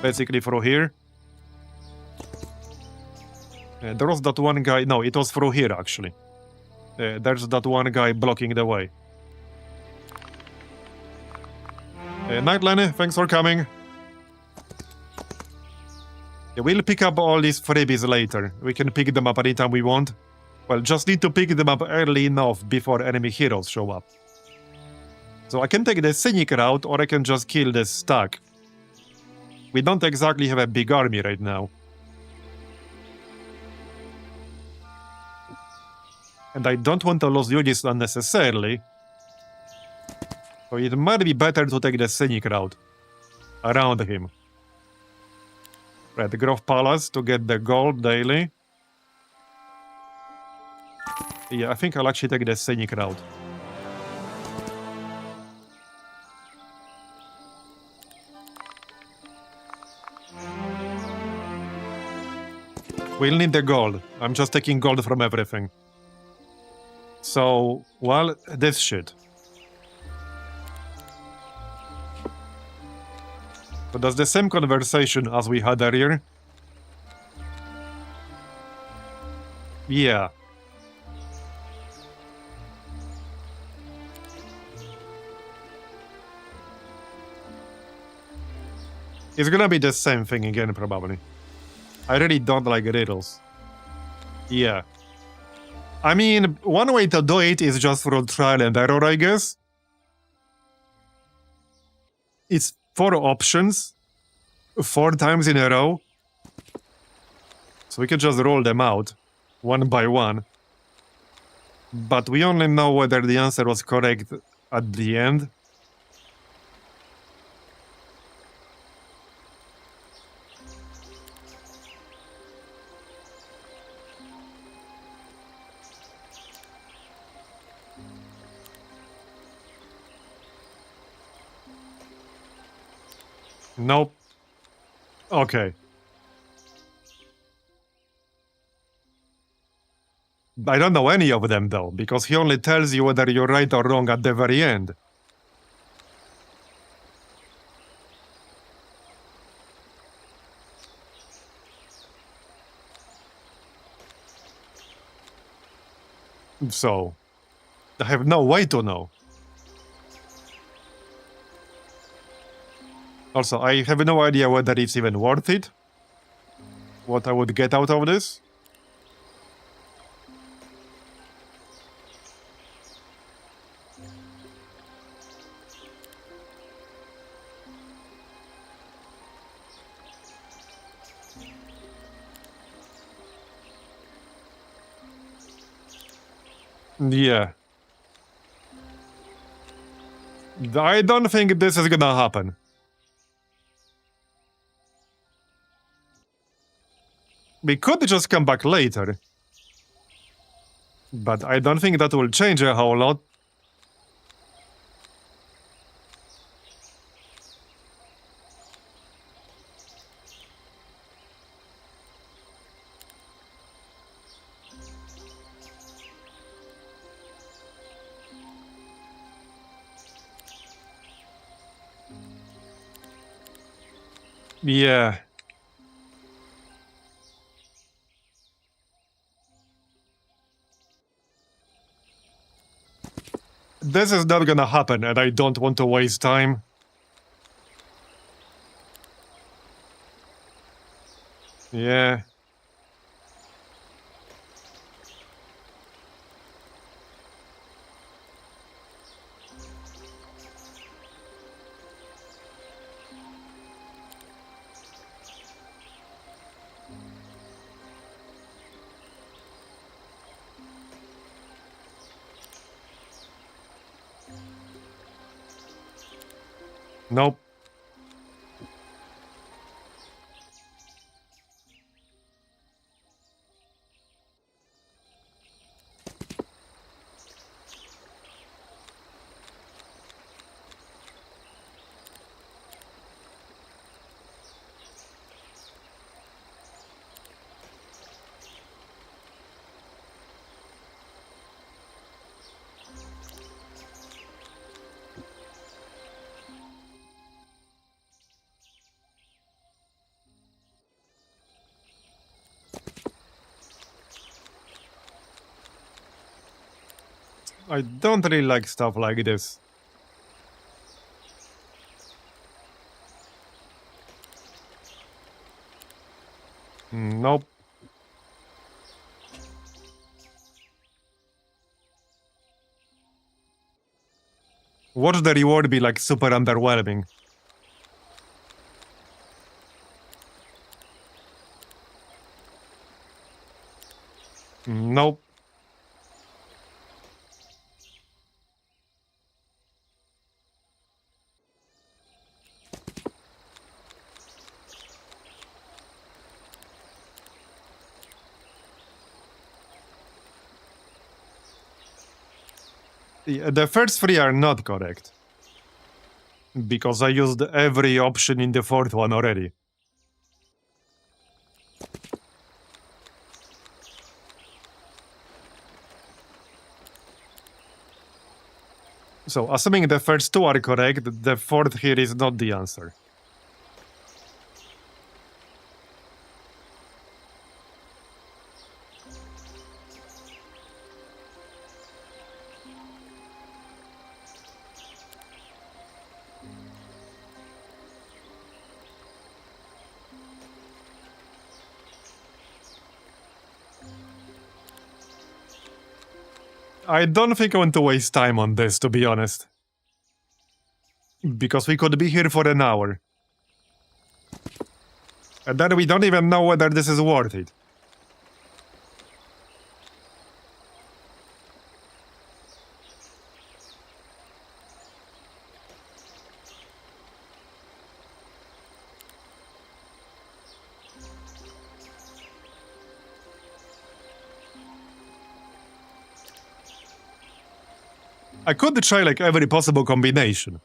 Basically through here. There was that one guy... No, it was through here, actually. There's that one guy blocking the way. Night, Lenny. Thanks for coming. Yeah, we'll pick up all these freebies later. We can pick them up anytime we want. Well, just need to pick them up early enough before enemy heroes show up. So I can take the scenic route, or I can just kill this stack. We don't exactly have a big army right now. And I don't want to lose units unnecessarily. So it might be better to take the scenic route. Around him. Right, the Grove Palace to get the gold daily. Yeah, I think I'll actually take the scenic route. We'll need the gold. I'm just taking gold from everything. So, well, this shit. So that's the same conversation as we had earlier. Yeah. It's gonna be the same thing again, probably. I really don't like riddles. Yeah. I mean, one way to do it is just through trial and error, I guess. It's 4 options. 4 times in a row. So we can just roll them out. One by one. But we only know whether the answer was correct at the end. Nope. Okay. I don't know any of them, though, because he only tells you whether you're right or wrong at the very end. So, I have no way to know. Also, I have no idea whether it's even worth it. What I would get out of this. Yeah. I don't think this is gonna happen. We could just come back later. But I don't think that will change a whole lot. Yeah. This is not gonna happen, and I don't want to waste time. Yeah. Nope. I don't really like stuff like this. Nope. Watch the reward be like super underwhelming. Nope. The first three are not correct. Because I used every option in the fourth one already. So, assuming the first two are correct, the fourth here is not the answer. I don't think I want to waste time on this, to be honest. Because we could be here for an hour. And then we don't even know whether this is worth it. I could try like every possible combination.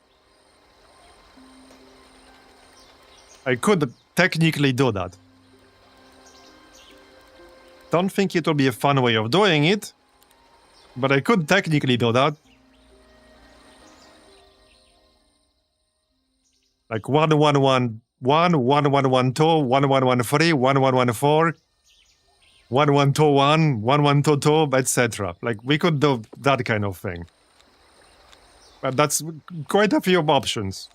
I could technically do that. Don't think it will be a fun way of doing it, but I could technically do that. Like 1 1 1 1 1 1 1 2 1 1 1 3 1 1 1 4 1 1 2 1 1 1 2 2, etc. Like we could do that kind of thing. But that's quite a few options.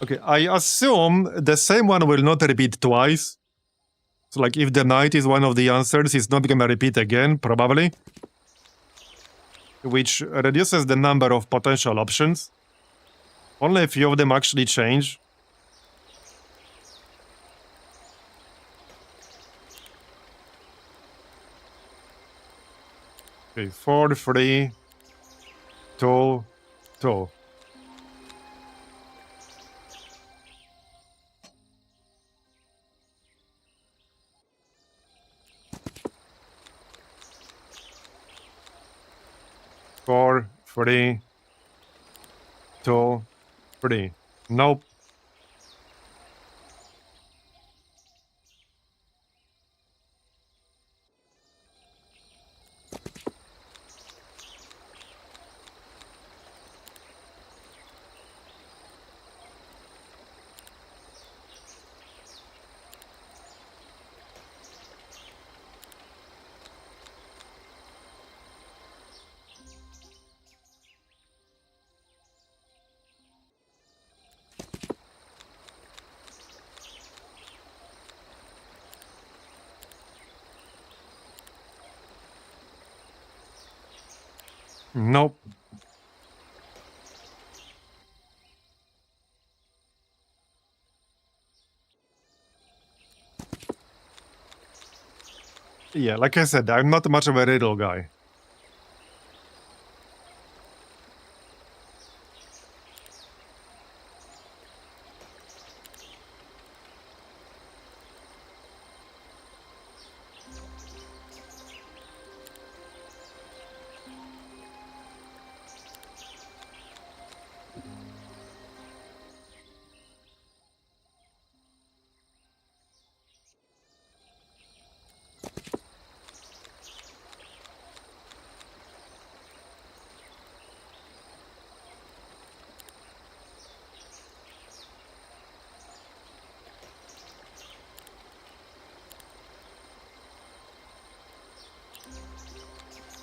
Okay, I assume the same one will not repeat twice. So like if the knight is one of the answers, it's not gonna repeat again, probably. Which reduces the number of potential options. Only a few of them actually change. Okay, 4, 3, 2, 2. Four, 3, 2, 3. Nope. Nope. Yeah, like I said, I'm not much of a riddle guy.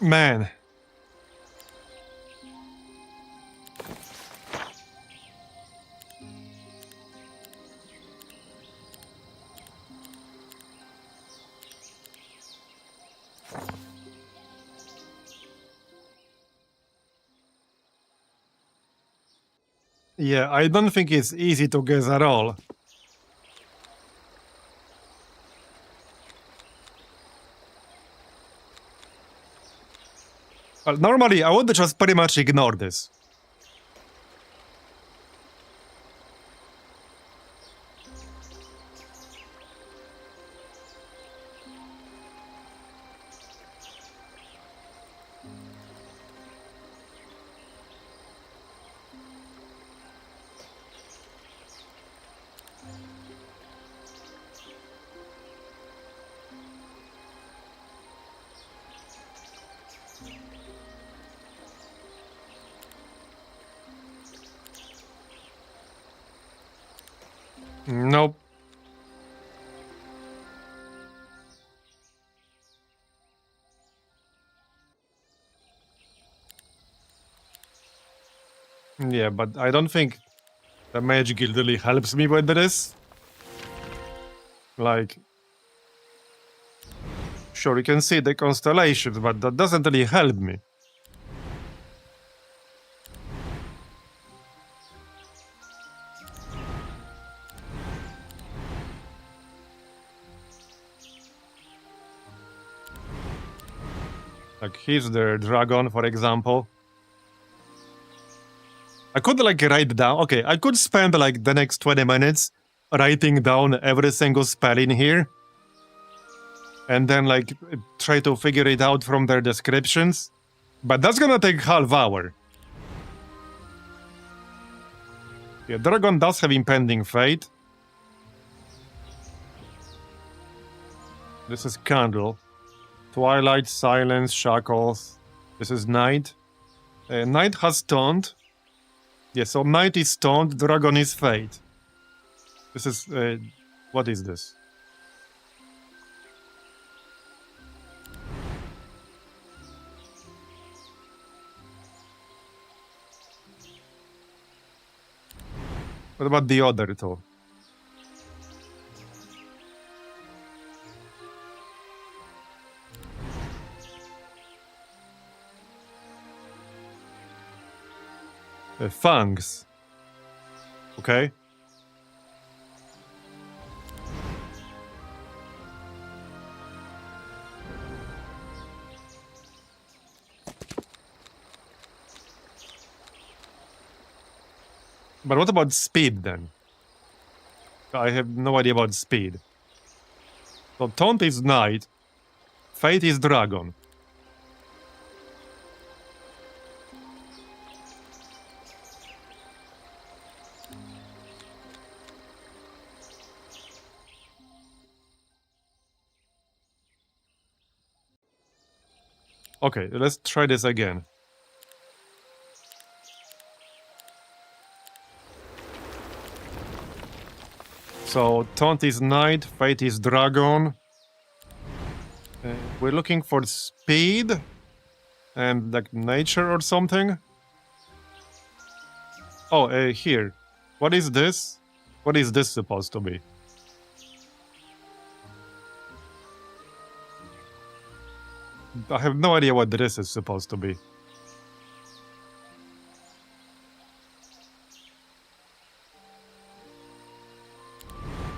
Man. Yeah, I don't think it's easy to guess at all. Well, normally, I would just pretty much ignore this. Nope. Yeah, but I don't think the Mage Guild really helps me with this. Like, sure, you can see the constellations, but that doesn't really help me. Like, here's the dragon, for example. I could, like, write down... Okay, I could spend, like, the next 20 minutes writing down every single spell in here. And then, like, try to figure it out from their descriptions. But that's gonna take half hour. Yeah, Dragon does have impending fate. This is Candle. Twilight, Silence, Shackles. This is Night. Night has Taunt. Yeah, so Night is Taunt, Dragon is Fate. This is... what is this? What about the other two? Fangs. Okay. But what about speed then? I have no idea about speed. So Taunt is Knight. Fate is Dragon. Okay, let's try this again. So, Taunt is Knight, Fate is Dragon. We're looking for speed and like nature or something. Oh, here. What is this? What is this supposed to be? I have no idea what this is supposed to be.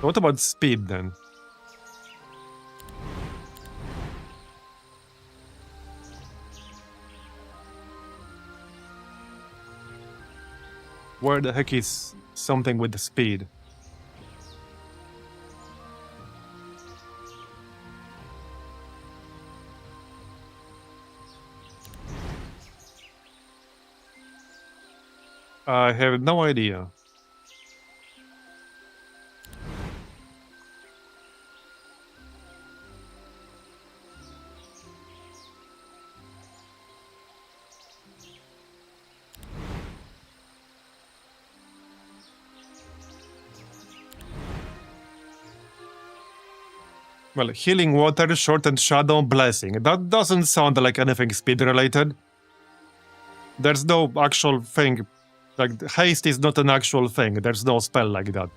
What about speed then? Where the heck is something with the speed? I have no idea. Well, healing water, shortened shadow, blessing. That doesn't sound like anything speed related. There's no actual thing. Like, haste is not an actual thing. There's no spell like that.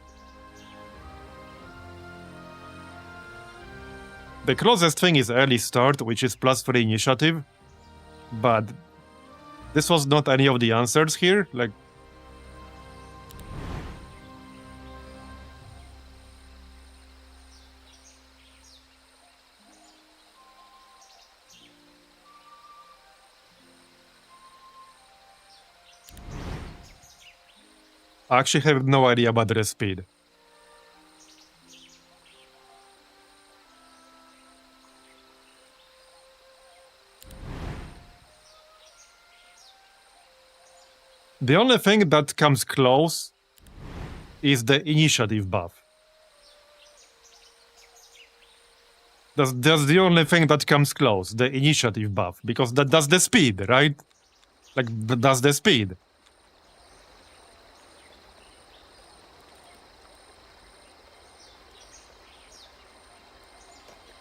The closest thing is early start, which is +3 initiative. But this was not any of the answers here. Like, I actually have no idea about the speed. The only thing that comes close is the initiative buff. That's the only thing that comes close, the initiative buff, because that's the speed, right? Like, that's the speed.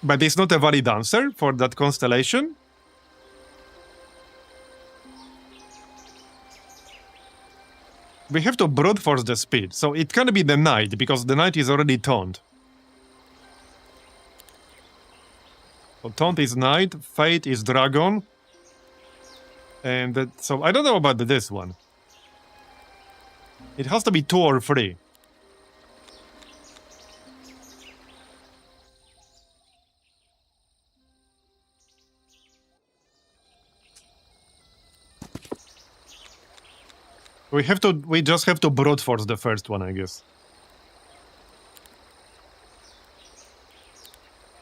But it's not a valid answer for that constellation. We have to brute force the speed, so it can be the knight, because the knight is already taunt. So taunt is knight, fate is dragon, and so I don't know about this one. It has to be 2 or 3. We just have to brute force the first one, I guess.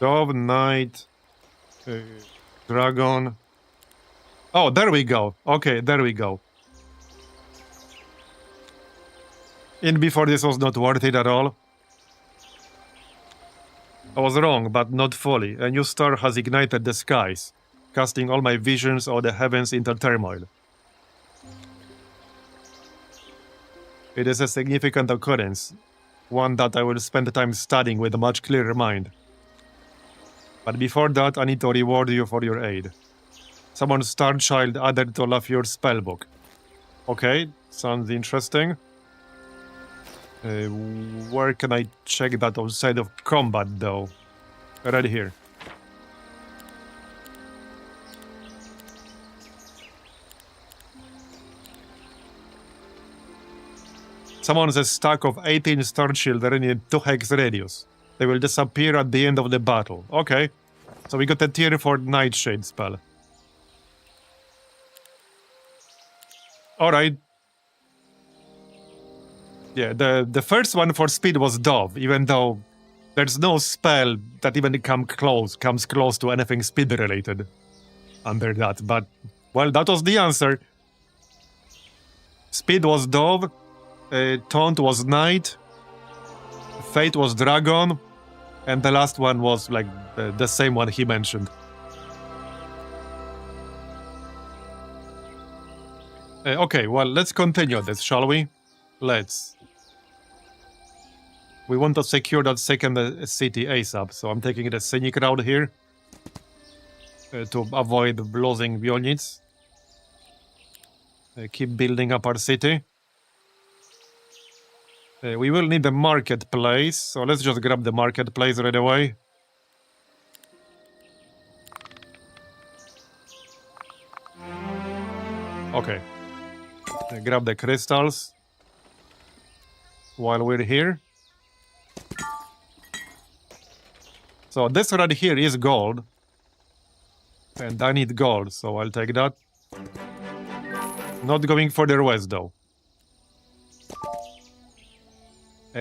Dove, knight, dragon. Oh, there we go. Okay, there we go. And before this was not worth it at all. I was wrong, but not fully. A new star has ignited the skies, casting all my visions of the heavens into turmoil. It is a significant occurrence, one that I will spend time studying with a much clearer mind. But before that, I need to reward you for your aid. Summon Star Child added to Lafiour's spellbook. Okay, sounds interesting. Where can I check that outside of combat, though? Right here. Summons a stack of 18 Star Children in a 2-hex radius. They will disappear at the end of the battle. Okay. So we got a tier 4 Nightshade spell. Alright. Yeah, the first one for speed was Dove, even though there's no spell that even comes close to anything speed related under that. But, well, that was the answer. Speed was Dove. Taunt was Knight, Fate was Dragon, and the last one was like the same one he mentioned. Okay, well, let's continue this, shall we? Let's. We want to secure that second city ASAP, so I'm taking the scenic route here to avoid losing units. Keep building up our city. We will need a marketplace, so let's just grab the marketplace right away. Okay. Grab the crystals while we're here. So this right here is gold. And I need gold, so I'll take that. Not going further west, though.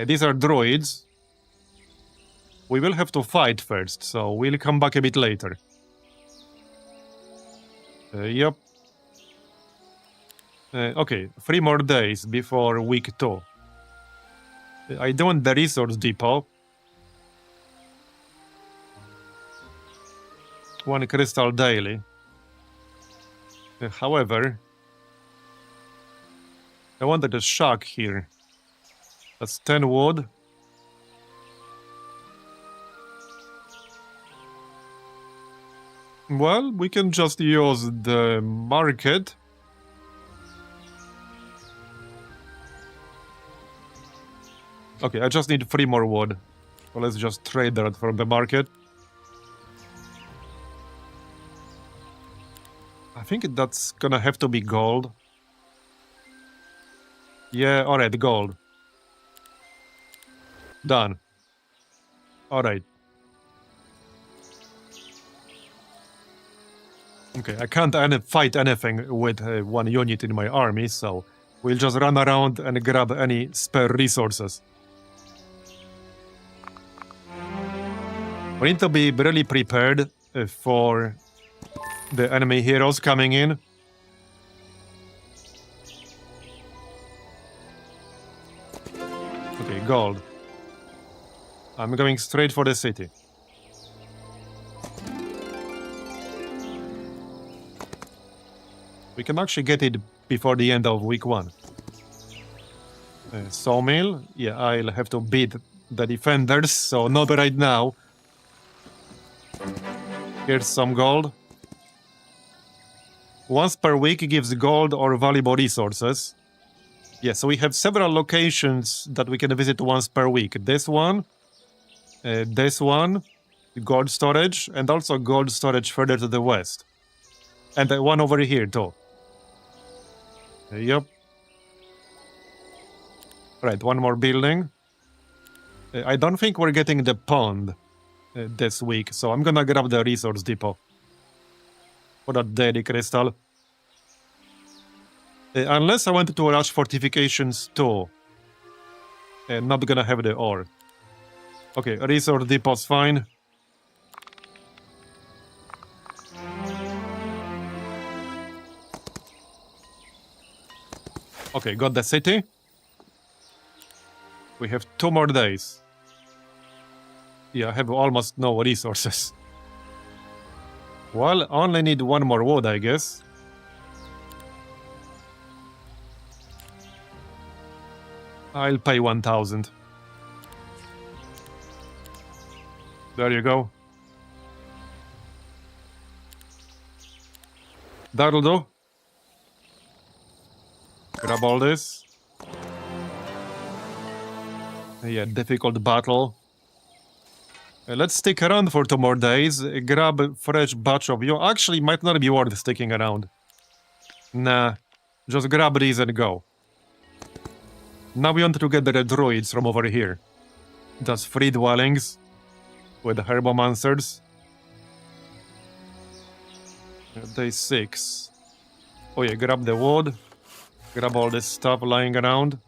These are druids. We will have to fight first, so we'll come back a bit later. Yep. Okay, 3 more days before week 2. I don't want the resource depot. 1 crystal daily. However, I wanted a shack here. That's 10 wood. Well, we can just use the market. Okay, I just need 3 more wood. So let's just trade that from the market. I think that's gonna have to be gold. Yeah, alright, gold. Done. Alright. Okay, I can't fight anything with 1 unit in my army, so we'll just run around and grab any spare resources. We need to be really prepared for the enemy heroes coming in. Okay, gold. I'm going straight for the city. We can actually get it before the end of week 1. Sawmill. Yeah, I'll have to beat the defenders, so not right now. Here's some gold. Once per week gives gold or valuable resources. Yeah, so we have several locations that we can visit once per week. This one, gold storage, and also gold storage further to the west. And one over here too. Yep. Right, one more building. I don't think we're getting the pond this week, so I'm gonna grab the resource depot for that daily crystal. Unless I wanted to rush fortifications too. Not gonna have the ore. Okay, resource depot's fine. Okay, got the city. We have 2 more days. Yeah, I have almost no resources. Well, only need 1 more wood, I guess. I'll pay 1,000. There you go. That'll do. Grab all this. Yeah, difficult battle. Let's stick around for 2 more days. Grab a fresh batch of you. Actually, might not be worth sticking around. Nah, just grab these and go. Now we want to get the druids from over here. That's 3 dwellings with herbomancers. Day 6. Oh yeah, grab the wood. Grab all this stuff lying around.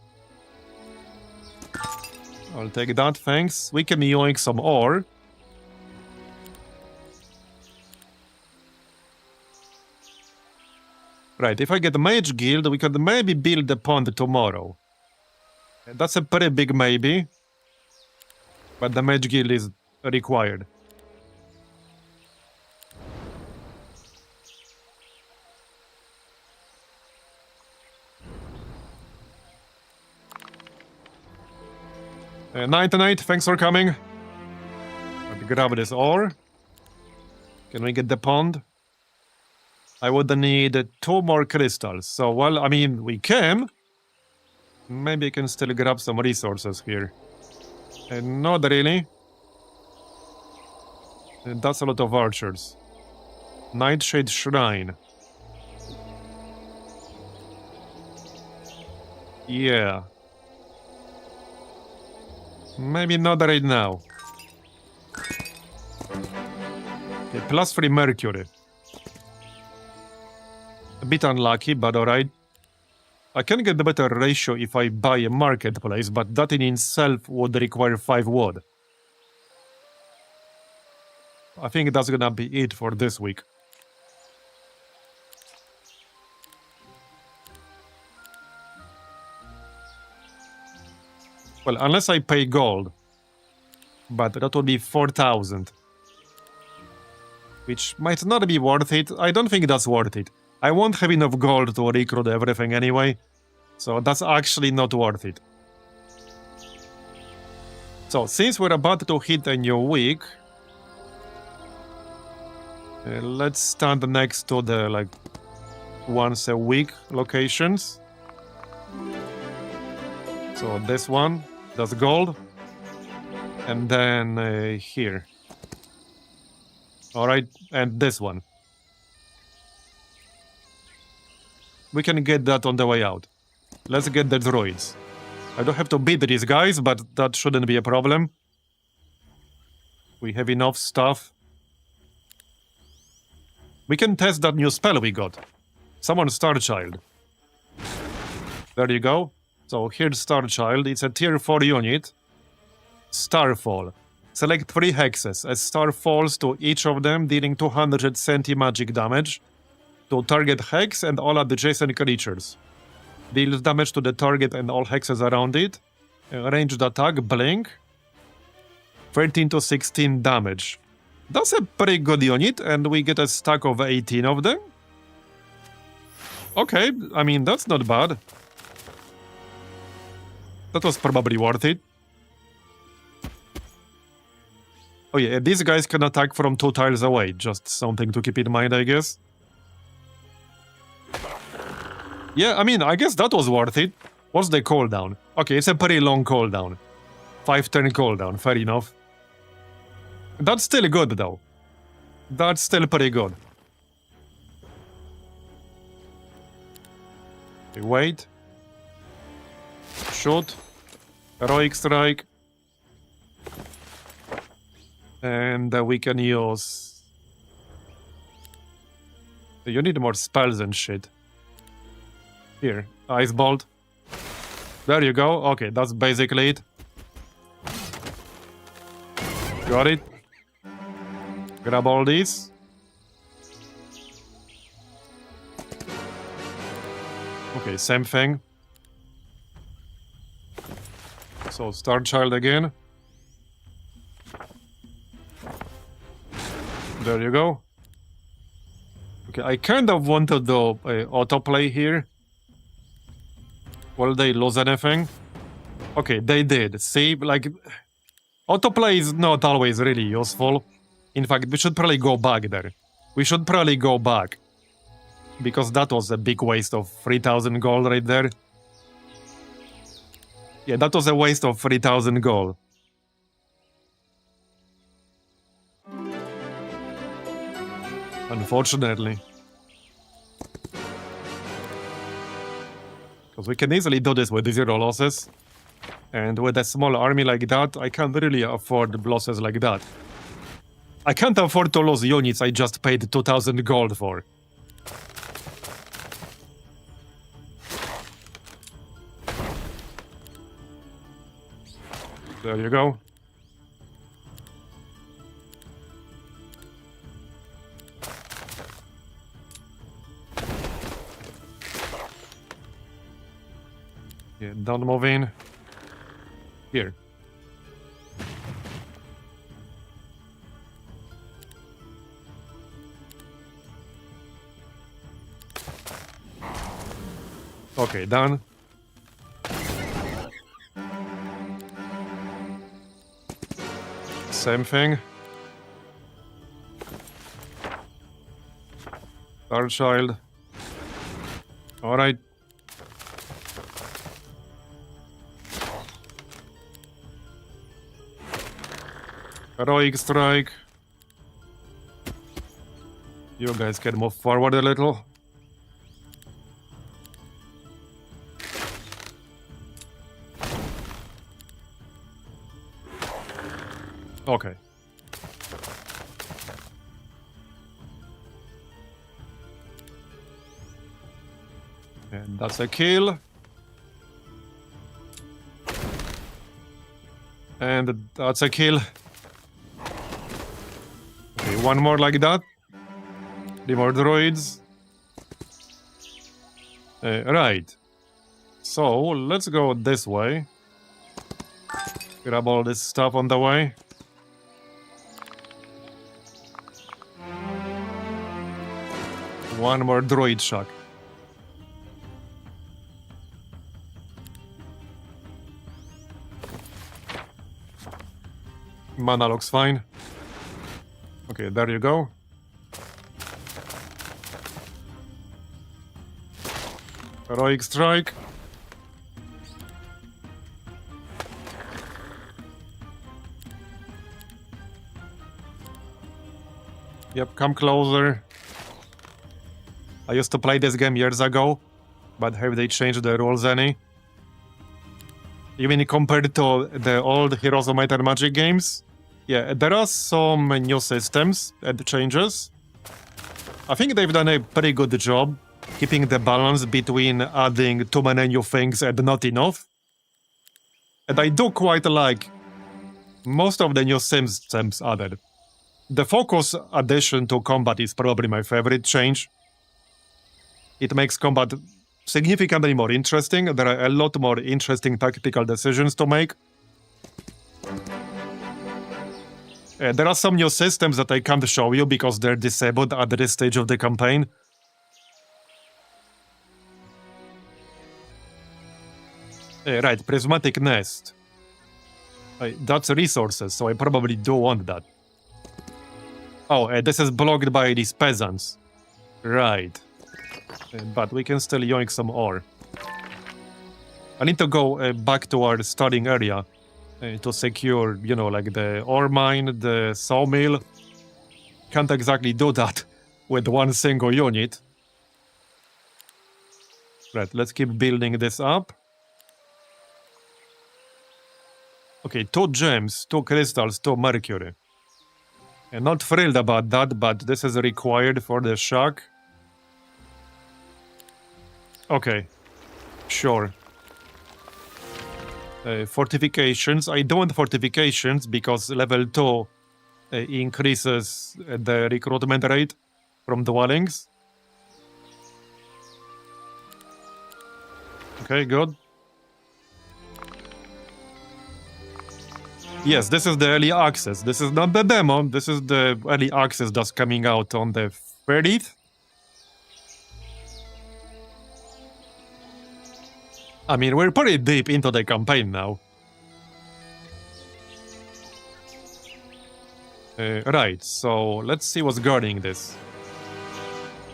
I'll take that, thanks. We can yoink some ore. Right, if I get the Mage Guild, we could maybe build the pond tomorrow. That's a pretty big maybe. But the Mage Guild is required. Night, thanks for coming. I'll grab this ore. Can we get the pond? I would need 2 more crystals. So, well, I mean, we can. Maybe I can still grab some resources here. Not really. That's a lot of archers. Nightshade Shrine. Yeah. Maybe not right now. Okay, +3 mercury. A bit unlucky, but alright. I can get the better ratio if I buy a marketplace, but that in itself would require 5 wood. I think that's gonna be it for this week. Well, unless I pay gold. But that would be 4,000. Which might not be worth it. I don't think that's worth it. I won't have enough gold to recruit everything anyway. So that's actually not worth it. So, since we're about to hit a new week... Let's stand next to the, like, once a week locations. So this one, that's gold. And then here. Alright, and this one. We can get that on the way out. Let's get the droids. I don't have to beat these guys, but that shouldn't be a problem. We have enough stuff. We can test that new spell we got. Summon Starchild. There you go. So here's Starchild. It's a tier 4 unit. Starfall. Select 3 hexes. As star falls to each of them, dealing 200 magic damage to target hex and all adjacent creatures. Deals damage to the target and all hexes around it. Ranged attack, blink. 13 to 16 damage. That's a pretty good unit, and we get a stack of 18 of them. Okay, I mean, that's not bad. That was probably worth it. Oh yeah, these guys can attack from 2 tiles away. Just something to keep in mind, I guess. Yeah, I mean, I guess that was worth it. What's the cooldown? Okay, it's a pretty long cooldown. 5-turn cooldown, fair enough. That's still good, though. That's still pretty good. Okay, wait. Shoot. Heroic strike. And we can use... You need more spells and shit. Here, Ice Bolt. There you go. Okay, that's basically it. Got it. Grab all these. Okay, same thing. So, Starchild again. There you go. Okay, I kind of want to do autoplay here. Will they lose anything? Okay, they did. See, like, autoplay is not always really useful. In fact, we should probably go back there. We should probably go back. Because that was a big waste of 3,000 gold right there. Yeah, that was a waste of 3,000 gold. Unfortunately. Because we can easily do this with 0 losses. And with a small army like that, I can't really afford losses like that. I can't afford to lose units I just paid 2,000 gold for. There you go. Yeah, don't move in. Here. Okay, done. Same thing. Starchild. Alright. Heroic strike. You guys can move forward a little. Okay. And that's a kill. And that's a kill. Okay, one more like that. 3 more droids. Right. So, let's go this way. Grab all this stuff on the way. One more droid shock. Mana looks fine. Okay, there you go. Heroic strike. Yep, come closer. I used to play this game years ago, but have they changed the rules any? You mean compared to the old Heroes of Might and Magic games? Yeah, there are some new systems and changes. I think they've done a pretty good job keeping the balance between adding too many new things and not enough. And I do quite like most of the new systems added. The focus addition to combat is probably my favorite change. It makes combat significantly more interesting. There are a lot more interesting tactical decisions to make. There are some new systems that I can't show you because they're disabled at this stage of the campaign. Right, Prismatic Nest. That's resources, so I probably do want that. Oh, this is blocked by these peasants. Right. But we can still yoink some ore. I need to go back to our starting area to secure, you know, like the ore mine, the sawmill. Can't exactly do that with one single unit. Right, let's keep building this up. Okay, 2 gems, 2 crystals, 2 mercury. I'm not thrilled about that, but this is required for the shack. Okay, sure. Fortifications. I don't want fortifications because level 2 increases the recruitment rate from dwellings. Okay, good. Yes, this is the early access. This is not the demo. This is the early access that's coming out on the 30th. I mean, we're pretty deep into the campaign now. Right, so let's see what's guarding this.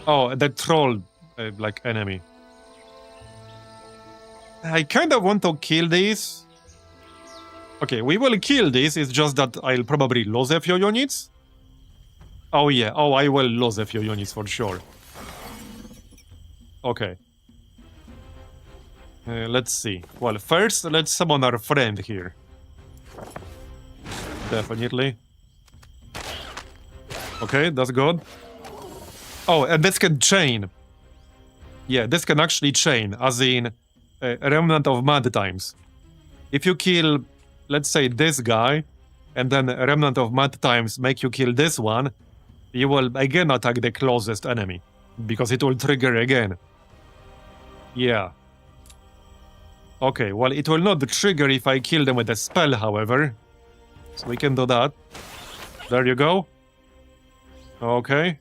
Oh, the troll, like, enemy. I kind of want to kill these. Okay, we will kill this, it's just that I'll probably lose a few units. Oh yeah, oh, I will lose a few units for sure. Okay. Let's see. Well, first, let's summon our friend here. Definitely. Okay, that's good. Oh, and this can chain. Yeah, this can actually chain, as in a remnant of mad times. If you kill, let's say, this guy, and then a remnant of mad times make you kill this one, you will again attack the closest enemy, because it will trigger again. Yeah. Okay, well, it will not trigger if I kill them with a spell, however. So we can do that. There you go. Okay.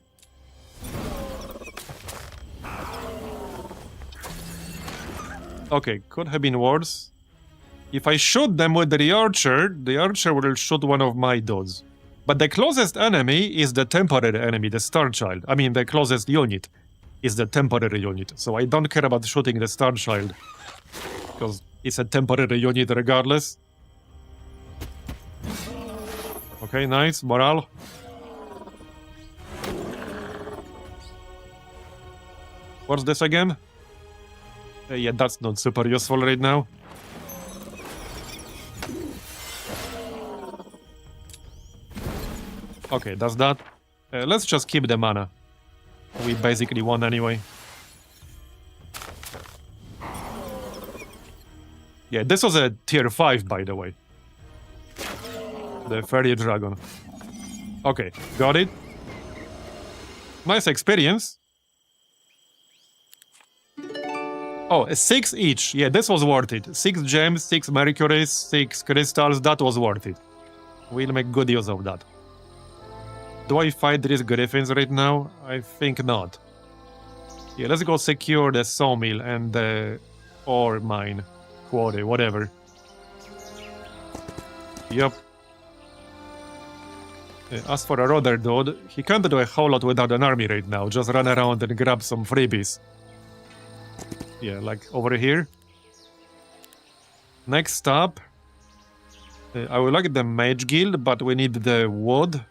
Okay, could have been worse. If I shoot them with the archer will shoot one of my dudes. But the closest enemy is the temporary enemy, the Star Child. I mean, the closest unit is the temporary unit. So I don't care about shooting the Star Child, because it's a temporary unit regardless. Okay, nice. Morale. What's this again? Yeah, that's not super useful right now. Okay, that's that. Let's just keep the mana. We basically won anyway. Yeah, this was a tier 5, by the way. The Fairy Dragon. Okay, got it. Nice experience. Oh, 6 each. Yeah, this was worth it. 6 gems, 6 mercuries, 6 crystals. That was worth it. We'll make good use of that. Do I fight these griffins right now? I think not. Yeah, let's go secure the sawmill and the ore mine. Quarry, whatever. Yup. As for our other dude, he can't do a whole lot without an army right now. Just run around and grab some freebies. Yeah, like over here. Next up, I would like the Mage Guild, but we need the wood.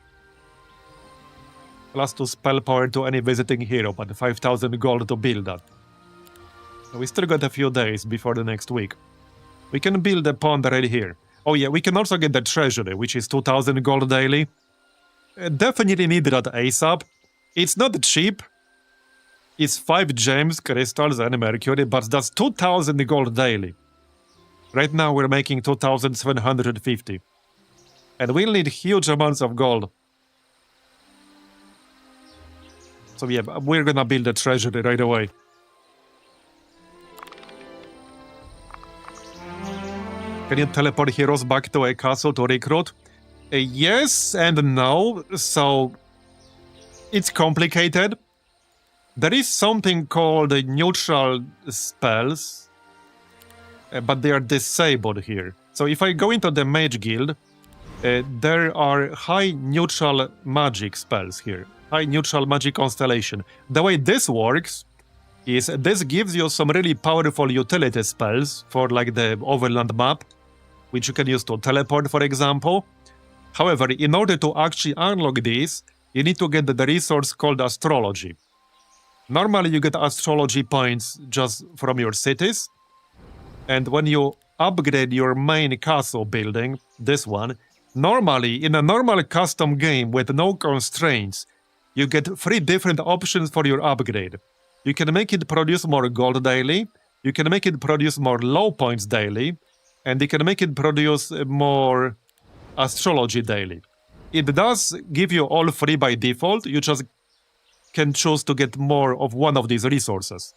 Plus 2 spell power to any visiting hero, but 5,000 gold to build that. We still got a few days before the next week. We can build a pond right here. Oh yeah, we can also get the treasury, which is 2,000 gold daily. Definitely need that ASAP. It's not cheap. It's 5 gems, crystals, and mercury, but that's 2,000 gold daily. Right now we're making 2,750. And we'll need huge amounts of gold. So yeah, we're gonna build a treasury right away. Can you teleport heroes back to a castle to recruit? Yes and no. So it's complicated. There is something called neutral spells, but they are disabled here. So if I go into the Mage Guild, there are high neutral magic spells here. High neutral magic constellation. The way this works is this gives you some really powerful utility spells for like the overland map, which you can use to teleport, for example. However, in order to actually unlock these, you need to get the resource called astrology. Normally you get astrology points just from your cities, and when you upgrade your main castle building, this one, normally in a normal custom game with no constraints, you get 3 different options for your upgrade. You can make it produce more gold daily, you can make it produce more low points daily, and you can make it produce more astrology daily. It does give you all 3 by default, you just can choose to get more of one of these resources.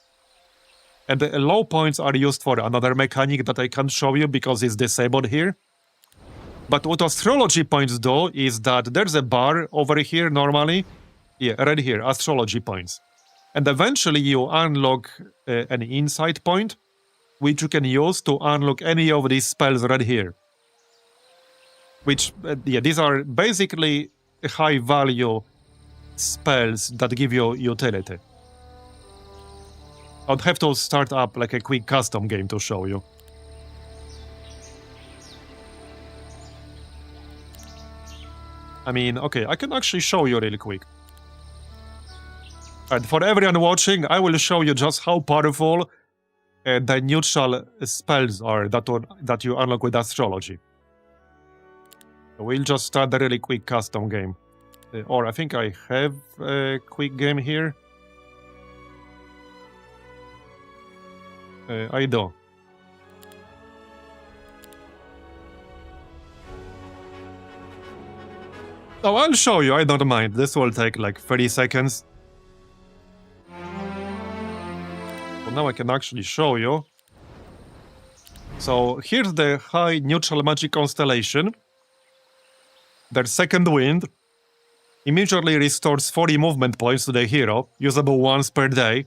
And the low points are used for another mechanic that I can't show you because it's disabled here. But what astrology points do is that there's a bar over here normally. Yeah, right here, astrology points. And eventually you unlock an insight point, which you can use to unlock any of these spells right here. Which, yeah, these are basically high value spells that give you utility. I'd have to start up like a quick custom game to show you. I mean, okay, I can actually show you really quick. And for everyone watching, I will show you just how powerful the neutral spells are that you unlock with astrology. We'll just start a really quick custom game. Or I think I have a quick game here. I do. Oh, I'll show you, I don't mind. This will take like 30 seconds. So now I can actually show you. So here's the high neutral magic constellation. Their second wind immediately restores 40 movement points to the hero, usable once per day.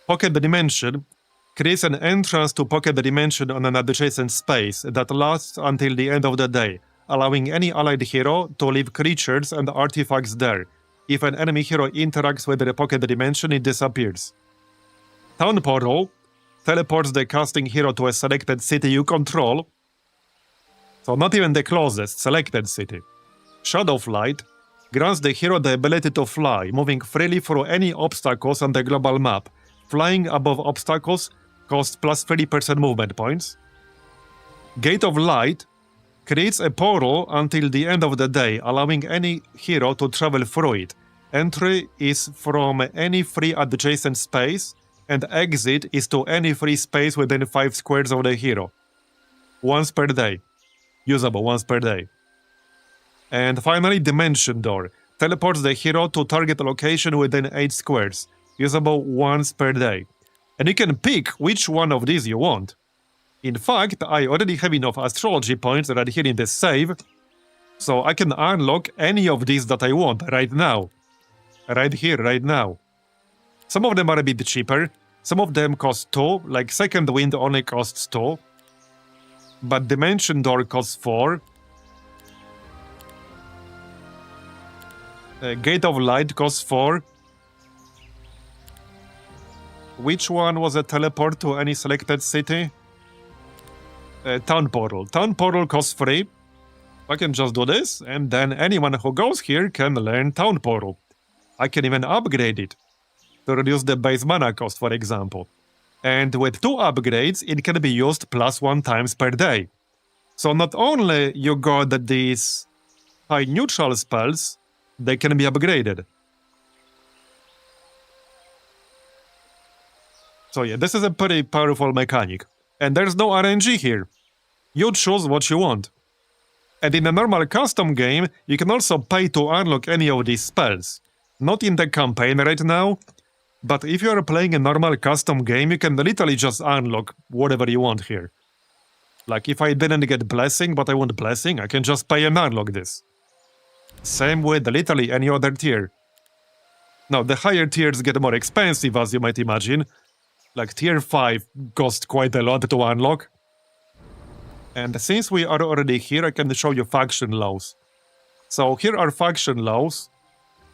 Pocket Dimension creates an entrance to Pocket Dimension on an adjacent space that lasts until the end of the day, allowing any allied hero to leave creatures and artifacts there. If an enemy hero interacts with the Pocket Dimension, it disappears. Town Portal teleports the casting hero to a selected city you control. So not even the closest, selected city. Shadow Flight grants the hero the ability to fly, moving freely through any obstacles on the global map. Flying above obstacles costs plus 30% movement points. Gate of Light creates a portal until the end of the day, allowing any hero to travel through it. Entry is from any free adjacent space, and exit is to any free space within 5 squares of the hero. Once per day. Usable once per day. And finally, Dimension Door teleports the hero to target location within 8 squares. Usable once per day. And you can pick which one of these you want. In fact, I already have enough astrology points right here in this save, so I can unlock any of these that I want right now. Right here, right now. Some of them are a bit cheaper. Some of them cost 2, like Second Wind only costs 2. But Dimension Door costs 4. Gate of Light costs 4. Which one was a teleport to any selected city? Town portal. Town portal costs 3. I can just do this, and then anyone who goes here can learn town portal. I can even upgrade it to reduce the base mana cost, for example. And with 2 upgrades, it can be used +1 times per day. So not only you got these high neutral spells, they can be upgraded. So yeah, this is a pretty powerful mechanic. And there's no RNG here. You choose what you want. And in a normal custom game, you can also pay to unlock any of these spells. Not in the campaign right now, but if you are playing a normal custom game, you can literally just unlock whatever you want here. Like if I didn't get Blessing, but I want Blessing, I can just pay and unlock this. Same with literally any other tier. Now, the higher tiers get more expensive, as you might imagine. Like tier 5 costs quite a lot to unlock. And since we are already here, I can show you faction laws. So here are faction laws.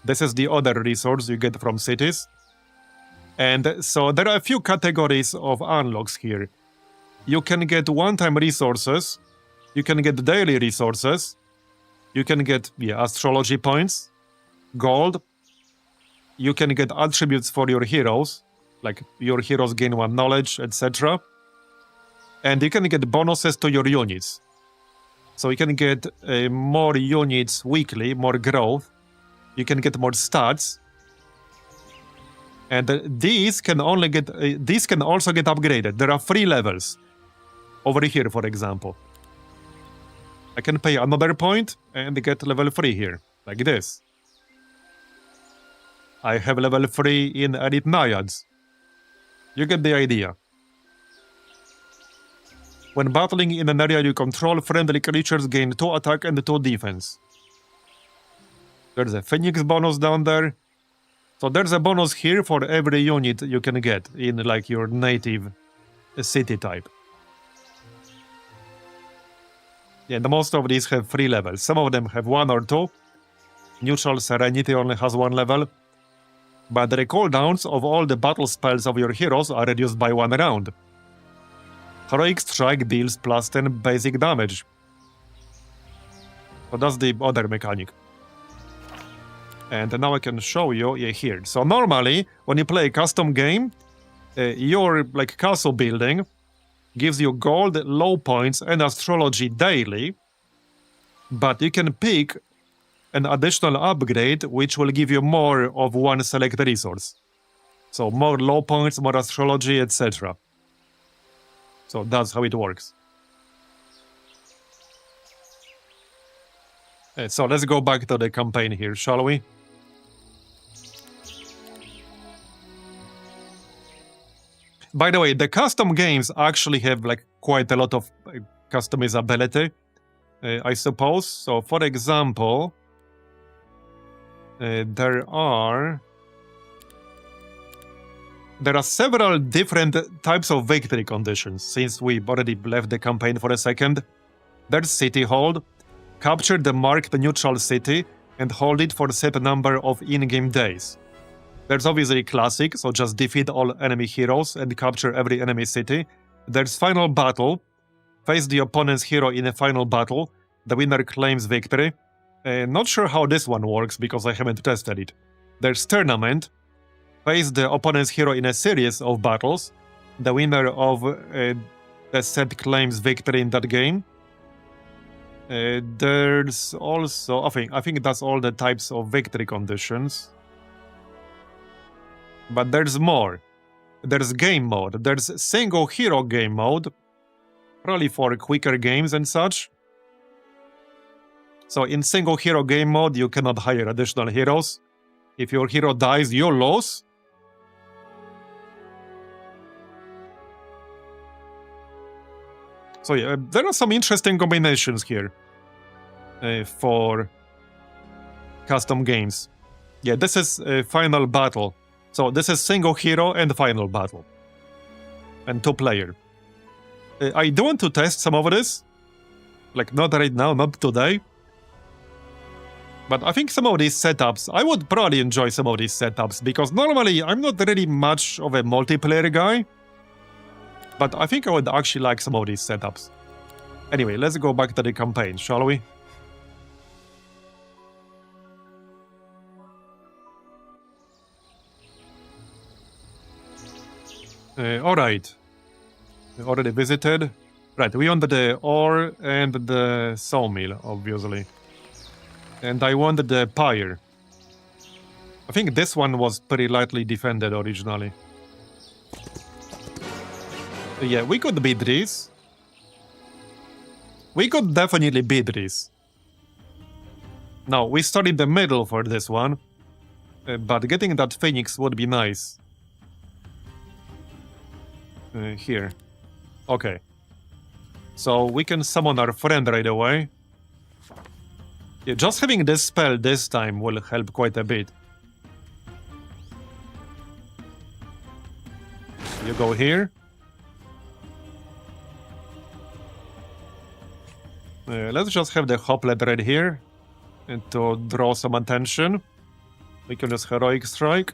This is the other resource you get from cities. And so there are a few categories of unlocks here. You can get one-time resources. You can get daily resources. You can get astrology points, gold. You can get attributes for your heroes. Like your heroes gain 1 knowledge, etc. And you can get bonuses to your units. So you can get more units weekly, more growth. You can get more stats. And these can also get upgraded. There are 3 levels. Over here, for example. I can pay another point and get level 3 here, like this. I have level 3 in Elite Naiads. You get the idea. When battling in an area you control, friendly creatures gain 2 attack and 2 defense. There's a Phoenix bonus down there. So there's a bonus here for every unit you can get in like your native city type. Yeah, the most of these have 3 levels. Some of them have 1 or 2. Neutral Serenity only has 1 level. But the cooldowns of all the battle spells of your heroes are reduced by 1 round. Heroic Strike deals +10 basic damage. So that's the other mechanic. And now I can show you here. So normally, when you play a custom game, your like castle building gives you gold, low points, and astrology daily. But you can pick an additional upgrade which will give you more of one select resource. So more low points, more astrology, etc. So that's how it works. So let's go back to the campaign here, shall we? By the way, the custom games actually have like quite a lot of customizability, I suppose. So for example, there are several different types of victory conditions, since we already left the campaign for a second. There's City Hold. Capture the marked neutral city and hold it for a set number of in-game days. There's obviously Classic, so just defeat all enemy heroes and capture every enemy city. There's Final Battle. Face the opponent's hero in a final battle. The winner claims victory. Not sure how this one works because I haven't tested it. There's Tournament. Face the opponent's hero in a series of battles. The winner of the set claims victory in that game. There's also, I think that's all the types of victory conditions. But there's more. There's game mode. There's single hero game mode. Probably for quicker games and such. So in single hero game mode, you cannot hire additional heroes. If your hero dies, you lose. So yeah, there are some interesting combinations here for custom games. Yeah, this is Final Battle. So this is single hero and final battle. And 2-player. I do want to test some of this. Like not right now, not today. But I think some of these setups, I would probably enjoy some of these setups, because normally I'm not really much of a multiplayer guy. But I think I would actually like some of these setups. Anyway, let's go back to the campaign, shall we? Alright. We already visited. Right, we wanted the ore and the sawmill, obviously. And I wanted the pyre. I think this one was pretty lightly defended originally. Yeah, we could beat this. We could definitely beat this. Now, we started the middle for this one. But getting that phoenix would be nice. Here. Okay. So we can summon our friend right away. Yeah, just having this spell this time will help quite a bit. You go here. Let's just have the hoplet right here. And to draw some attention. We can use Heroic Strike.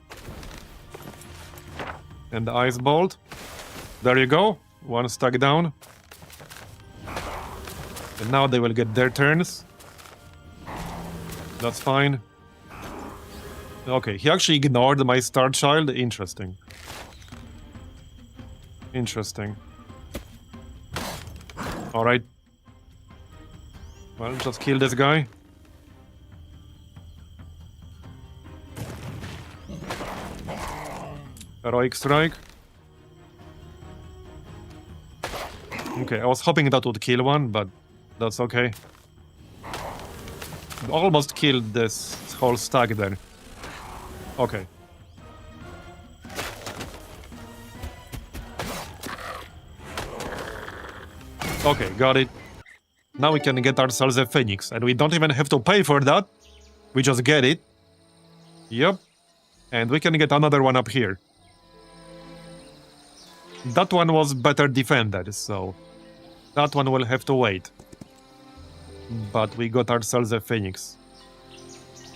And the Ice Bolt. There you go. One stack down. And now they will get their turns. That's fine. Okay, he actually ignored my Star Child. Interesting. Interesting. Alright. Well, just kill this guy. Heroic Strike. Okay, I was hoping that would kill one, but that's okay. Almost killed this whole stack there. Okay. Okay, got it. Now we can get ourselves a phoenix, and we don't even have to pay for that. We just get it. Yep. And we can get another one up here. That one was better defended, so that one will have to wait. But we got ourselves a phoenix.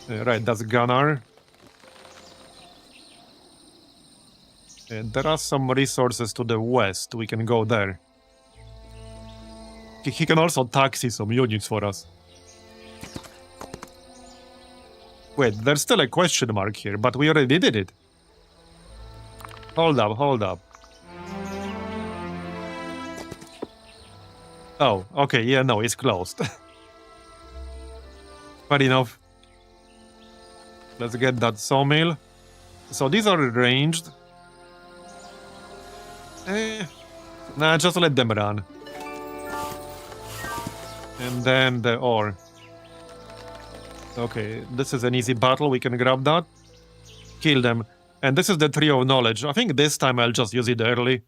Right, that's Gunnar. And there are some resources to the west. We can go there. He can also taxi some units for us. Wait, there's still a question mark here, but we already did it. Hold up, hold up. Oh, okay, yeah, no, it's closed. Fair enough. Let's get that sawmill. So these are ranged. Nah, just let them run. And then the ore. Okay, this is an easy battle. We can grab that. Kill them. And this is the Tree of Knowledge. I think this time I'll just use it early.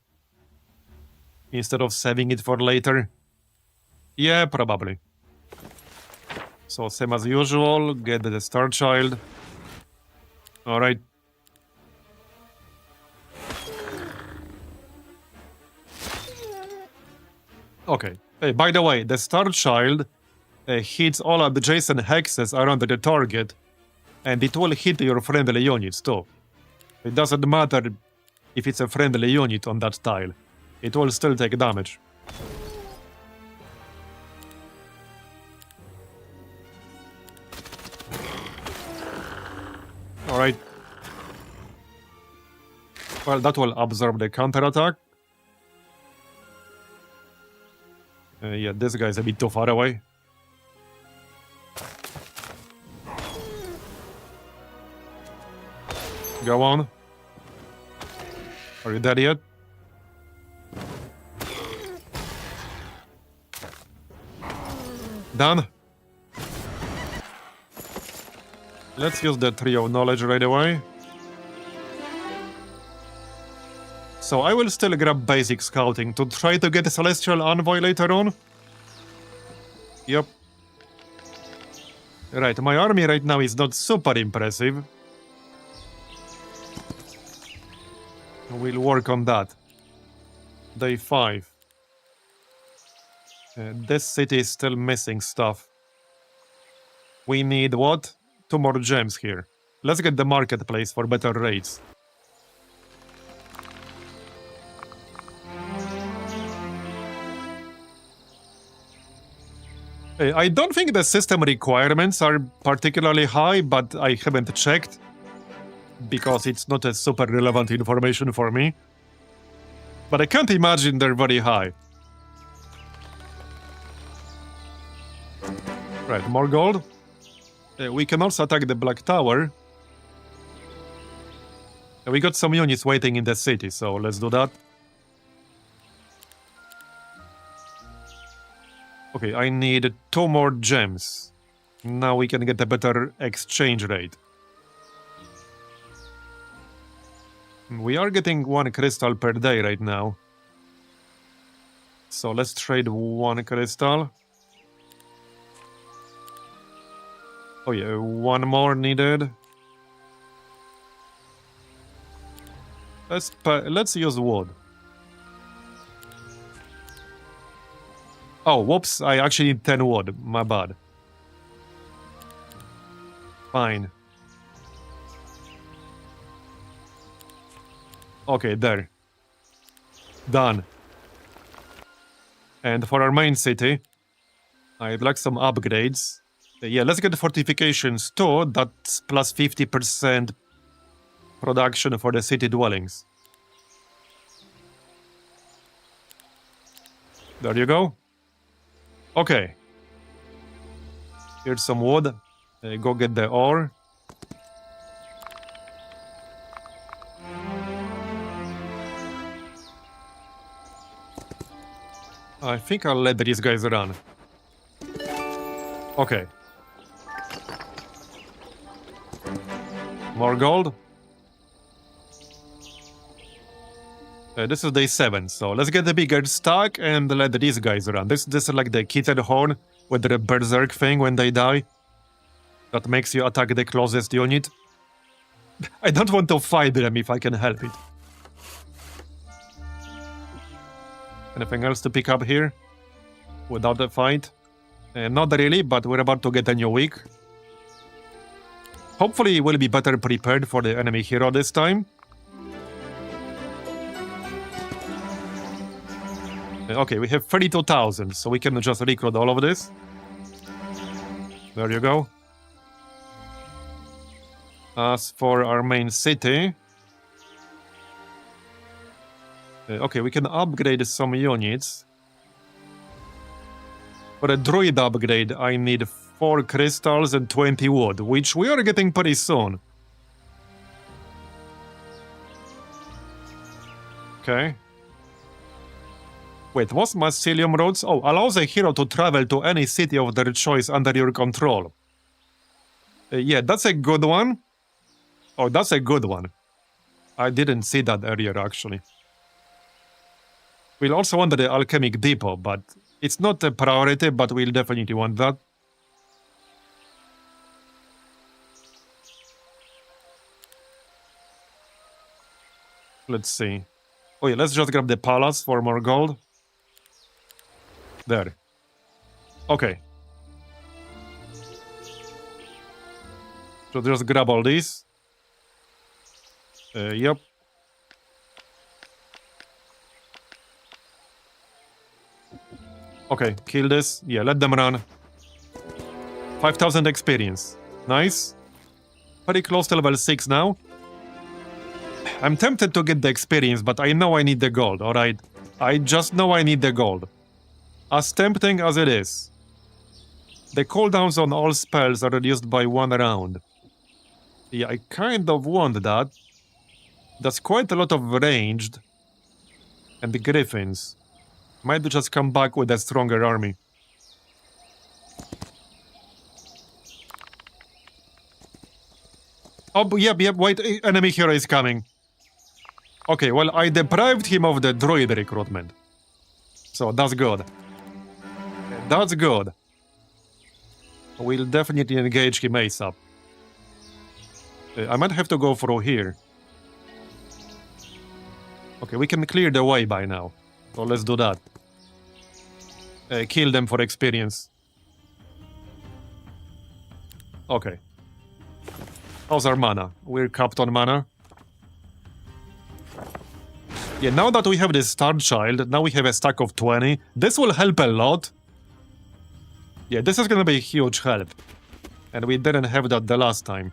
Instead of saving it for later. Yeah, probably. So same as usual. Get the Star Child. Alright. Okay. Hey, by the way, the Star Child hits all adjacent hexes around the target, and it will hit your friendly units too. It doesn't matter if it's a friendly unit on that tile. It will still take damage. Alright. Well, that will absorb the counterattack. Yeah, this guy's a bit too far away. Go on. Are you dead yet? Done. Let's use the Tree of Knowledge right away. So I will still grab basic scouting to try to get a Celestial Envoy later on. Yep. Right, my army right now is not super impressive. We'll work on that. Day 5. This city is still missing stuff. We need what? 2 more gems here. Let's get the marketplace for better rates. I don't think the system requirements are particularly high, but I haven't checked because it's not a super relevant information for me. But I can't imagine they're very high. Right, more gold. We can also attack the Black Tower. We got some units waiting in the city, so let's do that. Okay, I need 2 more gems. Now we can get a better exchange rate. We are getting 1 crystal per day right now. So let's trade 1 crystal. Oh yeah, 1 more needed. Let's use wood. Oh, whoops, I actually need 10 wood. My bad. Fine. Okay, there. Done. And for our main city, I'd like some upgrades. Yeah, let's get the fortifications too. That's plus 50% production for the city dwellings. There you go. Okay. Here's some wood. Go get the ore. I think I'll let these guys run. Okay. More gold. This is day 7, so let's get the bigger stack and let these guys run. This is like the Kitted Horn with the berserk thing when they die. That makes you attack the closest unit. I don't want to fight them if I can help it. Anything else to pick up here? Without a fight? Not really, but we're about to get a new week. Hopefully we'll be better prepared for the enemy hero this time. Okay, we have 32,000, so we can just recruit all of this. There you go. As for our main city... okay, we can upgrade some units. For a druid upgrade, I need 4 crystals and 20 wood, which we are getting pretty soon. Okay. Wait, what's Mycelium Roads? Oh, allows a hero to travel to any city of their choice under your control. Yeah, that's a good one. Oh, that's a good one. I didn't see that earlier, actually. We'll also want the Alchemic Depot, but it's not a priority, but we'll definitely want that. Let's see. Oh yeah, let's just grab the palace for more gold. There. Okay. So just grab all these. Yep. Okay, kill this. Yeah, let them run. 5,000 experience. Nice. Very close to level 6 now. I'm tempted to get the experience, but I know I need the gold, alright? I just know I need the gold. As tempting as it is. The cooldowns on all spells are reduced by 1 round. Yeah, I kind of want that. That's quite a lot of ranged. And the griffins. Might just come back with a stronger army. Oh, yep, wait, enemy hero is coming. Okay, well, I deprived him of the druid recruitment. So, that's good. That's good. We'll definitely engage him ASAP. I might have to go through here. Okay, we can clear the way by now. So let's do that. Kill them for experience. Okay. How's our mana? We're capped on mana. Yeah, now that we have this Star Child, now we have a stack of 20. This will help a lot. Yeah, this is gonna be a huge help. And we didn't have that the last time.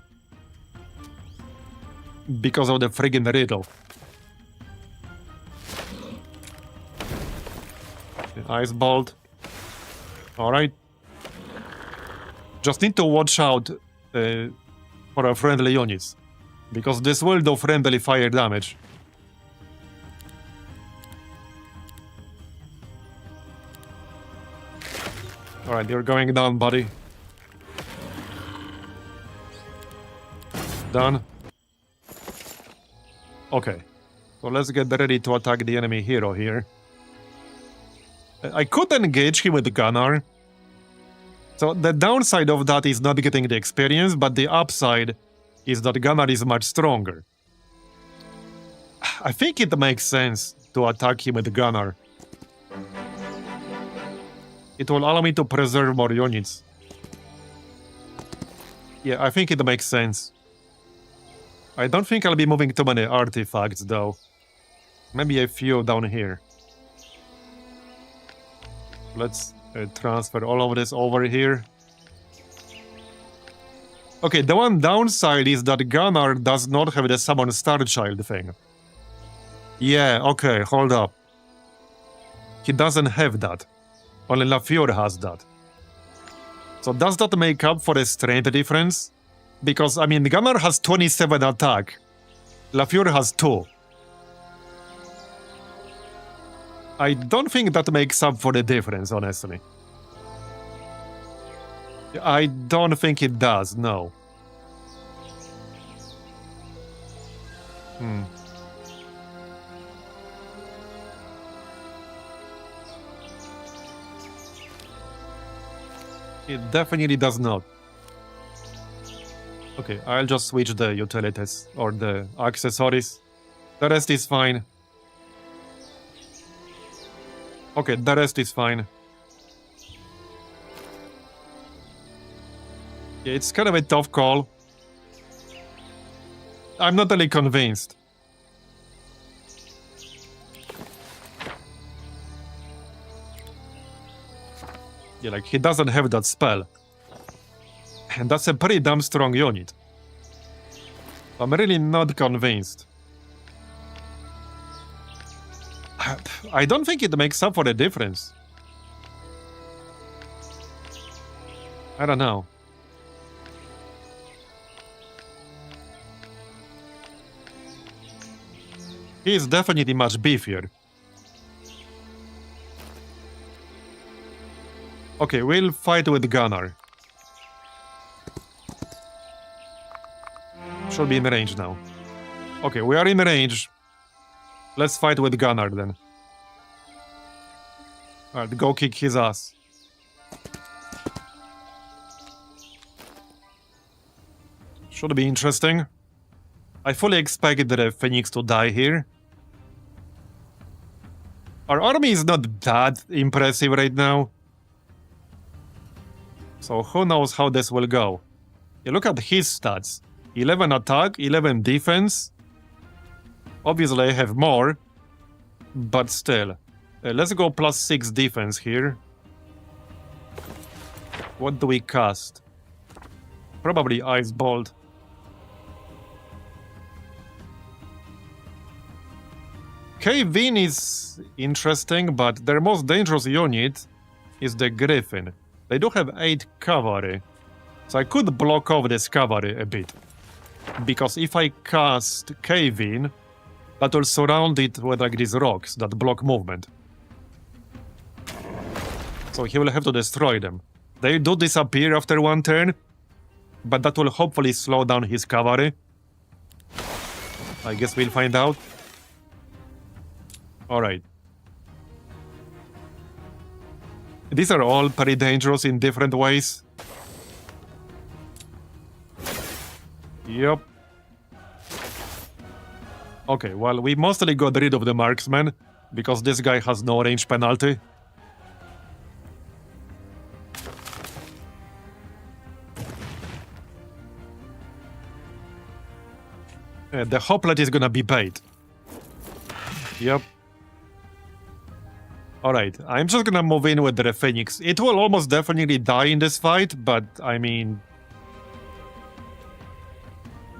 Because of the friggin' riddle. Ice Bolt. Alright. Just need to watch out for our friendly units. Because this will do friendly fire damage. Alright, you're going down, buddy. Done. Okay. So let's get ready to attack the enemy hero here. I could engage him with the Gunnar. So the downside of that is not getting the experience, but the upside is that Gunnar is much stronger. I think it makes sense to attack him with the Gunnar. It will allow me to preserve more units. Yeah, I think it makes sense. I don't think I'll be moving too many artifacts, though. Maybe a few down here. Let's transfer all of this over here. Okay, the one downside is that Gunnar does not have the Summon Star Child thing. Yeah, okay, hold up. He doesn't have that. Only LaFleur has that. So does that make up for a strength difference? Because, I mean, Gunnar has 27 attack. LaFleur has 2. I don't think that makes up for the difference, honestly. I don't think it does, no. It definitely does not. Okay, I'll just switch the utilities or the accessories. The rest is fine. Okay, the rest is fine. Yeah, it's kind of a tough call. I'm not really convinced. Yeah, like, he doesn't have that spell. And that's a pretty damn strong unit. I'm really not convinced. I don't think it makes up for the difference. I don't know. He is definitely much beefier. Okay, we'll fight with Gunnar. Should be in range now. Okay, we are in range. Let's fight with Gunnar then. Alright, go kick his ass. Should be interesting. I fully expected the Phoenix to die here. Our army is not that impressive right now. So who knows how this will go. You look at his stats. 11 attack, 11 defense. Obviously I have more. But still. Let's go +6 defense here. What do we cast? Probably Ice Bolt. Cave-in is interesting, but their most dangerous unit is the Griffin. They do have 8 cavalry, so I could block off this cavalry a bit. Because if I cast Cave-in, that will surround it with like these rocks that block movement. So he will have to destroy them. They do disappear after one turn, but that will hopefully slow down his cavalry. I guess we'll find out. Alright. These are all pretty dangerous in different ways. Yep. Okay, well, we mostly got rid of the marksman, because this guy has no range penalty. The hoplite is gonna be bait. Yep. Alright, I'm just gonna move in with the Phoenix. It will almost definitely die in this fight, but I mean...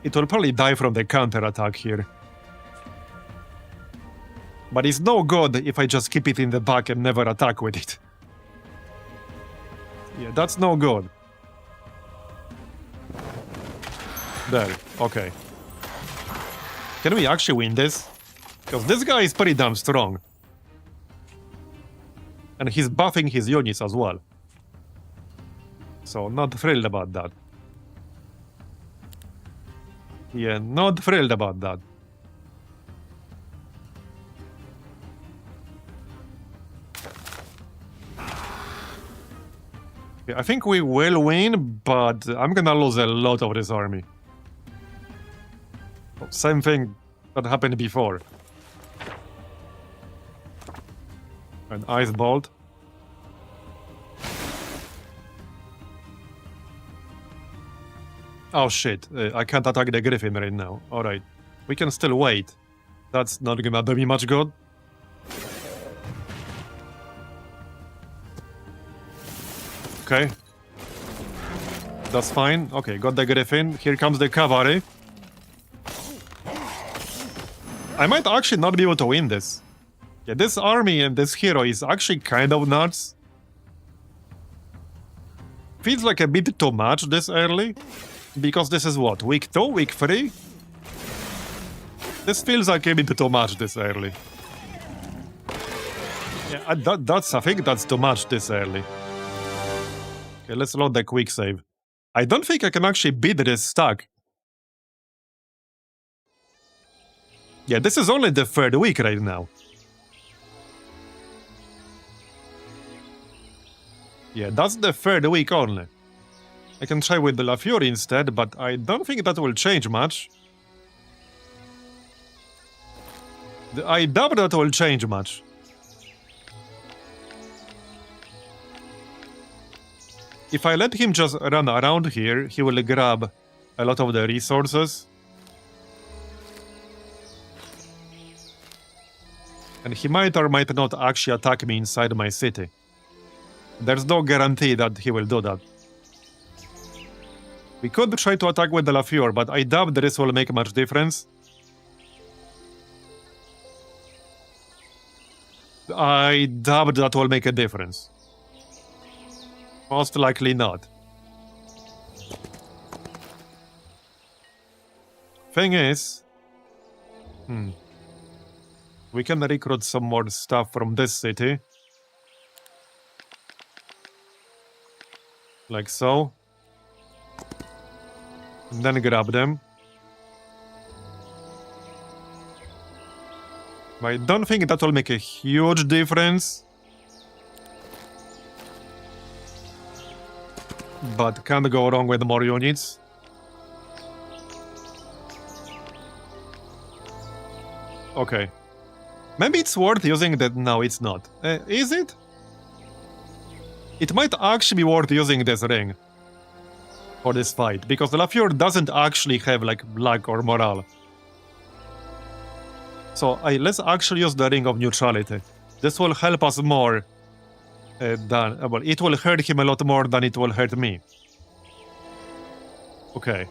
it will probably die from the counter-attack here. But it's no good if I just keep it in the back and never attack with it. Yeah, that's no good. There, okay. Can we actually win this? Because this guy is pretty damn strong. And he's buffing his units as well. So, not thrilled about that. Yeah, not thrilled about that. Yeah, I think we will win, but I'm gonna lose a lot of this army. Same thing that happened before. An ice bolt. Oh shit, I can't attack the griffin right now. Alright, we can still wait. That's not gonna do me much good. Okay. That's fine. Okay, got the griffin. Here comes the cavalry. I might actually not be able to win this. Yeah, this army and this hero is actually kind of nuts. Feels like a bit too much this early. Because this is what? Week 2? Week 3? This feels like a bit too much this early. Yeah, I think that's too much this early. Okay, let's load the quick save. I don't think I can actually beat this stack. Yeah, this is only the 3rd week right now. Yeah, that's the 3rd week only. I can try with the La Fury instead, but I don't think that will change much. I doubt that will change much. If I let him just run around here, he will grab a lot of the resources. And he might or might not actually attack me inside my city. There's no guarantee that he will do that. We could try to attack with the La Fury, but I doubt this will make much difference. I doubt that will make a difference. Most likely not. Thing is... we can recruit some more stuff from this city. Like so. And then grab them. I don't think that will make a huge difference. But can't go wrong with more units. Okay. Maybe it's worth using that. No, it's not. Is it? It might actually be worth using this ring for this fight, because the La Fury doesn't actually have like luck or morale. So let's actually use the Ring of Neutrality. This will help us more than... well, it will hurt him a lot more than it will hurt me. Okay.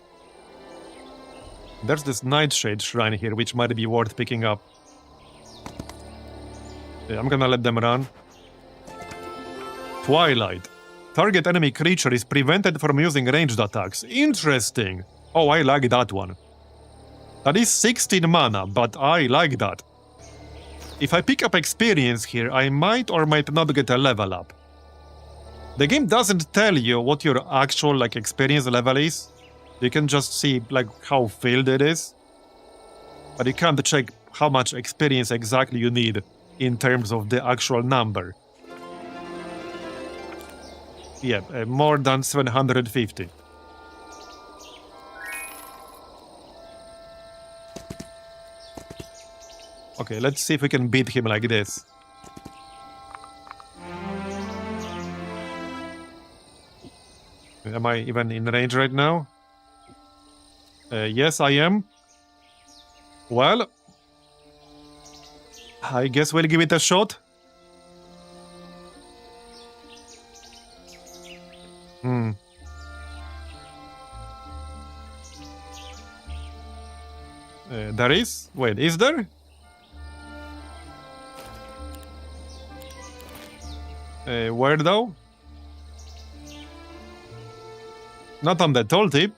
There's this Nightshade Shrine here, which might be worth picking up. Yeah, I'm gonna let them run. Twilight. Target enemy creature is prevented from using ranged attacks. Interesting. Oh, I like that one. That is 16 mana, but I like that. If I pick up experience here, I might or might not get a level up. The game doesn't tell you what your actual like experience level is. You can just see like how filled it is. But you can't check how much experience exactly you need in terms of the actual number. Yeah, more than 750. Okay, let's see if we can beat him like this. Am I even in range right now? Yes, I am. Well, I guess we'll give it a shot. There is? Wait, is there? Where though? Not on the tooltip.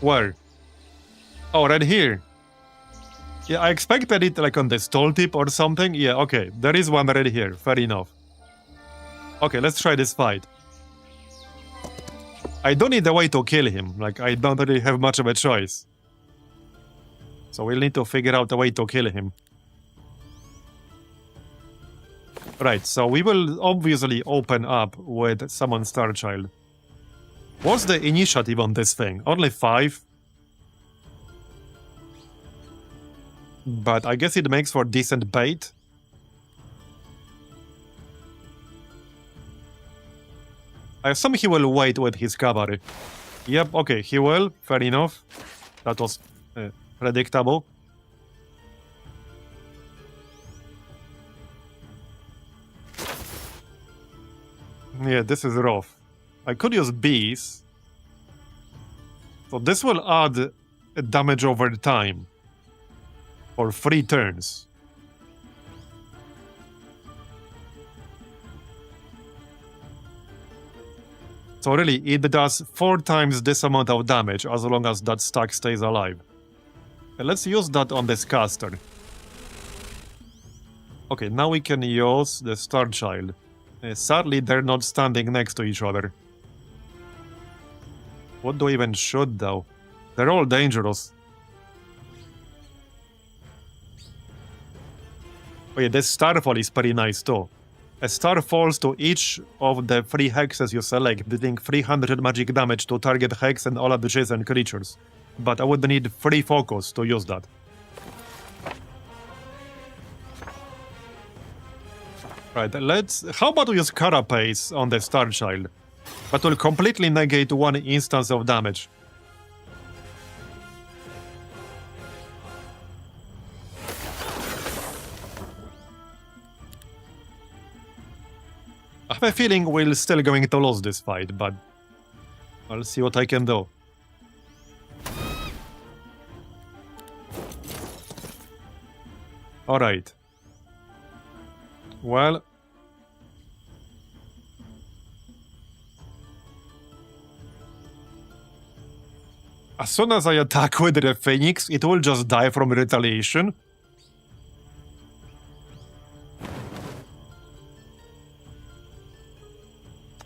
Where? Oh, right here. Yeah, I expected it like on this tooltip or something. Yeah, okay. There is one right here. Fair enough. Okay, let's try this fight. I don't need a way to kill him. Like, I don't really have much of a choice. So we'll need to figure out a way to kill him. Right, so we will obviously open up with Summon Starchild. What's the initiative on this thing? Only 5? But I guess it makes for decent bait. I assume he will wait with his cavalry. Yep, okay, he will. Fair enough. That was predictable. Yeah, this is rough. I could use bees. So this will add damage over time. For 3 turns. So really, it does 4 times this amount of damage as long as that stack stays alive. Let's use that on this caster. Okay, now we can use the Starchild. Sadly, they're not standing next to each other. What do I even shoot, though? They're all dangerous. Oh yeah, this Starfall is pretty nice, too. A star falls to each of the 3 hexes you select, dealing 300 magic damage to target hex and all adjacent creatures. But I would need 3 focus to use that. Right, how about we use Carapace on the Starchild? That will completely negate 1 instance of damage. I have a feeling we're still going to lose this fight, but I'll see what I can do. Alright. Well... as soon as I attack with the Phoenix, it will just die from retaliation.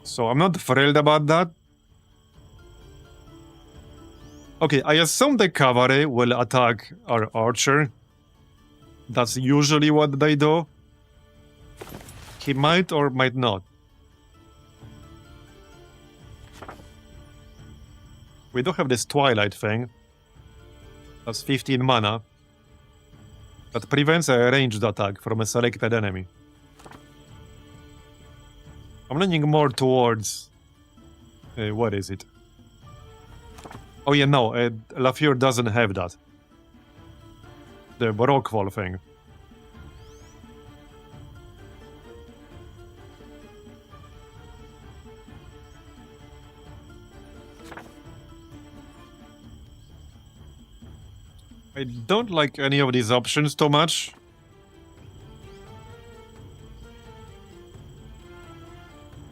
So I'm not thrilled about that. Okay, I assume the cavalry will attack our archer. That's usually what they do. He might or might not. We do have this Twilight thing. That's 15 mana. That prevents a ranged attack from a selected enemy. I'm leaning more towards... what is it? Oh yeah, no, Lafleur doesn't have that. The Rockfall thing. I don't like any of these options too much.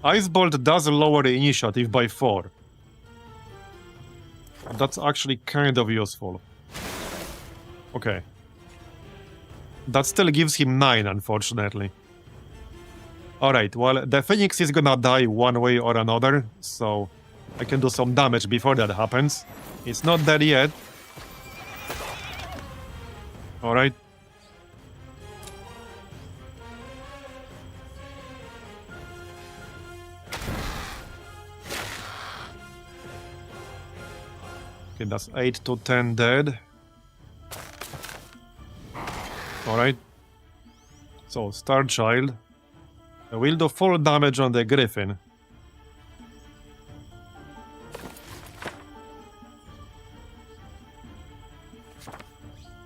Ice Bolt does lower the initiative by 4. That's actually kind of useful. Okay. That still gives him 9, unfortunately. Alright, well, the Phoenix is gonna die one way or another, so I can do some damage before that happens. It's not dead yet. Alright. Okay, that's 8 to 10 dead. Alright. So, Starchild. We'll do full damage on the Griffin.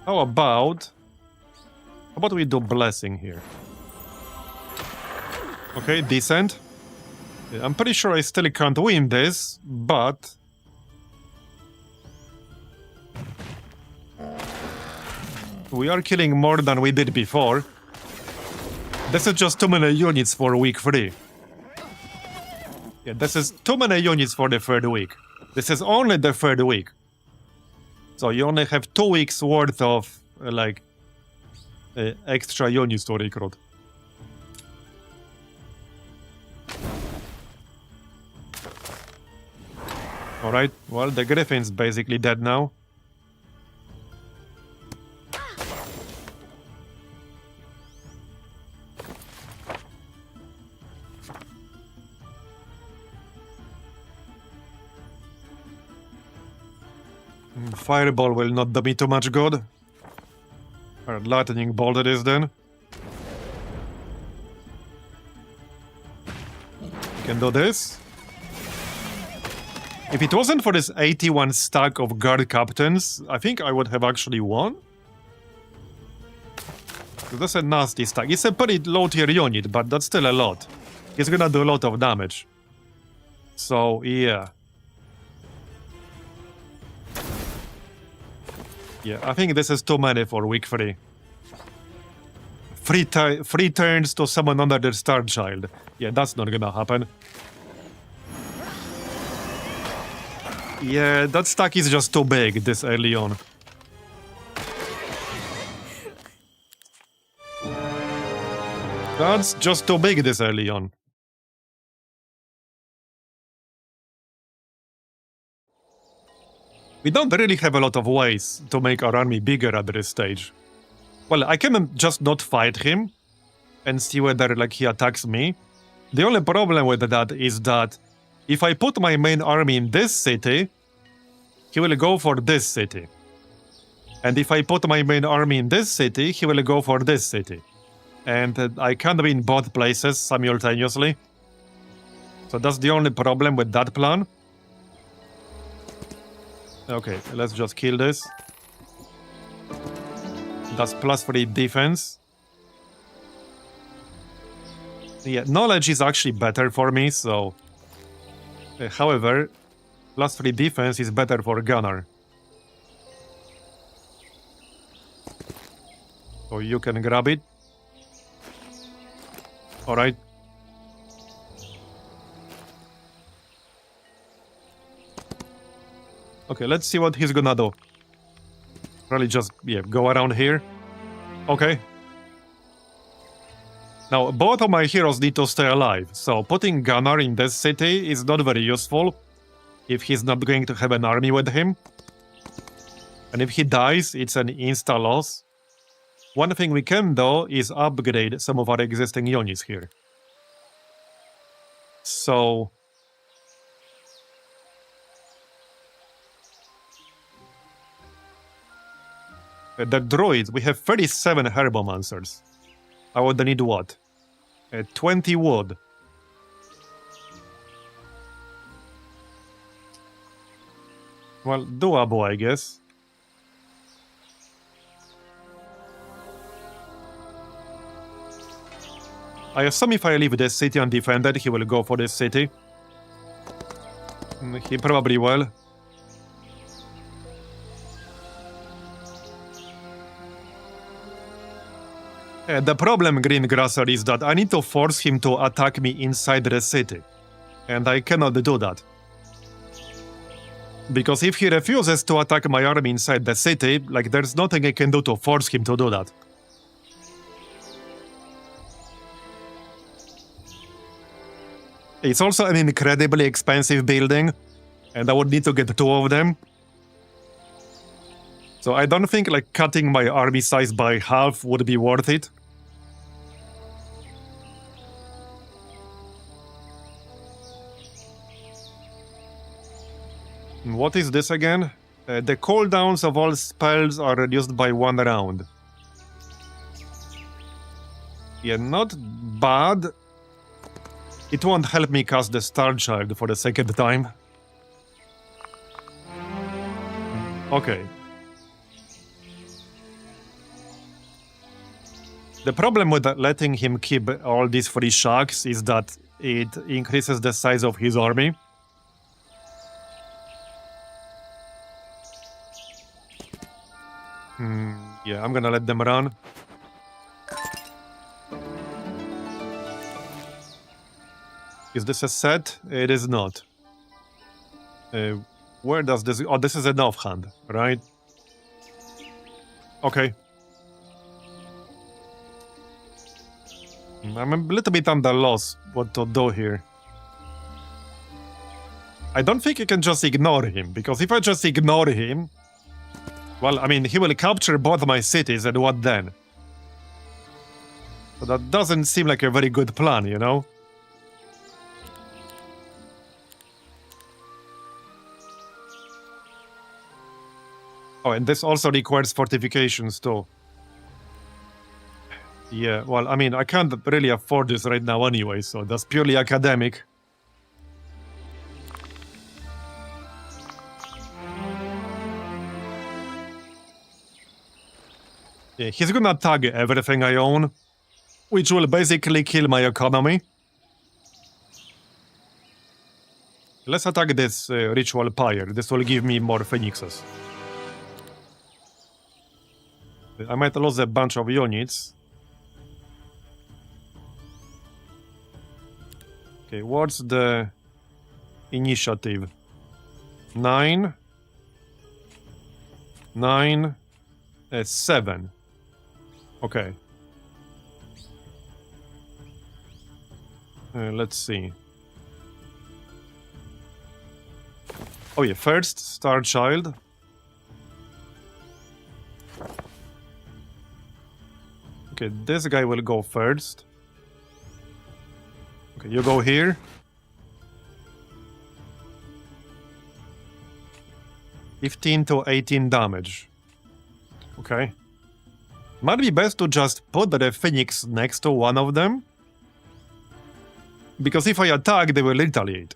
How about we do blessing here? Okay, decent. Yeah, I'm pretty sure I still can't win this, but we are killing more than we did before. This is just too many units for week 3. Yeah, this is too many units for the 3rd week. This is only the 3rd week. So you only have 2 weeks worth of, extra units to recruit. Alright, well, the Griffin's basically dead now. Fireball will not do me too much good. Or lightning bolt it is then. Can do this. If it wasn't for this 81 stack of guard captains, I think I would have actually won. So that's a nasty stack. It's a pretty low tier unit, but that's still a lot. He's gonna do a lot of damage. So, yeah. Yeah, I think this is too many for week 3. 3 turns to summon another Star Child. Yeah, that's not gonna happen. Yeah, that stack is just too big this early on. That's just too big this early on. We don't really have a lot of ways to make our army bigger at this stage. Well, I can just not fight him and see whether he attacks me. The only problem with that is that if I put my main army in this city, he will go for this city. And if I put my main army in this city, he will go for this city. And I can't be in both places simultaneously. So that's the only problem with that plan. Okay, let's just kill this. That's +3 defense. Yeah, knowledge is actually better for me, so... however, +3 defense is better for gunner. So you can grab it. Alright. Okay, let's see what he's gonna do. Probably just, yeah, go around here. Okay. Now, both of my heroes need to stay alive, so putting Gunnar in this city is not very useful if he's not going to have an army with him. And if he dies, it's an insta-loss. One thing we can do is upgrade some of our existing units here. So... the druids, we have 37 herbomancers. I would need what? 20 wood. Well, doable, I guess. I assume if I leave this city undefended, he will go for this city. He probably will. The problem, Greengrasser, is that I need to force him to attack me inside the city. And I cannot do that. Because if he refuses to attack my army inside the city, there's nothing I can do to force him to do that. It's also an incredibly expensive building, and I would need to get 2 of them. So I don't think cutting my army size by half would be worth it. What is this again? The cooldowns of all spells are reduced by 1 round. Yeah, not bad. It won't help me cast the Star Child for the 2nd time. Okay. The problem with letting him keep all these 3 sharks is that it increases the size of his army. Yeah, I'm gonna let them run. Is this a set? It is not. Where does this... Oh, this is an offhand, right? Okay. I'm a little bit under loss what to do here. I don't think you can just ignore him, because if I just ignore him... Well, I mean, he will capture both my cities, and what then? So that doesn't seem like a very good plan, you know? Oh, and this also requires fortifications, too. Yeah, well, I mean, I can't really afford this right now anyway, so that's purely academic. Yeah, he's gonna tag everything I own, which will basically kill my economy. Let's attack this ritual pyre. This will give me more phoenixes. I might lose a bunch of units. Okay, what's the initiative? 9, 9, 7. Okay. Let's see. Oh yeah, first Star Child. Okay, this guy will go first. Okay, you go here. $15 to 18 damage. Okay. Might be best to just put the Phoenix next to one of them. Because if I attack, they will retaliate.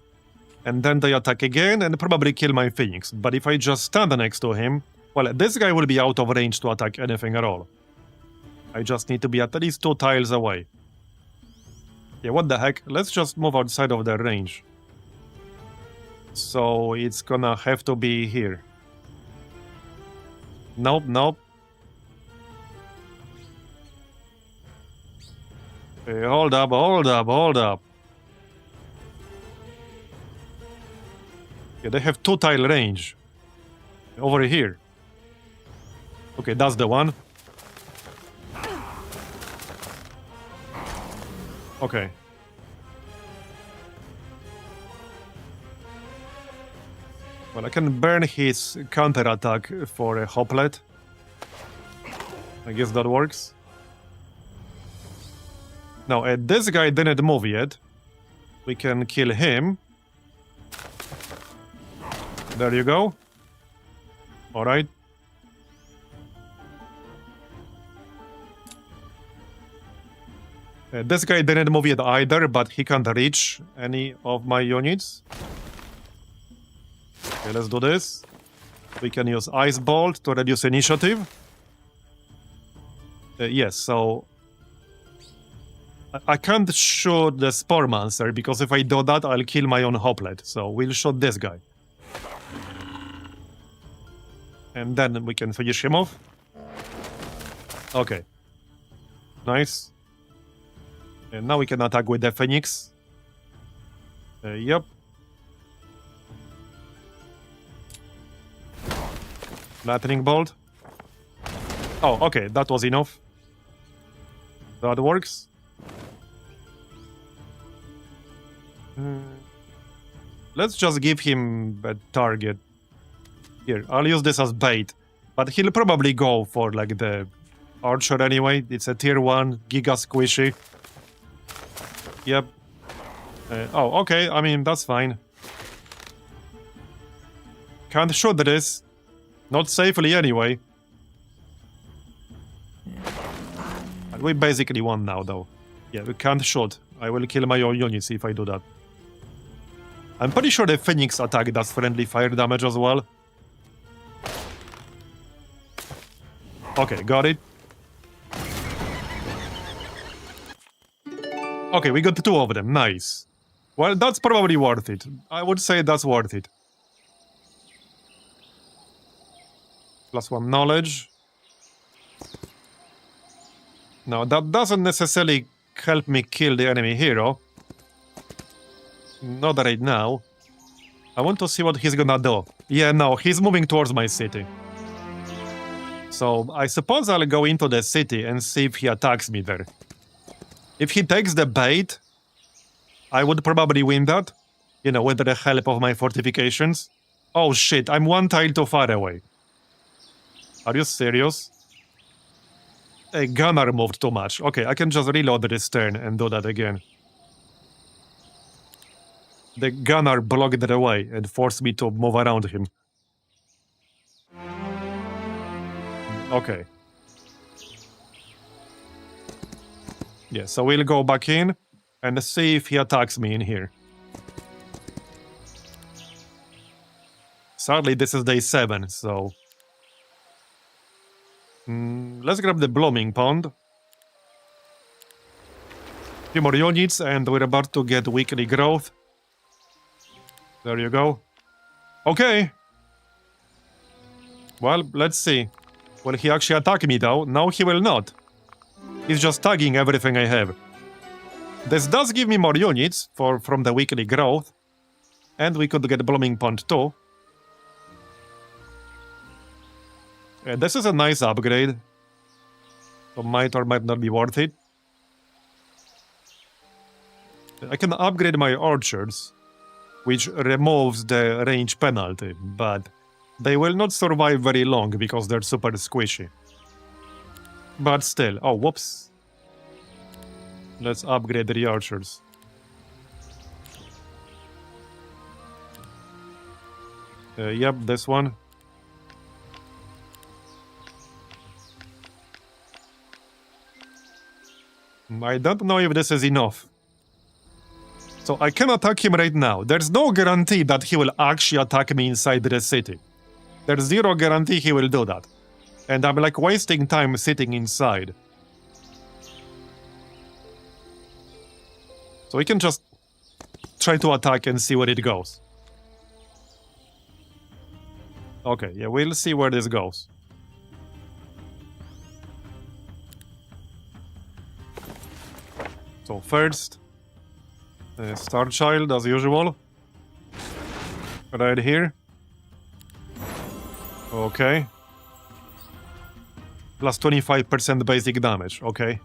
And then they attack again and probably kill my Phoenix. But if I just stand next to him, well, this guy will be out of range to attack anything at all. I just need to be at least 2 tiles away. Yeah, what the heck? Let's just move outside of their range. So it's gonna have to be here. Nope, nope. Hold up, hold up, hold up. Yeah, they have 2 tile range. Over here. Okay, that's the one. Okay. Well, I can burn his counterattack for a Hoplet. I guess that works. Now, this guy didn't move yet. We can kill him. There you go. Alright. This guy didn't move yet either, but he can't reach any of my units. Okay, let's do this. We can use Ice Bolt to reduce initiative. Yes, so... I can't shoot the Sporemancer, because if I do that, I'll kill my own Hoplet. So we'll shoot this guy. And then we can finish him off. Okay. Nice. And now we can attack with the Phoenix. Yep. Lightning Bolt. Oh, okay, that was enough. That works. Let's just give him a target. Here, I'll use this as bait. But he'll probably go for, like, the archer anyway. It's a tier 1, giga squishy. Yep. Oh, okay, I mean, that's fine. Can't shoot this. Not safely anyway. We basically won now, though. Yeah, we can't shoot. I will kill my own units if I do that. I'm pretty sure the Phoenix attack does friendly fire damage as well. Okay, got it. Okay, we got 2 of them. Nice. Well, that's probably worth it. I would say that's worth it. +1 knowledge. Now, that doesn't necessarily help me kill the enemy hero. Not right now. I want to see what he's gonna do. Yeah, no, he's moving towards my city. So, I suppose I'll go into the city and see if he attacks me there. If he takes the bait, I would probably win that. You know, with the help of my fortifications. Oh shit, I'm 1 tile too far away. Are you serious? A gunner moved too much. Okay, I can just reload this turn and do that again. The gunner blocked the way and forced me to move around him. Okay. Yeah, so we'll go back in and see if he attacks me in here. Sadly, this is day 7, so... let's grab the blooming pond. Few more units and we're about to get weekly growth. There you go. Okay. Well, let's see. Will he actually attack me though? No, he will not. He's just tagging everything I have. This does give me more units from the weekly growth. And we could get blooming pond too. This is a nice upgrade. So might or might not be worth it. I can upgrade my orchards, which removes the range penalty, but they will not survive very long because they're super squishy. But still, oh, whoops. Let's upgrade the orchards. Yep, this one. I don't know if this is enough. So I can attack him right now. There's no guarantee that he will actually attack me inside the city. There's 0 guarantee he will do that. And I'm like wasting time sitting inside. So we can just try to attack and see where it goes. Okay, yeah, we'll see where this goes. So first, Star Child as usual. Right here. Okay. Plus 25% basic damage, okay.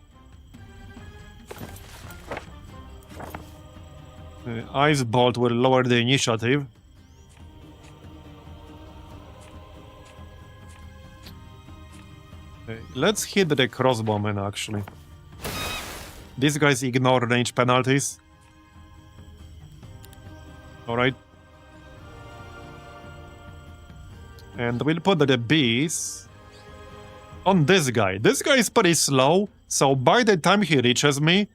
Ice Bolt will lower the initiative. Let's hit the crossbowman actually. These guys ignore range penalties. Alright. And we'll put the bees on this guy. This guy is pretty slow, so by the time he reaches me,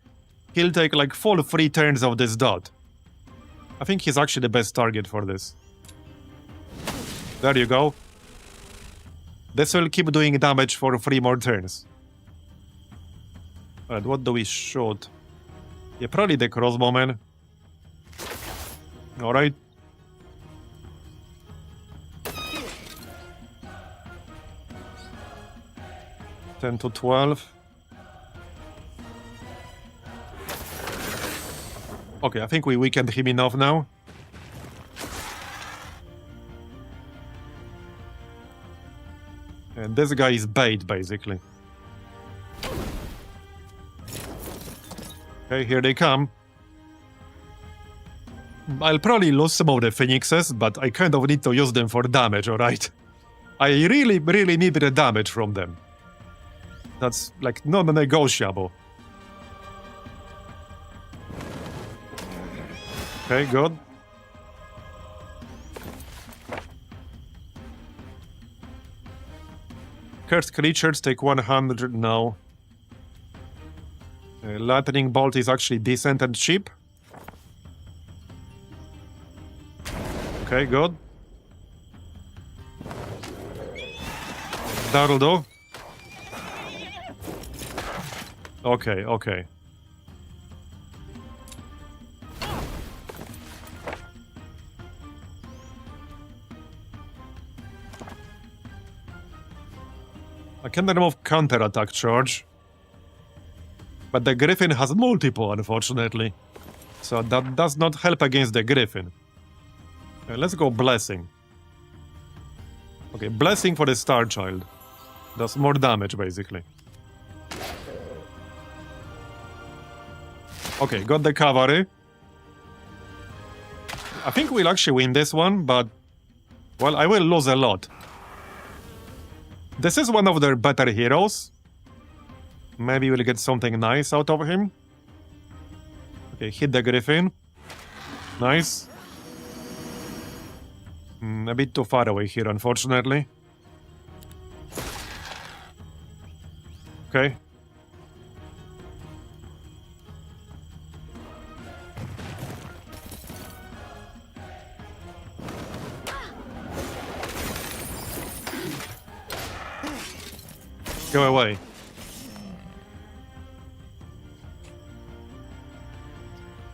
he'll take like full 3 turns of this dot. I think he's actually the best target for this. There you go. This will keep doing damage for 3 more turns. Alright, what do we shoot? Yeah, probably the crossbowman. Alright. $10 to $12. Okay, I think we weakened him enough now. And this guy is bait, basically. Okay, here they come. I'll probably lose some of the phoenixes, but I kind of need to use them for damage, alright? I really, really need the damage from them. That's, like, non-negotiable. Okay, good. Cursed creatures take 100 now. Lightning Bolt is actually decent and cheap. Okay, good. That'll do. Okay, okay. I can remove counter-attack charge. But the Griffin has multiple, unfortunately. So that does not help against the Griffin. Let's go Blessing. Okay, Blessing for the Star Child. Does more damage, basically. Okay, got the cavalry. I think we'll actually win this one, but... well, I will lose a lot. This is one of their better heroes. Maybe we'll get something nice out of him. Okay, hit the Griffin. Nice. A bit too far away here, unfortunately. Okay. Go away.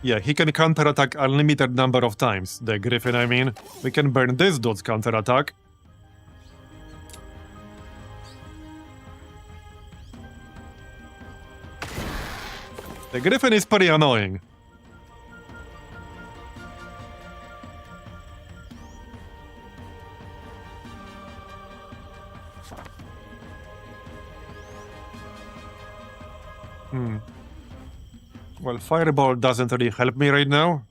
Yeah, he can counterattack unlimited number of times. The Griffin, I mean. We can burn this dude's counterattack. The Griffin is pretty annoying. Well, Fireball doesn't really help me right now.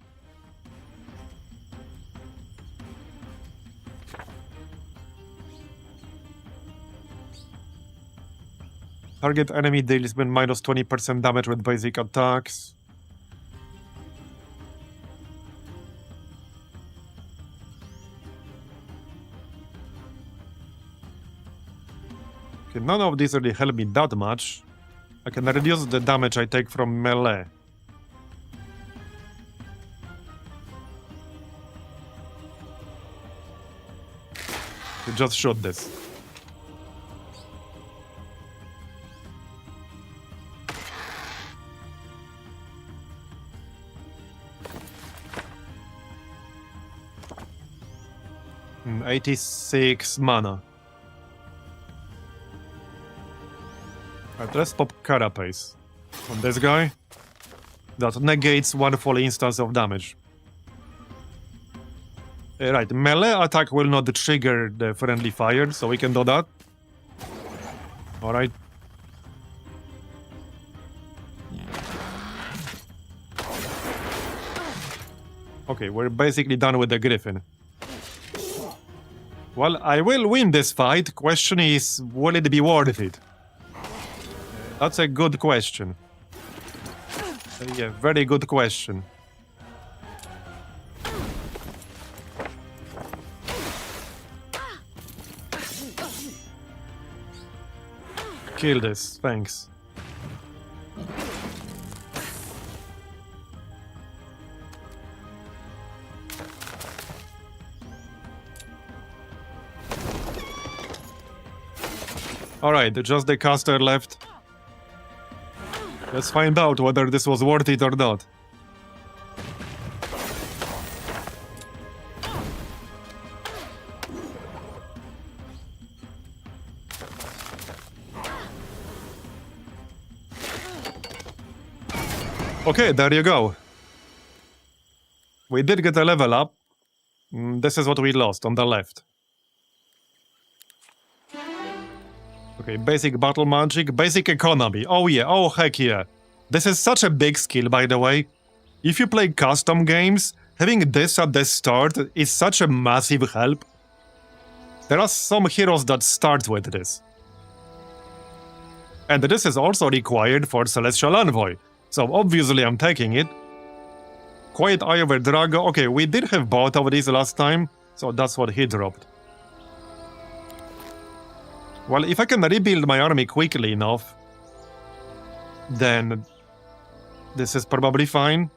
Target enemy deals minus 20% damage with basic attacks. Okay, none of these really help me that much. I can reduce the damage I take from melee. You just shoot this. Hmm, 86 mana. Alright, let's pop Carapace on this guy. That negates one full instance of damage. Right, melee attack will not trigger the friendly fire, so we can do that. Alright. Okay, we're basically done with the Griffin. Well, I will win this fight. Question is, will it be worth it? That's a good question. Yeah, very good question. Kill this, thanks. Alright, just the caster left. Let's find out whether this was worth it or not. Okay, there you go. We did get a level up. This is what we lost on the left. Okay, basic battle magic, basic economy. Oh yeah, oh heck yeah. This is such a big skill, by the way. If you play custom games, having this at the start is such a massive help. There are some heroes that start with this. And this is also required for Celestial Envoy. So obviously I'm taking it. Quiet Eye of a Drago. Okay, we did have both of these last time, so that's what he dropped. Well, if I can rebuild my army quickly enough, then this is probably fine.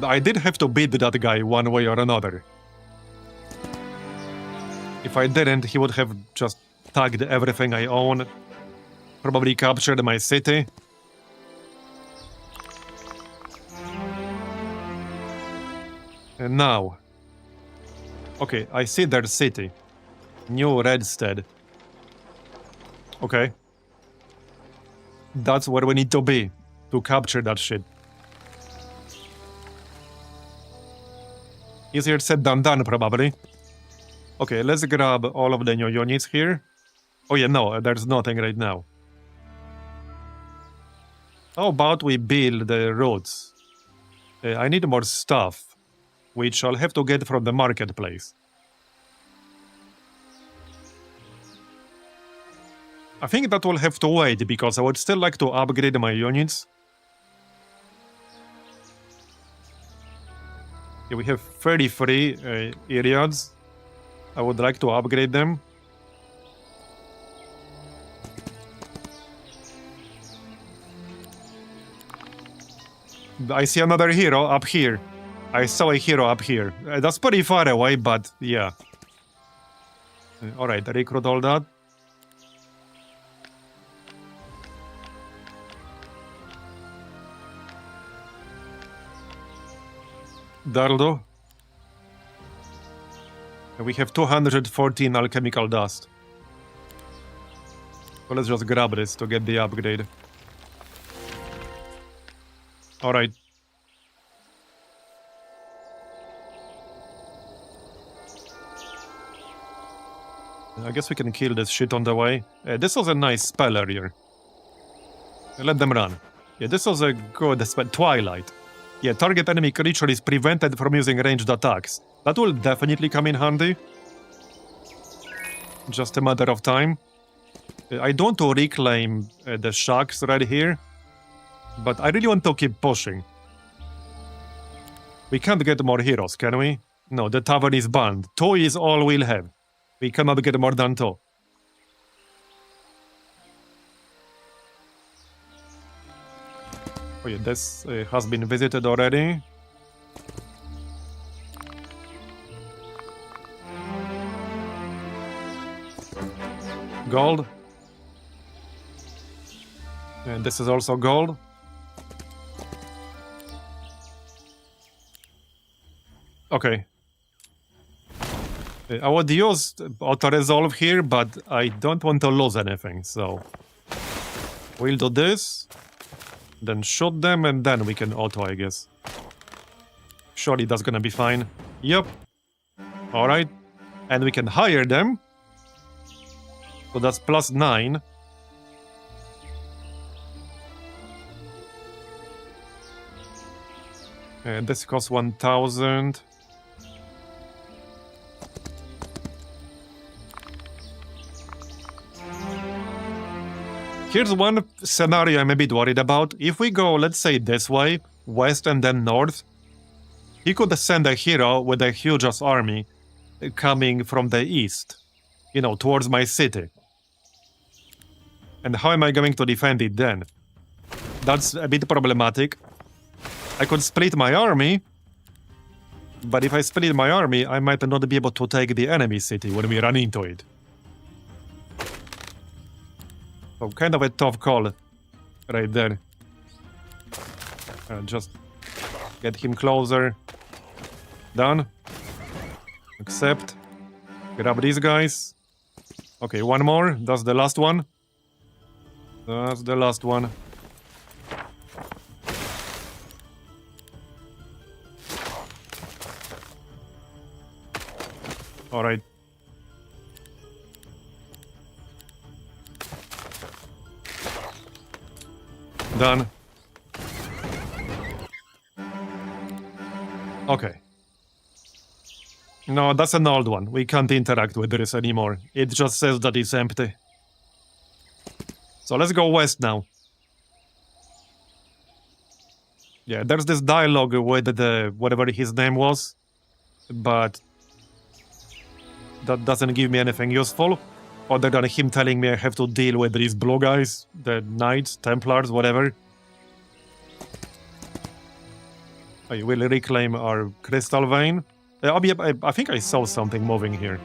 I did have to beat that guy one way or another. If I didn't, he would have just tagged everything I own, probably captured my city. And now. Okay, I see their city. New Redstead. Okay. That's where we need to be to capture that shit. Easier said than done, probably. Okay, let's grab all of the new units here. Oh yeah, no, there's nothing right now. How about we build the roads? I need more stuff, which I'll have to get from the marketplace. I think that will have to wait, because I would still like to upgrade my units. Yeah, we have 33 areas. I would like to upgrade them. I see another hero up here. I saw a hero up here. That's pretty far away, but yeah. Alright, recruit all that. Dardo. We have 214 alchemical dust. So let's just grab this to get the upgrade. Alright. I guess we can kill this shit on the way. This was a nice spell earlier. Let them run. Yeah, this was a good spell. Twilight. Yeah, target enemy creature is prevented from using ranged attacks. That will definitely come in handy. Just a matter of time. I don't want to reclaim the shacks right here, but I really want to keep pushing. We can't get more heroes, can we? No, the tavern is banned. 2 is all we'll have. We cannot get more than 2. Oh yeah, this has been visited already. Gold. And this is also gold. Okay. I would use auto-resolve here, but I don't want to lose anything, so... We'll do this. Then shoot them, and then we can auto, I guess. Surely that's gonna be fine. Yep. Alright. And we can hire them. So that's +9. And this costs 1,000. Here's one scenario I'm a bit worried about. If we go, let's say, this way, west and then north, he could send a hero with a huge ass army coming from the east, you know, towards my city. And how am I going to defend it then? That's a bit problematic. I could split my army, but if I split my army, I might not be able to take the enemy city when we run into it. So kind of a tough call right there. Just get him closer. Done. Accept. Grab these guys. Okay, one more. That's the last one. That's the last one. All right. Done. Okay. No, that's an old one. We can't interact with this anymore. It just says that it's empty. So let's go west now. Yeah, there's this dialogue with the whatever his name was, but that doesn't give me anything useful, other than him telling me I have to deal with these blue guys, the Knights, Templars, whatever. I will reclaim our crystal vein. I think I saw something moving here.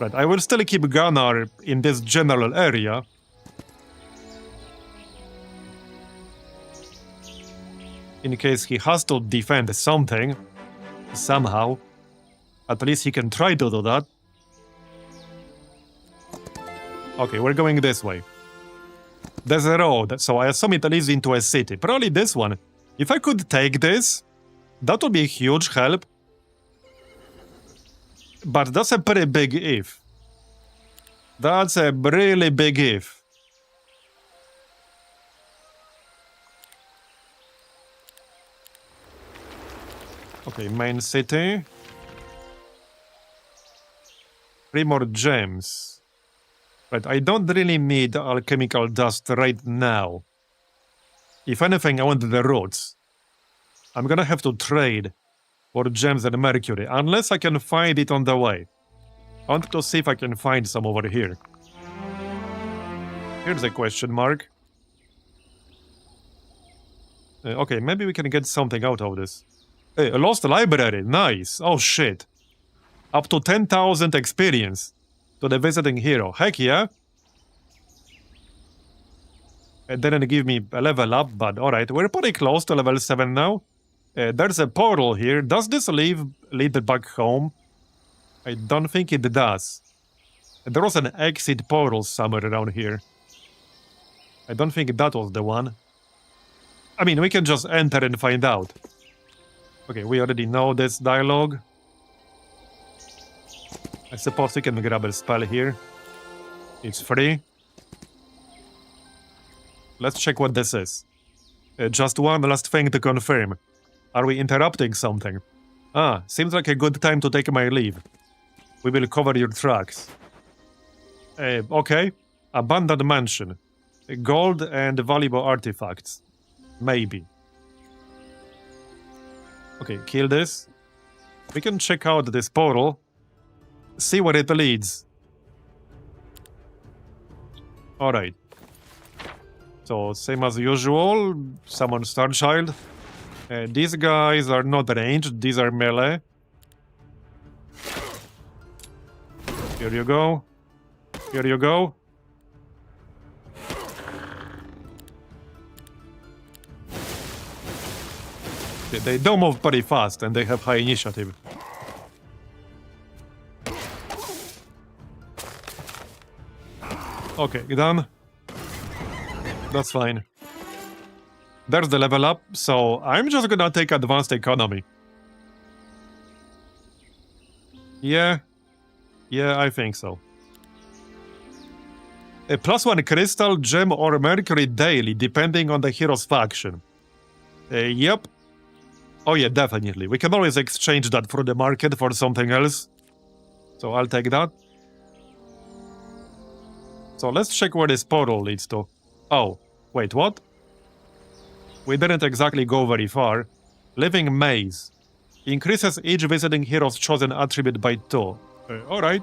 Right, I will still keep Gunnar in this general area. In case he has to defend something, somehow. At least he can try to do that. Okay, we're going this way. There's a road, so I assume it leads into a city. Probably this one. If I could take this, that would be a huge help. But that's a pretty big if. That's a really big if. Okay, main city. 3 more gems. Right, I don't really need alchemical dust right now. If anything, I want the roots. I'm gonna have to trade for gems and mercury, unless I can find it on the way. I want to see if I can find some over here. Here's a question mark. Okay, maybe we can get something out of this. Hey, a lost library, nice. Oh shit. Up to 10,000 experience to the visiting hero. Heck yeah. It didn't give me a level up, but alright, we're pretty close to level 7 now. There's a portal here. Does this lead back home? I don't think it does. There was an exit portal somewhere around here. I don't think that was the one. I mean, we can just enter and find out. Okay, we already know this dialogue. I suppose we can grab a spell here. It's free. Let's check what this is. Just one last thing to confirm. Are we interrupting something? Ah, seems like a good time to take my leave. We will cover your tracks. Okay. Abandoned mansion. Gold and valuable artifacts. Maybe. Okay, kill this. We can check out this portal. See where it leads. Alright. So, same as usual. Summon Starchild. These guys are not ranged. These are melee. Here you go. Here you go. They don't move pretty fast and they have high initiative. Okay, done. That's fine. There's the level up, so I'm just gonna take advanced economy. Yeah, I think so. A +1 crystal, gem, or mercury daily, depending on the hero's faction. Yep. Oh yeah, definitely. We can always exchange that through the market for something else. So I'll take that. So let's check where this portal leads to. Oh, wait, what? We didn't exactly go very far. Living Maze. Increases each visiting hero's chosen attribute by 2. Alright.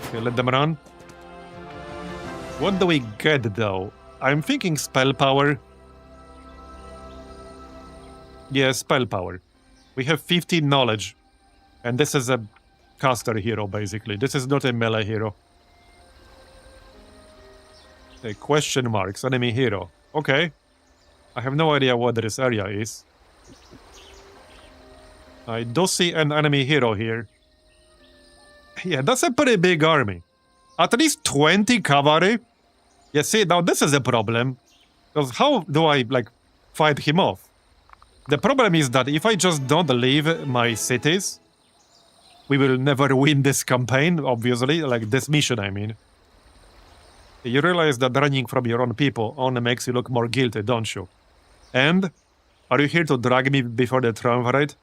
Okay, let them run. What do we get, though? I'm thinking spell power. Yeah, spell power. We have 15 knowledge. And this is a caster hero, basically. This is not a melee hero. Question marks, enemy hero. Okay. I have no idea what this area is. I do see an enemy hero here. Yeah, that's a pretty big army. At least 20 cavalry. Yeah, see, now this is a problem. Because how do I, fight him off? The problem is that if I just don't leave my cities, we will never win this campaign, obviously. This mission, I mean. You realize that running from your own people only makes you look more guilty, don't you? And? Are you here to drag me before the triumvirate?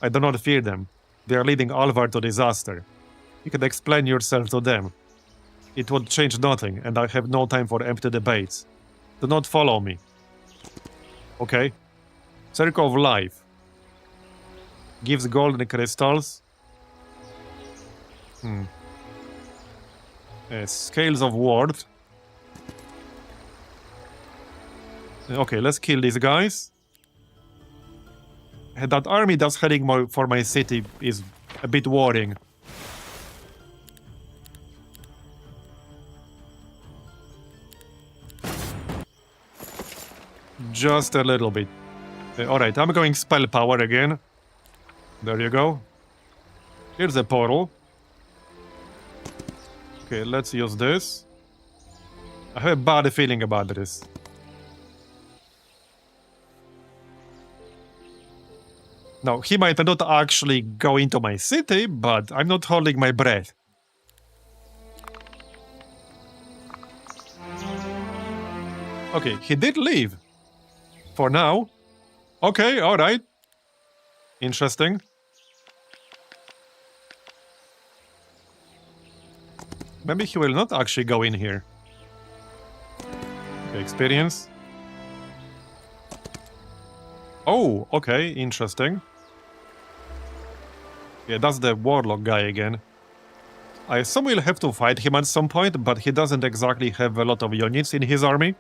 I do not fear them. They are leading Alvar to disaster. You can explain yourself to them. It would change nothing, and I have no time for empty debates. Do not follow me. Okay. Circle of Life. Gives golden crystals. Scales of Worth. Okay, let's kill these guys. That army that's heading for my city is a bit worrying. Just a little bit. Alright, I'm going spell power again. There you go. Here's a portal. Okay, let's use this. I have a bad feeling about this. Now, he might not actually go into my city, but I'm not holding my breath. Okay, he did leave. For now. Okay, alright. Interesting. Maybe he will not actually go in here. Okay, experience. Oh, okay, interesting. Yeah, that's the warlock guy again. I assume we'll have to fight him at some point, but he doesn't exactly have a lot of units in his army.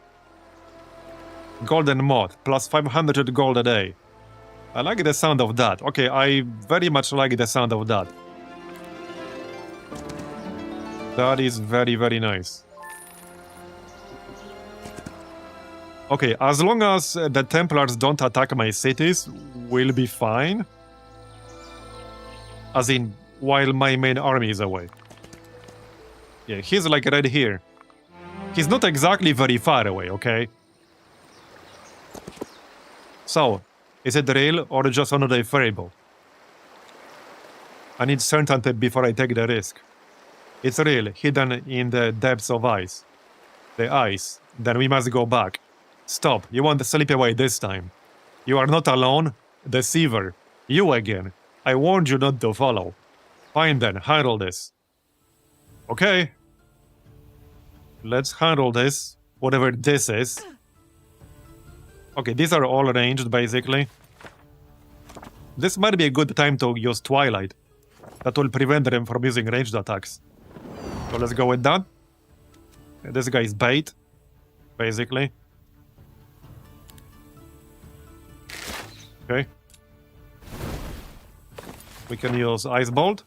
Golden Moth, plus 500 gold a day. I like the sound of that. Okay, I very much like the sound of that. That is very, very nice. Okay, as long as the Templars don't attack my cities, we'll be fine. As in, while my main army is away. Yeah, he's like right here. He's not exactly very far away, okay? So, is it real or just another variable? I need certainty before I take the risk. It's real, hidden in the depths of ice. The ice. Then we must go back. Stop, you won't slip away this time. You are not alone. Deceiver. You again. I warned you not to follow. Fine then, handle this. Okay. Let's handle this. Whatever this is. Okay, these are all ranged, basically. This might be a good time to use Twilight. That will prevent them from using ranged attacks. So let's go with that. This guy is bait, basically. Okay. We can use Ice Bolt.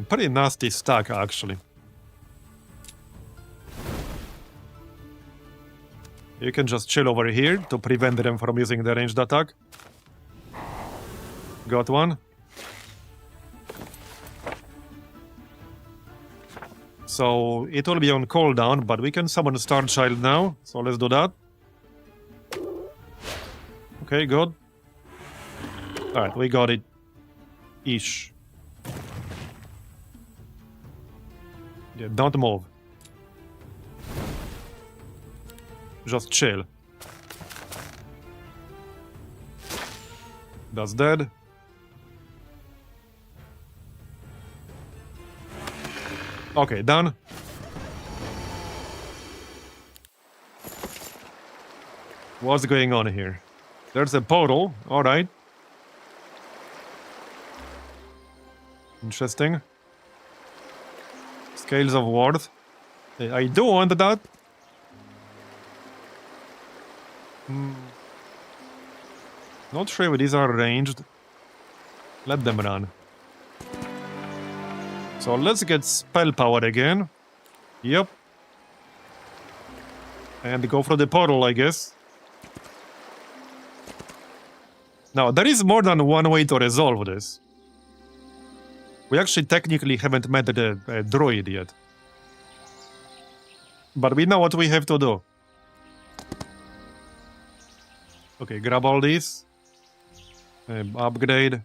Pretty nasty stack, actually. You can just chill over here to prevent them from using the ranged attack. Got one. So it will be on cooldown, but we can summon Star Child now. So let's do that. Okay, good. Alright, we got it. Ish. Yeah, don't move. Just chill. That's dead. Okay, done. What's going on here? There's a portal, alright. Interesting. Scales of worth. I do want that. Not sure if these are ranged. Let them run. So let's get spell power again. Yep. And go for the portal, I guess. Now, there is more than one way to resolve this. We actually technically haven't met the droid yet. But we know what we have to do. Okay, grab all these. Upgrade.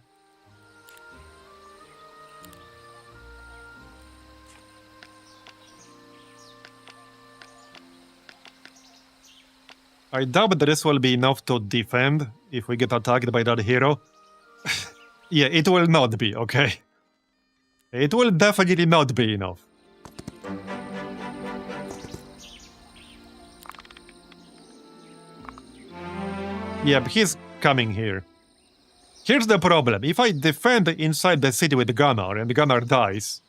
I doubt this will be enough to defend if we get attacked by that hero. Yeah, it will not be, okay? It will definitely not be enough. Yep, he's coming here. Here's the problem. If I defend inside the city with Gunnar and Gunnar dies,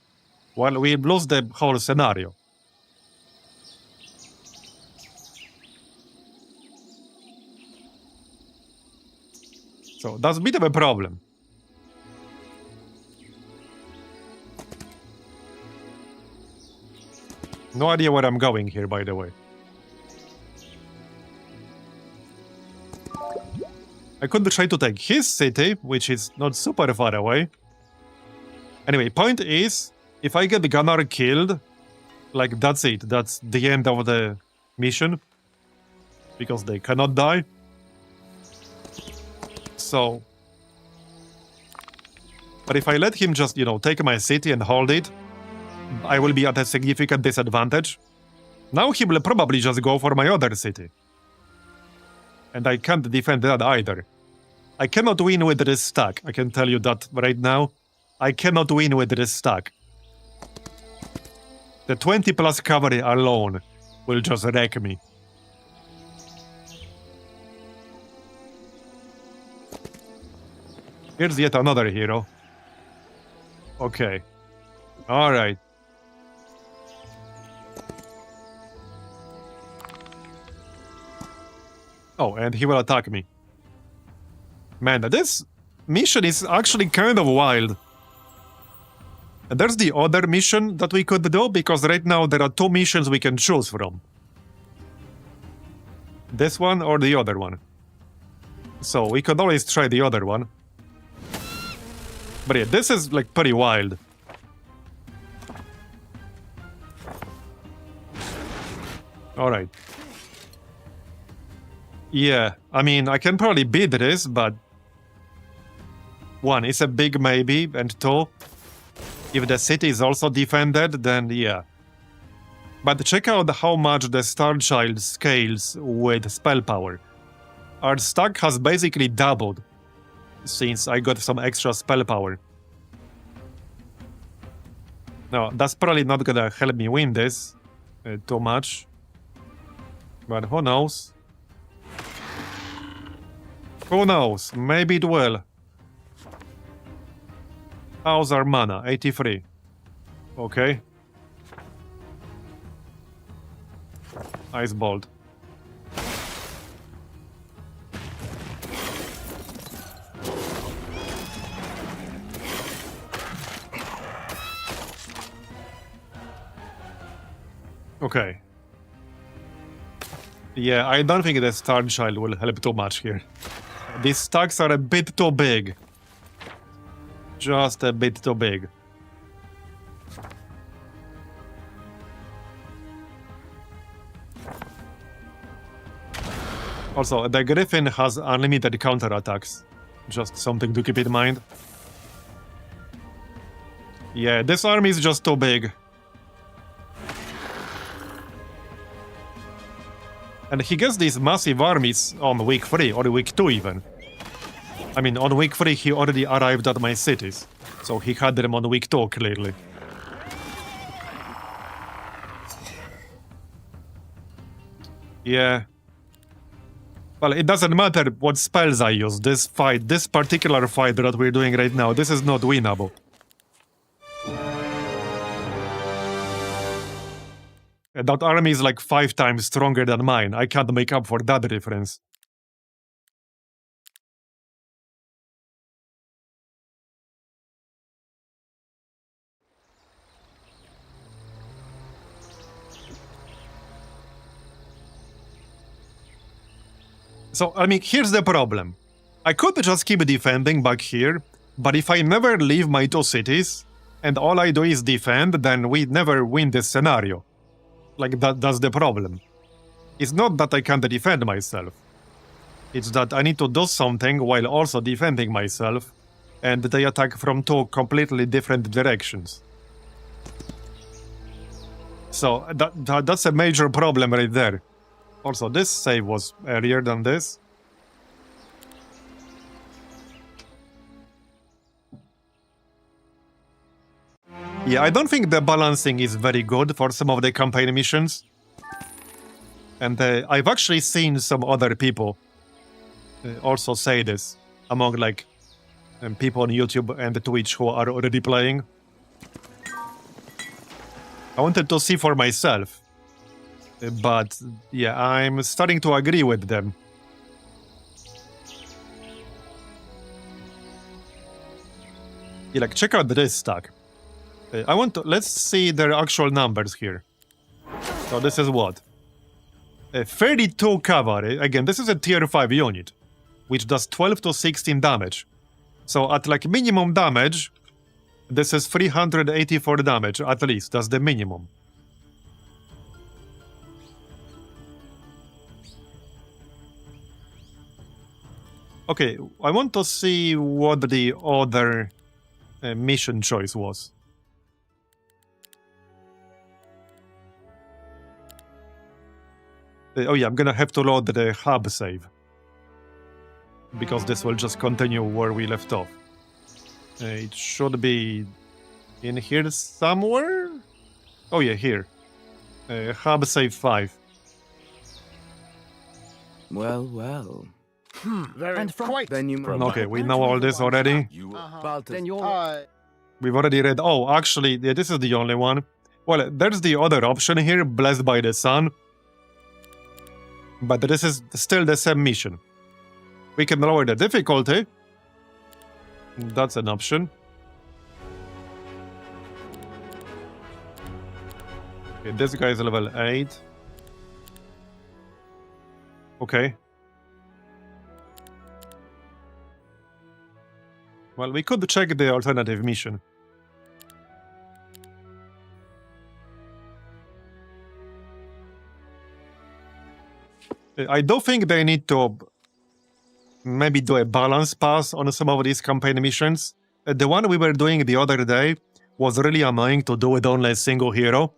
well, we lose the whole scenario. So that's a bit of a problem. No idea where I'm going here, by the way. I could try to take his city, which is not super far away. Anyway, point is, if I get the gunner killed, like, that's it. That's the end of the mission. Because they cannot die. So... But if I let him just, you know, take my city and hold it, I will be at a significant disadvantage. Now he will probably just go for my other city. And I can't defend that either. I cannot win with this stack. I can tell you that right now. I cannot win with this stack. The 20 plus cavalry alone will just wreck me. Here's yet another hero. Okay. Alright. Oh, and he will attack me. Man, this mission is actually kind of wild. And there's the other mission that we could do, because right now there are 2 missions we can choose from. This one or the other one. So we could always try the other one. But yeah, this is like pretty wild. Alright. Yeah, I mean, I can probably beat this, but... 1, it's a big maybe, and 2, if the city is also defended, then yeah. But check out how much the Starchild scales with spell power. Our stack has basically doubled since I got some extra spell power. No, that's probably not gonna help me win this too much. But who knows? Who knows? Maybe it will. How's our mana? 83. Okay. Ice Bolt. Okay. Yeah, I don't think the Starchild will help too much here. These stacks are a bit too big. Just a bit too big. Also, the Griffin has unlimited counterattacks. Just something to keep in mind. Yeah, this army is just too big. And he gets these massive armies on week 3, or week 2 even. I mean, on week 3 he already arrived at my cities. So he had them on week 2, clearly. Yeah. Well, it doesn't matter what spells I use. This fight, this particular fight that we're doing right now, this is not winnable. That army is like 5 times stronger than mine. I can't make up for that difference. So, I mean, here's the problem. I could just keep defending back here, but if I never leave my 2 cities, and all I do is defend, then we never win this scenario. Like, that's the problem. It's not that I can't defend myself. It's that I need to do something while also defending myself, and they attack from 2 completely different directions. So, that's a major problem right there. Also, this save was earlier than this. Yeah, I don't think the balancing is very good for some of the campaign missions. And I've actually seen some other people also say this, among like people on YouTube and Twitch who are already playing. I wanted to see for myself. But, yeah, I'm starting to agree with them. Yeah, like, check out this stack. I want to... Let's see their actual numbers here. So this is what? 32 cavalry. Again, this is a tier 5 unit, which does 12 to 16 damage. So at like minimum damage, this is 384 damage at least. That's the minimum. Okay, I want to see what the other mission choice was. Oh yeah, I'm gonna have to load the hub save. Because this will just continue where we left off. It should be in here somewhere? Oh yeah, here. Hub save 5. Well, well. Very And from- quite. Then you must. Okay, we know all this already. You will. Then you're... We've already read... Oh, actually, yeah, this is the only one. Well, there's the other option here, Blessed by the Sun. But this is still the same mission. We can lower the difficulty. That's an option. Okay, this guy is level 8. Okay. Well, we could check the alternative mission. I do think they need to maybe do a balance pass on some of these campaign missions. The one we were doing the other day was really annoying to do with only a single hero,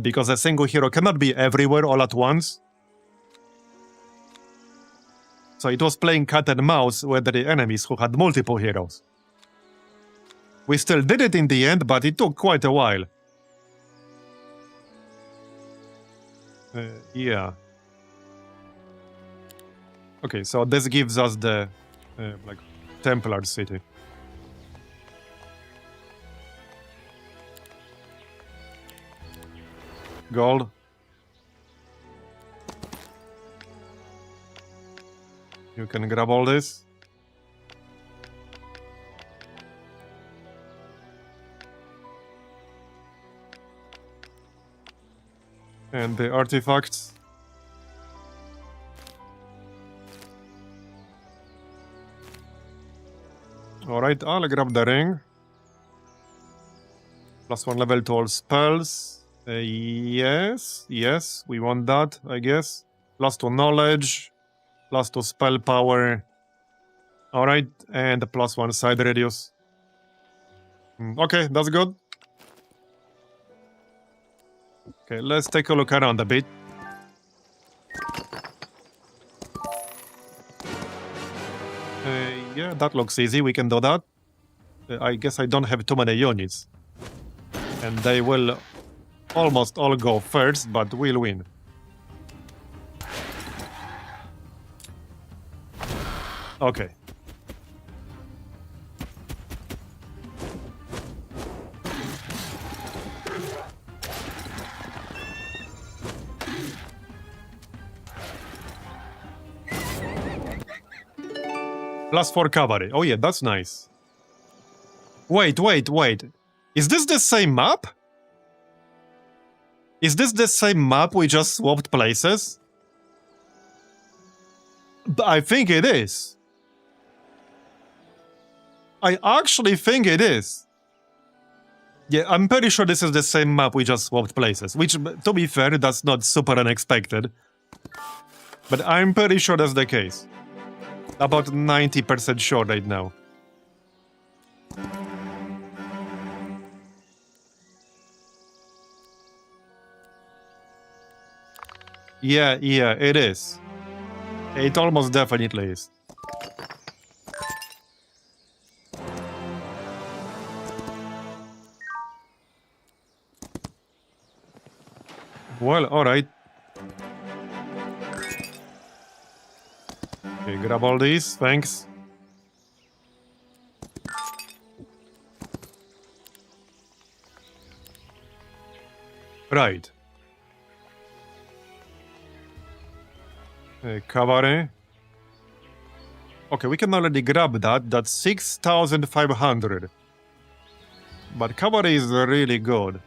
because a single hero cannot be everywhere all at once. So it was playing cat and mouse with the enemies who had multiple heroes. We still did it in the end, but it took quite a while. Yeah. Okay, so this gives us the like Templar city. Gold. You can grab all this. And the artifacts. Alright, I'll grab the ring. +1 level to all spells. Yes, we want that, I guess. +2 knowledge. +2 spell power. Alright, and the +1 side radius. Okay, that's good. Okay, let's take a look around a bit. Yeah, that looks easy. We can do that. I guess I don't have too many units. And they will almost all go first, but we'll win. Okay. +4 cavalry. Oh yeah, that's nice. Wait. Is this the same map? Is this the same map we just swapped places? I think it is. I actually think it is. Yeah, I'm pretty sure this is the same map we just swapped places. Which, to be fair, that's not super unexpected. But I'm pretty sure that's the case. About 90% sure right now. Yeah, it is. It almost definitely is. Well, alright. Okay, grab all these, thanks. Right. Cabaret. Okay, we can already grab that. That's 6,500. But Cabaret is really good.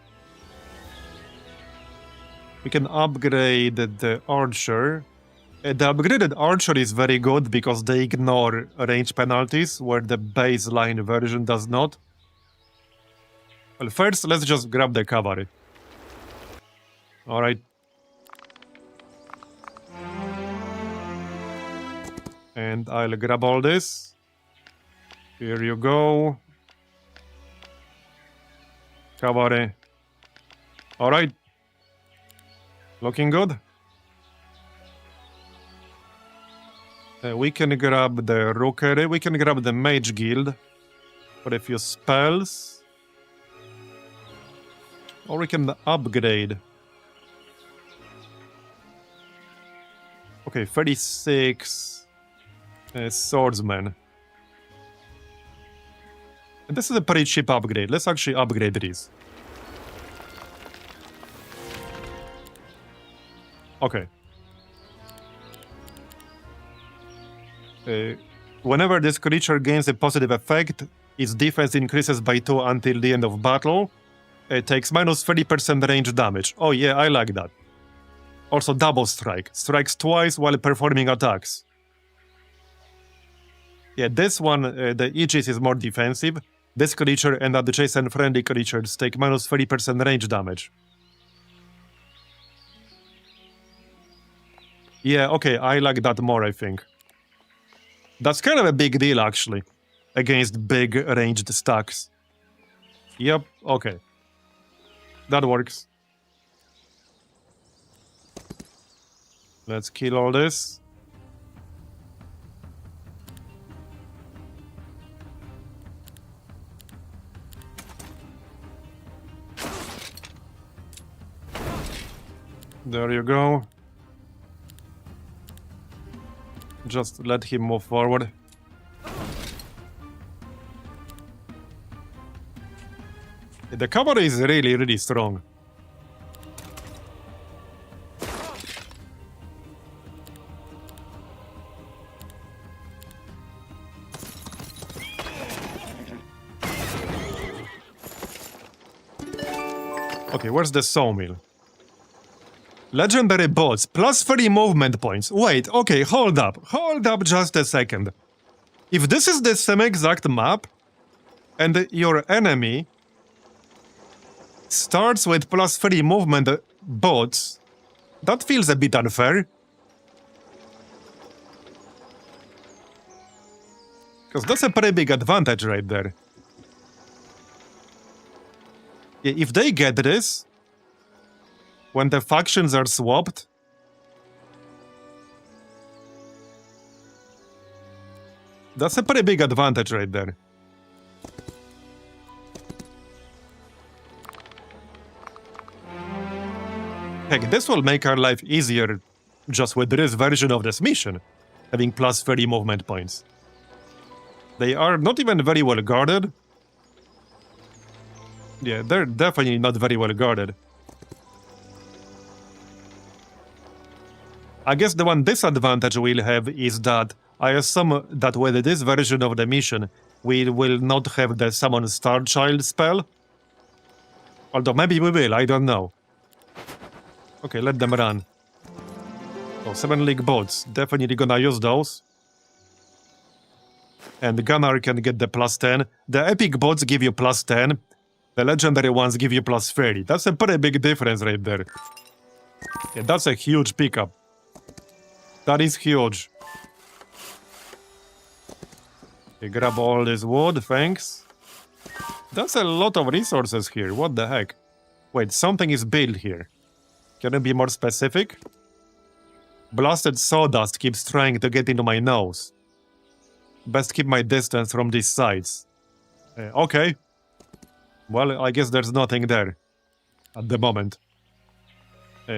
We can upgrade the archer. The upgraded archer is very good because they ignore range penalties, where the baseline version does not. Well, first, let's just grab the cavalry. Alright. And I'll grab all this. Here you go. Cavalry. Alright. Looking good. We can grab the rookery. We can grab the mage guild for a few spells. Or we can upgrade. Okay, 36 swordsman. And this is a pretty cheap upgrade. Let's actually upgrade these. Okay. Whenever this creature gains a positive effect, its defense increases by 2 until the end of battle. It takes minus 30% range damage. Oh yeah, I like that. Also double strike. Strikes twice while performing attacks. Yeah, this one, the Aegis is more defensive. This creature and adjacent friendly creatures take minus 30% range damage. Yeah, okay, I like that more, I think. That's kind of a big deal, actually, against big ranged stacks. Yep, okay. That works. Let's kill all this. There you go. Just let him move forward. The cavalry is really, really strong. Okay, where's the sawmill? Legendary bots, plus 30 movement points. Wait, okay, hold up just a second. If this is the same exact map, and your enemy starts with plus 30 movement bots, that feels a bit unfair. Because that's a pretty big advantage right there. Yeah, if they get this, when the factions are swapped, that's a pretty big advantage right there. Heck, this will make our life easier just with this version of this mission, having plus 30 movement points. They are not even very well guarded. Yeah, they're definitely not very well guarded. I guess the one disadvantage we'll have is that I assume that with this version of the mission, we will not have the Summon Starchild spell. Although maybe we will, I don't know. Okay, let them run. Oh, 7 League bots. Definitely gonna use those. And Gunnar can get the plus 10. The epic bots give you plus 10. The legendary ones give you plus 30. That's a pretty big difference right there. Yeah, that's a huge pickup. That is huge. Okay, grab all this wood, thanks. That's a lot of resources here, what the heck? Wait, something is built here. Can you be more specific? Blasted sawdust keeps trying to get into my nose. Best keep my distance from these sides. Okay. Well, I guess there's nothing there. At the moment.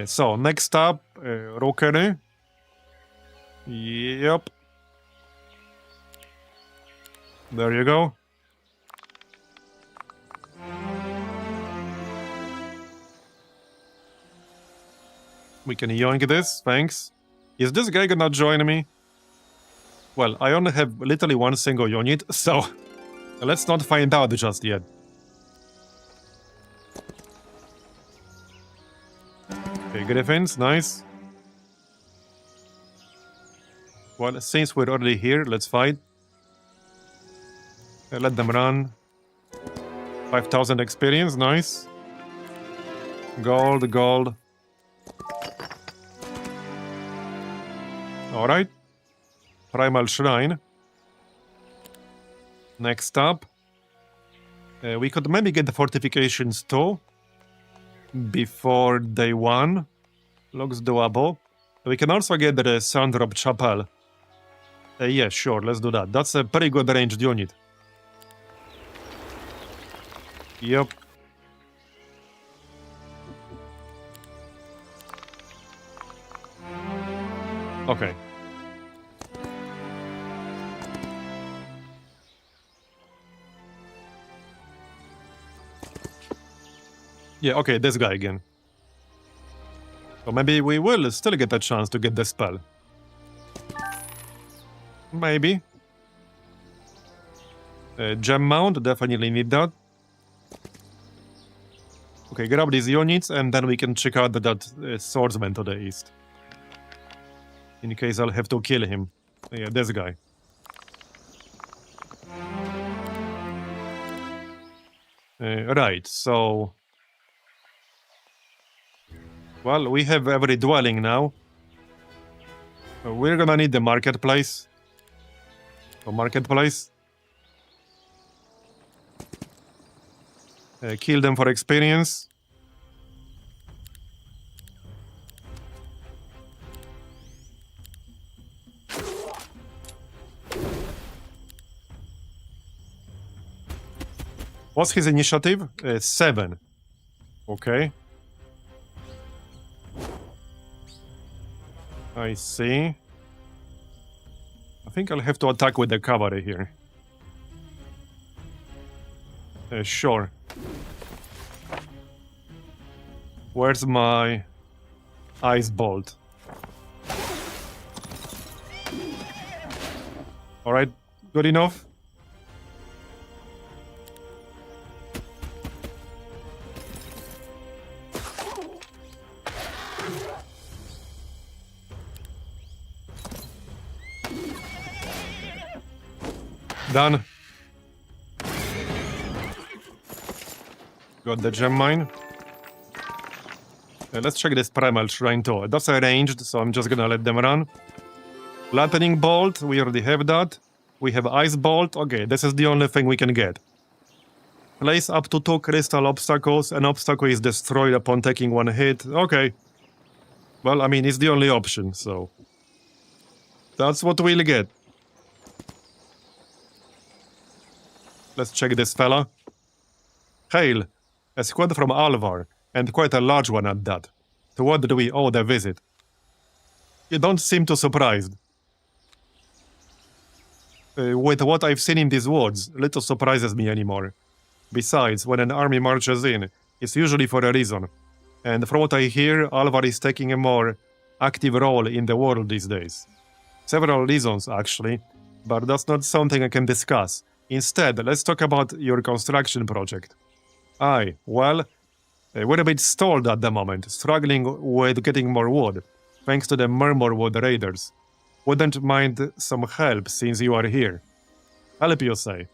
So, next up, rookery. Yep. There you go. We can yoink this, thanks. Is this guy gonna join me? Well, I only have literally one single unit, so let's not find out just yet. Okay, Okay, Griffins, nice. Well, since we're already here, let's fight. Let them run. 5,000 experience, nice. Gold, gold. Alright. Primal Shrine. Next up. We could maybe get the fortifications too. Before day 1. Looks doable. We can also get the Sandrop Chapel. Yeah, sure, let's do that. That's a pretty good ranged unit. Yep. Okay. Yeah, okay, this guy again. So maybe we will still get a chance to get the spell. Maybe. Gem mount, definitely need that. Okay, grab these units and then we can check out that swordsman to the east. In case I'll have to kill him. Yeah, this guy. Right, so... Well, we have every dwelling now. We're gonna need the marketplace. So marketplace. Kill them for experience. What's his initiative? 7. Okay. I see. I think I'll have to attack with the cavalry here. Sure. Where's my ice bolt? Alright, good enough. Done. Got the gem mine. Let's check this primal shrine too. That's arranged, so I'm just gonna let them run. Lightning bolt, we already have that. We have ice bolt. Okay, this is the only thing we can get. Place up to 2 crystal obstacles. An obstacle is destroyed upon taking 1 hit. Okay. Well, I mean, it's the only option, so... That's what we'll get. Let's check this fella. Hail, a squad from Alvar, and quite a large one at that. To what do we owe the visit? You don't seem too surprised. With what I've seen in these woods, little surprises me anymore. Besides, when an army marches in, it's usually for a reason. And from what I hear, Alvar is taking a more active role in the world these days. Several reasons, actually, but that's not something I can discuss. Instead, let's talk about your construction project. Aye, well, we're a bit stalled at the moment, struggling with getting more wood, thanks to the Murmurwood raiders. Wouldn't mind some help since you are here. Help, you say?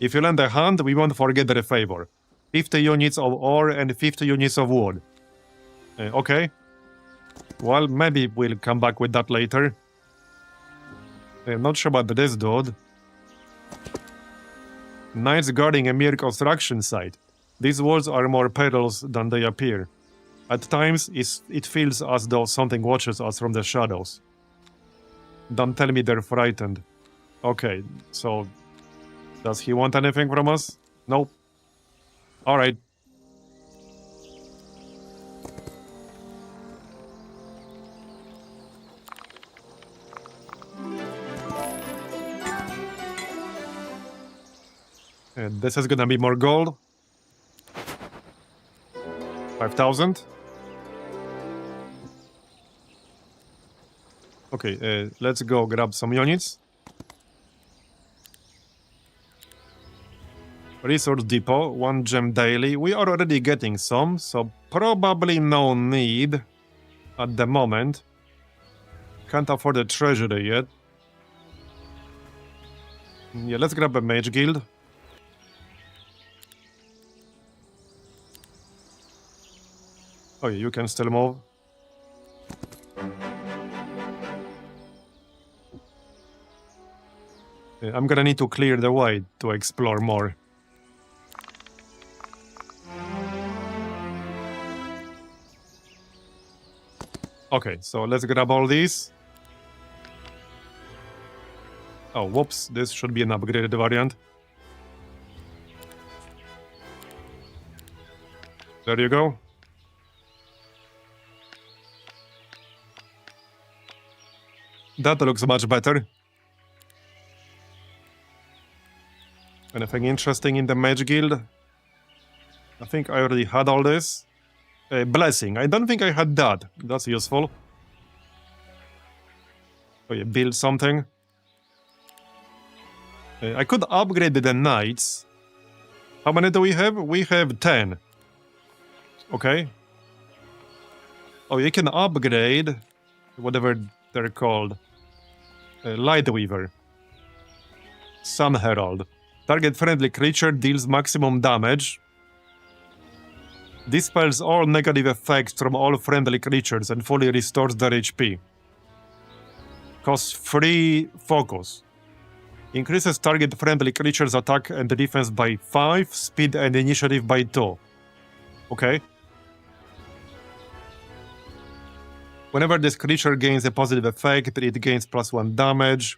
If you lend a hand, we won't forget the favor. 50 units of ore and 50 units of wood. Okay. Well, maybe we'll come back with that later. I'm not sure about this dude. Knights guarding a mere construction site. These walls are more perilous than they appear. At times, it feels as though something watches us from the shadows. Don't tell me they're frightened. Okay, so... Does he want anything from us? Nope. Alright. And this is gonna be more gold. 5,000. Okay, let's go grab some units. Resource depot, 1 gem daily. We are already getting some, so probably no need at the moment. Can't afford a treasury yet. Yeah, let's grab a mage guild. Oh yeah, you can still move. Yeah, I'm gonna need to clear the way to explore more. Okay, so let's grab all these. Oh, whoops, this should be an upgraded variant. There you go. That looks much better. Anything interesting in the mage guild? I think I already had all this. Blessing. I don't think I had that. That's useful. Oh yeah, build something. I could upgrade the knights. How many do we have? We have 10. Okay. Oh, you can upgrade whatever they're called. Lightweaver. Sun Herald. Target friendly creature deals maximum damage. Dispels all negative effects from all friendly creatures and fully restores their HP. Costs 3 focus. Increases target friendly creatures' attack and defense by 5, speed and initiative by 2. Okay. Whenever this creature gains a positive effect, it gains +1 damage.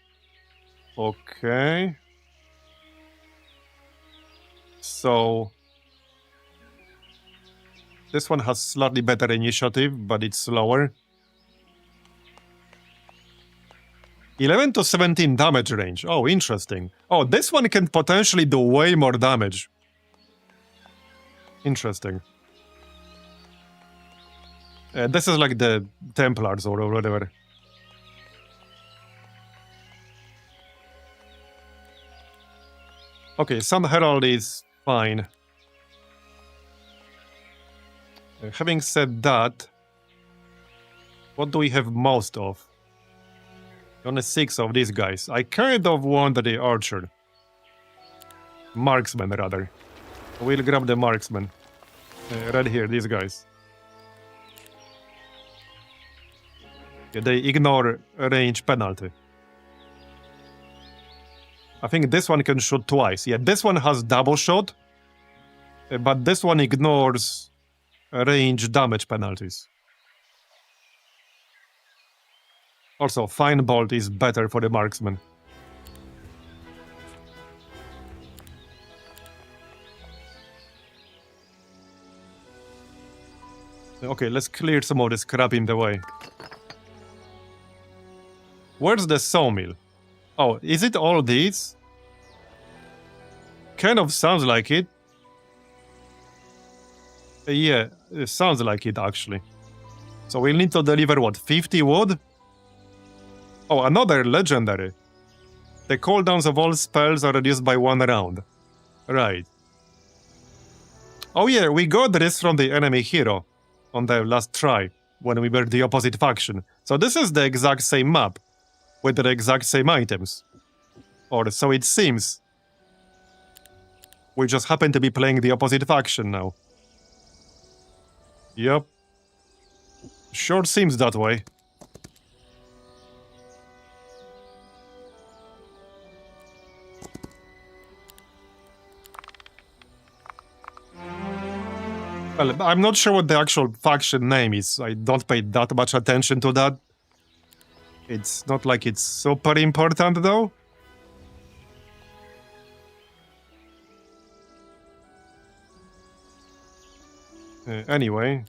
Okay. So this one has slightly better initiative, but it's slower. 11 to 17 damage range. Oh, interesting. Oh, this one can potentially do way more damage. Interesting. This is like the Templars or whatever. Okay, Sun Herald is fine. Having said that, what do we have most of? Only 6 of these guys. I kind of want the archer. Marksman, rather. We'll grab the marksman. Right here, these guys. Yeah, they ignore range penalty. I think this one can shoot twice. Yeah, this one has double shot, but this one ignores range damage penalties. Also, Fine Bolt is better for the marksman. Okay, let's clear some of this crap in the way. Where's the sawmill? Oh, is it all these? Kind of sounds like it. Yeah, it sounds like it actually. So we'll need to deliver what, 50 wood? Oh, another legendary. The cooldowns of all spells are reduced by 1 round. Right. Oh yeah, we got this from the enemy hero on the last try, when we were the opposite faction. So this is the exact same map, with the exact same items. Or so it seems. We just happen to be playing the opposite faction now. Yep. Sure seems that way. Well, I'm not sure what the actual faction name is. I don't pay that much attention to that. It's not like it's super important, though. Anyway.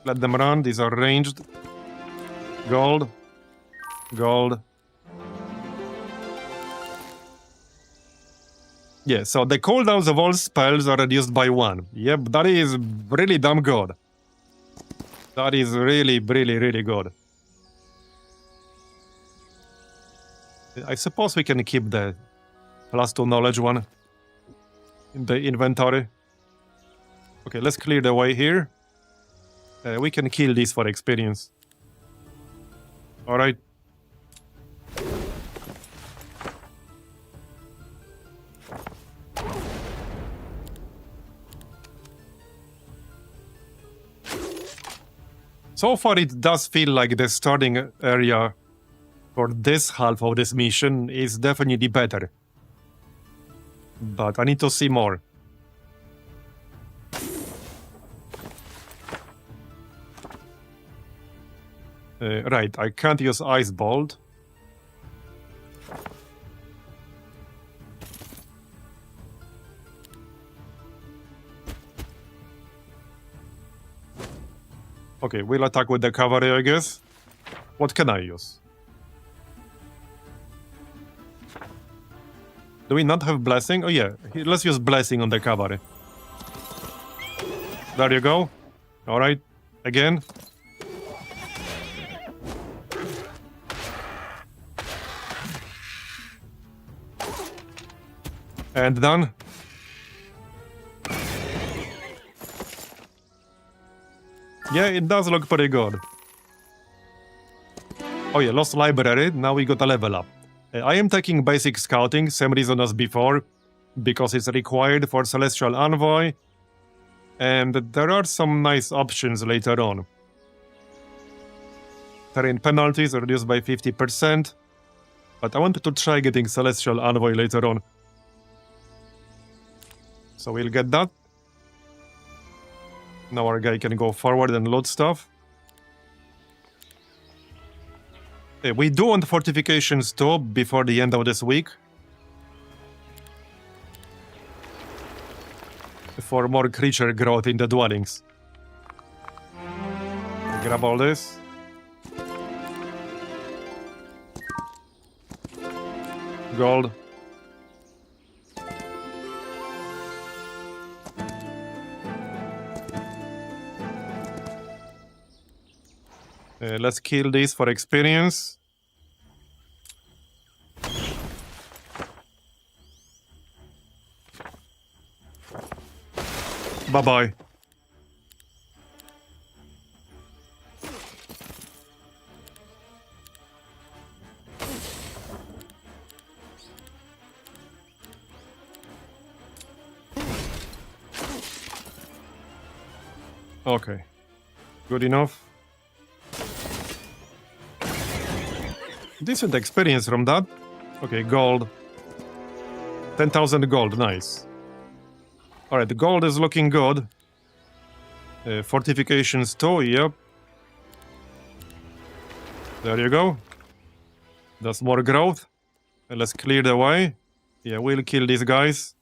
Let them run. These are ranged. Gold. Gold. Yeah, so the cooldowns of all spells are reduced by 1. Yep, that is really damn good. That is really, really, really good. I suppose we can keep the +2 knowledge one in the inventory. Okay, let's clear the way here. We can kill this for experience. Alright. So far it does feel like the starting area for this half of this mission is definitely better. But I need to see more. Right, I can't use Ice Bolt. Okay, we'll attack with the cavalry, I guess. What can I use? Do we not have Blessing? Oh yeah, let's use Blessing on the cavalry. There you go. Alright, again. And done. Yeah, it does look pretty good. Oh yeah, Lost Library, now we got a level up. I am taking basic scouting, same reason as before, because it's required for Celestial Envoy, and there are some nice options later on. Terrain penalties are reduced by 50%, but I wanted to try getting Celestial Envoy later on. So we'll get that. Now our guy can go forward and load stuff. We do want fortifications too before the end of this week. For more creature growth in the dwellings. Grab all this. Gold. Let's kill this for experience. Bye-bye. Okay. Good enough. Decent experience from that. Okay, gold. 10,000 gold, nice. Alright, the gold is looking good. Fortifications too, yep. There you go. That's more growth. Let's clear the way. Yeah, we'll kill these guys.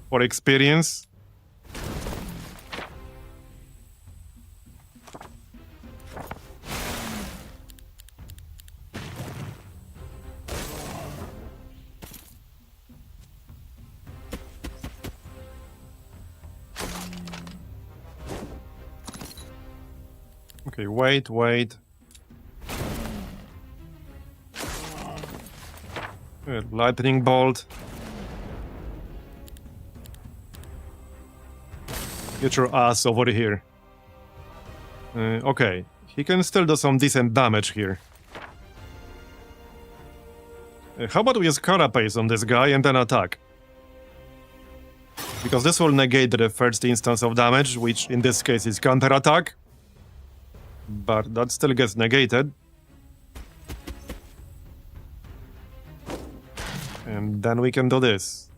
For experience. Okay, wait. Lightning bolt. Get your ass over here. Okay, he can still do some decent damage here. How about we use Carapace on this guy and then attack? Because this will negate the first instance of damage, which in this case is counterattack. But that still gets negated. And then we can do this.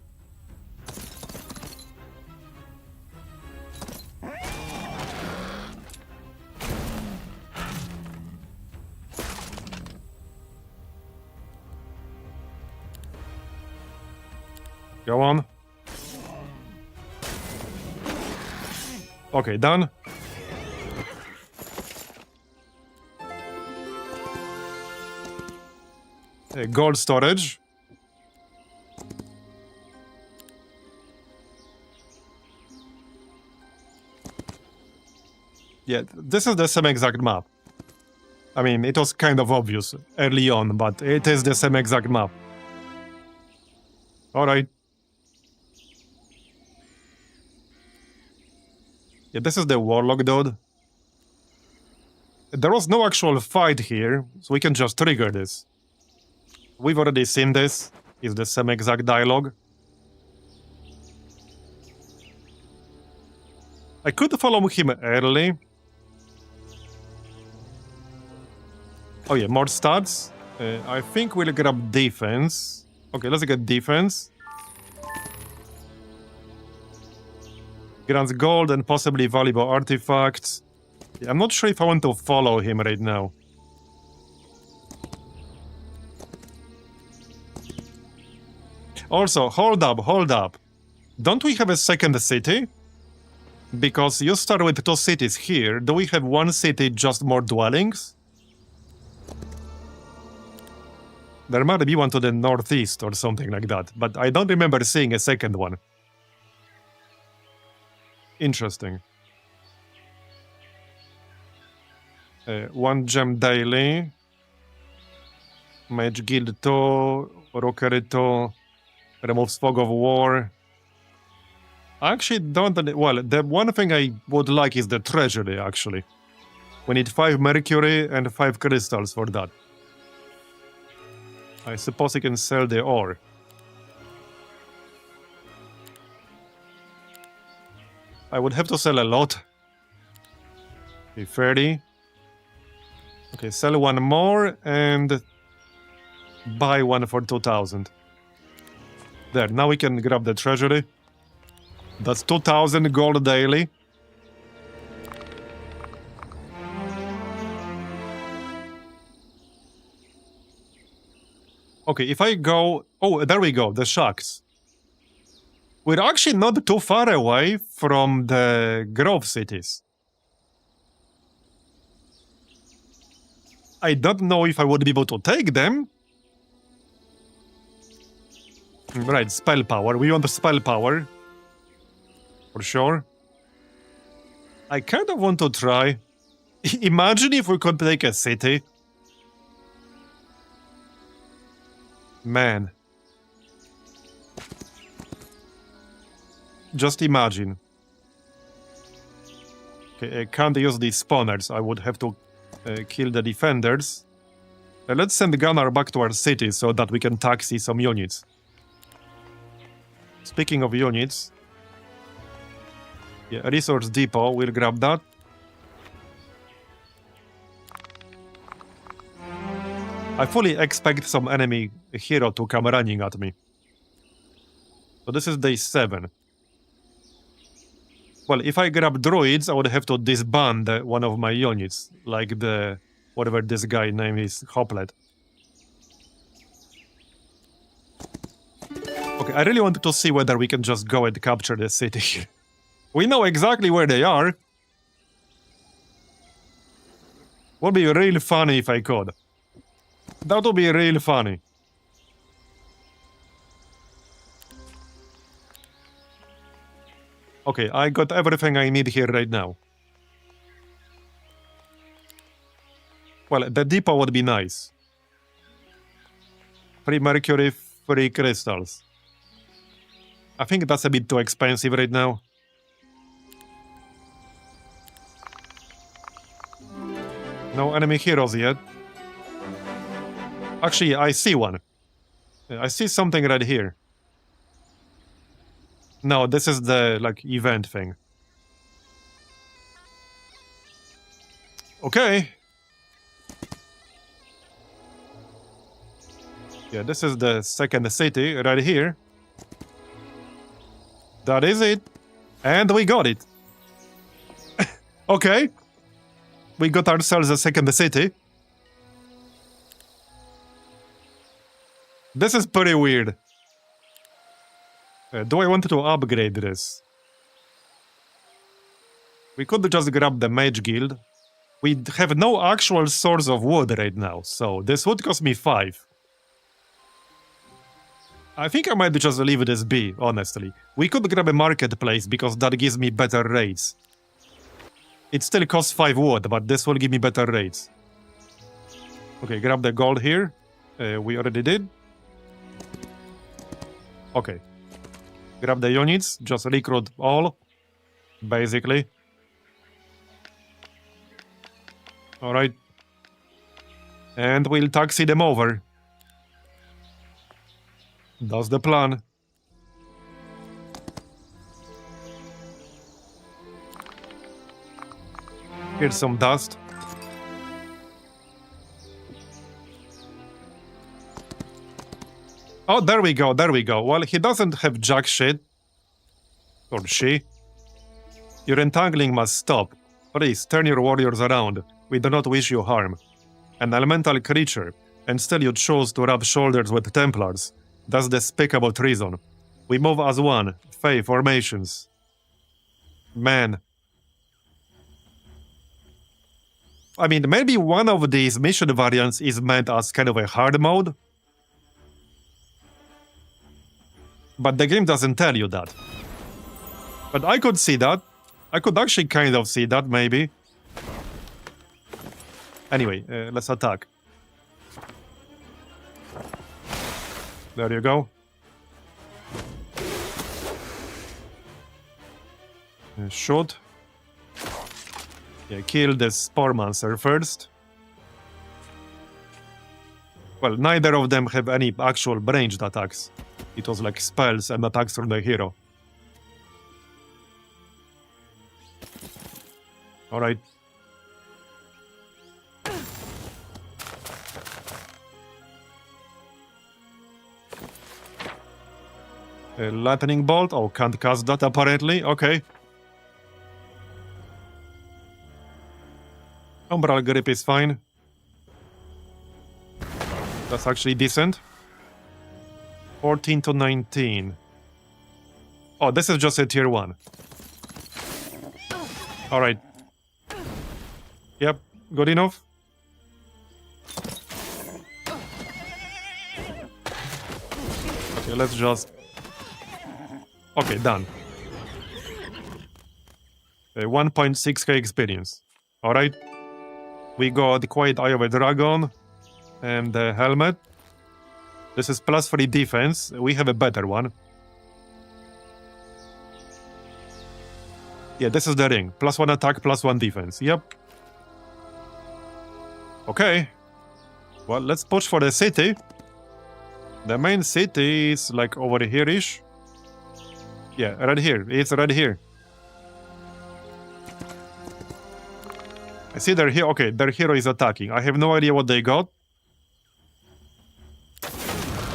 Go on. Okay, done. Gold storage. Yeah, this is the same exact map. I mean, it was kind of obvious early on, but it is the same exact map. Alright. Yeah, this is the Warlock dude. There was no actual fight here, so we can just trigger this. We've already seen this. It's the same exact dialogue. I could follow him early. Oh yeah, more stats. I think we'll grab defense. Okay, let's get defense. Grants gold and possibly valuable artifacts. Yeah, I'm not sure if I want to follow him right now. Also, hold up. Don't we have a second city? Because you start with 2 cities here. Do we have 1 city, just more dwellings? There might be one to the northeast or something like that, but I don't remember seeing a second one. Interesting. 1 gem daily. Mage Guild 2, Rookery 2, removes Fog of War. I actually don't... Well, the one thing I would like is the treasury, actually. We need 5 mercury and 5 crystals for that. I suppose you can sell the ore. I would have to sell a lot. Okay, 30. Okay, sell 1 more and buy 1 for 2,000. There, now we can grab the treasury. That's 2,000 gold daily. Okay, if I go... Oh, there we go, the shacks. We're actually not too far away from the Grove cities. I don't know if I would be able to take them. Right, spell power. We want the spell power. For sure. I kind of want to try. Imagine if we could take a city. Man. Just imagine. Okay, I can't use these spawners. I would have to kill the defenders. Let's send Gunnar back to our city so that we can taxi some units. Speaking of units... Yeah, resource depot, we'll grab that. I fully expect some enemy hero to come running at me. So this is day 7. Well, if I grab druids, I would have to disband one of my units, like the... whatever this guy name is, Hoplet. Okay, I really wanted to see whether we can just go and capture the city. We know exactly where they are. Would be real funny if I could. That would be real funny. Okay, I got everything I need here right now. Well, the depot would be nice. 3 mercury, 3 crystals. I think that's a bit too expensive right now. No enemy heroes yet. Actually, I see one. I see something right here. No, this is the, like, event thing. Okay. Yeah, this is the second city right here. That is it. And we got it. Okay. We got ourselves a second city. This is pretty weird. Do I want to upgrade this? We could just grab the Mage Guild. We have no actual source of wood right now, so this would cost me 5. I think I might just leave this be, honestly. We could grab a marketplace because that gives me better rates. It still costs 5 wood, but this will give me better rates. Okay, grab the gold here. We already did. Okay. Grab the units, just recruit all, basically. Alright. And we'll taxi them over. That's the plan. Here's some dust. Oh, there we go, there we go. Well, he doesn't have jack shit. Or she. Your entangling must stop. Please, turn your warriors around. We do not wish you harm. An elemental creature, and still you chose to rub shoulders with Templars. That's despicable treason. We move as one. Fey formations. Man. I mean, maybe one of these mission variants is meant as kind of a hard mode. But the game doesn't tell you that. But I could see that. I could actually kind of see that, maybe. Anyway, let's attack. There you go. Shoot. Yeah, kill the Sporemancer first. Well, neither of them have any actual ranged attacks. It was like spells and attacks from the hero. Alright. Lightning bolt? Oh, can't cast that apparently. Okay. Umbral grip is fine. That's actually decent. 14 to 19. Oh, this is just a tier 1. Alright. Yep, good enough. Okay, let's just... Okay, done. 1.6k experience. Alright. We got the Quiet Eye of a Dragon and the helmet. This is +3 defense. We have a better one. Yeah, this is the ring. +1 attack, +1 defense. Yep. Okay. Well, let's push for the city. The main city is like over here-ish. Yeah, right here. It's right here. I see their hero. Okay, their hero is attacking. I have no idea what they got.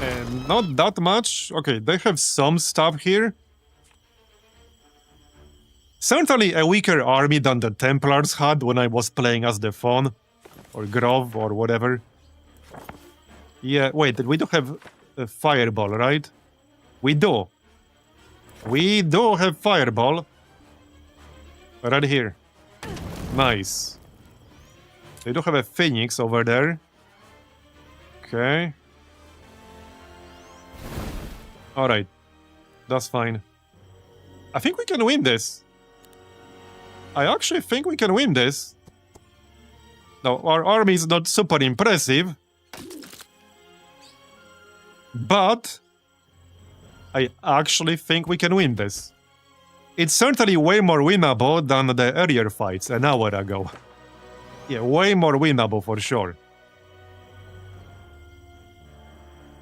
And not that much. Okay, they have some stuff here. Certainly a weaker army than the Templars had when I was playing as the Fawn. Or Grove, or whatever. Yeah, wait, we do have a Fireball, right? We do. We do have Fireball. Right here. Nice. They do have a Phoenix over there. Okay. Alright. That's fine. I think we can win this. I actually think we can win this. Now, our army is not super impressive. But I actually think we can win this. It's certainly way more winnable than the earlier fights an hour ago. Yeah, way more winnable for sure.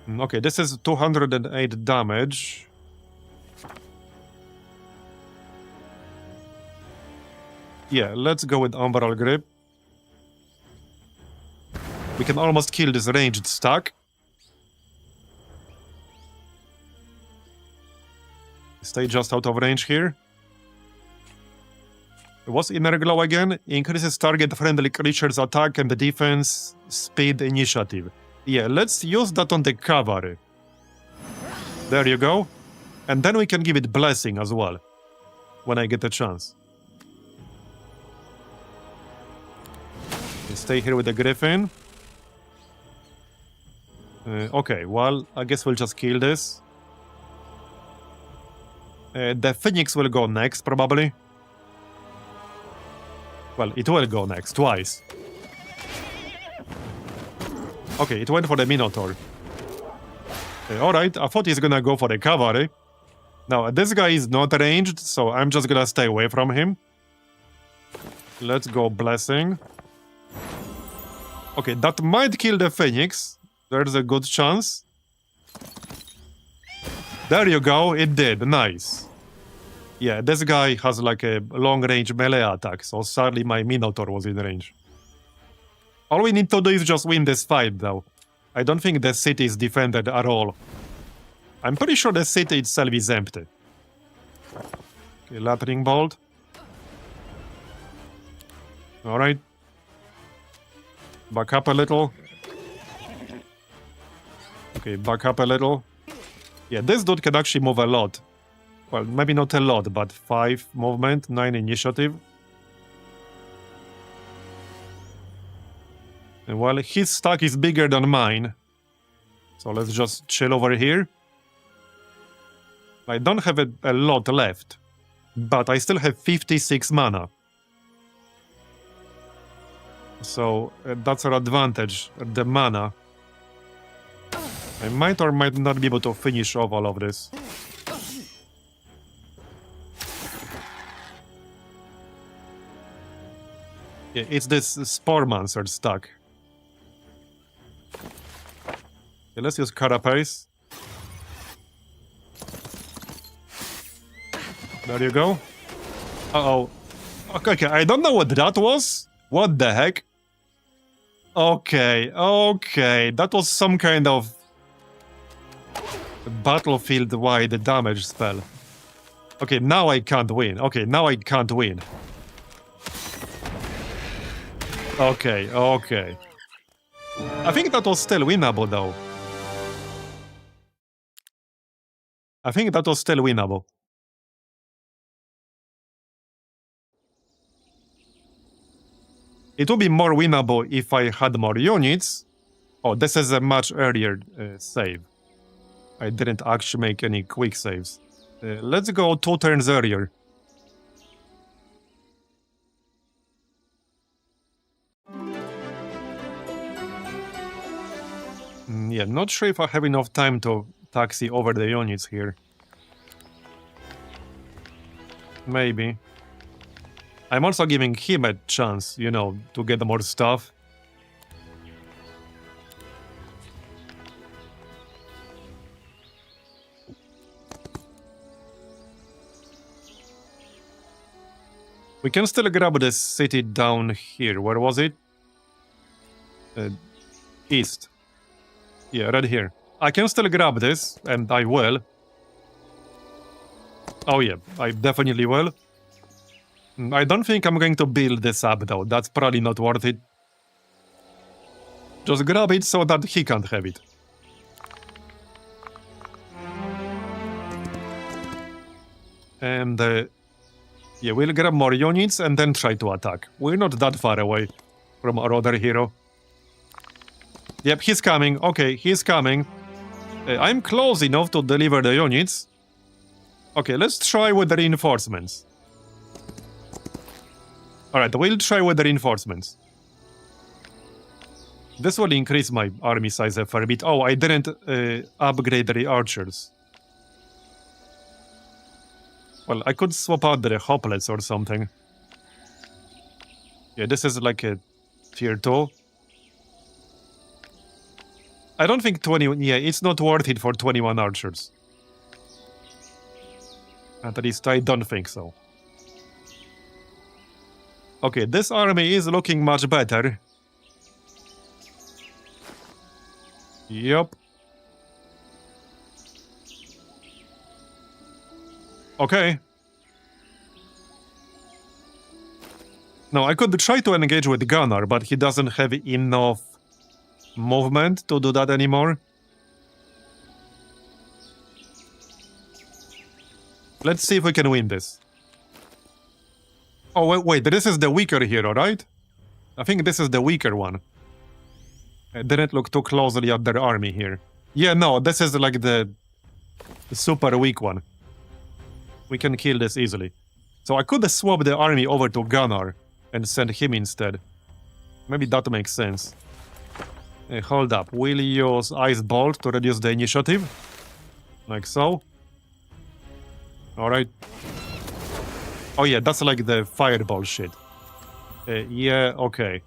Okay, this is 208 damage. Yeah, let's go with Umbral Grip. We can almost kill this ranged stack. Stay just out of range here. What's Inner Glow again? Increases target friendly creatures attack and defense, speed, initiative. Yeah, let's use that on the cavalry. There you go. And then we can give it Blessing as well. When I get a chance. Stay here with the Griffin. Okay, well, I guess we'll just kill this. The Phoenix will go next, probably. Well, it will go next, twice. Okay, it went for the Minotaur. Alright, I thought he's gonna go for the cavalry. Now, this guy is not ranged, so I'm just gonna stay away from him. Let's go Blessing. Okay, that might kill the Phoenix. There's a good chance. There you go, it did. Nice. Yeah, this guy has like a long-range melee attack, so sadly my Minotaur was in range. All we need to do is just win this fight, though. I don't think the city is defended at all. I'm pretty sure the city itself is empty. Okay, Lightning Bolt. Alright. Back up a little. Okay, back up a little. Yeah, this dude can actually move a lot. Well, maybe not a lot, but 5 movement, 9 initiative. And well, his stack is bigger than mine. So let's just chill over here. I don't have a lot left, but I still have 56 mana. So that's our advantage, the mana. I might or might not be able to finish off all of this. Yeah, it's this Sporemancer stack. Okay, let's use Carapace. There you go. Uh-oh. Okay, I don't know what that was. What the heck? Okay, that was some kind of battlefield-wide damage spell. Okay, now I can't win. Okay. I think that was still winnable, though. It would be more winnable if I had more units. Oh, this is a much earlier save. I didn't actually make any quick saves. Let's go 2 turns earlier. Yeah, not sure if I have enough time to taxi over the units here. Maybe. I'm also giving him a chance, you know, to get more stuff. We can still grab this city down here. Where was it? East. Yeah, right here. I can still grab this, and I will. Oh yeah, I definitely will. I don't think I'm going to build this up, though. That's probably not worth it. Just grab it so that he can't have it. And, yeah, we'll grab more units and then try to attack. We're not that far away from our other hero. Yep, he's coming. Okay, he's coming. I'm close enough to deliver the units. Okay, let's try with the reinforcements. Alright, we'll try with the reinforcements. This will increase my army size a fair bit. Oh, I didn't upgrade the archers. Well, I could swap out the hoplites or something. Yeah, this is like a tier 2. I don't think 21... Yeah, it's not worth it for 21 archers. At least I don't think so. Okay, this army is looking much better. Yup. Okay. Now, I could try to engage with Gunnar, but he doesn't have enough movement to do that anymore. Let's see if we can win this. Oh, wait, this is the weaker hero, right? I think this is the weaker one. I didn't look too closely at their army here. Yeah, no, this is like the super weak one. We can kill this easily. So I could swap the army over to Gunnar and send him instead. Maybe that makes sense. Hold up. We'll use Ice Bolt to reduce the initiative. Like so. Alright. Oh yeah, that's like the fireball shit. Yeah, okay.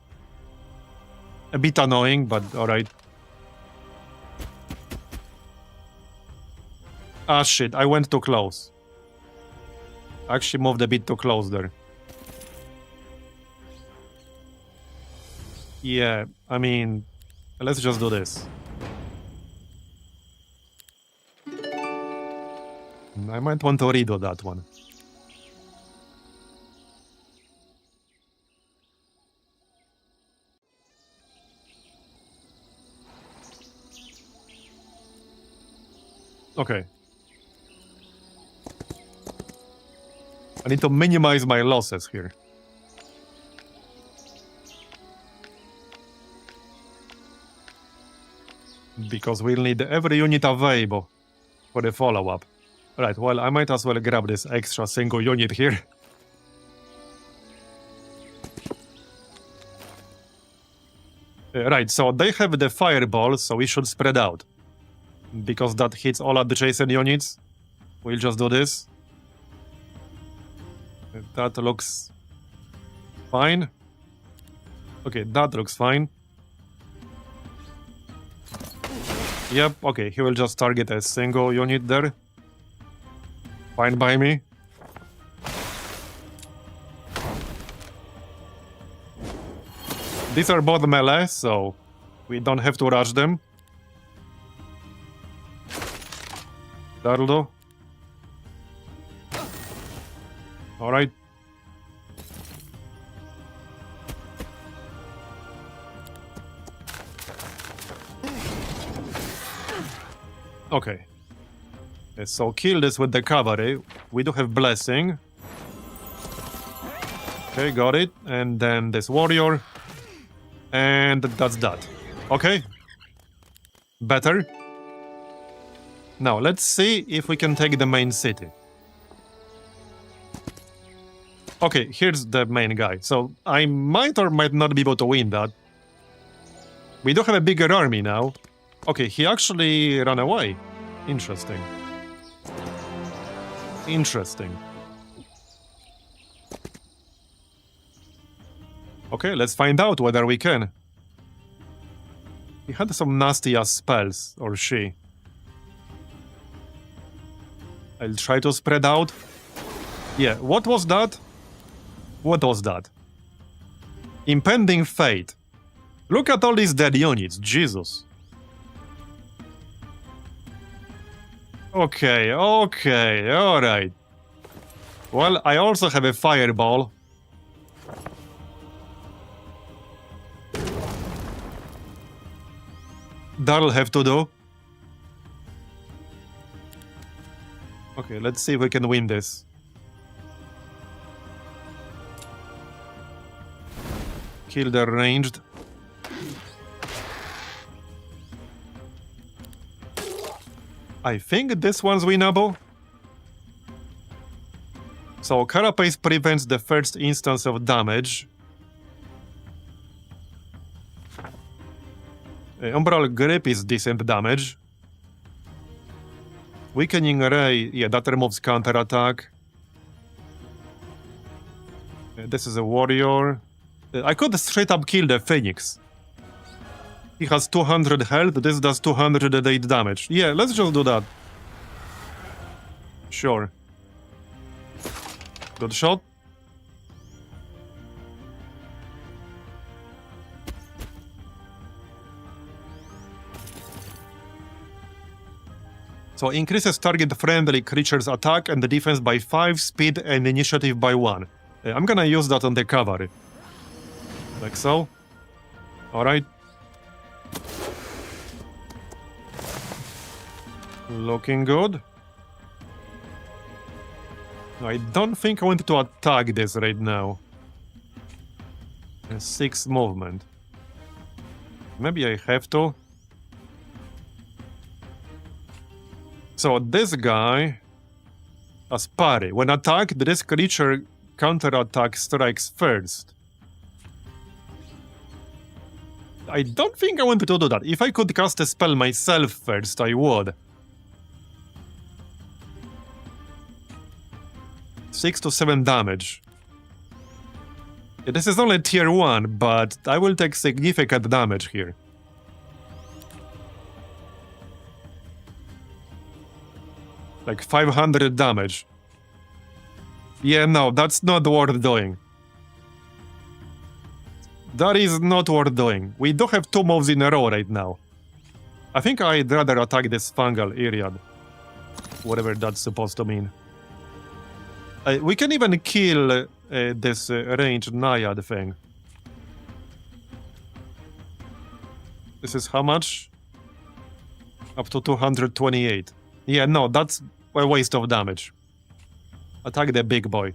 A bit annoying, but alright. Ah shit, I went too close. I actually moved a bit too close there. Yeah, I mean, let's just do this. I might want to redo that one. Okay. I need to minimize my losses here. Because we'll need every unit available for the follow-up. Right, well, I might as well grab this extra single unit here. Right, so they have the fireball, so we should spread out. Because that hits all adjacent units. We'll just do this. That looks fine. Okay, that looks fine. Yep, okay, he will just target a single unit there. Fine by me. These are both melee, so we don't have to rush them. That'll do. Alright. Okay. So kill this with the cavalry. We do have blessing. Okay, got it. And then this warrior. And that's that. Okay. Better. Now, let's see if we can take the main city. Okay, here's the main guy. So I might or might not be able to win that. We do have a bigger army now. Okay, he actually ran away. Interesting. Interesting. Okay, let's find out whether we can. He had some nasty-ass spells, or she. I'll try to spread out. Yeah, what was that? What was that? Impending fate. Look at all these dead units, Jesus. Okay, okay, alright. Well, I also have a fireball. That'll have to do. Okay, let's see if we can win this. Kill the ranged. I think this one's winnable. So Carapace prevents the first instance of damage. Umbral Grip is decent damage. Weakening Ray, yeah, that removes counterattack. This is a warrior. I could straight up kill the Phoenix. He has 200 health, this does 208 damage. Yeah, let's just do that. Sure. Good shot. So increases target friendly creatures attack and the defense by 5, speed and initiative by 1. I'm gonna use that on the cavalry. Like so. Alright. Looking good. I don't think I want to attack this right now. 6 movement. Maybe I have to. So this guy has parry. When attacked, this creature counterattack strikes first. I don't think I want to do that. If I could cast a spell myself first, I would. 6 to 7 damage. Yeah, this is only tier 1, but I will take significant damage here. Like 500 damage. Yeah, no, that's not worth doing. That is not worth doing. We do have 2 moves in a row right now. I think I'd rather attack this fungal Iriad. Whatever that's supposed to mean. We can even kill this ranged Naiad thing. This is how much? Up to 228. Yeah, no, that's a waste of damage. Attack the big boy.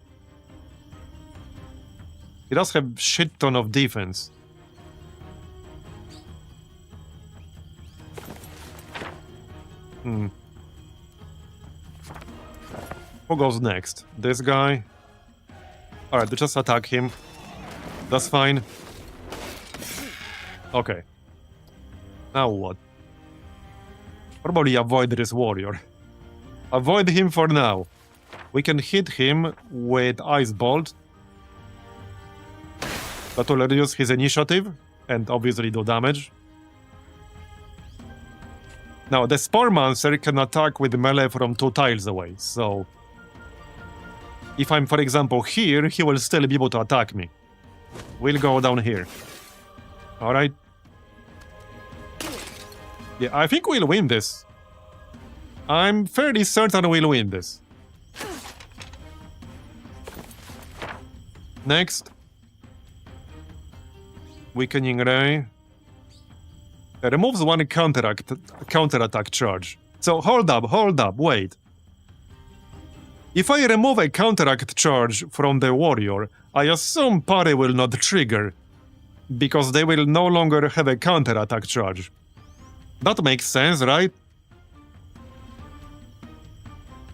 He does have shit ton of defense. Who goes next? This guy? Alright, just attack him. That's fine. Okay. Now what? Probably avoid this warrior. Avoid him for now. We can hit him with Ice Bolt. That will reduce his initiative and obviously do damage. Now, the Sporemancer can attack with melee from 2 tiles away, so... If I'm, for example, here, he will still be able to attack me. We'll go down here. Alright. Yeah, I think we'll win this. I'm fairly certain we'll win this. Next. Weakening Ray. Removes 1 counterattack charge. So hold up, wait. If I remove a counterattack charge from the warrior, I assume parry will not trigger, because they will no longer have a counterattack charge. That makes sense, right?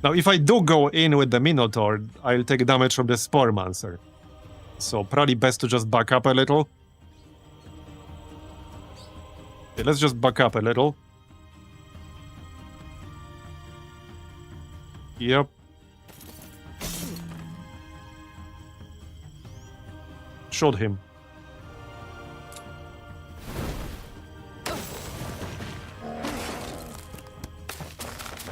Now, if I do go in with the Minotaur, I'll take damage from the Sporemancer. So probably best to just back up a little. Okay, let's just back up a little. Yep. Shoot him.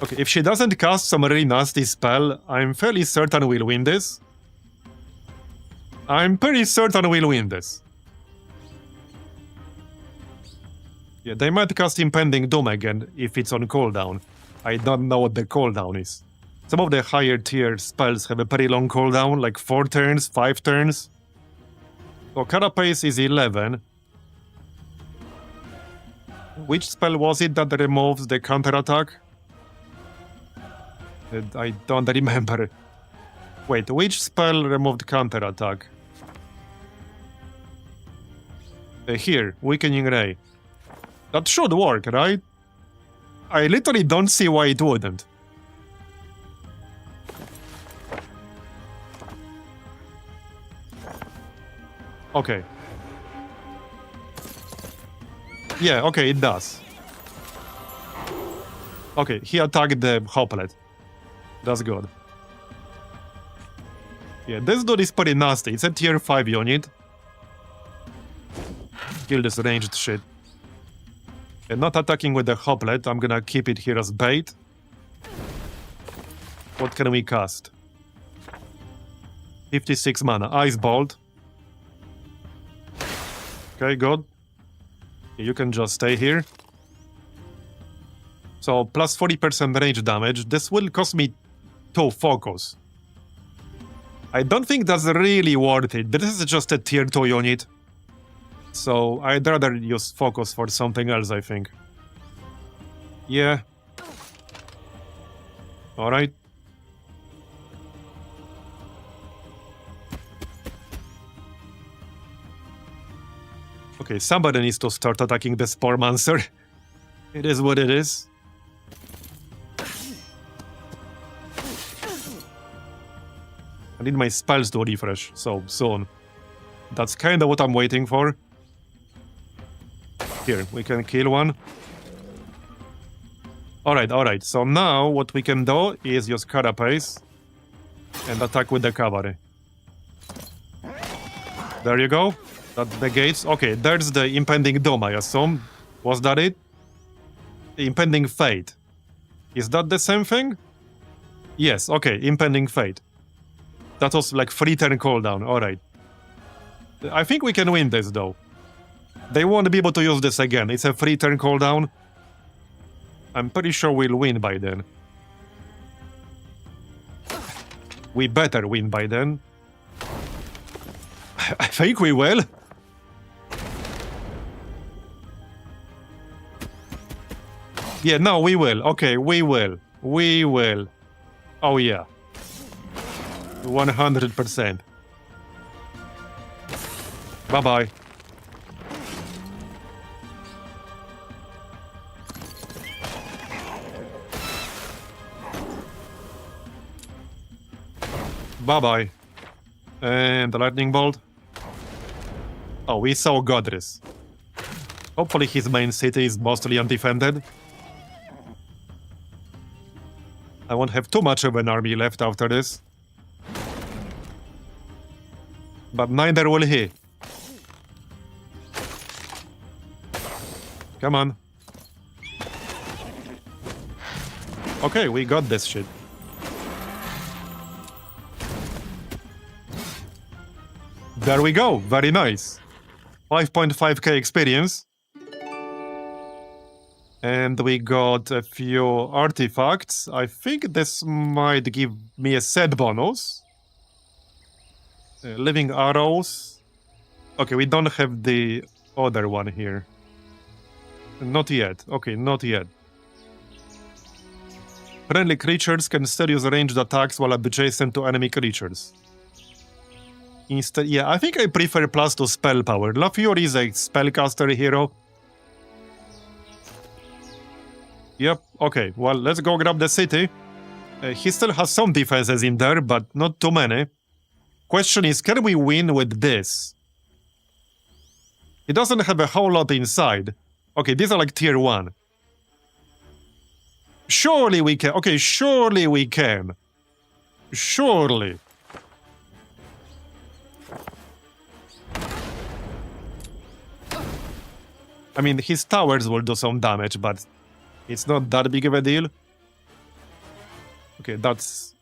Okay, if she doesn't cast some really nasty spell, I'm fairly certain we'll win this. I'm pretty certain we'll win this. Yeah, they might cast Impending Doom again if it's on cooldown. I don't know what the cooldown is. Some of the higher tier spells have a pretty long cooldown, like 4 turns, 5 turns. So Carapace is 11. Which spell was it that removes the counterattack? I don't remember. Wait, which spell removed counterattack? Here, Weakening Ray. That should work, right? I literally don't see why it wouldn't. Okay. Yeah, okay, it does. Okay, he attacked the Hoplet. That's good. Yeah, this dude is pretty nasty. It's a tier 5 unit. Kill this ranged shit. And not attacking with the Hoplet, I'm gonna keep it here as bait. What can we cast? 56 mana. Ice Bolt. Okay, good. You can just stay here. So, plus 40% range damage. This will cost me 2 focus. I don't think that's really worth it. This is just a tier 2 unit. So, I'd rather use focus for something else, I think. Yeah. Alright. Okay, somebody needs to start attacking the Sporemancer. It is what it is. I need my spells to refresh, so soon. That's kinda what I'm waiting for. Here, we can kill one. Alright. So now what we can do is use Carapace and attack with the cavalry. There you go. That negates. Okay, there's the impending doom, I assume. Was that it? The impending fate. Is that the same thing? Yes, okay, impending fate. That was like 3-turn cooldown, alright. I think we can win this though. They won't be able to use this again. It's a 3-turn cooldown. I'm pretty sure we'll win by then. We better win by then. I think we will. Yeah, no, we will. Okay, we will. We will. Oh, yeah. 100%. Bye-bye. Bye-bye. And the lightning bolt. Oh, we saw Godris. Hopefully his main city is mostly undefended. I won't have too much of an army left after this. But neither will he. Come on. Okay, we got this shit. There we go, very nice. 5.5k experience. And we got a few artifacts. I think this might give me a set bonus. Living arrows. Okay, we don't have the other one here. Not yet. Okay, not yet. Friendly creatures can still use ranged attacks while adjacent to enemy creatures. Instead, yeah, I think I prefer +2 spell power. La Fury is a spellcaster hero. Yep, okay, well, let's go grab the city. He still has some defenses in there, but not too many. Question is, can we win with this? He doesn't have a whole lot inside. Okay, these are like tier 1. Surely we can. Okay, surely we can. Surely. I mean, his towers will do some damage, but it's not that big of a deal. Okay, that's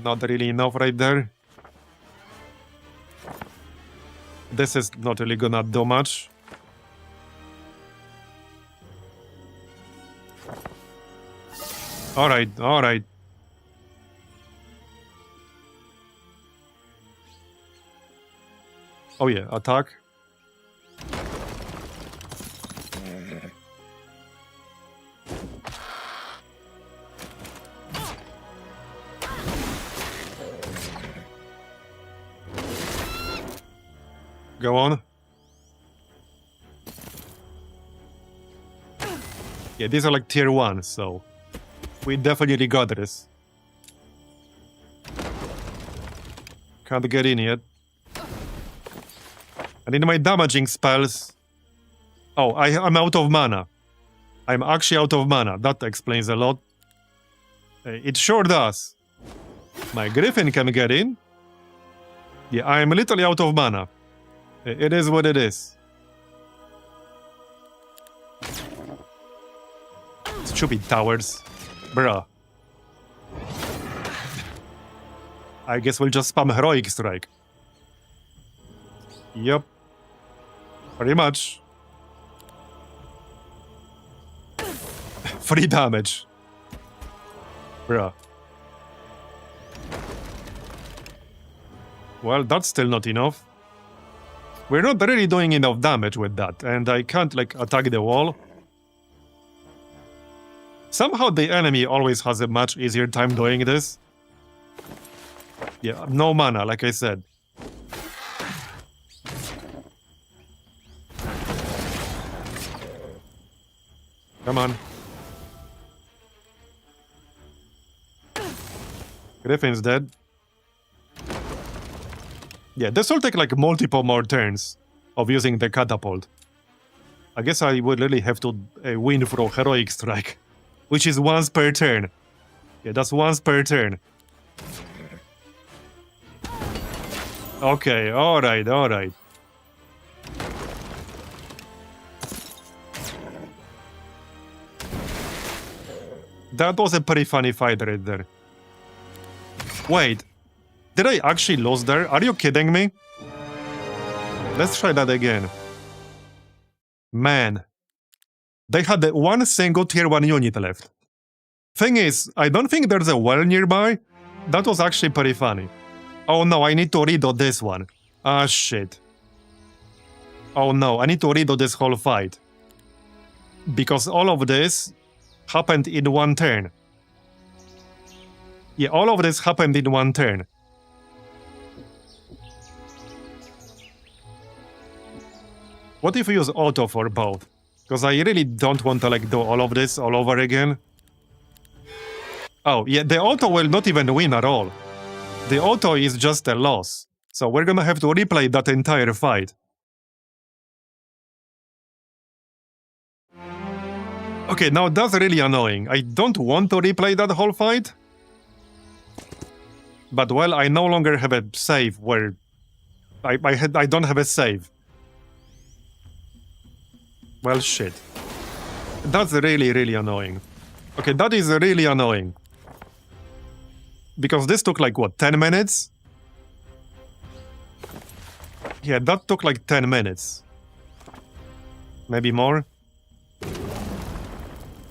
not really enough right there. This is not really gonna do much. Alright, alright. Oh yeah, attack. Go on. Yeah, these are like tier 1, so we definitely got this. Can't get in yet. And in my damaging spells... Oh, I'm out of mana. I'm actually out of mana. That explains a lot. It sure does. My Griffin can get in. Yeah, I'm literally out of mana. It is what it is. Stupid towers. Bruh. I guess we'll just spam Heroic Strike. Yep. Pretty much. 3 damage. Bruh. Well, that's still not enough. We're not really doing enough damage with that, and I can't, like, attack the wall. Somehow the enemy always has a much easier time doing this. Yeah, no mana, like I said. Come on. Griffin's dead. Yeah, this will take like multiple more turns of using the catapult. I guess I would really have to win for Heroic Strike, which is once per turn. Yeah, that's once per turn. Okay, alright, alright. That was a pretty funny fight right there. Wait, did I actually lose there? Are you kidding me? Let's try that again. Man, they had one single tier 1 unit left. Thing is, I don't think there's a well nearby. That was actually pretty funny. Oh no, I need to redo this one. Ah shit. Oh no, I need to redo this whole fight. Because all of this happened in one turn. Yeah, all of this happened in one turn. What if we use auto for both? Because I really don't want to like do all of this all over again. Oh, yeah, the auto will not even win at all. The auto is just a loss. So we're gonna have to replay that entire fight. Okay, now that's really annoying. I don't want to replay that whole fight. But well, I no longer have a save where... I don't have a save. Well, shit. That's really, really annoying. Okay, that is really annoying. Because this took like, what, 10 minutes? Yeah, that took like 10 minutes. Maybe more?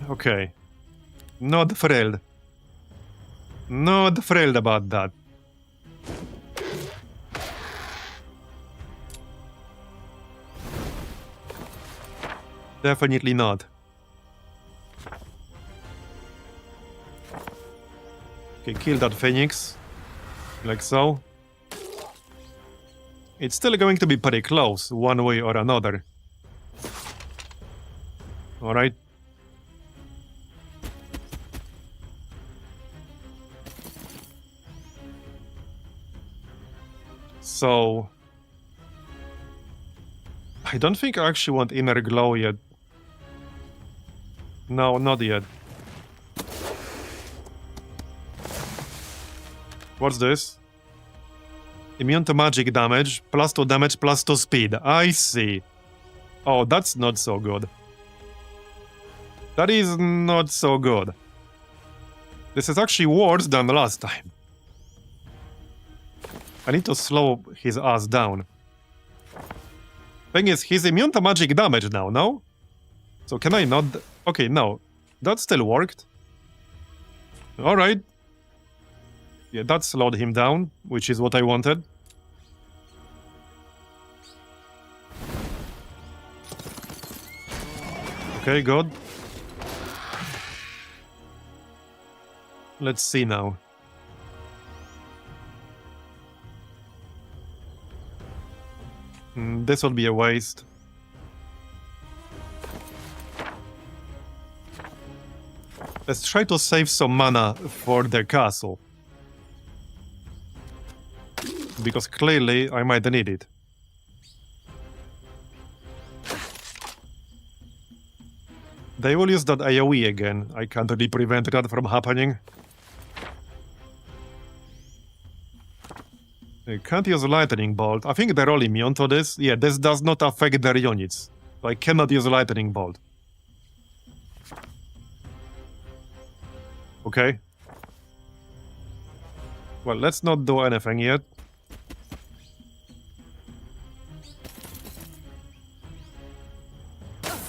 Okay. Not thrilled. Not thrilled about that. Definitely not. Okay, kill that Phoenix. Like so. It's still going to be pretty close, one way or another. Alright. So... I don't think I actually want Inner Glow yet. No, not yet. What's this? Immune to magic damage, +2 damage, +2 speed. I see. Oh, that's not so good. That is not so good. This is actually worse than last time. I need to slow his ass down. Thing is, he's immune to magic damage now, no? So can I not... Okay, no. That still worked. Alright. Yeah, that slowed him down, which is what I wanted. Okay, good. Let's see now. This will be a waste. Let's try to save some mana for the castle. Because clearly I might need it. They will use that AoE again. I can't really prevent that from happening. They can't use Lightning Bolt. I think they're all immune to this. Yeah, this does not affect their units. So I cannot use Lightning Bolt. Okay. Well, let's not do anything yet.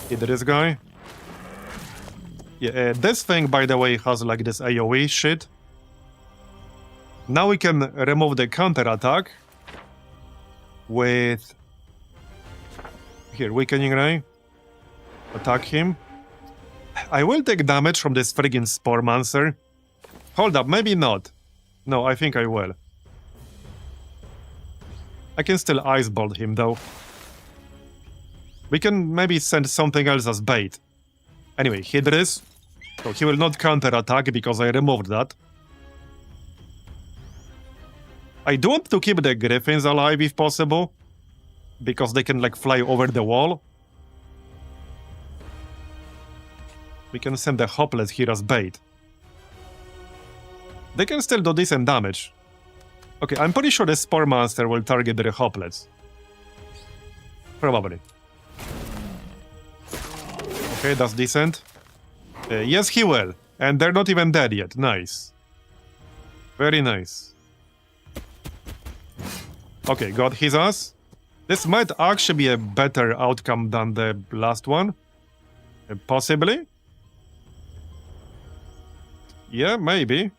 Hit this guy. Yeah, this thing, by the way, has like this AoE shit. Now we can remove the counter attack with... Here, Weakening Ray. Attack him. I will take damage from this friggin' Sporemancer. Hold up, maybe not. No, I think I will. I can still Ice Bolt him, though. We can maybe send something else as bait. Anyway, hit this. So he will not counter-attack because I removed that. I do want to keep the Griffins alive if possible. Because they can, like, fly over the wall. We can send the hoplite here as bait. They can still do decent damage. Okay, I'm pretty sure the Spore Monster will target the hoplites. Probably. Okay, that's decent. Yes, he will. And they're not even dead yet. Nice. Very nice. Okay, got his ass. This might actually be a better outcome than the last one. Possibly. Yeah, maybe.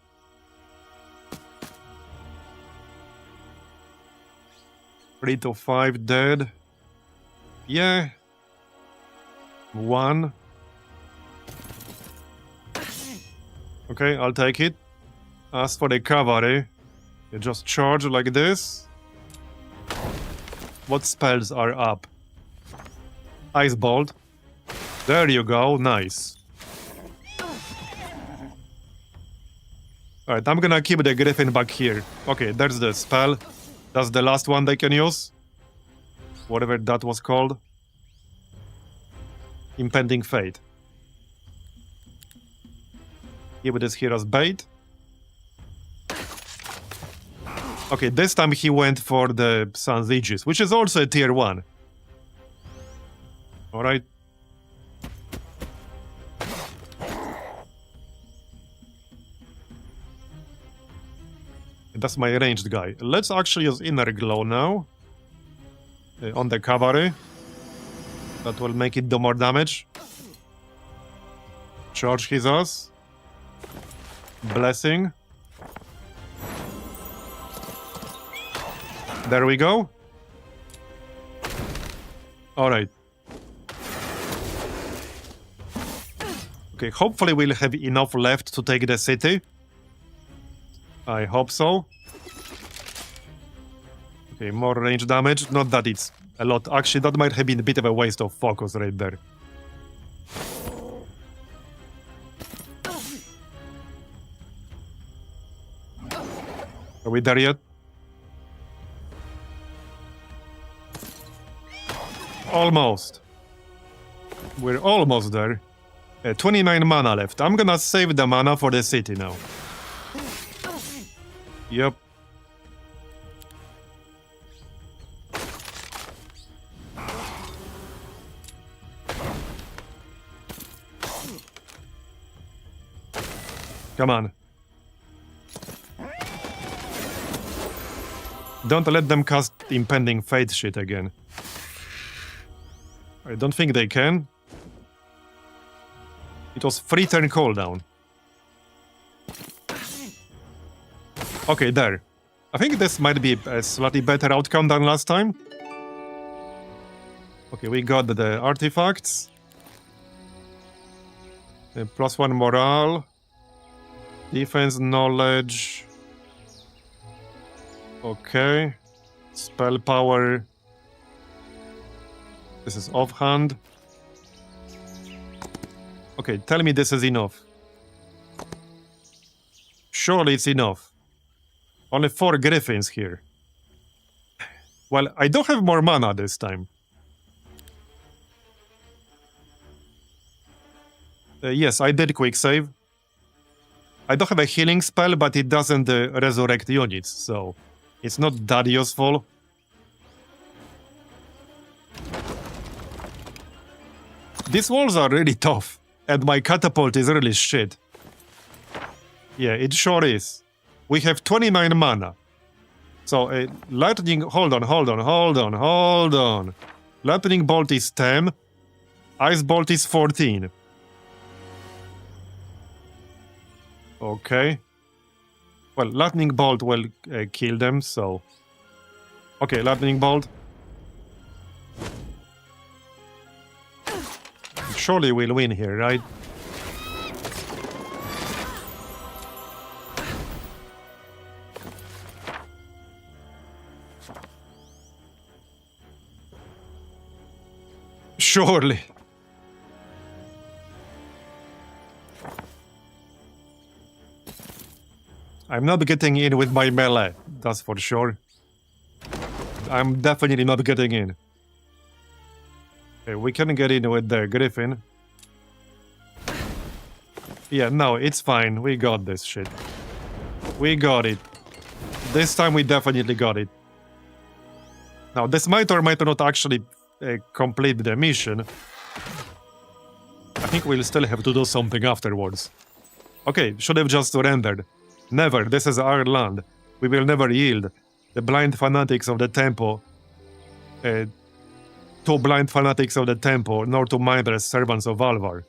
Three to 5 dead. Yeah. 1. Okay, I'll take it. As for the cavalry, you just charge like this. What spells are up? Ice Bolt. There you go, nice. Alright, I'm gonna keep the Griffin back here. Okay, there's the spell. That's the last one they can use. Whatever that was called. Impending Fate. Give this here as bait. Okay, this time he went for the Sun's Aegis, which is also a tier 1. Alright. That's my ranged guy. Let's actually use Inner Glow now. On the cavalry. That will make it do more damage. Charge his ass. Blessing. There we go. Alright. Okay, hopefully we'll have enough left to take the city. I hope so. Okay, more range damage. Not that it's a lot. Actually, that might have been a bit of a waste of focus right there. Are we there yet? Almost. We're almost there. 29 mana left. I'm gonna save the mana for the city now. Yep. Come on. Don't let them cast Impending Fate shit again. I don't think they can. It was 3 turn cooldown. Okay, there. I think this might be a slightly better outcome than last time. Okay, we got the artifacts. +1 morale. Defense, knowledge. Okay. Spell power. This is offhand. Okay, tell me this is enough. Surely it's enough. Only 4 griffins here. Well, I don't have more mana this time. Yes, I did quick save. I don't have a healing spell, but it doesn't resurrect units, so it's not that useful. These walls are really tough, and my catapult is really shit. Yeah, it sure is. We have 29 mana. So, lightning... Hold on. Lightning bolt is 10. Ice bolt is 14. Okay. Well, lightning bolt will kill them, so... Okay, lightning bolt. Surely we'll win here, right? Surely. I'm not getting in with my melee, that's for sure. I'm definitely not getting in. Okay, we can get in with the Griffin. Yeah, no, it's fine. We got this shit. We got it. This time we definitely got it. Now, this might or might not actually complete the mission. I think we'll still have to do something afterwards. Okay, should have just surrendered. Never, this is our land. We will never yield. The blind fanatics of the temple... to blind fanatics of the temple, nor to mindless servants of Alvar.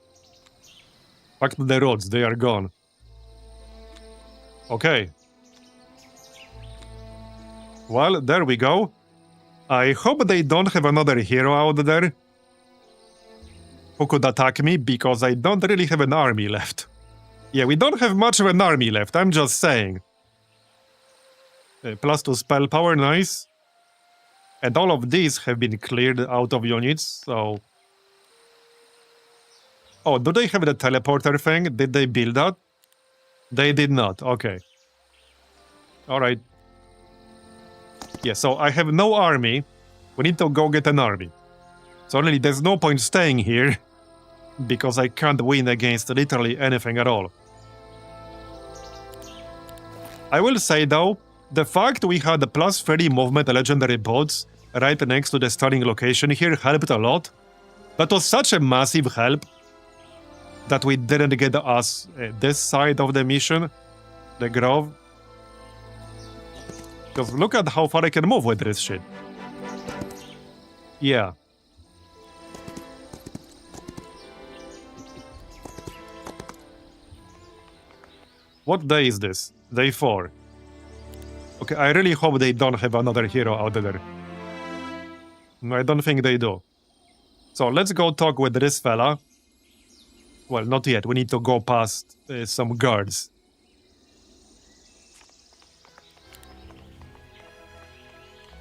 Back to the roads, they are gone. Okay. Well, there we go. I hope they don't have another hero out there who could attack me, because I don't really have an army left. Yeah, we don't have much of an army left, I'm just saying. +2 spell power, nice. And all of these have been cleared out of units, so... Oh, do they have the teleporter thing? Did they build that? They did not, okay. Alright. Yeah, so I have no army. We need to go get an army. So really, there's no point staying here, because I can't win against literally anything at all. I will say though, the fact we had the +30 movement legendary bots right next to the starting location here helped a lot. That was such a massive help that we didn't get us this side of the mission, the Grove. Because look at how far I can move with this shit. Yeah. What day is this? Day 4. Okay, I really hope they don't have another hero out there. No, I don't think they do. So let's go talk with this fella. Well, not yet. We need to go past some guards.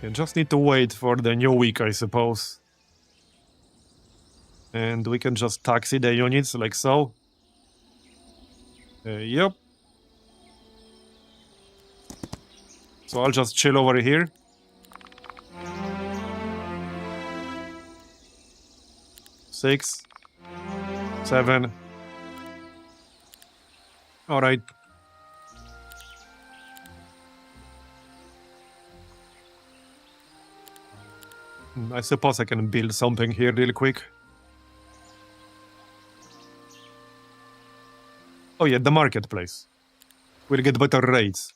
You just need to wait for the new week, I suppose. And we can just taxi the units like so. Yep. So I'll just chill over here. Six. 7. Alright. I suppose I can build something here real quick. Oh yeah, the marketplace. We'll get better rates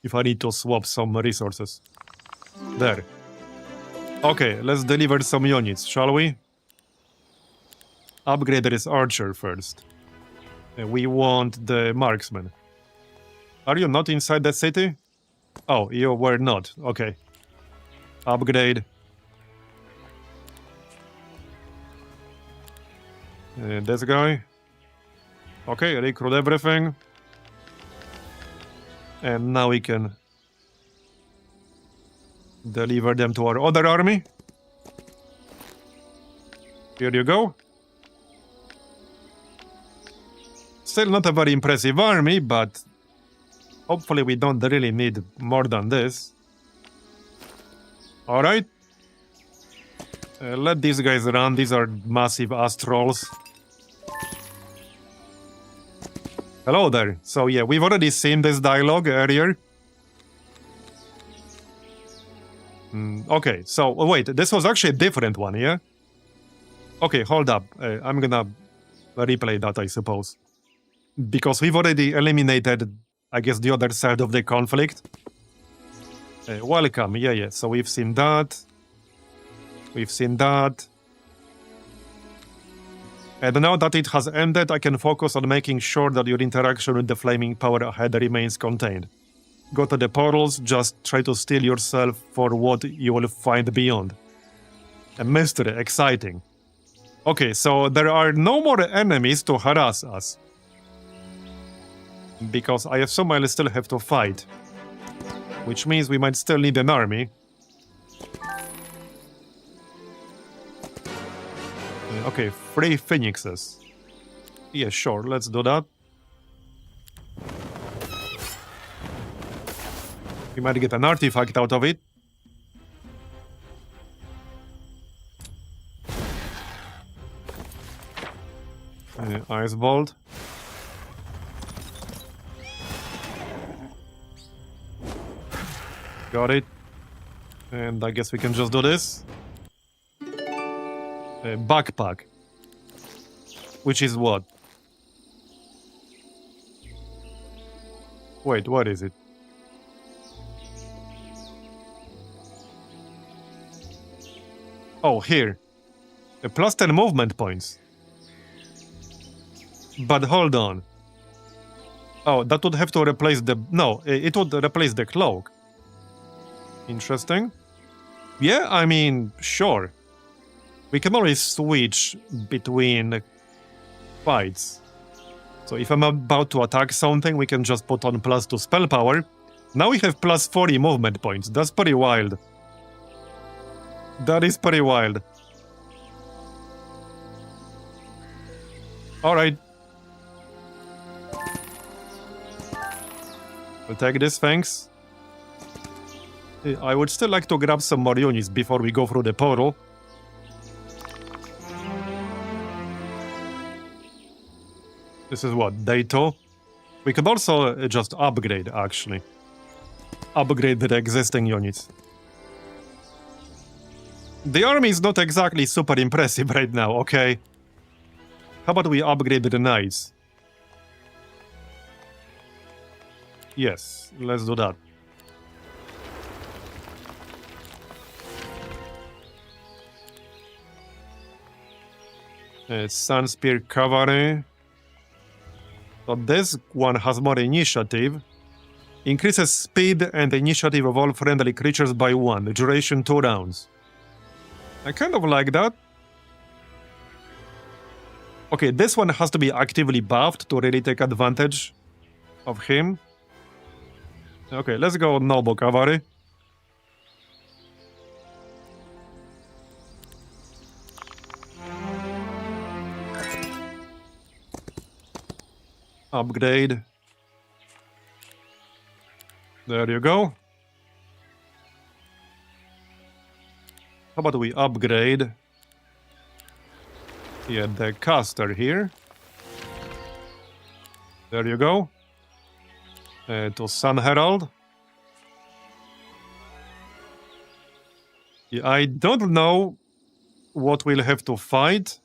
if I need to swap some resources. There. Okay, let's deliver some units, shall we? Upgrade this archer first. We want the marksman. Are you not inside the city? Oh, you were not. Okay. Upgrade. This guy. Okay, recruit everything. And now we can deliver them to our other army. Here you go. Still not a very impressive army, but hopefully we don't really need more than this. Alright. Let these guys run. These are massive ass trolls. Hello there. So yeah, we've already seen this dialogue earlier. Okay, so wait, this was actually a different one, yeah? Okay, hold up. I'm gonna replay that, I suppose. Because we've already eliminated, I guess, the other side of the conflict. Welcome, yeah. So we've seen that. We've seen that. And now that it has ended, I can focus on making sure that your interaction with the flaming power ahead remains contained. Go to the portals, just try to steel yourself for what you will find beyond. A mystery, exciting. Okay, so there are no more enemies to harass us. Because I assume I'll still have to fight. Which means we might still need an army. Okay, 3 phoenixes. Yeah, sure, let's do that. We might get an artifact out of it. Ice Bolt. Got it. And I guess we can just do this. Backpack. Which is what? Wait, what is it? Oh, here. Plus 10 movement points. But hold on. Oh, that would have to replace the... No, it would replace the cloak. Interesting. Yeah, I mean, sure. We can always switch between fights. So if I'm about to attack something, we can just put on +2 spell power. Now we have plus 40 movement points. That's pretty wild. That is pretty wild. Alright. I'll take this, thanks. I would still like to grab some more units before we go through the portal. This is what, day 2? We could also just upgrade, actually. Upgrade the existing units. The army is not exactly super impressive right now, okay? How about we upgrade the knights? Yes, let's do that. Sunspear Cavalry. So this one has more initiative. Increases speed and initiative of all friendly creatures by 1. Duration 2 rounds. I kind of like that. Okay, this one has to be actively buffed to really take advantage of him. Okay, let's go Noble Cavalry. Upgrade. There you go. How about we upgrade? Yeah, the caster here. There you go. To Sun Herald. Yeah, I don't know what we'll have to fight.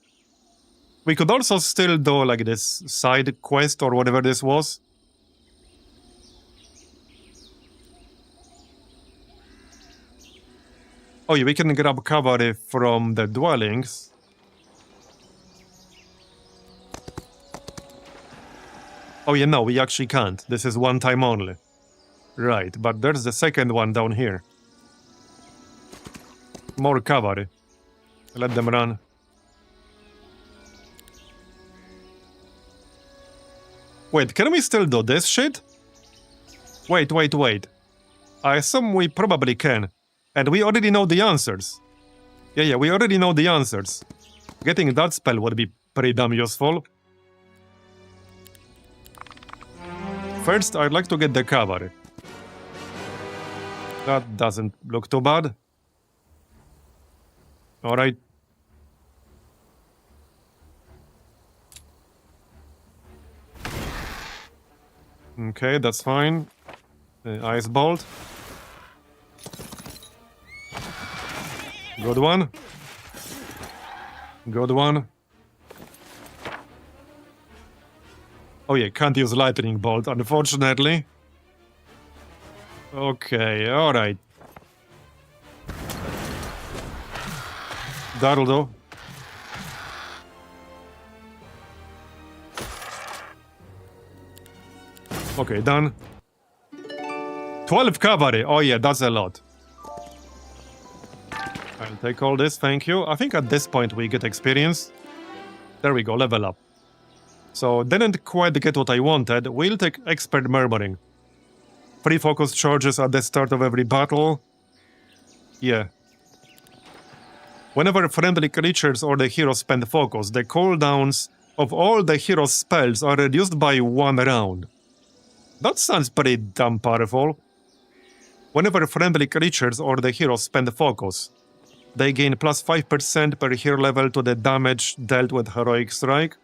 We could also still do like this side quest or whatever this was. Oh yeah, we can grab cavalry from the dwellings. Oh yeah, no, we actually can't. This is one time only. Right, but there's the second one down here. More cavalry. Let them run. Wait, can we still do this shit? Wait. I assume we probably can. And we already know the answers. Yeah, we already know the answers. Getting that spell would be pretty damn useful. First, I'd like to get the cavalry. That doesn't look too bad. Alright. Okay, that's fine. Ice Bolt. Good one. Good one. Oh yeah, can't use Lightning Bolt, unfortunately. Okay, alright. That'll do. Okay, done. 12 cavalry. Oh yeah, that's a lot. I'll take all this, thank you. I think at this point we get experience. There we go, level up. So, didn't quite get what I wanted. We'll take Expert Murmuring. 3 focus charges at the start of every battle. Yeah. Whenever friendly creatures or the hero spend focus, the cooldowns of all the hero's spells are reduced by 1 round. That sounds pretty damn powerful. Whenever friendly creatures or the hero spend focus, they gain plus 5% per hero level to the damage dealt with Heroic Strike.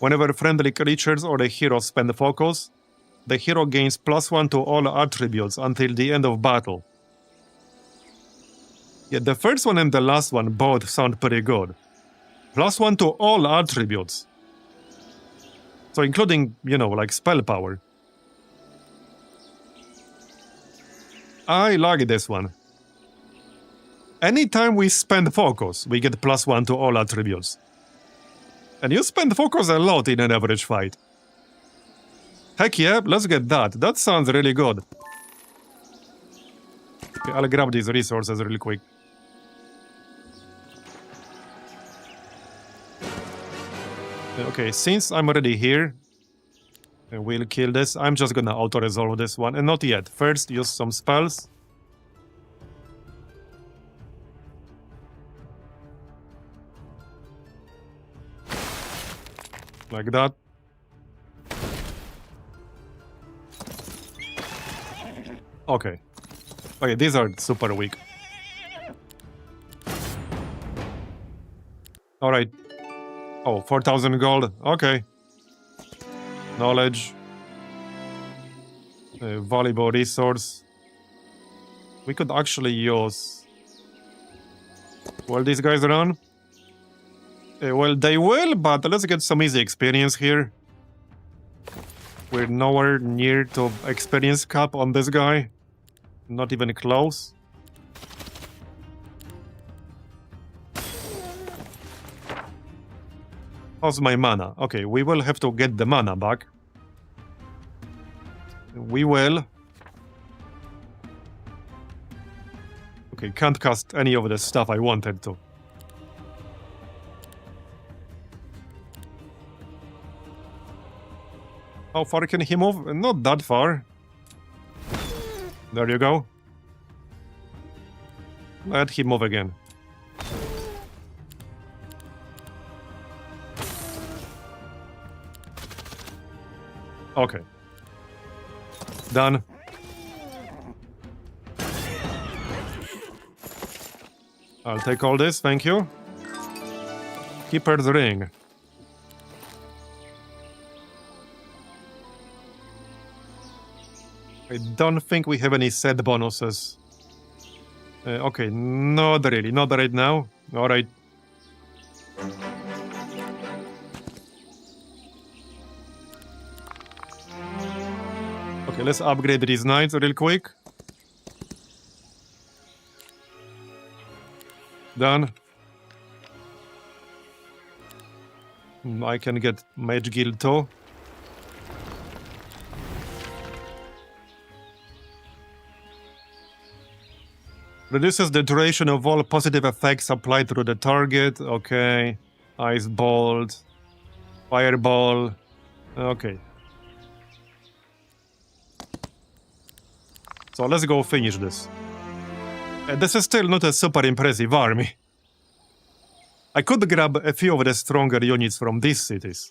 Whenever friendly creatures or the hero spend focus, the hero gains +1 to all attributes until the end of battle. Yeah, the first one and the last one both sound pretty good. +1 to all attributes. So including, you know, like spell power. I like this one. Anytime we spend focus, we get +1 to all attributes. And you spend focus a lot in an average fight. Heck yeah, let's get that. That sounds really good. Okay, I'll grab these resources really quick. Okay, since I'm already here, and we'll kill this, I'm just gonna auto-resolve this one. And not yet. First, use some spells. Like that. Okay. Okay, these are super weak. Alright. Oh, 4,000 gold. Okay. Knowledge. Valuable resource. We could actually use... Will these guys run? Well, they will, but let's get some easy experience here. We're nowhere near to experience cap on this guy. Not even close. How's my mana? Okay, we will have to get the mana back. We will. Okay, can't cast any of the stuff I wanted to. How far can he move? Not that far. There you go. Let him move again. Okay. Done. I'll take all this, thank you. Keeper's ring. I don't think we have any set bonuses. Okay, not really, not right now. Alright. Okay, let's upgrade these knights real quick. Done. I can get Mage Guild too. Reduces the duration of all positive effects applied to the target. Okay. Ice Bolt. Fireball. Okay. So let's go finish this. This is still not a super impressive army. I could grab a few of the stronger units from these cities.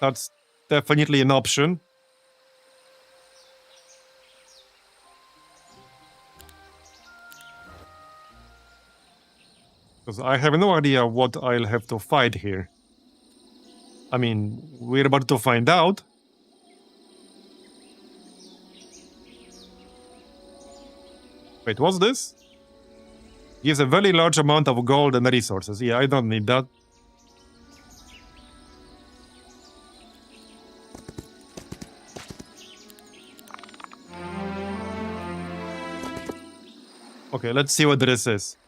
That's definitely an option. Because I have no idea what I'll have to fight here. I mean, we're about to find out. Wait, what's this? Gives a very large amount of gold and resources. Yeah, I don't need that. Okay, let's see what this is.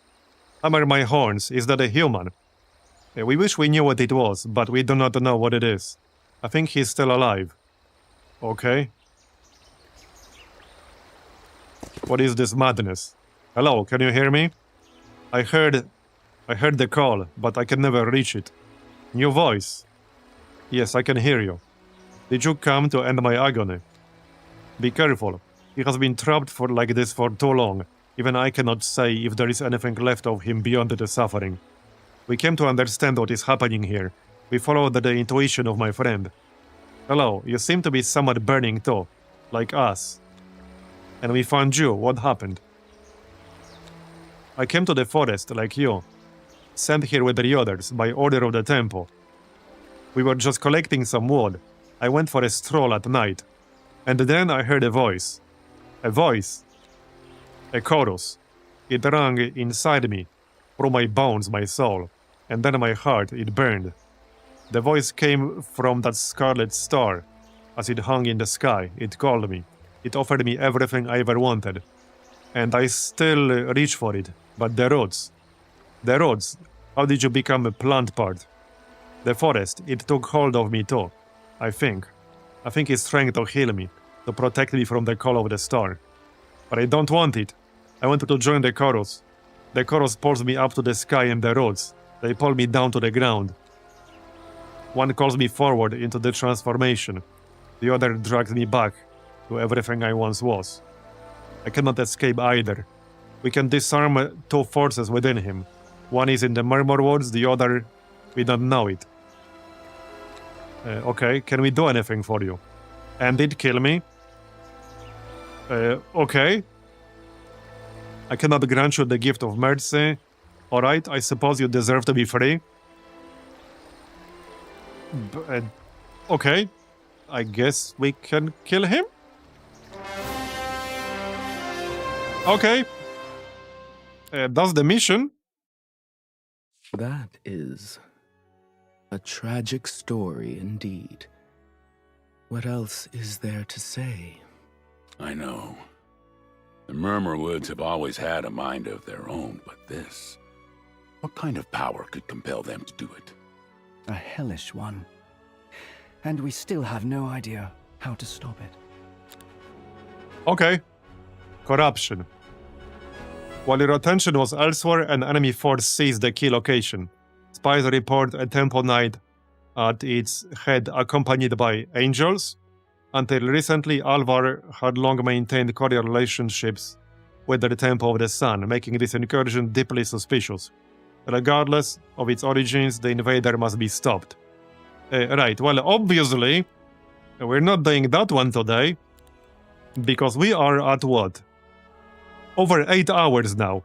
Hammer my horns. Is that a human? We wish we knew what it was, but we do not know what it is. I think he's still alive. Okay. What is this madness? Hello, can you hear me? I heard the call, but I can never reach it. New voice. Yes, I can hear you. Did you come to end my agony? Be careful. He has been trapped like this for too long. Even I cannot say if there is anything left of him beyond the suffering. We came to understand what is happening here. We followed the intuition of my friend. Hello, you seem to be somewhat burning too, like us. And we found you. What happened? I came to the forest like you, sent here with the others by order of the temple. We were just collecting some wood. I went for a stroll at night, and then I heard a voice. A voice. A chorus. It rang inside me, through my bones, my soul, and then my heart, it burned. The voice came from that scarlet star. As it hung in the sky, it called me. It offered me everything I ever wanted. And I still reach for it. But the roads, how did you become a plant part? The forest, it took hold of me too. I think it's trying to heal me, to protect me from the call of the star. But I don't want it. I wanted to join the chorus. The chorus pulls me up to the sky and the roads. They pull me down to the ground. One calls me forward into the transformation. The other drags me back to everything I once was. I cannot escape either. We can disarm two forces within him. One is in the Murmur Woods, the other, we don't know it. Okay, can we do anything for you? And it kill me? Okay. I cannot grant you the gift of mercy. Alright, I suppose you deserve to be free. Okay. I guess we can kill him? Okay. That's the mission. That is a tragic story indeed. What else is there to say? I know. The Murmur Woods have always had a mind of their own, but this... What kind of power could compel them to do it? A hellish one. And we still have no idea how to stop it. Okay. Corruption. While your attention was elsewhere, an enemy force seized the key location. Spies report a temple knight at its head accompanied by angels. Until recently, Alvar had long maintained cordial relationships with the Temple of the Sun, making this incursion deeply suspicious. Regardless of its origins, the invader must be stopped. Right, well, obviously, we're not doing that one today, because we are at what? Over 8 hours now.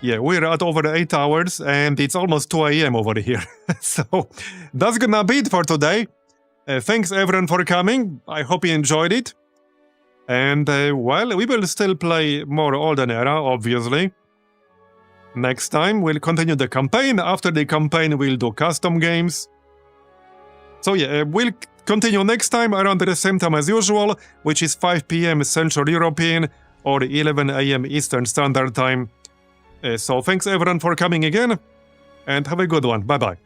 Yeah, we're at over 8 hours, and it's almost 2 AM over here. So, that's gonna be it for today. Thanks everyone for coming. I hope you enjoyed it. And, well, we will still play more Olden Era, obviously. Next time, we'll continue the campaign. After the campaign, we'll do custom games. So yeah, we'll continue next time around the same time as usual, which is 5 PM Central European or 11 AM Eastern Standard Time. So thanks everyone for coming again, and have a good one. Bye-bye.